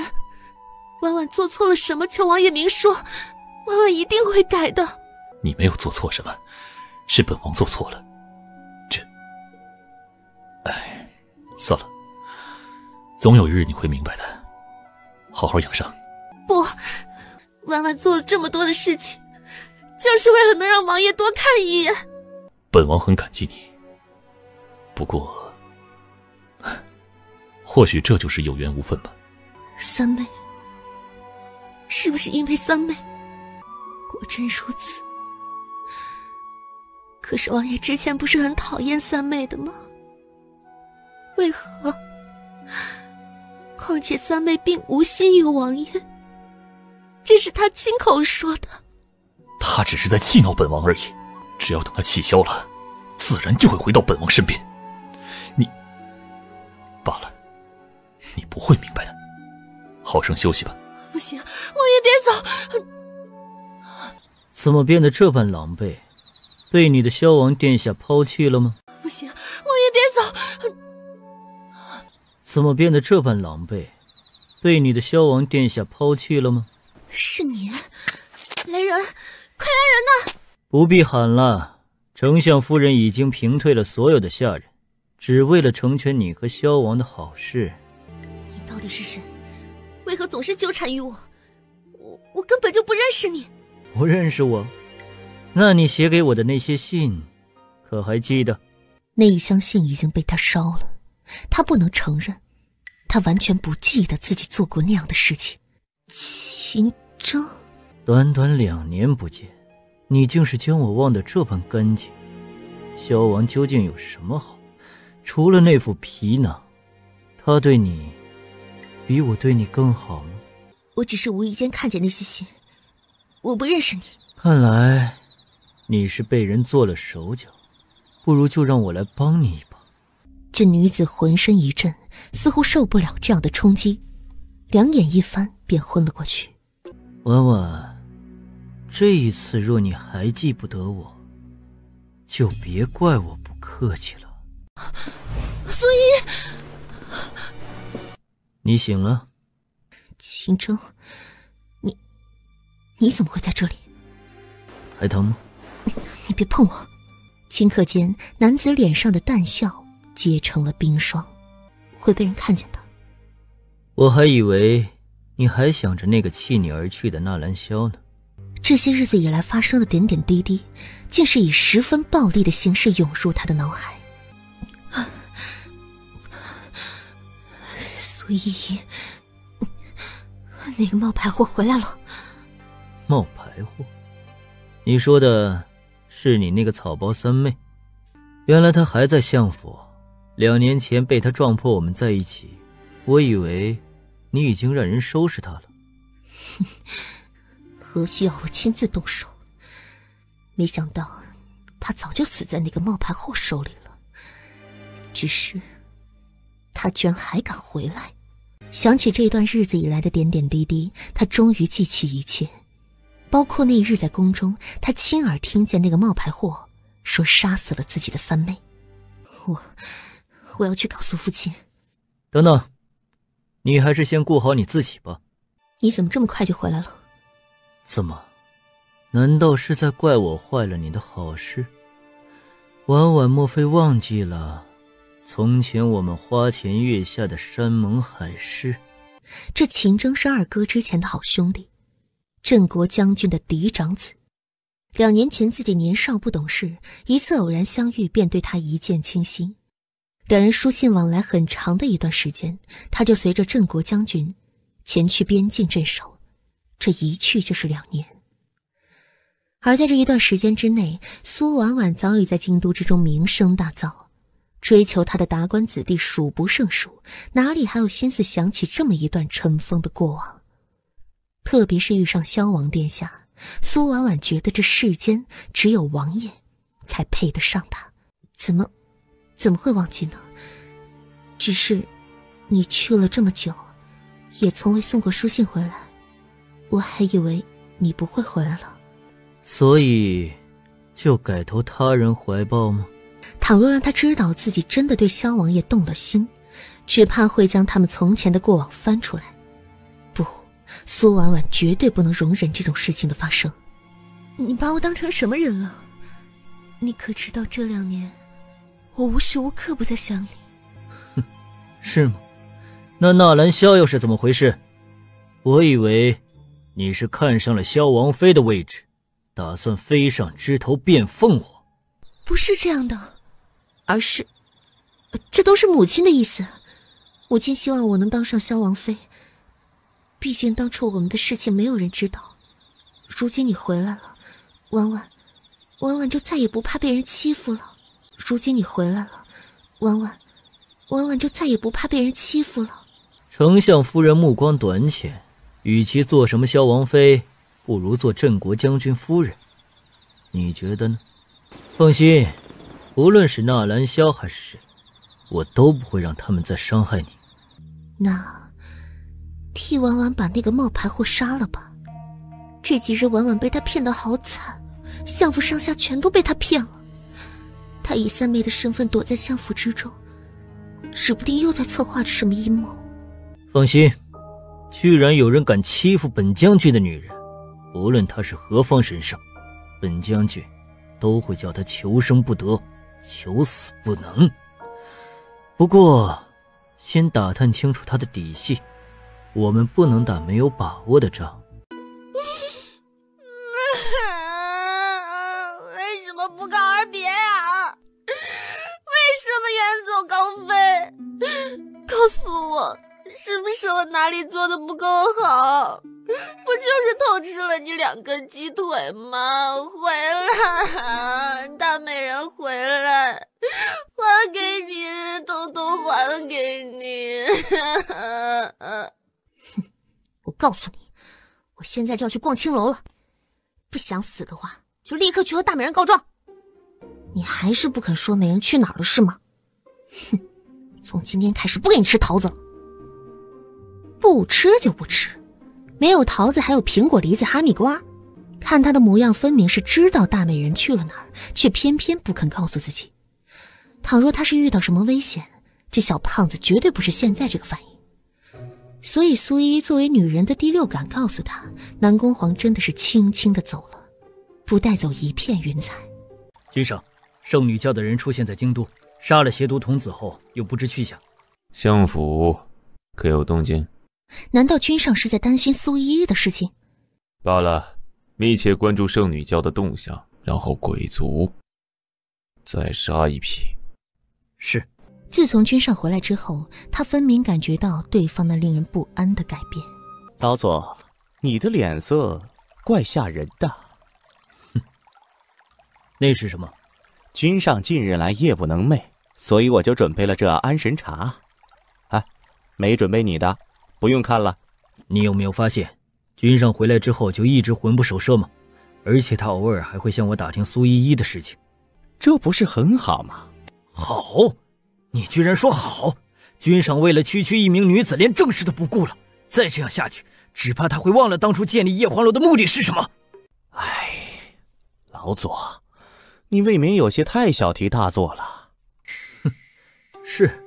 婉婉做错了什么？求王爷明说，婉婉一定会改的。你没有做错什么，是本王做错了。算了，总有一日你会明白的。好好养伤。不，婉婉做了这么多的事情，就是为了能让王爷多看一眼。本王很感激你，不过或许这就是有缘无分吧。三妹，是不是因为三妹？果真如此。可是王爷之前不是很讨厌三妹的吗？为何？况且三妹并无心于王爷，这是他亲口说的。他只是在气恼本王而已，只要等他气消了，自然就会回到本王身边。你罢了，你不会明白的。好生休息吧。不行，王爷别走。怎么变得这般狼狈？被你的萧王殿下抛弃了吗？不行，王爷别走。怎么变得这般狼狈？被你的萧王殿下抛弃了吗？是你，来人，快来人呐！不必喊了，丞相夫人已经平退了所有的下人，只为了成全你和萧王的好事。你到底是谁？为何总是纠缠于我？我根本就不认识你。不认识我？那你写给我的那些信，可还记得？那一箱信已经被他烧了，他不能承认，他完全不记得自己做过那样的事情。秦征，短短2年不见，你竟是将我忘得这般干净。萧王究竟有什么好？除了那副皮囊，他对你比我对你更好吗？我只是无意间看见那些信，我不认识你。看来你是被人做了手脚，不如就让我来帮你一把。这女子浑身一震，似乎受不了这样的冲击，两眼一翻便昏了过去。婉婉，这一次若你还记不得我，就别怪我不客气了。苏依，你醒了。秦征，你怎么会在这里？还疼吗？你别碰我！顷刻间，男子脸上的淡笑结成了冰霜，会被人看见的。我还以为你还想着那个弃你而去的纳兰萧呢。这些日子以来发生的点点滴滴，竟是以十分暴力的形式涌入他的脑海。苏依依，那个冒牌货回来了。冒牌货？你说的是你那个草包三妹？原来她还在相府，2年前被她撞破我们在一起，我以为你已经让人收拾她了。何须要我亲自动手？没想到她早就死在那个冒牌货手里了。只是她居然还敢回来。想起这段日子以来的点点滴滴，他终于记起一切，包括那一日在宫中，他亲耳听见那个冒牌货说杀死了自己的三妹。我要去告诉父亲。等等，你还是先顾好你自己吧。你怎么这么快就回来了？怎么？难道是在怪我坏了你的好事？婉婉莫非忘记了从前我们花前月下的山盟海誓？这秦征是二哥之前的好兄弟，镇国将军的嫡长子。2年前自己年少不懂事，一次偶然相遇便对他一见倾心。2人书信往来很长的一段时间，他就随着镇国将军前去边境镇守，这一去就是2年。而在这一段时间之内，苏婉婉早已在京都之中名声大噪，追求他的达官子弟数不胜数，哪里还有心思想起这么一段尘封的过往？特别是遇上萧王殿下，苏婉婉觉得这世间只有王爷才配得上他。怎么会忘记呢？只是你去了这么久，也从未送过书信回来，我还以为你不会回来了。所以就改投他人怀抱吗？倘若让他知道自己真的对萧王爷动了心，只怕会将他们从前的过往翻出来。不，苏婉婉绝对不能容忍这种事情的发生。你把我当成什么人了？你可知道这2年我无时无刻不在想你？是吗？那纳兰萧又是怎么回事？我以为你是看上了萧王妃的位置，打算飞上枝头变凤凰。不是这样的，而是这都是母亲的意思。母亲希望我能当上萧王妃，毕竟当初我们的事情没有人知道。如今你回来了，婉婉就再也不怕被人欺负了。如今你回来了，婉婉就再也不怕被人欺负了。丞相夫人目光短浅，与其做什么萧王妃，不如做镇国将军夫人。你觉得呢？放心，无论是纳兰萧还是谁，我都不会让他们再伤害你。那替婉婉把那个冒牌货杀了吧。这几日婉婉被他骗得好惨，相府上下全都被他骗了。他以三妹的身份躲在相府之中，指不定又在策划着什么阴谋。放心，居然有人敢欺负本将军的女人，无论她是何方神圣，本将军都会叫他求生不得，求死不能。不过先打探清楚他的底细，我们不能打没有把握的仗。为什么不告而别啊？为什么远走高飞？告诉我，是不是我哪里做的不够好？不就是偷吃了你2根鸡腿吗？回来，大美人回来，还给你，统统还给你。我告诉你，我现在就要去逛青楼了，不想死的话就立刻去和大美人告状。你还是不肯说美人去哪儿了是吗？哼，从今天开始不给你吃桃子了。不吃就不吃，没有桃子还有苹果、梨子、哈密瓜。看他的模样，分明是知道大美人去了哪儿，却偏偏不肯告诉自己。倘若他是遇到什么危险，这小胖子绝对不是现在这个反应。所以苏依依作为女人的第六感告诉他，南宫璜真的是轻轻地走了，不带走一片云彩。君上，圣女教的人出现在京都，杀了邪毒童子后又不知去向。相府可有动静？难道君上是在担心苏依依的事情？罢了，密切关注圣女教的动向，然后鬼族再杀一批。是。自从君上回来之后，他分明感觉到对方那令人不安的改变。老左，你的脸色怪吓人的。哼，那是什么？君上近日来夜不能寐，所以我就准备了这安神茶。哎，没准备你的，不用看了。你有没有发现，君上回来之后就一直魂不守舍吗？而且他偶尔还会向我打听苏依依的事情。这不是很好吗？好，你居然说好！君上为了区区一名女子，连正事都不顾了。再这样下去，只怕他会忘了当初建立叶黄楼的目的是什么。哎，老左，你未免有些太小题大做了。哼，是，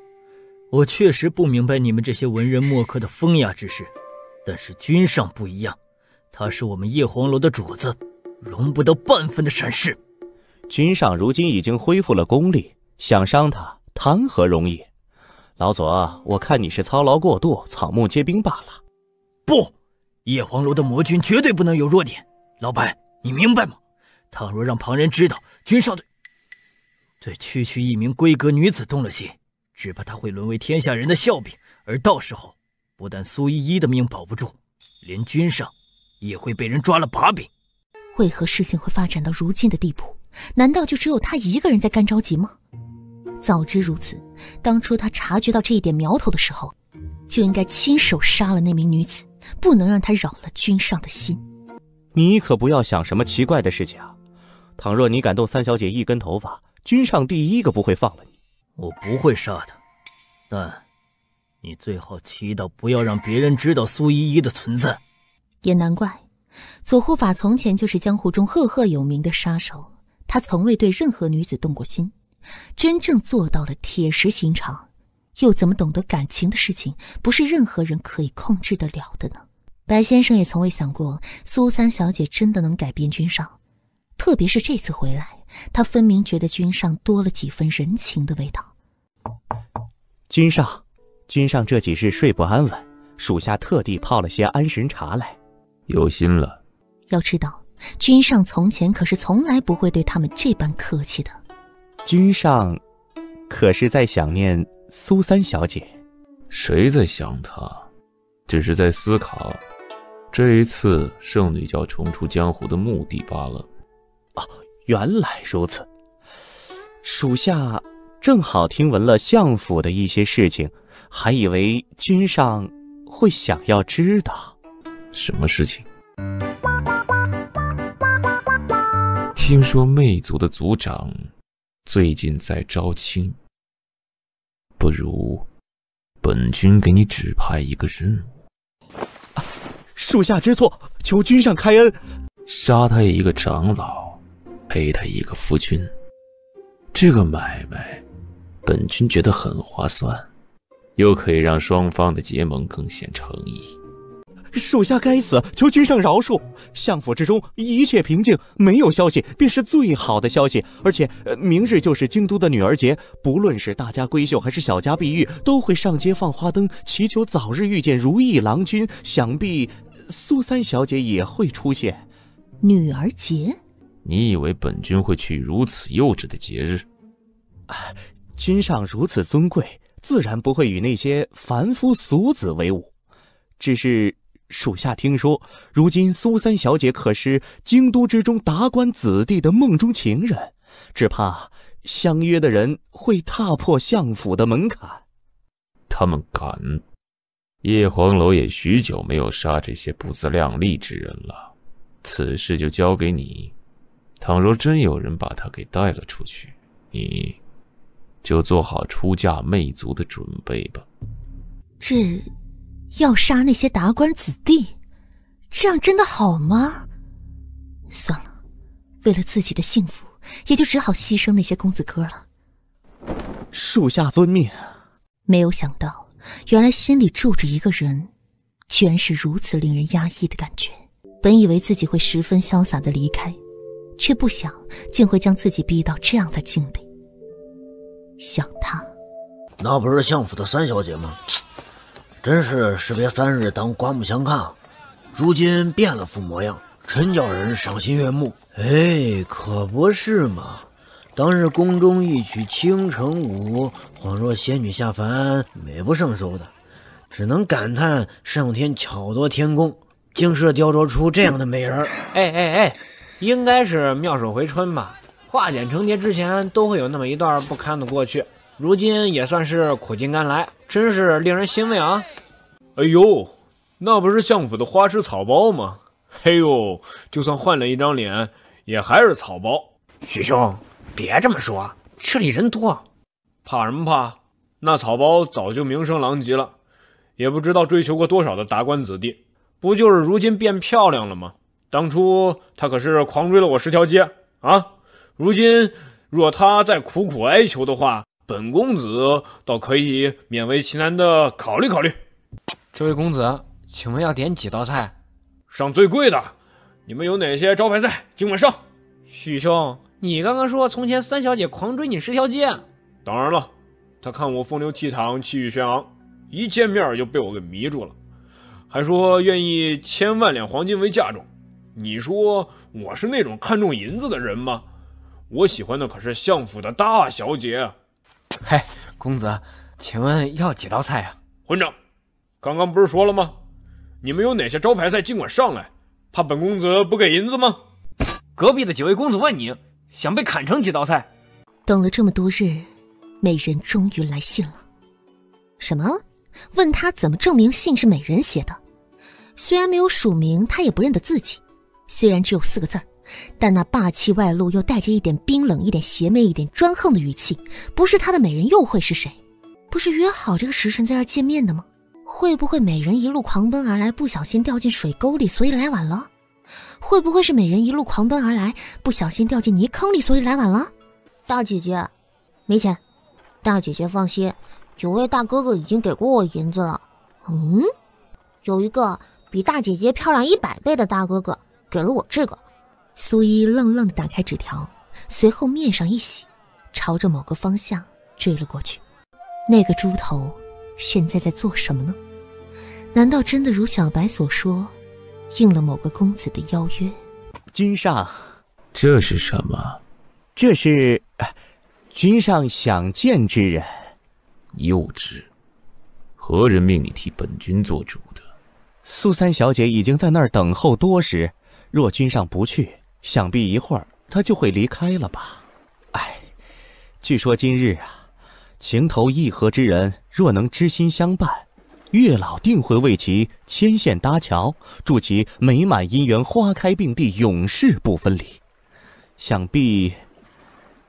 我确实不明白你们这些文人墨客的风雅之事，但是君上不一样，他是我们叶黄楼的主子，容不得半分的闪失。君上如今已经恢复了功力，想伤他谈何容易。老左，我看你是操劳过度，草木皆兵罢了。不，叶黄楼的魔君绝对不能有弱点。老白，你明白吗？倘若让旁人知道君上对区区一名闺阁女子动了心，只怕他会沦为天下人的笑柄，而到时候不但苏依依的命保不住，连君上也会被人抓了把柄。为何事情会发展到如今的地步？难道就只有他一个人在干着急吗？早知如此，当初他察觉到这一点苗头的时候，就应该亲手杀了那名女子，不能让她扰了君上的心。你可不要想什么奇怪的事情啊！倘若你敢动三小姐一根头发，君上第一个不会放了你。我不会杀她，但你最好祈祷不要让别人知道苏依依的存在。也难怪，左护法从前就是江湖中赫赫有名的杀手，他从未对任何女子动过心。真正做到了铁石心肠，又怎么懂得感情的事情不是任何人可以控制得了的呢？白先生也从未想过苏三小姐真的能改变君上，特别是这次回来，他分明觉得君上多了几分人情的味道。君上这几日睡不安稳，属下特地泡了些安神茶来。有心了。要知道，君上从前可是从来不会对他们这般客气的。君上可是在想念苏三小姐？谁在想她？只是在思考这一次圣女教重出江湖的目的罢了。原来如此。属下正好听闻了相府的一些事情，还以为君上会想要知道。什么事情？听说魅族的族长最近在招亲，不如本君给你指派一个任务。属下知错，求君上开恩。杀他一个长老，赔他一个夫君，这个买卖本君觉得很划算，又可以让双方的结盟更显诚意。属下该死，求君上饶恕。相府之中一切平静，没有消息便是最好的消息。而且明日就是京都的女儿节，不论是大家闺秀还是小家碧玉，都会上街放花灯，祈求早日遇见如意郎君。想必苏三小姐也会出现。女儿节？你以为本君会去如此幼稚的节日？君上如此尊贵，自然不会与那些凡夫俗子为伍。只是属下听说，如今苏三小姐可是京都之中达官子弟的梦中情人，只怕相约的人会踏破相府的门槛。他们敢？叶黄楼也许久没有杀这些不自量力之人了，此事就交给你。倘若真有人把他给带了出去，你就做好出嫁魅族的准备吧。这要杀那些达官子弟，这样真的好吗？算了，为了自己的幸福，也就只好牺牲那些公子哥了。属下遵命。没有想到，原来心里住着一个人，居然是如此令人压抑的感觉。本以为自己会十分潇洒的离开，却不想竟会将自己逼到这样的境地。想他，那不是相府的三小姐吗？真是士别三日当刮目相看，如今变了副模样，真叫人赏心悦目。哎，可不是嘛！当日宫中一曲倾城舞，恍若仙女下凡，美不胜收的，只能感叹上天巧夺天工，竟是雕琢出这样的美人。哎，应该是妙手回春吧？化茧成蝶之前都会有那么一段不堪的过去，如今也算是苦尽甘来，真是令人欣慰啊！哎呦，那不是相府的花痴草包吗？嘿呦，就算换了一张脸，也还是草包。许兄，别这么说，这里人多。怕什么怕？那草包早就名声狼藉了，也不知道追求过多少的达官子弟，不就是如今变漂亮了吗？当初他可是狂追了我10条街啊！如今若他再苦苦哀求的话，本公子倒可以勉为其难的考虑考虑。这位公子，请问要点几道菜？上最贵的，你们有哪些招牌菜？今晚上。许兄，你刚刚说从前三小姐狂追你10条街。当然了，他看我风流倜傥，气宇轩昂，一见面就被我给迷住了，还说愿意1000万两黄金为嫁妆。你说我是那种看重银子的人吗？我喜欢的可是相府的大小姐。嘿，公子，请问要几道菜啊？混账！刚刚不是说了吗？你们有哪些招牌菜尽管上来，怕本公子不给银子吗？隔壁的几位公子问你，想被砍成几道菜？等了这么多日，美人终于来信了。什么？问他怎么证明信是美人写的？虽然没有署名，他也不认得自己。虽然只有4个字儿，但那霸气外露又带着一点冰冷、一点邪魅、一点专横的语气，不是他的美人又会是谁？不是约好这个时辰在这儿见面的吗？会不会美人一路狂奔而来，不小心掉进水沟里，所以来晚了？会不会是美人一路狂奔而来，不小心掉进泥坑里，所以来晚了？大姐姐，没钱。大姐姐放心，有位大哥哥已经给过我银子了。有一个比大姐姐漂亮100倍的大哥哥给了我这个。苏一愣愣地打开纸条，随后面上一喜，朝着某个方向追了过去。那个猪头现在在做什么呢？难道真的如小白所说，应了某个公子的邀约？君上，这是什么？这是君上想见之人。幼稚！何人命你替本君做主的？苏三小姐已经在那儿等候多时，若君上不去，想必一会儿她就会离开了吧。据说今日情投意合之人若能知心相伴，月老定会为其牵线搭桥，祝其美满姻缘花开并蒂，永世不分离。想必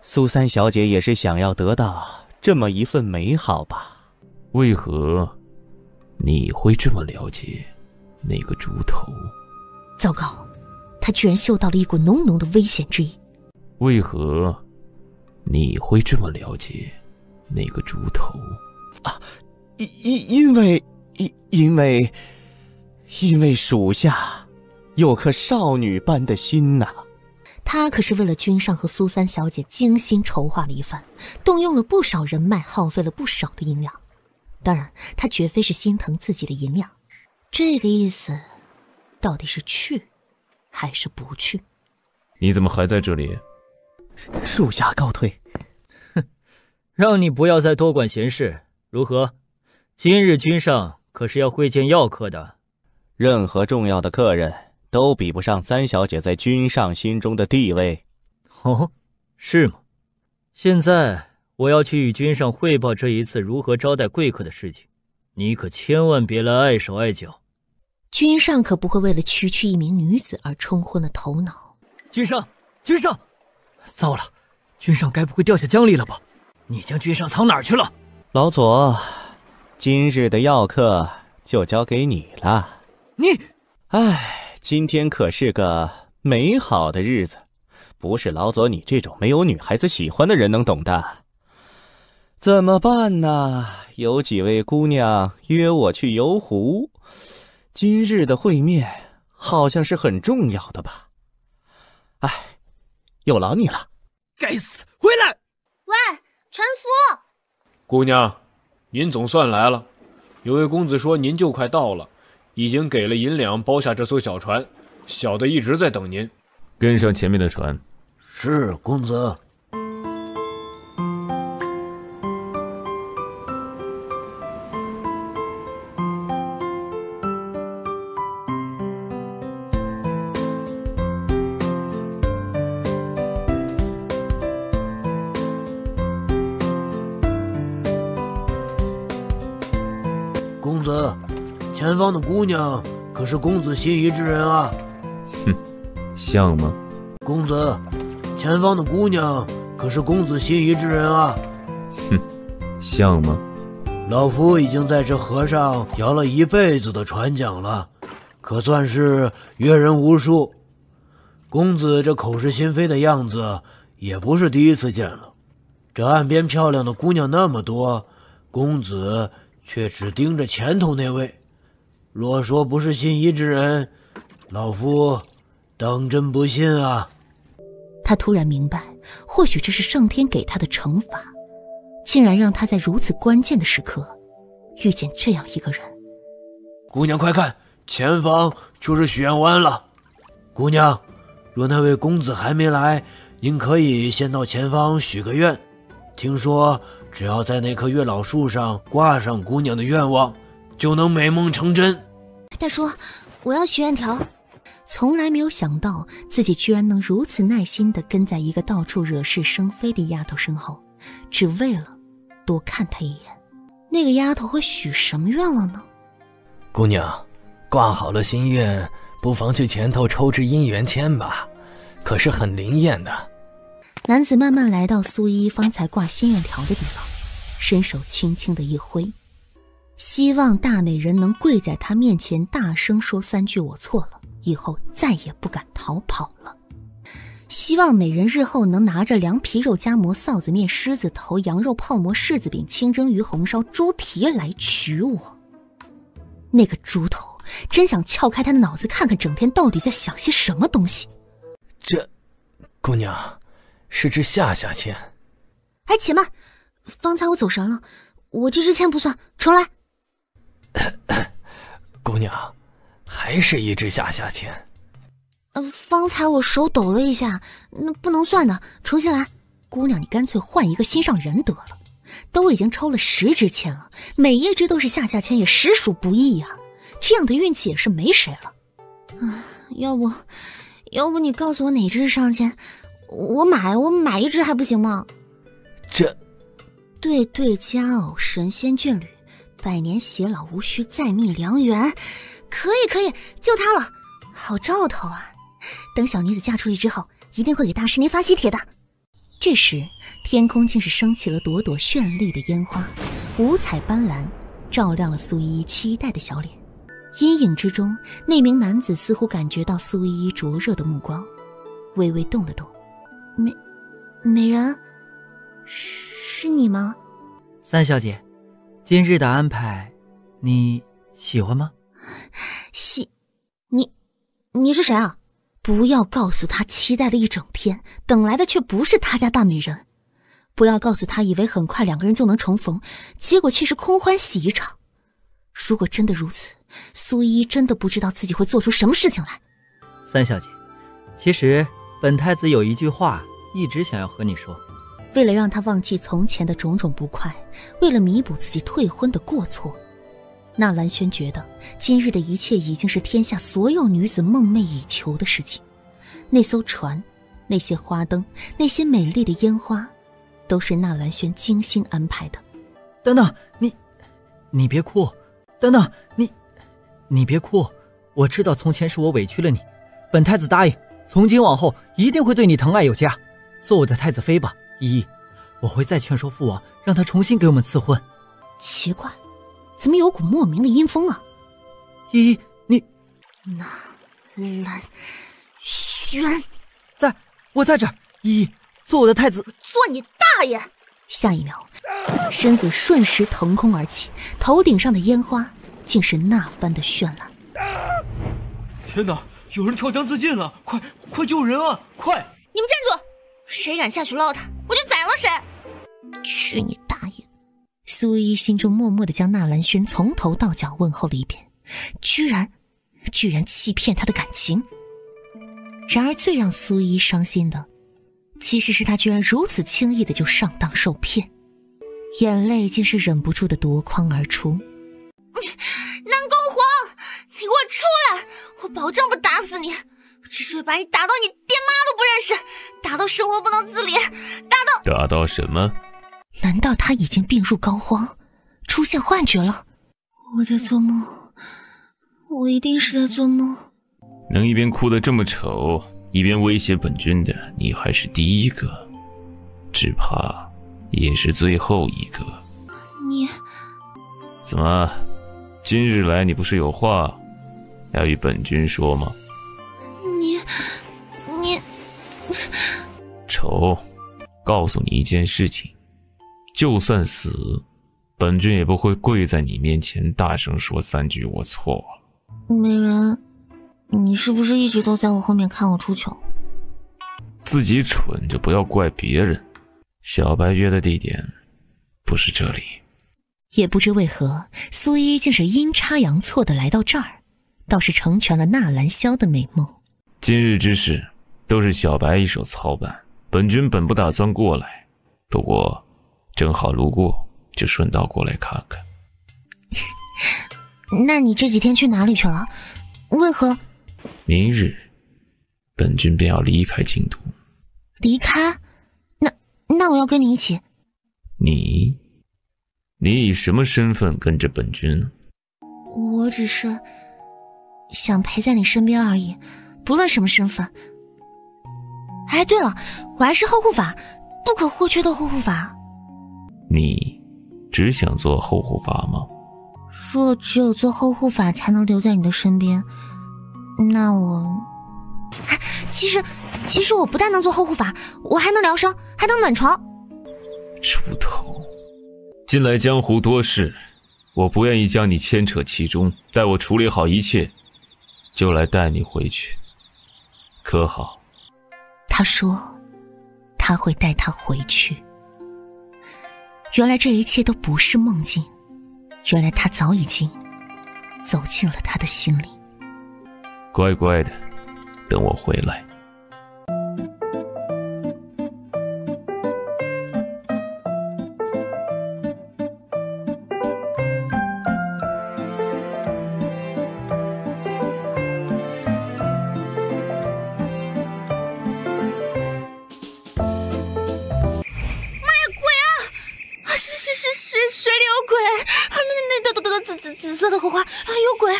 苏三小姐也是想要得到这么一份美好吧。为何你会这么了解那个猪头？糟糕，他居然嗅到了一股浓浓的危险之意。为何你会这么了解那个猪头？因为属下有颗少女般的心呐。他可是为了君上和苏三小姐精心筹划了一番，动用了不少人脉，耗费了不少的银两。当然，他绝非是心疼自己的银两。这个意思，到底是去还是不去？你怎么还在这里？属下告退。让你不要再多管闲事，如何？今日君上可是要会见要客的。任何重要的客人都比不上三小姐在君上心中的地位。哦，是吗？现在我要去与君上汇报这一次如何招待贵客的事情，你可千万别来碍手碍脚。君上可不会为了区区一名女子而冲昏了头脑。君上，糟了，君上该不会掉下江里了吧？你将君上藏哪儿去了？老左，今日的要客就交给你了。你，今天可是个美好的日子，不是老左你这种没有女孩子喜欢的人能懂的。怎么办呢？有几位姑娘约我去游湖，今日的会面好像是很重要的吧。有劳你了。该死，回来！喂，船夫！姑娘，您总算来了。有位公子说您就快到了，已经给了银两包下这艘小船，小的一直在等您。跟上前面的船。是，公子。公子，前方的姑娘可是公子心仪之人啊！哼，像吗？公子，前方的姑娘可是公子心仪之人啊！哼，像吗？老夫已经在这河上摇了一辈子的船桨了，可算是阅人无数。公子这口是心非的样子，也不是第一次见了。这岸边漂亮的姑娘那么多，公子却只盯着前头那位。若说不是心仪之人，老夫当真不信啊。他突然明白，或许这是上天给他的惩罚，竟然让他在如此关键的时刻遇见这样一个人。姑娘快看，前方就是许愿湾了。姑娘，若那位公子还没来，您可以先到前方许个愿。听说只要在那棵月老树上挂上姑娘的愿望，就能美梦成真。大叔，我要许愿条。从来没有想到自己居然能如此耐心地跟在一个到处惹是生非的丫头身后，只为了多看她一眼。那个丫头会许什么愿望呢？姑娘，挂好了心愿，不妨去前头抽支姻缘签吧，可是很灵验的。男子慢慢来到苏依依方才挂心愿条的地方，伸手轻轻地一挥，希望大美人能跪在他面前大声说3句我错了，以后再也不敢逃跑了。希望美人日后能拿着凉皮肉夹馍、臊子面、狮子头、羊肉泡馍、柿子饼、清蒸鱼、红烧猪蹄来娶我。那个猪头真想撬开他的脑子，看看整天到底在想些什么东西。这姑娘是支下下签。哎，且慢，方才我走神了，我这支签不算，重来。姑娘，还是一支下下签。方才我手抖了一下，那不能算的，重新来。姑娘，你干脆换一个心上人得了，都已经抽了10支签了，每一支都是下下签，也实属不易呀。这样的运气也是没谁了。要不你告诉我哪支是上签，我买一支还不行吗？这对对佳偶，神仙眷侣，百年偕老，无需再觅良缘。可以，就它了，好兆头啊！等小女子嫁出去之后，一定会给大师您发喜帖的。这时，天空竟是升起了朵朵绚丽的烟花，五彩斑斓，照亮了苏依依期待的小脸。阴影之中，那名男子似乎感觉到苏依依灼热的目光，微微动了动。美人，是你吗？三小姐，今日的安排，你喜欢吗？你是谁啊？不要告诉他期待了一整天，等来的却不是他家大美人。不要告诉他以为很快2个人就能重逢，结果却是空欢喜一场。如果真的如此，苏依依真的不知道自己会做出什么事情来。三小姐，其实本太子有一句话一直想要和你说。为了让他忘记从前的种种不快，为了弥补自己退婚的过错，纳兰轩觉得今日的一切已经是天下所有女子梦寐以求的事情。那艘船，那些花灯，那些美丽的烟花，都是纳兰轩精心安排的。等等，你别哭。等等，你别哭。我知道从前是我委屈了你，本太子答应从今往后一定会对你疼爱有加。做我的太子妃吧，依依。我会再劝说父王，让他重新给我们赐婚。奇怪，怎么有股莫名的阴风啊？依依，你纳兰轩，我在这儿。依依，做我的太子。做你大爷！下一秒，身子瞬时腾空而起，头顶上的烟花竟是那般的绚烂。天哪，有人跳江自尽了！快救人啊！快！你们站住！谁敢下去捞他，我就宰了谁！去你大爷！苏依依心中默默地将纳兰轩从头到脚问候了一遍，居然欺骗他的感情。然而最让苏依伤心的，其实是他居然如此轻易的就上当受骗，眼泪竟是忍不住的夺眶而出。南宫黄，你给我出来！我保证不打死你，只是会把你打到你爹妈都不认识，打到生活不能自理，打到什么？难道他已经病入膏肓，出现幻觉了？我在做梦，我一定是在做梦。能一边哭得这么丑，一边威胁本君的，你还是第一个，只怕也是最后一个。你怎么，今日来你不是有话要与本君说吗？你丑，告诉你一件事情，就算死，本君也不会跪在你面前大声说3句我错了。美人，你是不是一直都在我后面看我出糗？自己蠢就不要怪别人。小白约的地点不是这里。也不知为何，苏依竟是阴差阳错的来到这儿，倒是成全了纳兰萧的美梦。今日之事都是小白一手操办，本君本不打算过来，不过正好路过，就顺道过来看看。那你这几天去哪里去了？为何？明日本君便要离开京都。离开？那我要跟你一起。你以什么身份跟着本君呢？我只是想陪在你身边而已，不论什么身份。哎，对了，我还是后护法，不可或缺的后护法。你只想做后护法吗？若只有做后护法才能留在你的身边，那我……其实我不但能做后护法，我还能疗伤，还能暖床。出头！近来江湖多事，我不愿意将你牵扯其中，待我处理好一切，就来带你回去，可好？他说他会带他回去。原来这一切都不是梦境，原来他早已经走进了他的心里。乖乖的，等我回来。水里有鬼！那紫色的火花有鬼！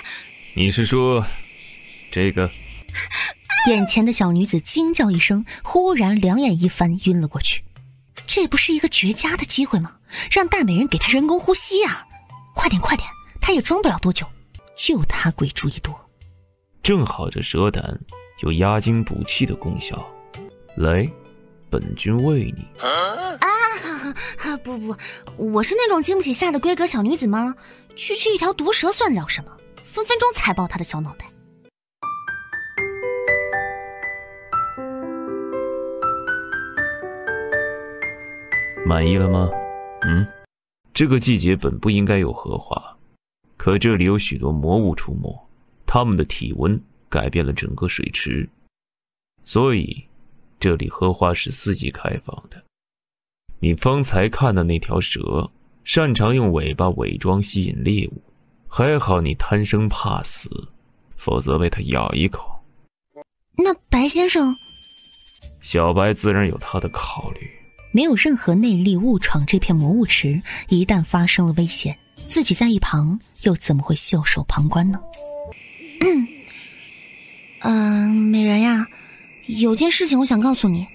你是说这个？眼前的小女子惊叫一声，忽然两眼一翻，晕了过去。这不是一个绝佳的机会吗？让大美人给她人工呼吸啊！快点，她也装不了多久，就她鬼主意多。正好这蛇胆有压惊补气的功效，来，本君喂你。不，我是那种经不起吓的闺阁小女子吗？区一条毒蛇算了什么？分分钟踩爆她的小脑袋。满意了吗？这个季节本不应该有荷花，可这里有许多魔物出没，它们的体温改变了整个水池，所以这里荷花是4季开放的。你方才看的那条蛇，擅长用尾巴伪装吸引猎物，还好你贪生怕死，否则被它咬一口。那白先生？小白自然有他的考虑。没有任何内力误闯这片魔物池，一旦发生了危险，自己在一旁又怎么会袖手旁观呢？美人呀，有件事情我想告诉你。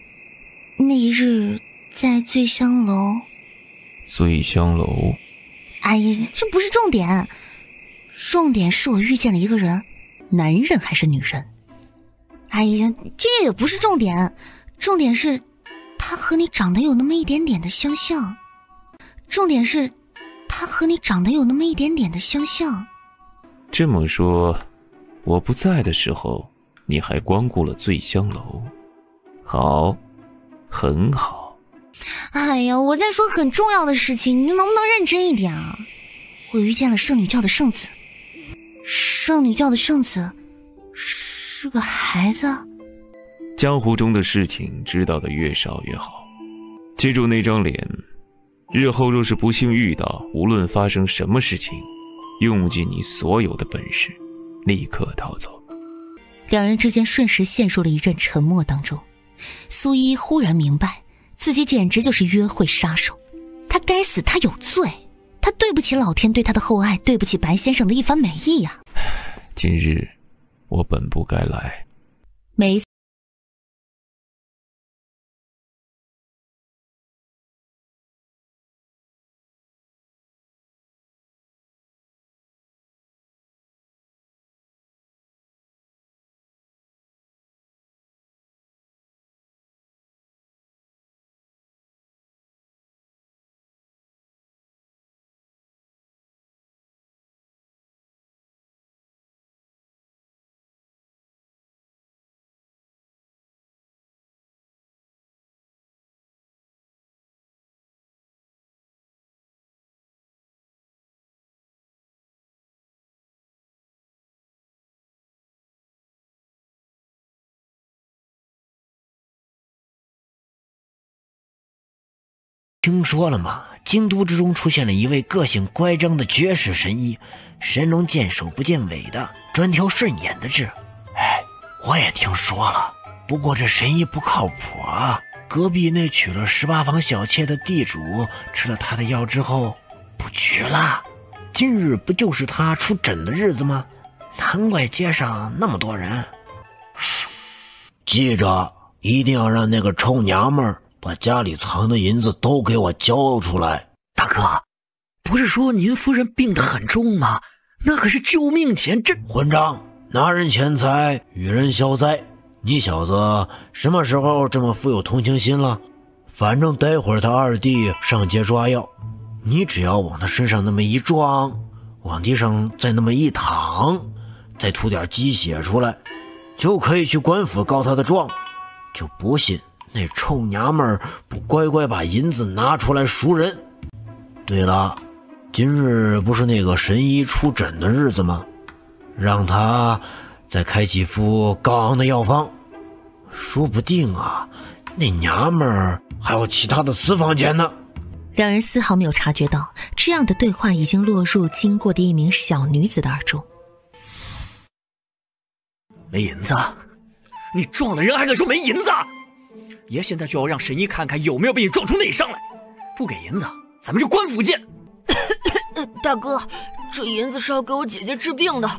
那一日在醉香楼。醉香楼？哎呀，这不是重点，重点是我遇见了一个人。男人还是女人？哎呀，这也不是重点，重点是他和你长得有那么一点点的相像。这么说，我不在的时候，你还光顾了醉香楼。好，很好。哎呀，我在说很重要的事情，你能不能认真一点啊？我遇见了圣女教的圣子，圣女教的圣子是个孩子。江湖中的事情知道的越少越好。记住那张脸，日后若是不幸遇到，无论发生什么事情，用尽你所有的本事，立刻逃走。两人之间瞬时陷入了一阵沉默当中。苏依依忽然明白，自己简直就是约会杀手。他该死，他有罪，他对不起老天对他的厚爱，对不起白先生的一番美意呀。今日我本不该来。每一次听说了吗？京都之中出现了一位个性乖张的绝世神医，神龙见首不见尾的，专挑顺眼的治。哎，我也听说了，不过这神医不靠谱啊！隔壁那娶了18房小妾的地主吃了他的药之后不娶了，今日不就是他出诊的日子吗？难怪街上那么多人。记着，一定要让那个臭娘们儿把家里藏的银子都给我交出来。大哥，不是说您夫人病得很重吗？那可是救命钱，这混账！拿人钱财与人消灾，你小子什么时候这么富有同情心了？反正待会儿他二弟上街抓药，你只要往他身上那么一撞，往地上再那么一躺，再吐点鸡血出来，就可以去官府告他的状。就不信那臭娘们儿不乖乖把银子拿出来赎人。对了，今日不是那个神医出诊的日子吗？让他再开几副高昂的药方，说不定啊，那娘们儿还有其他的私房钱呢。两人丝毫没有察觉到，这样的对话已经落入经过的一名小女子的耳中。没银子？你撞了人还敢说没银子？爷现在就要让神医看看有没有被你撞出内伤来，不给银子咱们就官府见。大哥，这银子是要给我姐姐治病的，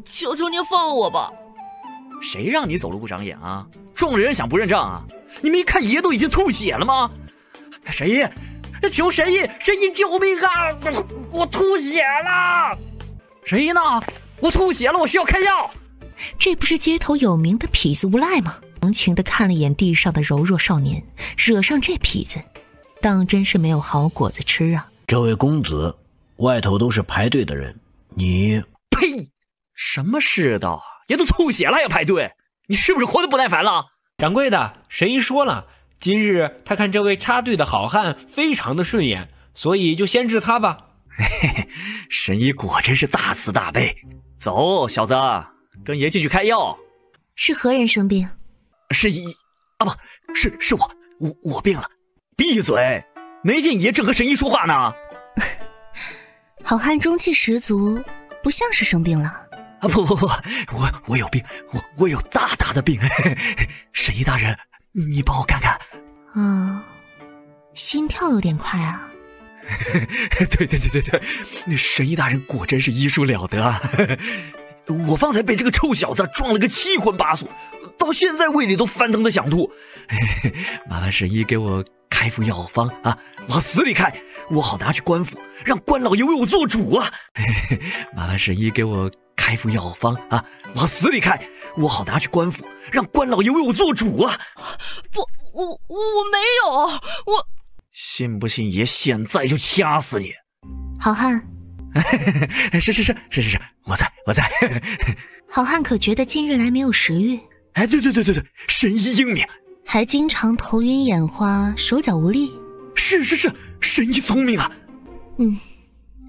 求求您放了我吧。谁让你走路不长眼啊？撞了人想不认账啊？你没看爷都已经吐血了吗？神医，求神医，神医救命啊！我吐血了！神医呢？我吐血了，我需要开药。这不是街头有名的痞子无赖吗？同情地看了眼地上的柔弱少年，惹上这痞子，当真是没有好果子吃啊！这位公子，外头都是排队的人，你……呸！什么世道啊？爷都吐血了还要排队？你是不是活得不耐烦了？掌柜的，神医说了，今日他看这位插队的好汉非常的顺眼，所以就先治他吧。嘿嘿，神医果真是大慈大悲。走，小子，跟爷进去开药。是何人生病？是不是我病了。闭嘴！没见爷正和神医说话呢。好汉中气十足，不像是生病了。啊不，我有病，我有大的病。神医大人，你帮我看看。心跳有点快啊。对，那神医大人果真是医术了得啊。我方才被这个臭小子撞了个七荤八素，到现在胃里都翻腾的想吐。麻烦神医给我开副药方啊，往死里开，我好拿去官府，让官老爷为我做主啊。麻烦神医给我开副药方啊，往死里开，我好拿去官府，让官老爷为我做主啊。不，我没有，我信不信爷现在就掐死你？好汉。是，我在。好汉可觉得近日来没有食欲？哎，对，神医英明，还经常头晕眼花、手脚无力。是，神医聪明啊。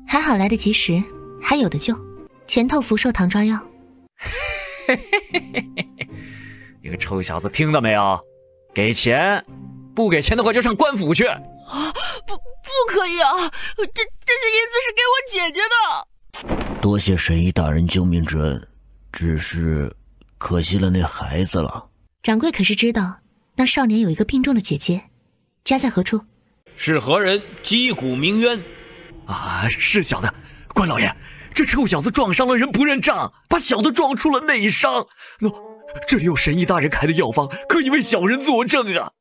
还好来得及时，还有的救。前头福寿堂抓药。你个臭小子，听到没有？给钱，不给钱的话就上官府去。啊，不可以啊！这些银子是给我姐姐的。多谢神医大人救命之恩，只是可惜了那孩子了。掌柜可是知道那少年有一个病重的姐姐，家在何处？是何人击鼓鸣冤？啊，是小的，关老爷，这臭小子撞伤了人不认账，把小的撞出了内伤。这里有神医大人开的药方，可以为小人作证啊。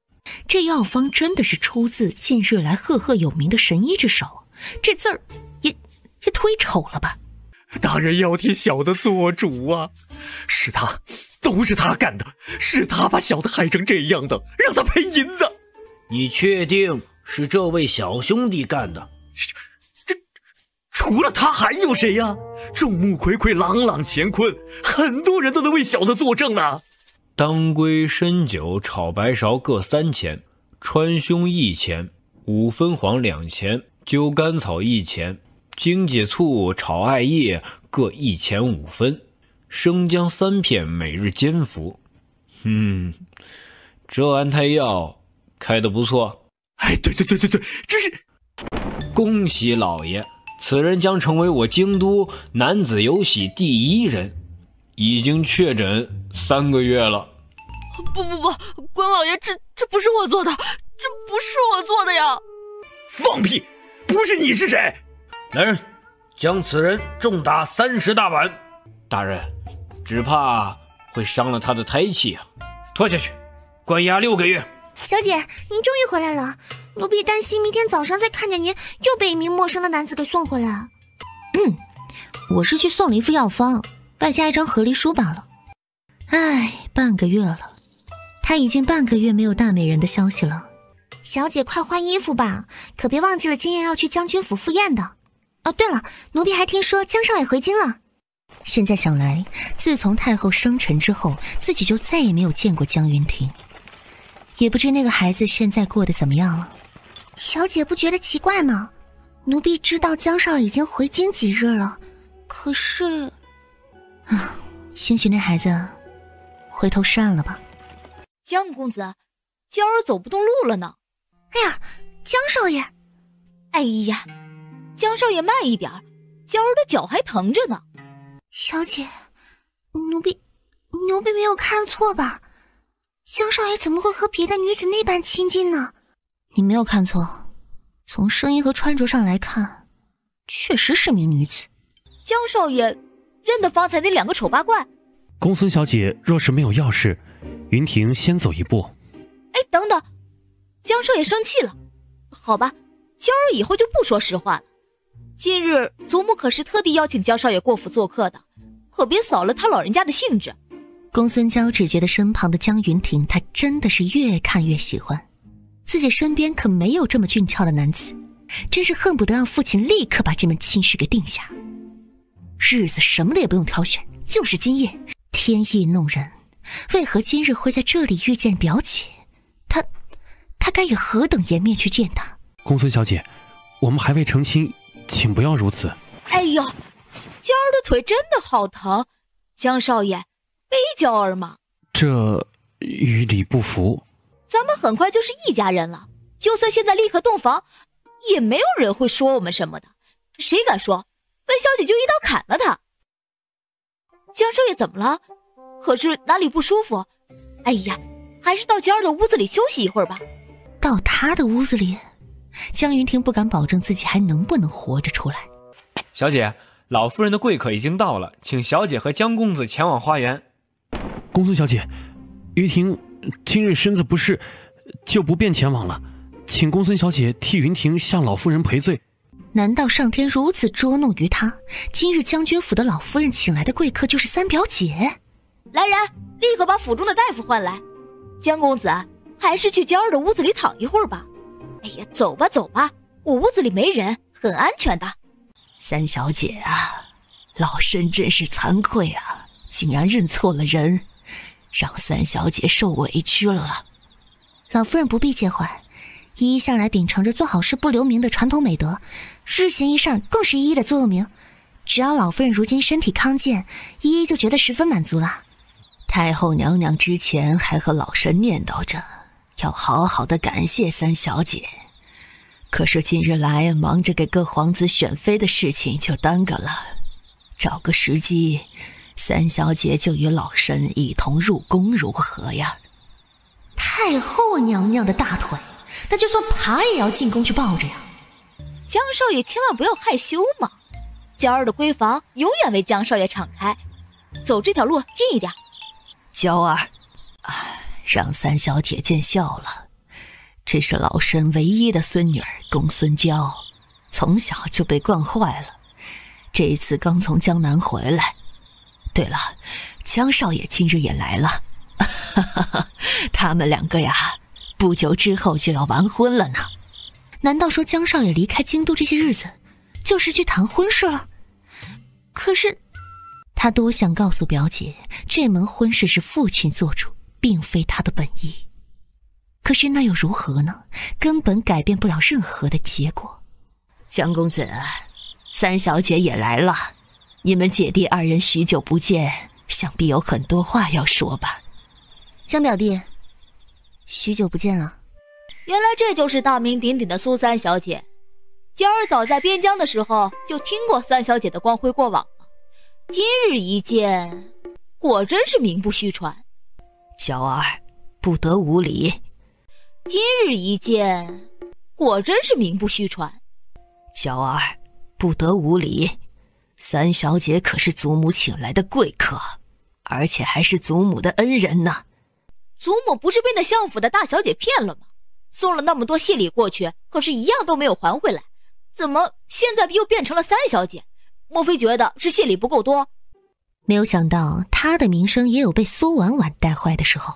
这药方真的是出自近日来赫赫有名的神医之手，这字儿也忒丑了吧？大人要替小的做主啊！是他，都是他干的，是他把小的害成这样的，让他赔银子。你确定是这位小兄弟干的？这除了他还有谁呀？众目睽睽，朗朗乾坤，很多人都能为小的作证呢。当归、参酒、炒白芍各3钱，川芎1钱，5分黄2钱，灸甘草1钱，荆芥醋炒艾叶各1钱5分，生姜3片，每日煎服。这安胎药开得不错。哎，对，这是恭喜老爷，此人将成为我京都男子有喜第1人，已经确诊3个月了。不，关老爷，这不是我做的，这不是我做的呀！放屁！不是你是谁？来人，将此人重打30大板。大人，只怕会伤了他的胎气啊！拖下去，关押6个月。小姐，您终于回来了，奴婢担心明天早上再看见您又被一名陌生的男子给送回来。我是去送了一副药方，外加一张和离书罢了。半个月了，他已经半个月没有大美人的消息了。小姐快换衣服吧，可别忘记了今夜要去将军府赴宴的。哦，对了，奴婢还听说江少爷回京了。现在想来，自从太后生辰之后，自己就再也没有见过江云亭，也不知那个孩子现在过得怎么样了。小姐不觉得奇怪吗？奴婢知道江少已经回京几日了，可是兴许那孩子回头是岸了吧。江公子，娇儿走不动路了呢。哎呀，江少爷！哎呀，江少爷慢一点，娇儿的脚还疼着呢。小姐，奴婢没有看错吧？江少爷怎么会和别的女子那般亲近呢？你没有看错，从声音和穿着上来看，确实是名女子。江少爷认得方才那2个丑八怪。公孙小姐若是没有要事，云亭先走一步。哎，等等，江少爷生气了。好吧，娇儿以后就不说实话了。今日祖母可是特地邀请江少爷过府做客的，可别扫了他老人家的兴致。公孙娇只觉得身旁的江云亭，他真的是越看越喜欢。自己身边可没有这么俊俏的男子，真是恨不得让父亲立刻把这门亲事给定下。日子什么的也不用挑选，就是今夜，天意弄人。为何今日会在这里遇见表姐？他该以何等颜面去见她？公孙小姐，我们还未成亲，请不要如此。哎呦，娇儿的腿真的好疼，江少爷背娇儿嘛。这与理不符。咱们很快就是一家人了，就算现在立刻洞房，也没有人会说我们什么的。谁敢说，温小姐就一刀砍了他。江少爷怎么了？可是哪里不舒服？哎呀，还是到娇儿的屋子里休息一会儿吧。到他的屋子里，江云亭不敢保证自己还能不能活着出来。小姐，老夫人的贵客已经到了，请小姐和江公子前往花园。公孙小姐，于婷今日身子不适，就不便前往了，请公孙小姐替云婷向老夫人赔罪。难道上天如此捉弄于他？今日将军府的老夫人请来的贵客就是三表姐。来人，立刻把府中的大夫唤来。江公子，还是去娇儿的屋子里躺一会儿吧。哎呀，走吧走吧，我屋子里没人，很安全的。三小姐啊，老身真是惭愧啊，竟然认错了人，让三小姐受委屈了。老夫人不必介怀，依依向来秉承着做好事不留名的传统美德，日行一善更是依依的座右铭。只要老夫人如今身体康健，依依就觉得十分满足了。太后娘娘之前还和老身念叨着要好好的感谢三小姐，可是近日来忙着给各皇子选妃的事情就耽搁了，找个时机，三小姐就与老身一同入宫如何呀？太后娘娘的大腿，那就算爬也要进宫去抱着呀。江少爷千万不要害羞嘛，娇儿的闺房永远为江少爷敞开，走这条路近一点。娇儿，让三小姐见笑了。这是老身唯一的孙女儿公孙娇，从小就被惯坏了，这一次刚从江南回来。对了，江少爷今日也来了，他们两个呀，不久之后就要完婚了呢。难道说江少爷离开京都这些日子，就是去谈婚事了？可是，他多想告诉表姐，这门婚事是父亲做主，并非他的本意。可是那又如何呢？根本改变不了任何的结果。江公子，三小姐也来了，你们姐弟二人许久不见，想必有很多话要说吧？江表弟，许久不见了。原来这就是大名鼎鼎的苏三小姐。娇儿早在边疆的时候就听过三小姐的光辉过往了，今日一见，果真是名不虚传。娇儿，不得无礼。今日一见，果真是名不虚传。娇儿，不得无礼。三小姐可是祖母请来的贵客，而且还是祖母的恩人呢。祖母不是被那相府的大小姐骗了吗？送了那么多谢礼过去，可是一样都没有还回来，怎么现在又变成了三小姐？莫非觉得是谢礼不够多？没有想到她的名声也有被苏婉婉带坏的时候。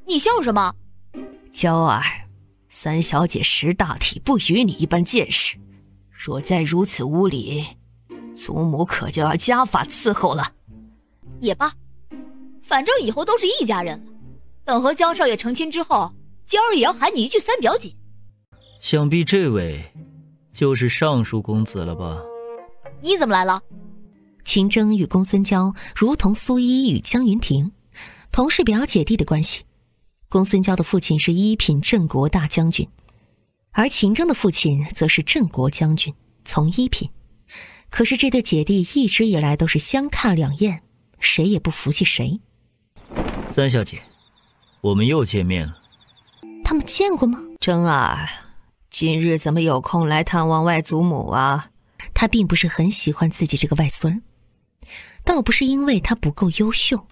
你笑什么？娇儿，三小姐识大体，不与你一般见识，若再如此无礼，祖母可就要家法伺候了。也罢，反正以后都是一家人了，等和江少爷成亲之后，娇儿也要喊你一句三表姐。想必这位就是尚书公子了吧？你怎么来了？秦征与公孙娇如同苏依与江云婷，同是表姐弟的关系。公孙娇的父亲是一品镇国大将军，而秦征的父亲则是镇国将军，从一品。可是这对姐弟一直以来都是相看两厌，谁也不服气谁。三小姐，我们又见面了。他们见过吗？征儿，今日怎么有空来探望外祖母啊？他并不是很喜欢自己这个外孙，倒不是因为他不够优秀，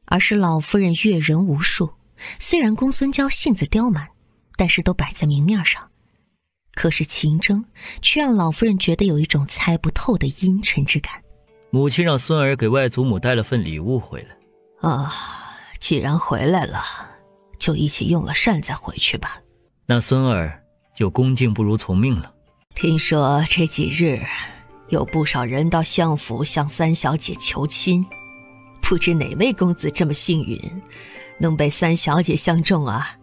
而是老夫人阅人无数。虽然公孙娇性子刁蛮，但是都摆在明面上。可是秦征却让老夫人觉得有一种猜不透的阴沉之感。母亲让孙儿给外祖母带了份礼物回来。既然回来了，就一起用了膳再回去吧。那孙儿就恭敬不如从命了。听说这几日有不少人到相府向三小姐求亲，不知哪位公子这么幸运，能被三小姐相中啊？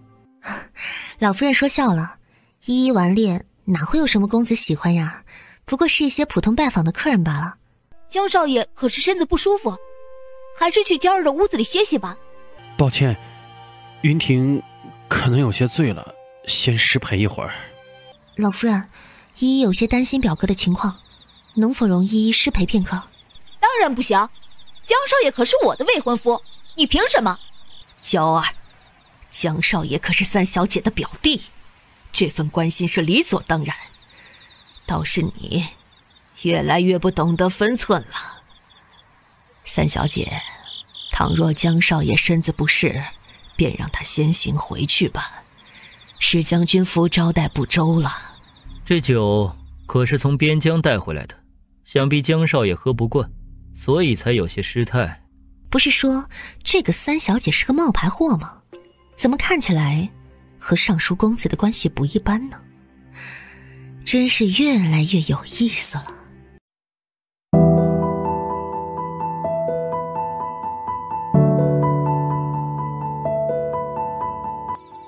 老夫人说笑了，依依顽劣，哪会有什么公子喜欢呀？不过是一些普通拜访的客人罢了。江少爷可是身子不舒服，还是去娇儿的屋子里歇息吧。抱歉，云婷可能有些醉了，先失陪一会儿。老夫人，依依有些担心表哥的情况，能否容依依失陪片刻？当然不行，江少爷可是我的未婚夫，你凭什么？娇儿，江少爷可是三小姐的表弟，这份关心是理所当然。倒是你越来越不懂得分寸了。三小姐，倘若江少爷身子不适，便让他先行回去吧。是将军府招待不周了。这酒可是从边疆带回来的，想必江少爷喝不惯，所以才有些失态。不是说这个三小姐是个冒牌货吗？怎么看起来和尚书公子的关系不一般呢？真是越来越有意思了。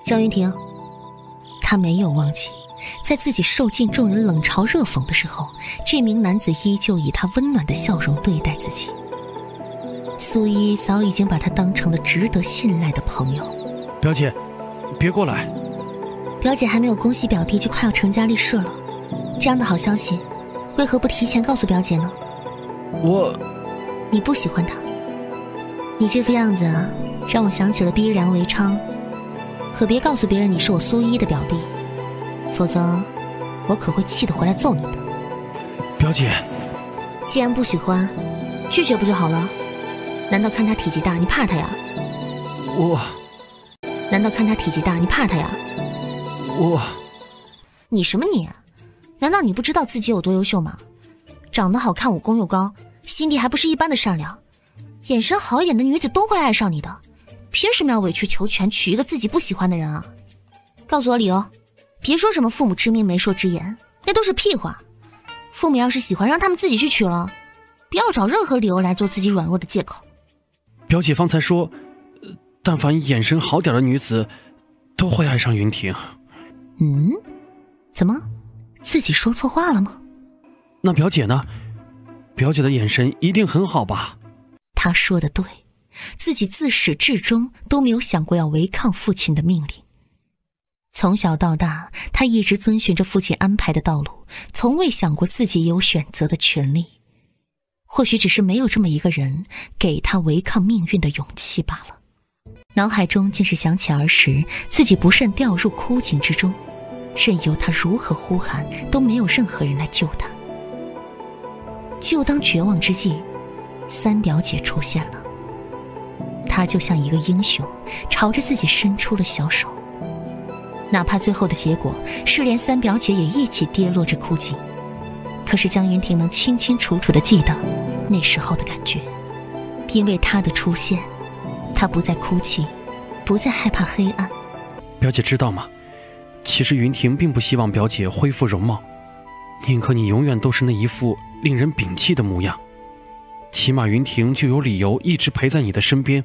江云婷，她没有忘记，在自己受尽众人冷嘲热讽的时候，这名男子依旧以他温暖的笑容对待自己。苏一早已经把他当成了值得信赖的朋友。表姐，别过来。表姐还没有恭喜表弟就快要成家立室了，这样的好消息为何不提前告诉表姐呢？你不喜欢他，你这副样子啊，让我想起了逼良为娼。可别告诉别人你是我苏一的表弟，否则我可会气得回来揍你的。表姐，既然不喜欢，拒绝不就好了？难道看他体积大你怕他呀？难道看他体积大你怕他呀？你什么你？难道你不知道自己有多优秀吗？长得好看，武功又高，心地还不是一般的善良，眼神好一点的女子都会爱上你的，凭什么要委曲求全娶一个自己不喜欢的人啊？告诉我理由，别说什么父母之命媒妁之言，那都是屁话。父母要是喜欢，让他们自己去娶了，不要找任何理由来做自己软弱的借口。表姐方才说，但凡眼神好点的女子都会爱上云婷。怎么自己说错话了吗？那表姐呢？表姐的眼神一定很好吧？她说的对，自己自始至终都没有想过要违抗父亲的命令。从小到大，她一直遵循着父亲安排的道路，从未想过自己有选择的权利。或许只是没有这么一个人给她违抗命运的勇气罢了。脑海中竟是想起儿时自己不慎掉入枯井之中，任由他如何呼喊都没有任何人来救他。就当绝望之际，三表姐出现了，她就像一个英雄，朝着自己伸出了小手。哪怕最后的结果是连三表姐也一起跌落这枯井，可是江云婷能清清楚楚地记得那时候的感觉。因为她的出现，她不再哭泣，不再害怕黑暗。表姐知道吗？其实云婷并不希望表姐恢复容貌，宁可你永远都是那一副令人摒弃的模样。起码云婷就有理由一直陪在你的身边，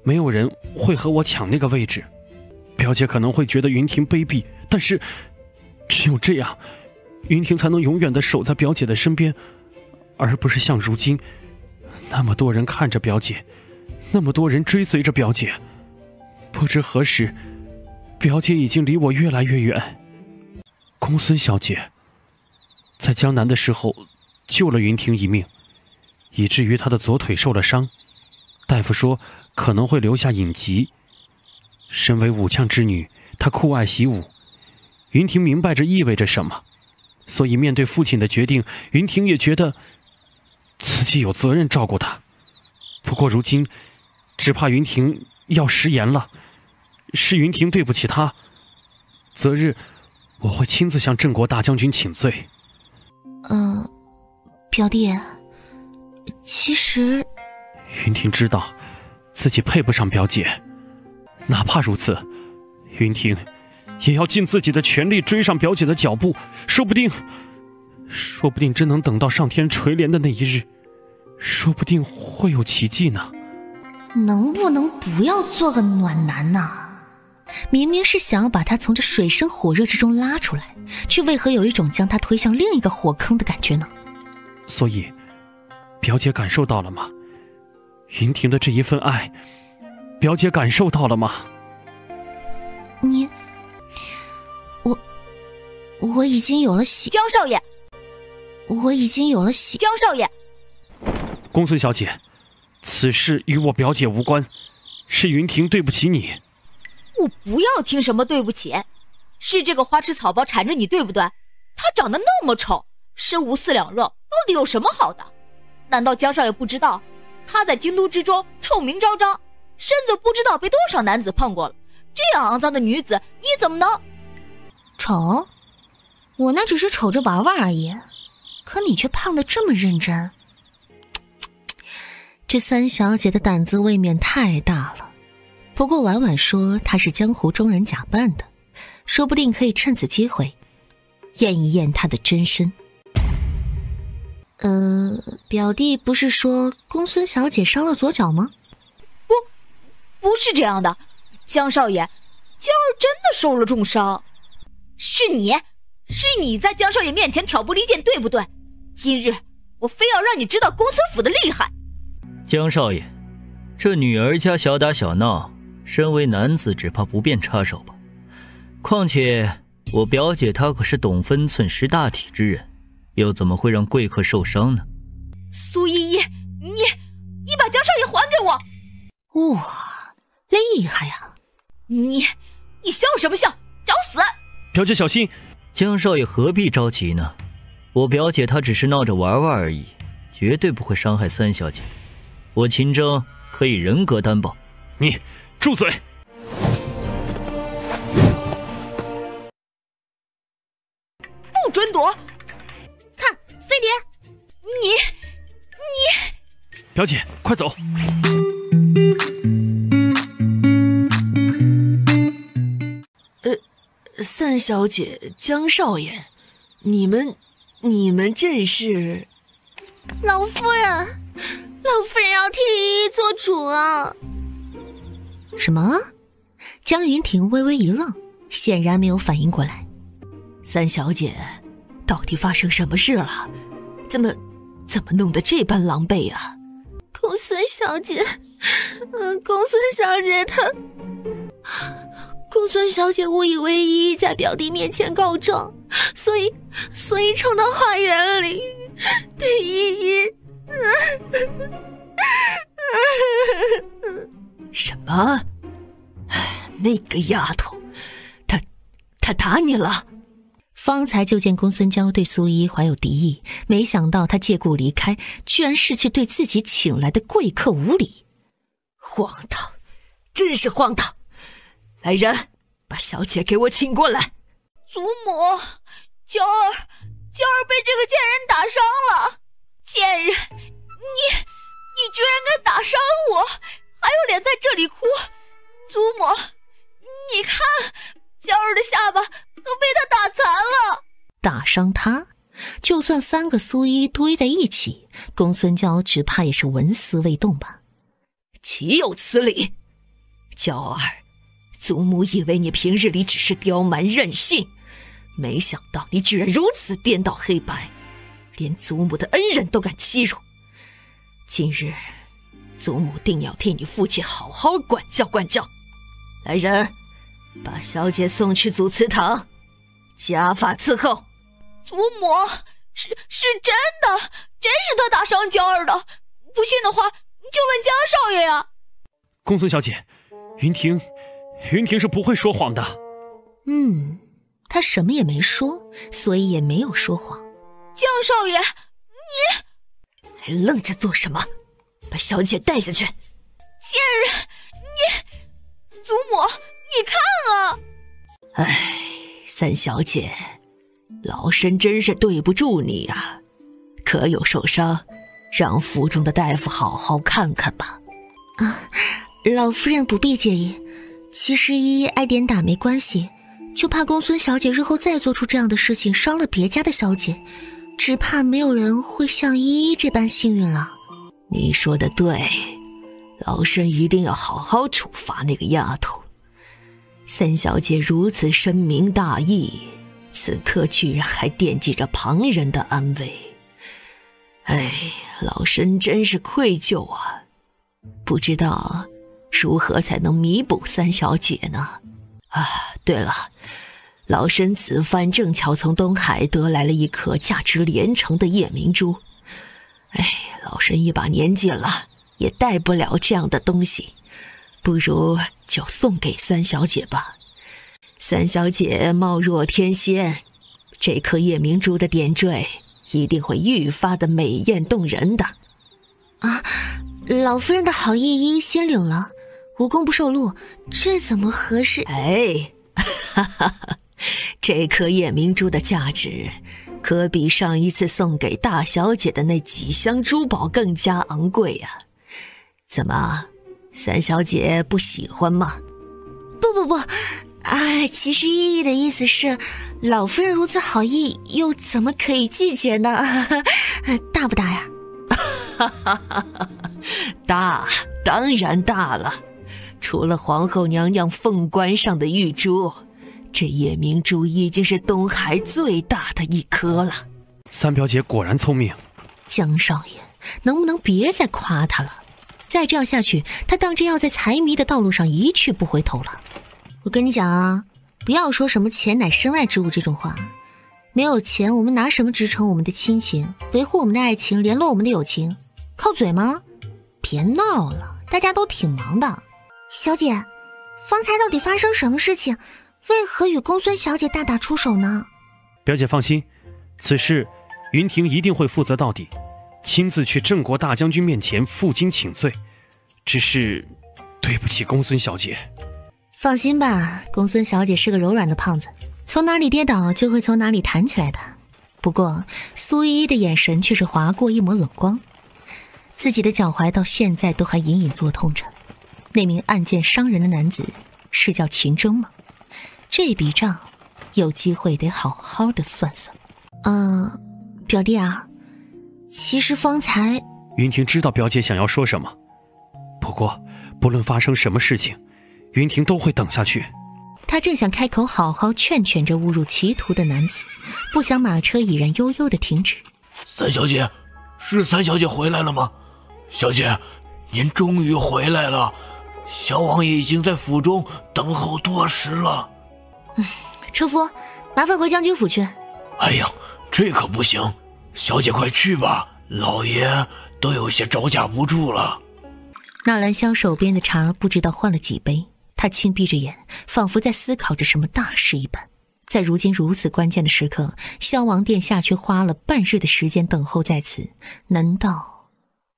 没有人会和我抢那个位置。表姐可能会觉得云婷卑鄙，但是只有这样，云婷才能永远地守在表姐的身边，而不是像如今那么多人看着表姐，那么多人追随着表姐。不知何时，表姐已经离我越来越远。公孙小姐在江南的时候救了云婷一命，以至于她的左腿受了伤，大夫说可能会留下隐疾。身为武将之女，她酷爱习武，云婷明白这意味着什么，所以面对父亲的决定，云婷也觉得自己有责任照顾她。不过如今只怕云婷要食言了，是云婷对不起她，择日我会亲自向镇国大将军请罪。表弟，其实云婷知道自己配不上表姐，哪怕如此，云婷也要尽自己的全力追上表姐的脚步，说不定真能等到上天垂怜的那一日，说不定会有奇迹呢。能不能不要做个暖男呢？明明是想要把他从这水深火热之中拉出来，却为何有一种将他推向另一个火坑的感觉呢？所以表姐感受到了吗？云婷的这一份爱，表姐感受到了吗？我已经有了江少爷，我已经有了江少爷。公孙小姐，此事与我表姐无关，是云婷对不起你。我不要听什么对不起，是这个花痴草包缠着你，对不对？他长得那么丑，身无四两肉，到底有什么好的？难道江少爷不知道，他在京都之中臭名昭彰，身子不知道被多少男子碰过了，这样肮脏的女子，你怎么能……丑？我那只是瞅着玩玩而已，可你却胖得这么认真。这三小姐的胆子未免太大了。不过婉婉说她是江湖中人假扮的，说不定可以趁此机会验一验她的真身。表弟不是说公孙小姐伤了左脚吗？不是这样的，江少爷，娇儿真的受了重伤。是你在江少爷面前挑拨离间，对不对？今日我非要让你知道公孙府的厉害。江少爷，这女儿家小打小闹，身为男子只怕不便插手吧。况且我表姐她可是懂分寸识大体之人，又怎么会让贵客受伤呢？苏依依，你把江少爷还给我！哇，厉害呀！你笑什么笑？找死！表姐小心！江少爷何必着急呢？我表姐她只是闹着玩玩而已，绝对不会伤害三小姐。我秦征可以人格担保。你住嘴！不准躲！看，飞碟！你，表姐，快走！三小姐、江少爷，你们这是？老夫人要替依依做主啊！什么？江云婷微微一愣，显然没有反应过来。三小姐，到底发生什么事了？怎么弄得这般狼狈啊？公孙小姐，公孙小姐她。公孙小姐误以为依依在表弟面前告状，所以冲到花园里对依依。什么？那个丫头，她打你了？方才就见公孙娇对苏依依怀有敌意，没想到她借故离开，居然是去对自己请来的贵客无礼。荒唐，真是荒唐！来人，把小姐给我请过来。祖母，娇儿被这个贱人打伤了。贱人，你居然敢打伤我，还有脸在这里哭！祖母，你看，娇儿的下巴都被他打残了。打伤他？就算三个苏依堆在一起，公孙娇只怕也是纹丝未动吧。岂有此理！娇儿，祖母以为你平日里只是刁蛮任性，没想到你居然如此颠倒黑白，连祖母的恩人都敢欺辱。今日祖母定要替你父亲好好管教管教。来人，把小姐送去祖祠堂，家法伺候。祖母，是真的，真是他打伤娇儿的，不信的话就问江少爷呀。公孙小姐，云婷是不会说谎的。她什么也没说，所以也没有说谎。江少爷，你还愣着做什么？把小姐带下去。贱人，祖母，你看啊！哎，三小姐，老身真是对不住你啊，可有受伤，让府中的大夫好好看看吧。老夫人不必介意，其实依依挨点打没关系，就怕公孙小姐日后再做出这样的事情，伤了别家的小姐，只怕没有人会像依依这般幸运了。你说的对，老身一定要好好处罚那个丫头。三小姐如此深明大义，此刻居然还惦记着旁人的安危，哎，老身真是愧疚啊！不知道如何才能弥补三小姐呢？对了，老身此番正巧从东海得来了一颗价值连城的夜明珠。老身一把年纪了，也带不了这样的东西，不如就送给三小姐吧。三小姐貌若天仙，这颗夜明珠的点缀一定会愈发的美艳动人的。老夫人的好意依依心领了，无功不受禄，这怎么合适？这颗夜明珠的价值可比上一次送给大小姐的那几箱珠宝更加昂贵啊！怎么，三小姐不喜欢吗？不，其实依依的意思是，老夫人如此好意，又怎么可以拒绝呢？大不大呀？大，当然大了。除了皇后娘娘凤冠上的玉珠，这夜明珠已经是东海最大的一颗了。三表姐果然聪明。江少爷，能不能别再夸她了？再这样下去，他当真要在财迷的道路上一去不回头了。我跟你讲啊，不要说什么钱乃身外之物这种话，没有钱我们拿什么支撑我们的亲情，维护我们的爱情，联络我们的友情？靠嘴吗？别闹了，大家都挺忙的。小姐，方才到底发生什么事情？为何与公孙小姐大打出手呢？表姐放心，此事云婷一定会负责到底，亲自去郑国大将军面前负荆请罪。只是对不起公孙小姐。放心吧，公孙小姐是个柔软的胖子，从哪里跌倒就会从哪里弹起来的。不过苏依依的眼神却是划过一抹冷光，自己的脚踝到现在都还隐隐作痛着。那名暗箭伤人的男子是叫秦征吗？这笔账有机会得好好的算算。表弟啊，其实方才云婷知道表姐想要说什么，不过不论发生什么事情，云婷都会等下去。他正想开口好好劝劝这误入歧途的男子，不想马车已然悠悠的停止。三小姐，是三小姐回来了吗？小姐，您终于回来了，小王爷已经在府中等候多时了。车夫，麻烦回将军府去。哎呀，这可不行，小姐快去吧，老爷都有些招架不住了。纳兰萧手边的茶不知道换了几杯，他轻闭着眼，仿佛在思考着什么大事一般。在如今如此关键的时刻，萧王殿下却花了半日的时间等候在此，难道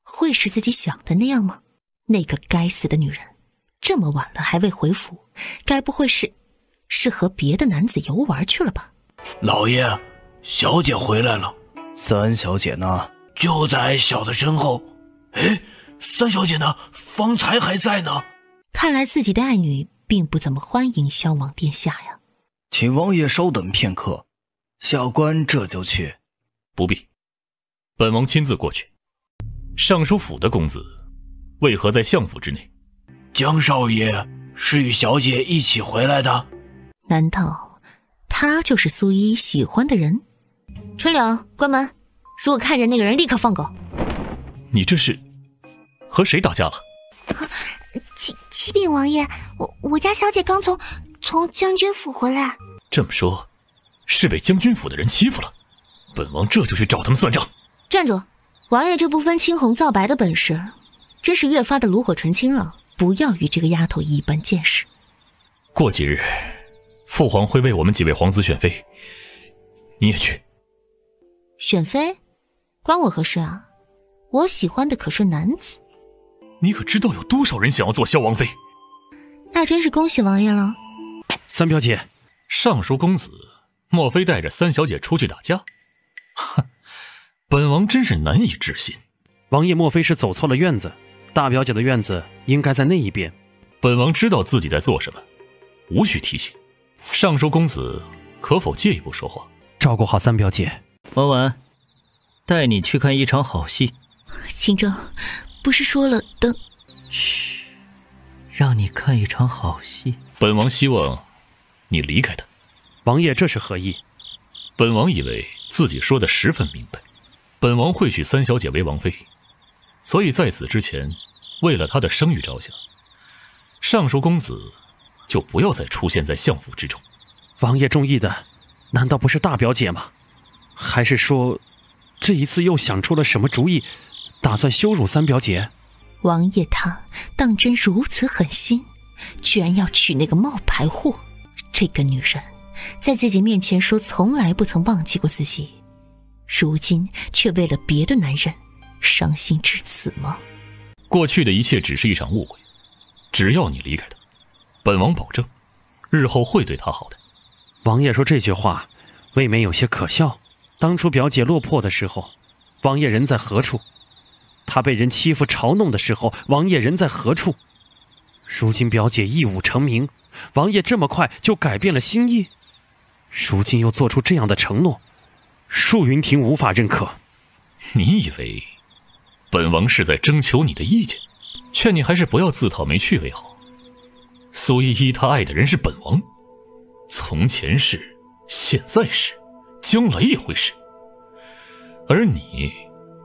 会是自己想的那样吗？那个该死的女人，这么晚了还未回府，该不会是和别的男子游玩去了吧？老爷，小姐回来了。三小姐呢？就在小的身后。哎，三小姐呢？方才还在呢。看来自己的爱女并不怎么欢迎萧王殿下呀。请王爷稍等片刻，下官这就去。不必，本王亲自过去。尚书府的公子为何在相府之内？江少爷是与小姐一起回来的。难道他就是苏依依喜欢的人？春柳，关门！如果看见那个人，立刻放狗。你这是和谁打架了？启禀王爷，我家小姐刚从将军府回来。这么说，是被将军府的人欺负了。本王这就去找他们算账。站住！王爷这不分青红皂白的本事，真是越发的炉火纯青了。不要与这个丫头一般见识。过几日，父皇会为我们几位皇子选妃，你也去。选妃？关我何事啊？我喜欢的可是男子。你可知道有多少人想要做萧王妃？那真是恭喜王爷了。三表姐，尚书公子莫非带着三小姐出去打架？本王真是难以置信。王爷莫非是走错了院子？大表姐的院子应该在那一边。本王知道自己在做什么，无需提醒。尚书公子可否借一步说话？照顾好三表姐。文文，带你去看一场好戏。秦征，不是说了等……嘘，让你看一场好戏。本王希望你离开他。王爷这是何意？本王以为自己说的十分明白，本王会娶三小姐为王妃，所以在此之前，为了她的声誉着想，尚书公子就不要再出现在相府之中。王爷中意的难道不是大表姐吗？还是说这一次又想出了什么主意，打算羞辱三表姐？王爷他当真如此狠心，居然要娶那个冒牌货。这个女人在自己面前说从来不曾忘记过自己，如今却为了别的男人伤心至此吗？过去的一切只是一场误会，只要你离开他，本王保证日后会对他好的。王爷说这句话未免有些可笑。当初表姐落魄的时候，王爷人在何处？她被人欺负嘲弄的时候，王爷人在何处？如今表姐一武成名，王爷这么快就改变了心意，如今又做出这样的承诺，恕云婷无法认可。你以为本王是在征求你的意见？劝你还是不要自讨没趣为好。苏依依她爱的人是本王，从前是，现在是，将来也会是。而你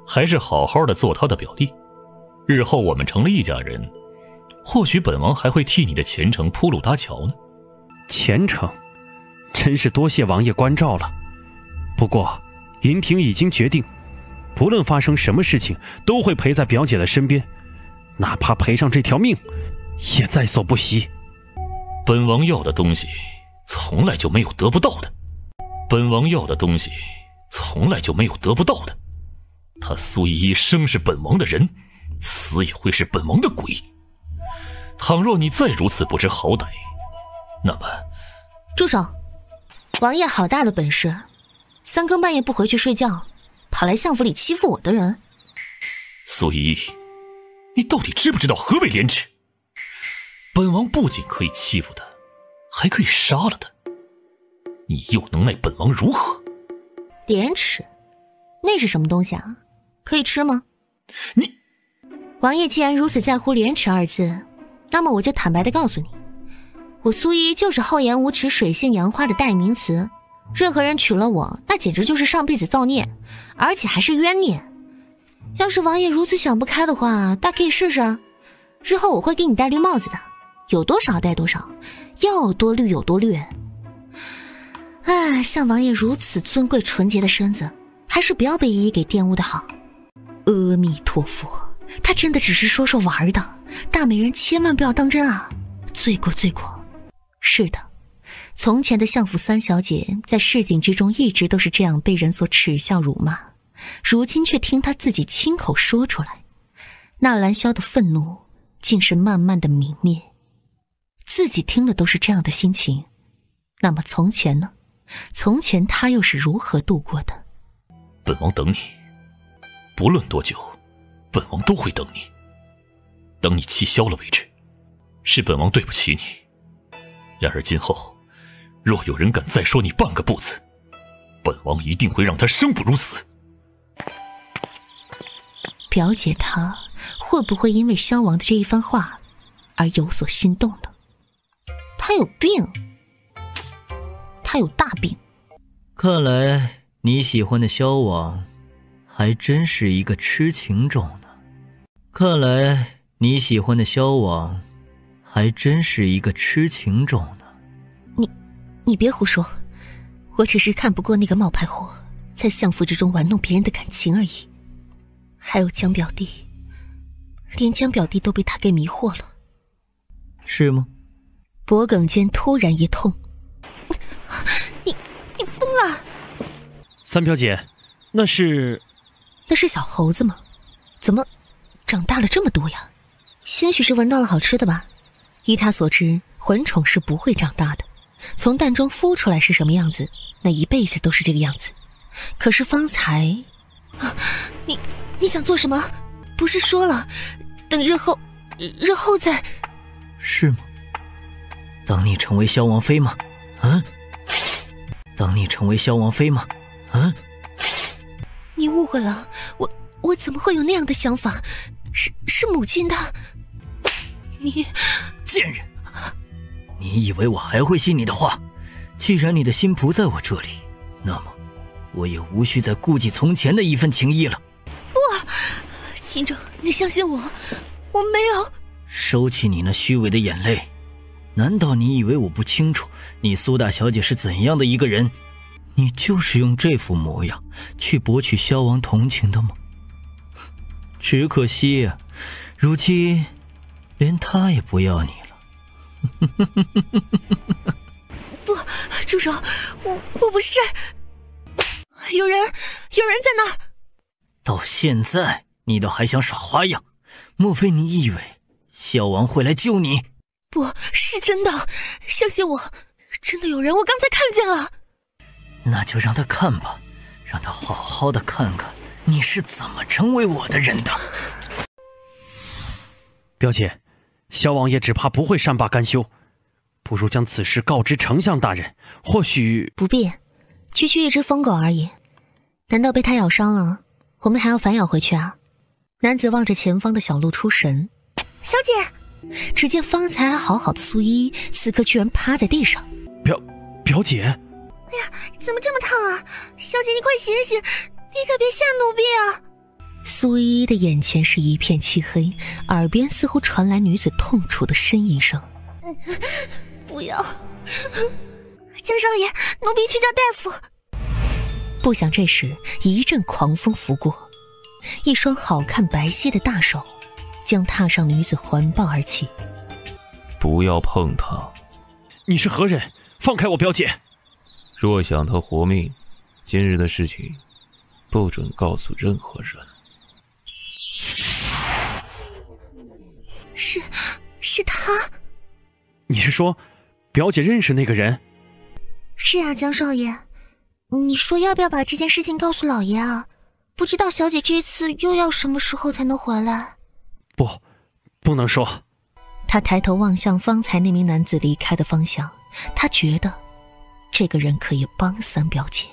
还是好好的做他的表弟，日后我们成了一家人，或许本王还会替你的前程铺路搭桥呢。前程，真是多谢王爷关照了。不过，云婷已经决定，不论发生什么事情，都会陪在表姐的身边，哪怕赔上这条命，也在所不惜。本王要的东西，从来就没有得不到的。本王要的东西，从来就没有得不到的。他苏依依生是本王的人，死也会是本王的鬼。倘若你再如此不知好歹，那么……住手！王爷好大的本事，三更半夜不回去睡觉，跑来相府里欺负我的人。苏依依，你到底知不知道何为廉耻？本王不仅可以欺负他，还可以杀了他。你又能奈本王如何？廉耻？那是什么东西啊？可以吃吗？你，王爷既然如此在乎廉耻二字，那么我就坦白地告诉你，我苏依就是厚颜无耻、水性杨花的代名词。任何人娶了我，那简直就是上辈子造孽，而且还是冤孽。要是王爷如此想不开的话，大可以试试啊。日后我会给你戴绿帽子的，有多少戴多少，要多绿有多绿。哎，像王爷如此尊贵纯洁的身子，还是不要被依依给玷污的好。阿弥陀佛，他真的只是说说玩的，大美人千万不要当真啊！罪过罪过。是的，从前的相府三小姐在市井之中一直都是这样被人所耻笑辱骂，如今却听她自己亲口说出来，纳兰萧的愤怒竟是慢慢的泯灭。自己听了都是这样的心情，那么从前呢？从前他又是如何度过的？本王等你，不论多久，本王都会等你，等你气消了为止。是本王对不起你，然而今后若有人敢再说你半个不字，本王一定会让他生不如死。表姐她会不会因为萧王的这一番话而有所心动呢？她有病，她有大病。看来你喜欢的萧王还真是一个痴情种呢。看来你喜欢的萧王还真是一个痴情种呢。你别胡说，我只是看不过那个冒牌货在相府之中玩弄别人的感情而已。还有江表弟，连江表弟都被他给迷惑了。是吗？脖颈间突然一痛。你疯了！三表姐，那是小猴子吗？怎么长大了这么多呀？兴许是闻到了好吃的吧。依他所知，魂宠是不会长大的，从蛋中孵出来是什么样子，那一辈子都是这个样子。可是方才你想做什么？不是说了等日后再……是吗？等你成为萧王妃吗？等你成为萧王妃吗？你误会了，我怎么会有那样的想法？是母亲的。你贱人！你以为我还会信你的话？既然你的心不在我这里，那么我也无需再顾忌从前的一份情谊了。不，秦正，你相信我，我没有。收起你那虚伪的眼泪。难道你以为我不清楚你苏大小姐是怎样的一个人？你就是用这副模样去博取萧王同情的吗？只可惜啊，如今连他也不要你了。不，住手！我不是。有人在那儿。到现在你都还想耍花样？莫非你以为萧王会来救你？不是真的，相信我，真的有人，我刚才看见了。那就让他看吧，让他好好的看看你是怎么成为我的人的。表姐，萧王爷只怕不会善罢甘休，不如将此事告知丞相大人，或许……不必，区区一只疯狗而已，难道被他咬伤了，我们还要反咬回去啊？男子望着前方的小路出神。小姐！只见方才还好好的苏依依，此刻居然趴在地上。表姐！哎呀，怎么这么烫啊？小姐，你快醒醒，你可别吓奴婢啊！苏依依的眼前是一片漆黑，耳边似乎传来女子痛楚的呻吟声。不要，江少爷，奴婢去叫大夫。不想这时一阵狂风拂过，一双好看白皙的大手将踏上女子环抱而起。不要碰她！你是何人？放开我表姐！若想她活命，今日的事情不准告诉任何人。是他？你是说，表姐认识那个人？是啊，江少爷，你说要不要把这件事情告诉老爷啊？不知道小姐这次又要什么时候才能回来？不能说。他抬头望向方才那名男子离开的方向，他觉得这个人可以帮三表姐。